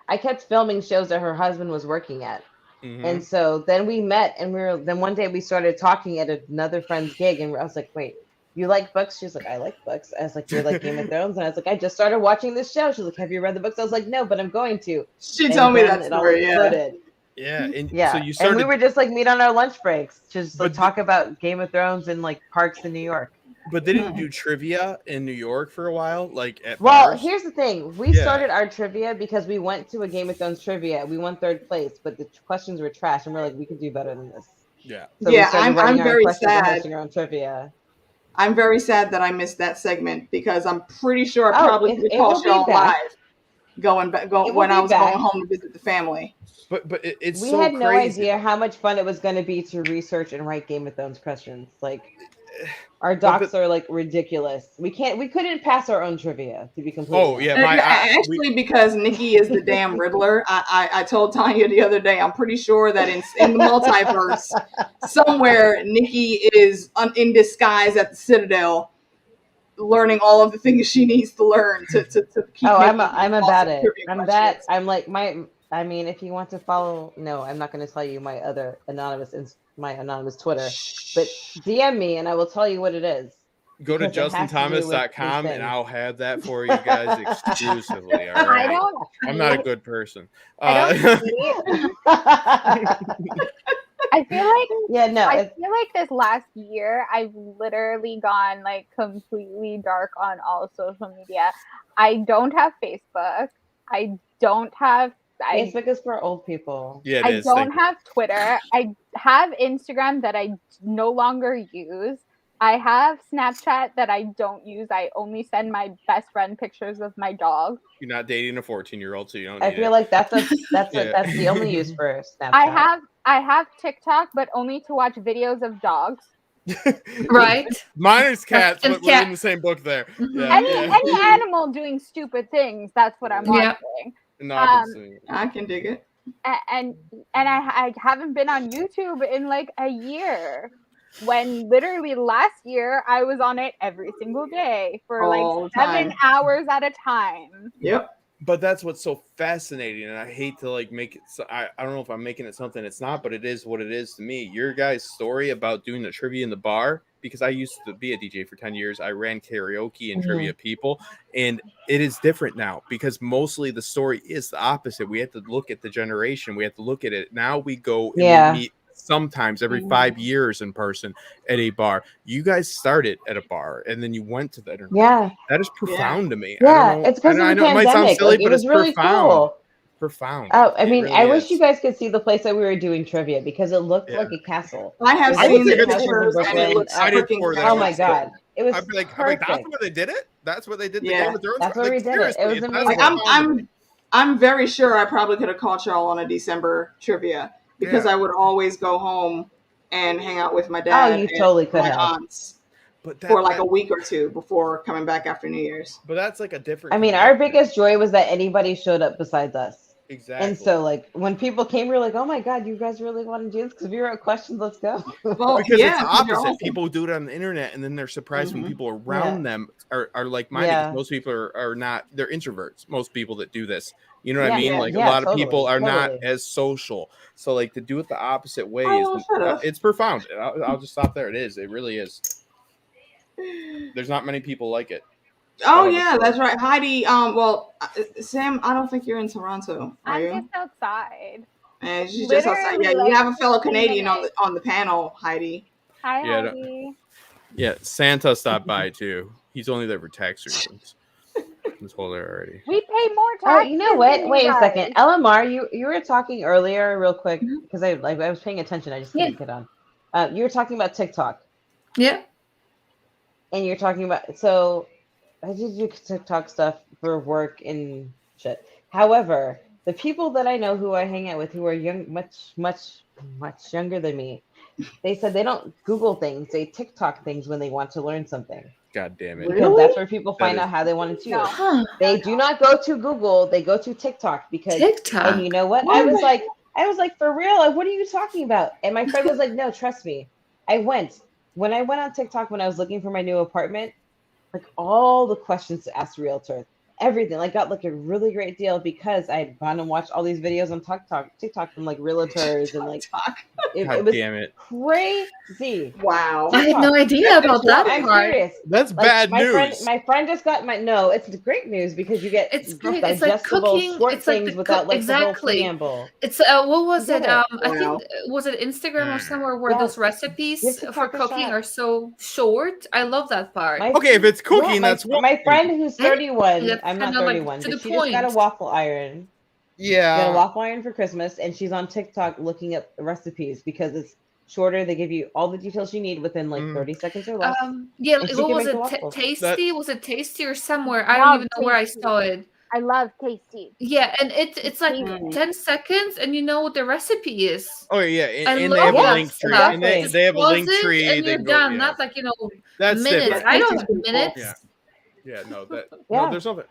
I kept filming shows that her husband was working at, and so then we met, and then one day we started talking at another friend's gig, and I was like, wait. You like books? She's like, I like books. I was like, you like Game of Thrones? And I was like, I just started watching this show. She's like, have you read the books? I was like, no, but I'm going to. She told me that story. Yeah, so you started. And we were just like meet on our lunch breaks, just like talk about Game of Thrones and like parks in New York. But didn't you do trivia in New York for a while? Like at bars? Here's the thing: we started our trivia because we went to a Game of Thrones trivia. We won 3rd place, but the questions were trash, and we're like, we could do better than this. Yeah, so I'm very sad. Our own trivia. I'm very sad that I missed that segment because I'm pretty sure I probably caught y'all live going when I was going home to visit the family. But it's we so had no crazy. idea how much fun it was going to be to research and write Game of Thrones questions. Like our docs are like ridiculous. We couldn't pass our own trivia to be completely. Actually because Nikki is the damn Riddler. I told Tanya the other day. I'm pretty sure that in the multiverse somewhere Nikki is in disguise at the Citadel, learning all of the things she needs to learn to keep. I'm about it. I'm like I mean, if you want to follow, no, I'm not going to tell you my other anonymous Twitter, but DM me and I will tell you what it is. Go to justinthomas.com and I'll have that for you guys exclusively. All right. I'm not a good person. I feel like this last year I've literally gone like completely dark on all social media. I don't have Facebook. Facebook is for old people. Yeah, I don't have Twitter. I have Instagram that I no longer use. I have Snapchat that I don't use. I only send my best friend pictures of my dog. You're not dating a 14-year-old, so you don't. I feel like that's the only use for Snapchat. I have TikTok, but only to watch videos of dogs. Right. Mine is cats, but we're in the same book there. Yeah, any animal doing stupid things, that's what I'm watching. I can dig it. And I haven't been on YouTube in like a year. When literally last year I was on it every single day for like 7 hours at a time. Yep. But that's what's so fascinating, and I hate to like make it. I don't know if I'm making it something it's not, but it is what it is to me. Your guys' story about doing the trivia in the bar, because I used to be a DJ for 10 years. I ran karaoke and trivia people, and it is different now because mostly the story is the opposite. We have to look at the generation. We have to look at it. Now we go and we meet sometimes every 5 years in person at a bar. You guys started at a bar and then you went to the internet. Yeah, that is profound to me. It's because I know it might sound silly, but it's really profound. Cool. Profound. Oh, I mean, really I wish you guys could see the place that we were doing trivia because it looked like a castle. I have seen the pictures and it looks oh my god, it was I'd be like, that's where they did it. That's what they did. The Game of Thrones. That's where we did it. It was amazing. Like, I'm very sure I probably could have caught y'all on a December trivia because I would always go home and hang out with my dad. Oh, you totally could my have. aunts for like a week or two before coming back after New Year's. But that's like a different. I mean, our biggest joy was that anybody showed up besides us. Exactly. And so, like, when people came, we were like, "Oh my god, you guys really want to do this?" Because we were at questions. Let's go. Well, because it's the opposite. People do it on the internet, and then they're surprised when people around them are like minded. Most people are not. They're introverts. Most people that do this, you know what I mean? Like a lot of people are not as social. So, like, to do it the opposite way it's profound. I'll just stop there. It is. It really is. There's not many people like it. Oh yeah, that's right, Heidi. Well, Sam, I don't think you're in Toronto. Are you? I'm just outside. And she's just outside. Yeah, you have a fellow Canadian on the panel, Heidi. Hi, Heidi. Yeah, Santa stopped by too. He's only there for tax reasons. He's there already. We pay more taxes. Oh, you know what? Wait a second, LMR. You were talking earlier, real quick, because I was paying attention. I just couldn't get on. You were talking about TikTok. Yeah. And you're talking about I did do TikTok stuff for work and shit. However, the people that I know who I hang out with who are young, much younger than me, they said they don't Google things, they TikTok things when they want to learn something. God damn it. Because that's where people find out how they want to do it. They do not go to Google, they go to TikTok because and you know what? I was like, for real, what are you talking about? And my friend was like, no, trust me. When I went on TikTok when I was looking for my new apartment, like all the questions to ask realtors, everything, like got like a really great deal because I had gone and watched all these videos on TikTok from like realtors and like it was crazy. Wow, I had no idea about that. I'm serious. That's like, bad news. My friend just got no. It's great news because you get digestible like cooking, short things without like the whole preamble. It's what was it? I think was it Instagram or somewhere where those recipes for cooking are so short. I love that part. Okay, if it's cooking, that's my friend who's 31. I'm not 31, but she just got a waffle iron. Yeah. She got a waffle iron for Christmas, and she's on TikTok looking up recipes because it's shorter. They give you all the details you need within like 30 seconds or less. Yeah, what was it? Tasty? Was it Tasty or somewhere? I don't even know where I saw it. I love Tasty. Yeah, and it's like 10 seconds, and you know what the recipe is. Oh yeah, and they have a link tree. And they have a link tree. And you're done. Not like that's minutes. Different. I don't have minutes. Yeah, no, no, there's something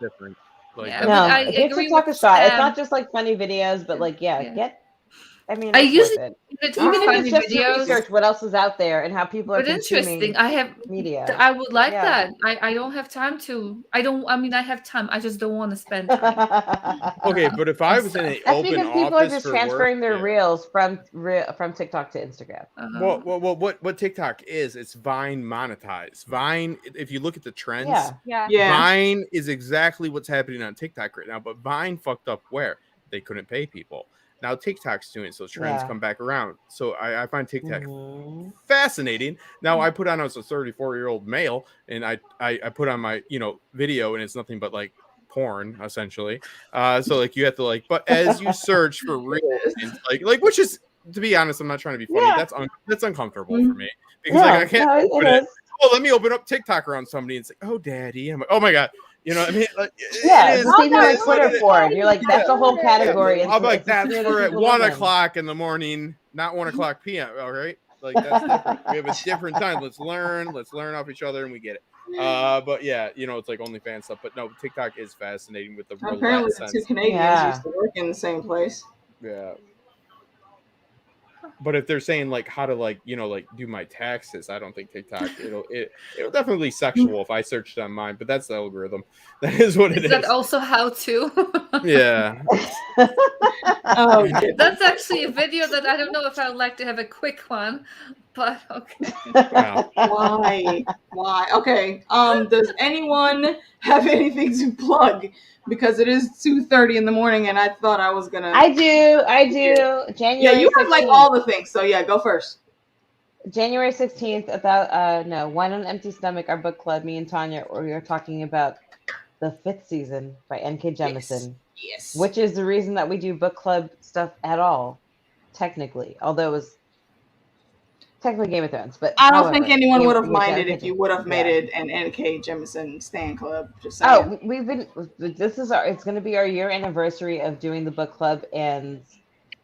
different. Like give TikTok a shot. It's not just like funny videos, but like I usually even if it's just to research what else is out there and how people are consuming media. I would like that. I don't have time to. I have time. I just don't want to spend time. Okay, but if I was in an open because people are just transferring their reels from TikTok to Instagram. Well, what TikTok is? It's Vine monetized. Vine, if you look at the trends, Vine is exactly what's happening on TikTok right now. But Vine fucked up where they couldn't pay people. Now TikTok's doing it, so trends come back around. So I find TikTok fascinating. Now I put on as a 34-year-old male, and I put on my video, and it's nothing but like porn essentially. So like you have to like, but as you search for real, like which is, to be honest, I'm not trying to be funny. That's uncomfortable for me because I can't open it. Oh, let me open up TikTok around somebody and say, "Oh, daddy," I'm like, "Oh my god." You know what I mean? Like, it's people on Twitter for it. You're like, that's a whole category. I'm like, that's for at 1 o'clock in the morning, not 1 o'clock p.m. All right, like that's different. We have a different time. Let's learn off each other, and we get it. But yeah, it's like OnlyFans stuff. But no, TikTok is fascinating with the apparently the two Canadians used to work in the same place. Yeah. But if they're saying like how to like do my taxes, I don't think TikTok it'll definitely sexual if I searched on mine, but that's the algorithm. That is what it is. Is that also how to? Yeah. That's actually a video that I don't know if I would like to have a quick one, but okay. Wow. Why? Okay. Does anyone have anything to plug? Because it is 2:30 in the morning, and I thought I was gonna. I do. January. Yeah, you have like all the things. So yeah, go first. January 16th, about Wine on an Empty Stomach, our book club. Me and Tanya, we are talking about the 5th season by N.K. Jemisin. Yes. Which is the reason that we do book club stuff at all, technically. Although it was technically Game of Thrones, but I don't think anyone would have minded NK if you would have made it an NK Jemisin stan club. Just saying. We've been. This is it's going to be our year anniversary of doing the book club, and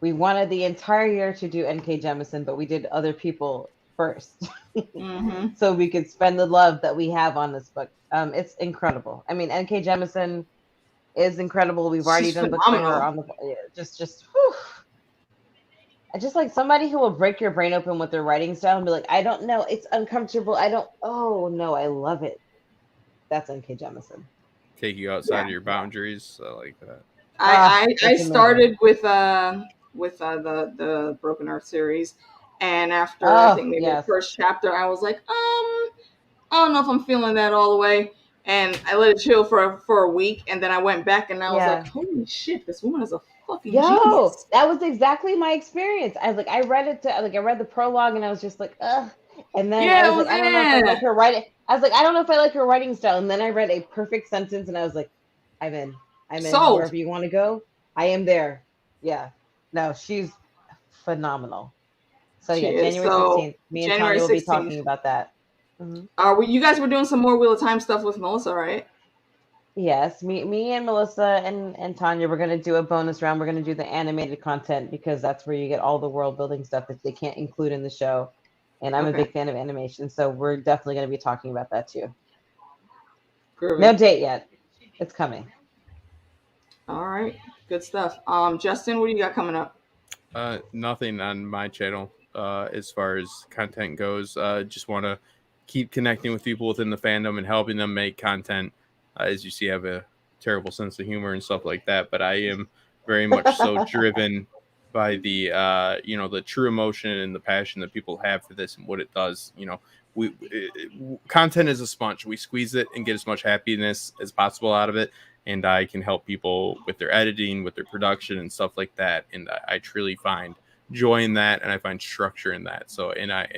we wanted the entire year to do NK Jemisin, but we did other people first, so we could spend the love that we have on this book. It's incredible. I mean, NK Jemisin is incredible. We've already done books for her on the just. Whew. I just like somebody who will break your brain open with their writing style and be like, I don't know, it's uncomfortable. Oh no, I love it. That's NK Jemisin. Take you outside of your boundaries, like that. I started with the Broken Earth series, and after I think maybe the first chapter, I was like, I don't know if I'm feeling that all the way, and I let it chill for a week, and then I went back and I was like, holy shit, this woman is a fucking genius. That was exactly my experience. I was like, I read the prologue, and I was just like, ugh. And then I was like, I don't know if I like her writing. I was like, I don't know if I like her writing style. And then I read a perfect sentence, and I was like, I'm in. Sold. Wherever you want to go, I am there. Yeah. No, she's phenomenal. So January 16th, me and Tanya will be talking about that. You guys were doing some more Wheel of Time stuff with Melissa, right? Yes, me and Melissa and Tanya, we're going to do a bonus round. We're going to do the animated content because that's where you get all the world building stuff that they can't include in the show. And I'm a big fan of animation, so we're definitely going to be talking about that too. Groovy. No date yet. It's coming. All right. Good stuff. Justin, what do you got coming up? Nothing on my channel as far as content goes. Just want to keep connecting with people within the fandom and helping them make content. As you see, I have a terrible sense of humor and stuff like that, but I am very much so driven by the the true emotion and the passion that people have for this and what it does. Content is a sponge. We squeeze it and get as much happiness as possible out of it, and I can help people with their editing, with their production and stuff like that, and I truly find joy in that, and I find structure in that. So I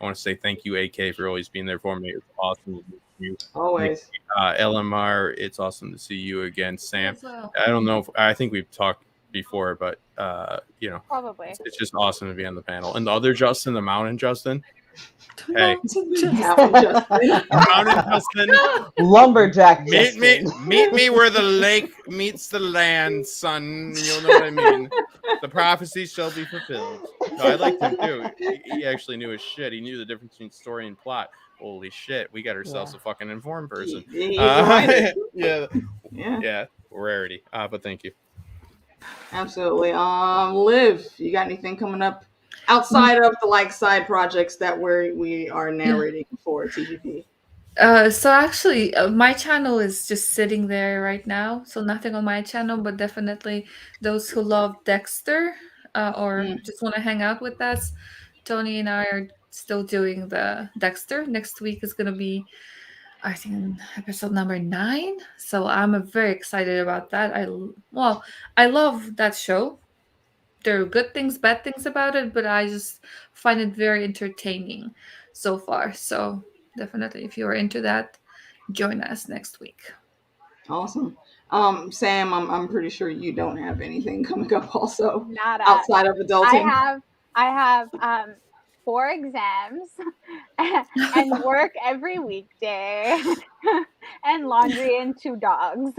want to say thank you, AK, for always being there for me. It's awesome to meet you. Always. LMR, it's awesome to see you again. Sam, well. I don't know I think we've talked before, but probably it's just awesome to be on the panel. And the other Justin, the Mountain Justin. Hey, Mountain Justin, lumberjack. Meet me where the lake meets the land, son. You'll know what I mean. The prophecy shall be fulfilled. No, I liked him too. He actually knew his shit. He knew the difference between story and plot. Holy shit, we got ourselves a fucking informed person. Yeah, rarity. But thank you. Absolutely. Liv, you got anything coming up outside of the side projects that we are narrating for TGP? So actually, my channel is just sitting there right now. So nothing on my channel, but definitely those who love Dexter or just want to hang out with us, Tony and I are still doing the Dexter. Next week is going to be, I think, episode number 9. So I'm very excited about that. I love that show. There are good things, bad things about it, but I just find it very entertaining so far. So definitely, if you are into that, join us next week. Awesome. Sam, I'm pretty sure you don't have anything coming up also outside of adulting. I have 4 exams and work every weekday and laundry and 2 dogs.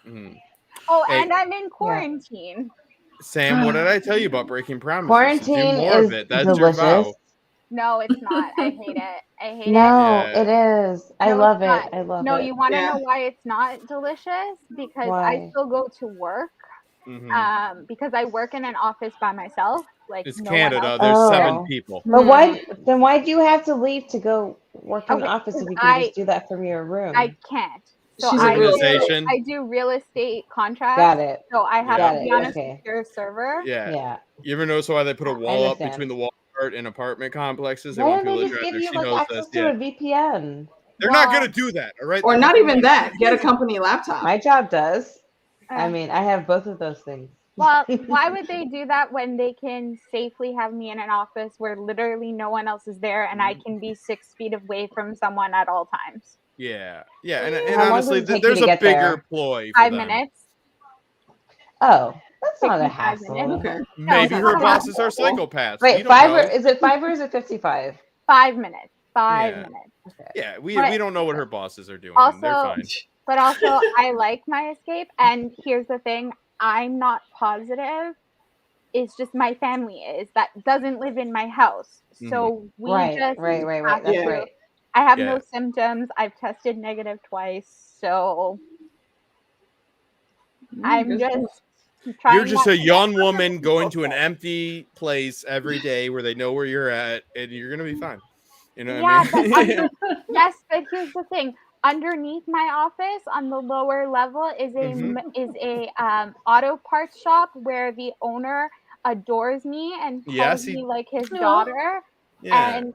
And I'm in quarantine. Sam, what did I tell you about breaking promises? Quarantine do more is of it. That's delicious. Your vow. No, it's not. I hate it. No, it is. I love it. I love it. No, you want to know why it's not delicious? Because I still go to work. Because I work in an office by myself. It's Canada. There's 7 people. But why do you have to leave to go work in an office if you can just do that from your room? I can't. So I do real estate contracts. Got it. So I have to be on a secure server. Yeah. You ever notice why they put a wall up between the Walmart and apartment complexes? They Why want don't people they to just give drive you there. She knows access this. to a VPN? They're not going to do that, all right? Or not even that. Get a company laptop. My job does. I mean, I have both of those things. Well, why would they do that when they can safely have me in an office where literally no one else is there and I can be 6 feet away from someone at all times? Yeah. And honestly, there's a bigger ploy. 5 minutes. Oh, That's not a hassle. Okay. Maybe her bosses are psychopaths. Wait, is it 5 or is it 55? 5 minutes. 5 minutes. Okay. Yeah, we don't know what her bosses are doing. Also, they're fine. But also, I like my escape. And here's the thing: I'm not positive. It's just my family that doesn't live in my house. So we right. That's right. I have no symptoms. I've tested negative twice. So I'm just trying. You're just a young woman going to an empty place every day where they know where you're at, and you're gonna be fine. You know what I mean? Yes, but here's the thing. Underneath my office on the lower level is a auto parts shop where the owner adores me and calls me like his daughter. Yeah. And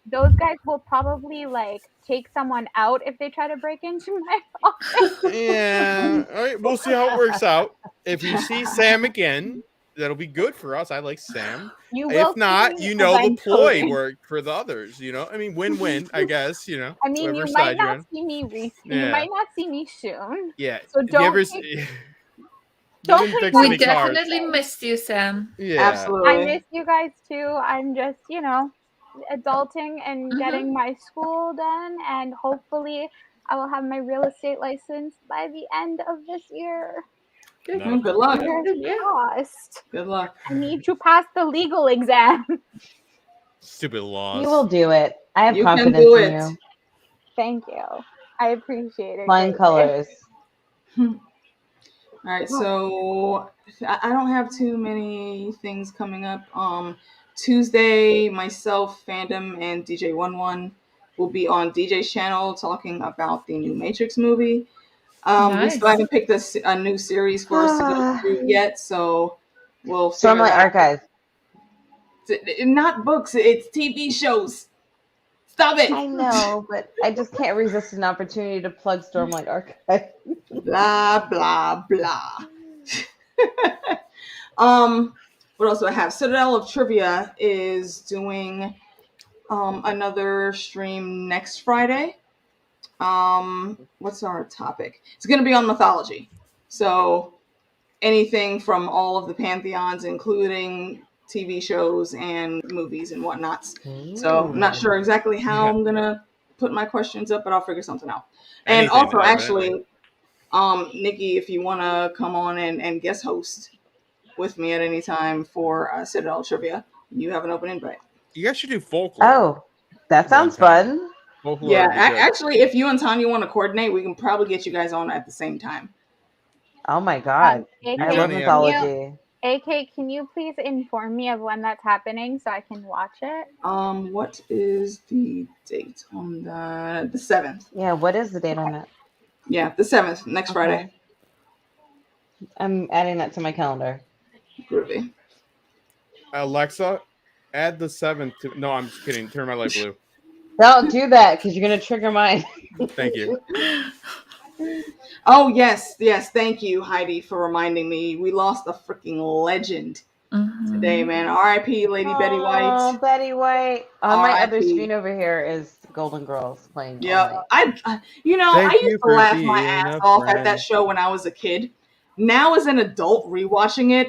those guys will probably like take someone out if they try to break into my office. Yeah. All right, we'll see how it works out. If you see Sam again, that'll be good for us. I like Sam. If not, the ploy worked for the others. I mean, win-win, I guess. I mean, you might not see me You might not see me soon. Yeah. So don't. We definitely missed you, Sam. Yeah, absolutely. I miss you guys too. I'm just, adulting and getting my school done, and hopefully, I will have my real estate license by the end of this year. Good luck. Good luck. I need to pass the legal exam. Stupid laws. You will do it. I have confidence in you. Thank you. I appreciate it. Flying colors. All right, so I don't have too many things coming up. Tuesday, myself, Fandom, and DJ Wun Wun will be on DJ's channel talking about the new Matrix movie. We still haven't picked a new series for us to go through yet, so we'll Stormlight Archive. Not books, it's TV shows. Stop it. I know, but I just can't resist an opportunity to plug Stormlight Archive. Blah, blah, blah. What else do I have? Citadel of Trivia is doing another stream next Friday. What's our topic? It's going to be on mythology. So anything from all of the pantheons, including TV shows and movies and whatnots. So I'm not sure exactly how I'm going to put my questions up, but I'll figure something out. And also, actually, Nikki, if you want to come on and guest host with me at any time for Citadel Trivia, you have an open invite. You guys should do folklore. Oh, that sounds fun. Folklore actually, if you and Tanya want to coordinate, we can probably get you guys on at the same time. Oh my god. I love mythology. AK, can you please inform me of when that's happening so I can watch it? What is the date on the 7th? Yeah, what is the date on that? Yeah, the 7th, next Friday. I'm adding that to my calendar. Groovy. Alexa, add the 7th to... No, I'm just kidding. Turn my light blue. Don't do that because you're going to trigger mine. Thank you. Oh, yes. Thank you, Heidi, for reminding me. We lost a freaking legend today, man. R.I.P. Lady Betty White. Oh, Betty White. On my other screen over here is Golden Girls playing. Yeah. I used to laugh my ass off at that show when I was a kid. Now, as an adult rewatching it,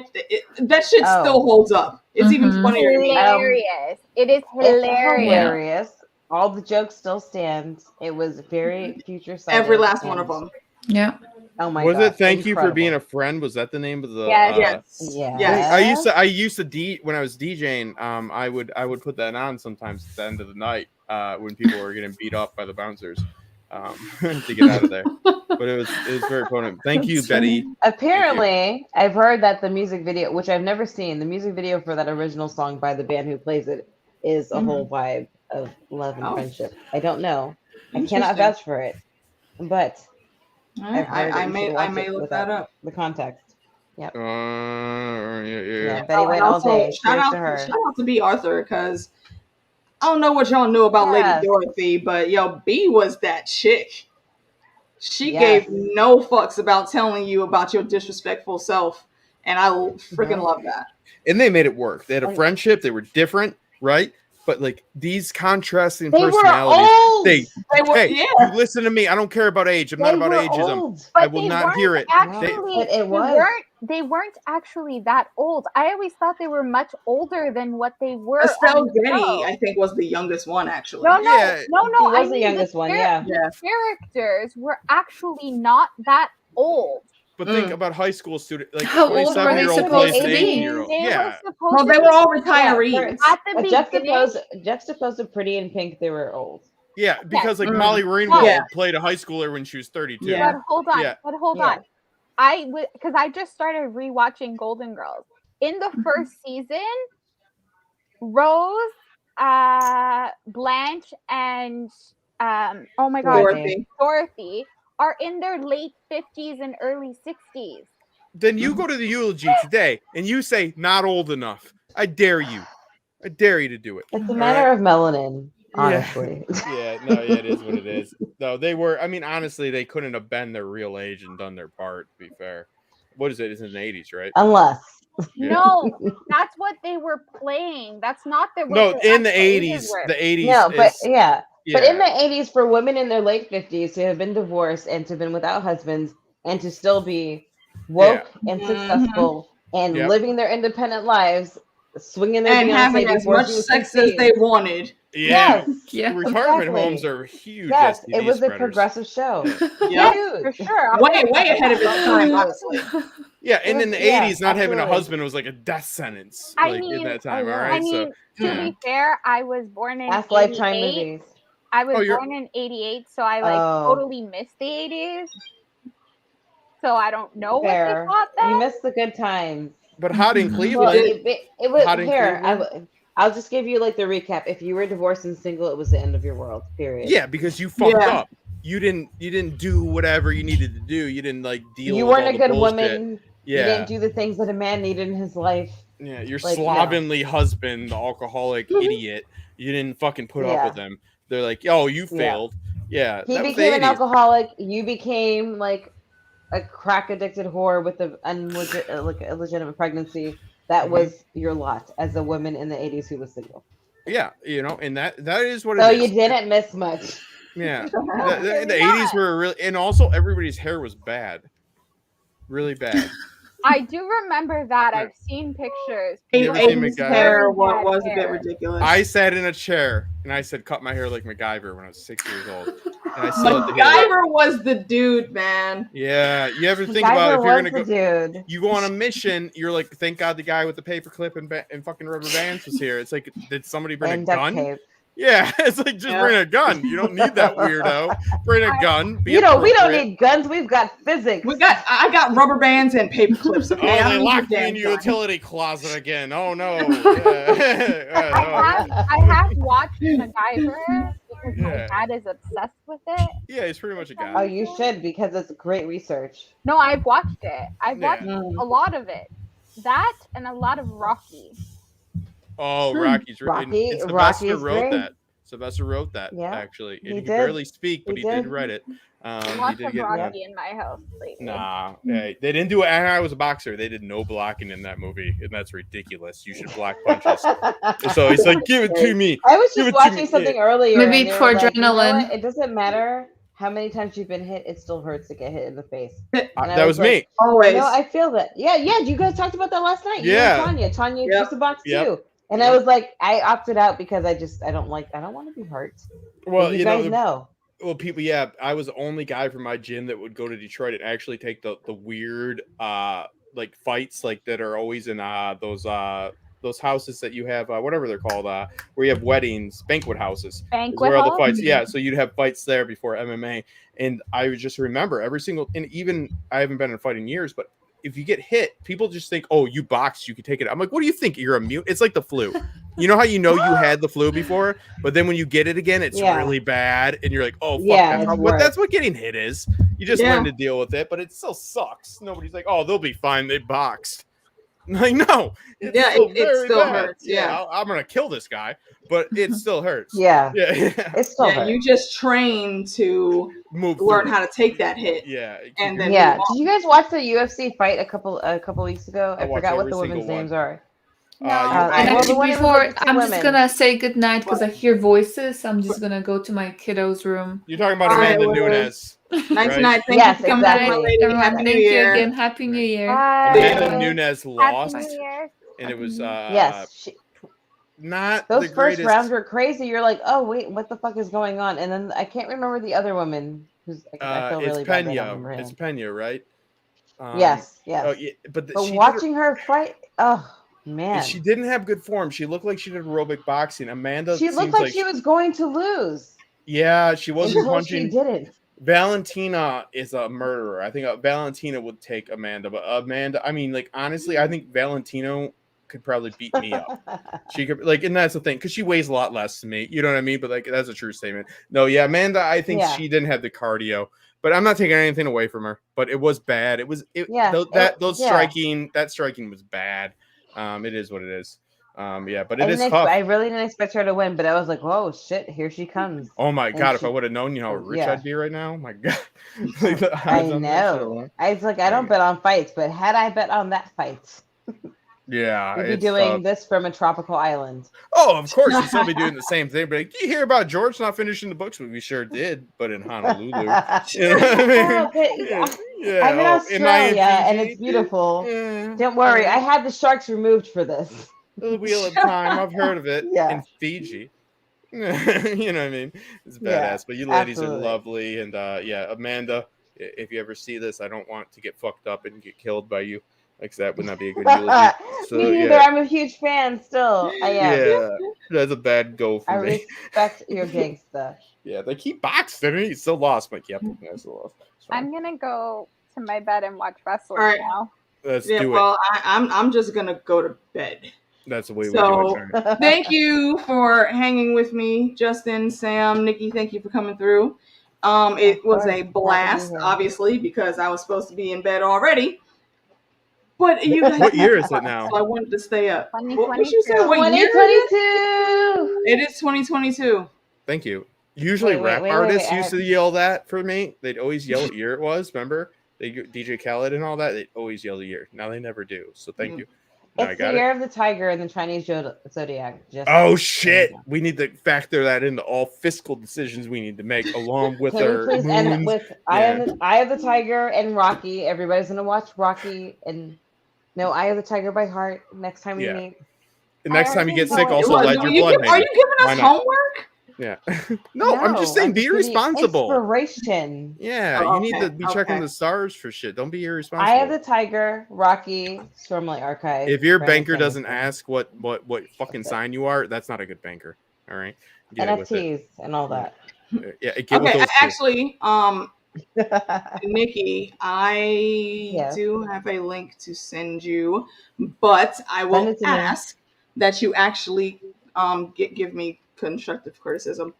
that shit still holds up. It's even funnier to me. Hilarious. It is hilarious. All the jokes still stand. It was very future sighted. Every last one of them. Yeah. Oh my god. Was it Thank Incredible. You for Being a Friend? Was that the name of the Yes. I used to when I was DJing, I would put that on sometimes at the end of the night, when people were getting beat up by the bouncers. To get out of there. But it was very potent. Thank you, Betty. Apparently, I've heard that the music video, which I've never seen, the music video for that original song by the band who plays it is a whole vibe of love and friendship. I don't know. I cannot vouch for it. But I may look that up. The context. Yep. Yeah. Betty White all day. Shout out to B. Arthur, because I don't know what y'all knew about Lady Dorothy, but B was that chick. She gave no fucks about telling you about your disrespectful self, and I freaking love that. And they made it work. They had a friendship. They were different, right? But like these contrasting personalities, you listen to me. I don't care about age. I'm not about ageism. I will not hear it. Actually, they weren't actually that old. I always thought they were much older than what they were. Estelle Getty, I think, was the youngest one, actually. No. He was the youngest one, The characters were actually not that old. But think about high school students, like how old were they supposed to be? Yeah. Well, they were all retirees. At the beginning, juxtaposed to Pretty in Pink, they were old. Yeah, because like Molly Ringwald played a high schooler when she was 32. Yeah. But hold on. Because I just started rewatching Golden Girls. In the first season, Rose, Blanche, and Dorothy are in their late 50s and early 60s. Then you go to the eulogy today and you say not old enough. I dare you. I dare you to do it. It's a matter of melanin, honestly. It is what it is. No, they were. I mean, honestly, they couldn't have been their real age and done their part. To be fair, what is it? It's in the 80s, right? Unless. No, that's what they were playing. That's not the. No, in the 80s. The 80s. No, but but in the 80s, for women in their late 50s who have been divorced and to have been without husbands and to still be woke and successful and living their independent lives, swinging their and having as much sex as they wanted. Yeah. Retirement homes are huge. Yes, STD it was spreaders. a progressive show. Yeah, for sure. Way ahead of its time, honestly. Yeah, and in the 80s, not having a husband was like a death sentence. In that time, all right? To be fair, I was born in Past Lifetime movies. I was born in 88, so I totally missed the 80s. So I don't know what they thought then. You missed the good times. But hot in Cleveland. Well, it was here. I'll just give you like the recap. If you were divorced and single, it was the end of your world. Period. Yeah, because you fucked up. You didn't do whatever you needed to do. You didn't like deal. You with weren't all a good the woman. Yeah. You didn't do the things that a man needed in his life. Yeah, your slovenly husband, the alcoholic idiot. You didn't fucking put up with him. They're like, oh, you failed. Yeah. He became an alcoholic. You became like a crack addicted whore with a illegitimate pregnancy. That was your lot as a woman in the 80s who was single. Yeah, and that is what it is. So you didn't miss much. Yeah. The 80s were really, and also everybody's hair was bad. Really bad. I do remember that. I've seen pictures. Amy's hair was a bit ridiculous. I sat in a chair and I said, cut my hair like MacGyver when I was 6 years old. And I MacGyver was the dude, man. Yeah. You ever think about if you're going to go, you go on a mission, you're like, thank God the guy with the paperclip and fucking rubber bands was here. It's like, did somebody bring a gun? Tape. Yeah, it's like just bring a gun. You don't need that weirdo. Bring a gun. We don't need guns. We've got physics. I got rubber bands and paper clips. Okay? Oh, they locked me in the utility closet again. Oh no. I have watched MacGyver because my dad is obsessed with it. Yeah, he's pretty much a guy. Oh, you should, because it's great research. No, I've watched it. I've watched a lot of it. That and a lot of Rocky. Oh, Rocky's Rocky. Sylvester wrote that. Sylvester wrote that, actually. And he could barely speak, but he did write it. Lots of Rocky in my house lately. Nah, they didn't do it. And I was a boxer. They did no blocking in that movie, and that's ridiculous. You should block punches. So he's like, give it to me. I was just watching something earlier. Maybe for adrenaline. It doesn't matter how many times you've been hit, it still hurts to get hit in the face. That was me. Always. No, I feel that. Yeah. You guys talked about that last night. Yeah. Tanya used to box too. And I was like, I opted out because I don't want to be hurt. Well, you guys know. Well, people, I was the only guy from my gym that would go to Detroit and actually take the weird like fights like that are always in those houses that you have whatever they're called where you have weddings, banquet houses. Banquet all the fights. Yeah, so you'd have fights there before MMA, and I would just remember and even I haven't been in a fight in years, but if you get hit, people just think, oh, you boxed, you can take it. I'm like, what do you think? You're immune? It's like the flu. You know how you had the flu before, but then when you get it again, it's really bad. And you're like, oh, fuck, that's what getting hit is. You just learn to deal with it, but it still sucks. Nobody's like, oh, they'll be fine. They boxed. Like, no. It still hurts. Yeah. I'm going to kill this guy, but it still hurts. Yeah. It still hurts. You just train to learn how to take that hit. Yeah. And then Did you guys watch the UFC fight a couple weeks ago? I forgot what the women's names are. No. I'm just gonna say goodnight because I hear voices. So I'm just gonna go to my kiddo's room. You're talking about Amanda Nunes. Night, right? Thank you for coming on, my lady. Happy New Year. Again. Happy New Year. Amanda Nunes lost, Happy New Year. and it was yes. Not those the first greatest. rounds were crazy. You're like, oh wait, what the fuck is going on? And then I can't remember the other woman who's. I feel really bad. It's Pena, right? Yes. Oh, yeah, but watching her fight, oh man, she didn't have good form. She looked like she did aerobic boxing. Amanda, she looked like she was going to lose. Yeah, she wasn't punching. She didn't. Valentina is a murderer. I think Valentina would take Amanda, but Amanda, I mean, like honestly, I think Valentino could probably beat me up. She could, like, and that's the thing, because she weighs a lot less than me. You know what I mean? But like, that's a true statement. No, yeah, Amanda, I think she didn't have the cardio. But I'm not taking anything away from her. But it was bad. That striking was bad. It is what it is. But it is tough. I really didn't expect her to win, but I was like, whoa, shit, here she comes. Oh my god, if I would have known how rich I'd be right now, my god. I know. I was like, I don't bet on fights, but had I bet on that fight, we'd be doing this from a tropical island. Oh, of course, we'd still be doing the same thing. But do you hear about George not finishing the books? We sure did, but in Honolulu. You know what I mean? I'm in Australia, and it's beautiful. Don't worry, I had the sharks removed for this. The Wheel of Time, I've heard of it. In Fiji. You know what I mean? It's badass. But you ladies are lovely. And Amanda, if you ever see this, I don't want to get fucked up and get killed by you. Like, that would not be a good eulogy. So, me neither. I'm a huge fan still. I am. Yeah, that's a bad go for me. I respect your gangsta. Yeah, they keep boxing. He's still lost. I'm like, yep, I still lost. I'm gonna go to my bed and watch wrestling now. Let's do it. Well, I'm just gonna go to bed. That's the way we do it. Thank you for hanging with me, Justin, Sam, Nikki. Thank you for coming through. It was a blast, obviously, because I was supposed to be in bed already. But you guys, what year is it now? So I wanted to stay up. 2022. What you say? What year? 2022. It is 2022. Thank you. Usually rap artists used to yell that for me. They'd always yell what year it was. Remember? DJ Khaled and all that. They'd always yell the year. Now they never do. So thank you. It's the year of the tiger and the Chinese zodiac. Oh shit! We need to factor that into all fiscal decisions we need to make, along with our moons. And with Eye of the Tiger and Rocky. Everybody's gonna watch Rocky and Eye of the Tiger by heart next time we meet. The next time you get sick, also let your blood. Are you giving us homework? Yeah. No, I'm just saying, be responsible. Inspiration. Yeah, you need to be checking the stars for shit. Don't be irresponsible. Eye of the Tiger, Rocky, Stormlight Archive. If your banker doesn't ask what fucking sign you are, that's not a good banker. All right. NFTs and all that. Yeah. Get with those actually, Nikki, I do have a link to send you, but I will ask that you actually give me constructive criticism.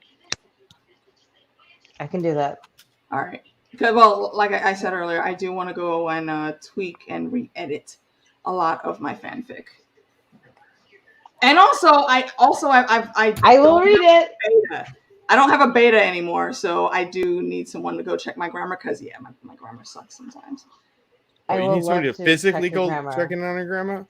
I can do that. All right. Because, well, like I said earlier, I do want to go and tweak and re-edit a lot of my fanfic. And also, I will read it. Beta. I don't have a beta anymore, so I do need someone to go check my grammar because my grammar sucks sometimes. You need somebody to physically go checking on your grammar?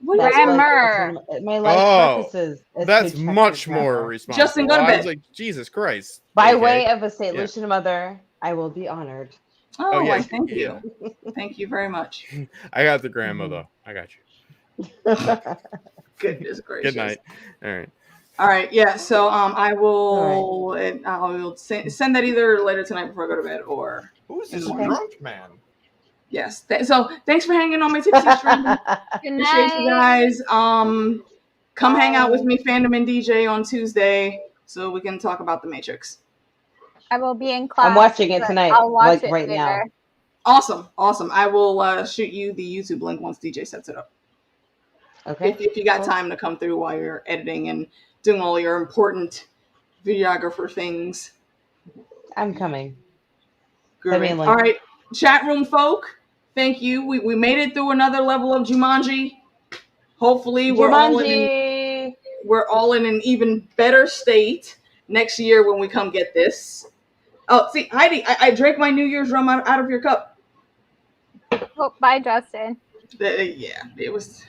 Grammar. My life purposes. That's much more responsible. Justin, go to bed. I was like, Jesus Christ. By way of a St. Lucian mother, I will be honored. Oh, yeah. Thank you. Thank you very much. I got the grandma, though. I got you. Goodness gracious. Good night. All right. All right. Yeah. So I will send that either later tonight before I go to bed or. Who's this drunk man? Yes. So thanks for hanging on my tipsy stream. Appreciate you guys. Come hang out with me, Fandom and DJ, on Tuesday so we can talk about The Matrix. I will be in class. I'm watching it tonight. I'll watch it right now. Awesome. I will shoot you the YouTube link once DJ sets it up. Okay. If you got time to come through while you're editing and doing all your important videographer things. I'm coming. All right. Chat room folk. Thank you. We made it through another level of Jumanji. Hopefully we're all in an even better state next year when we come get this. Oh, see, Heidi, I drank my New Year's rum out of your cup. Oh, bye, Justin. Yeah, it was.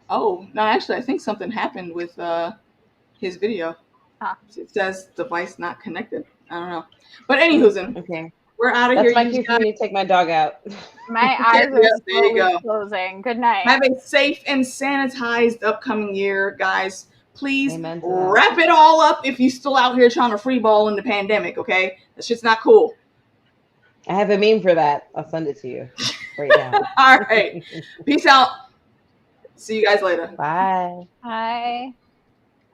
Oh, no, actually, I think something happened with his video. Huh. It says device not connected. I don't know. But anywho, okay, we're out of that's here. my cue for me to take my dog out. My eyes There are you slowly go. closing. Good night. Have a safe and sanitized upcoming year, guys. Please Amen to wrap it all up if you're still out here trying to free ball in the pandemic, okay? That shit's not cool. I have a meme for that. I'll send it to you right now. All right. Peace out. See you guys later. Bye. Bye.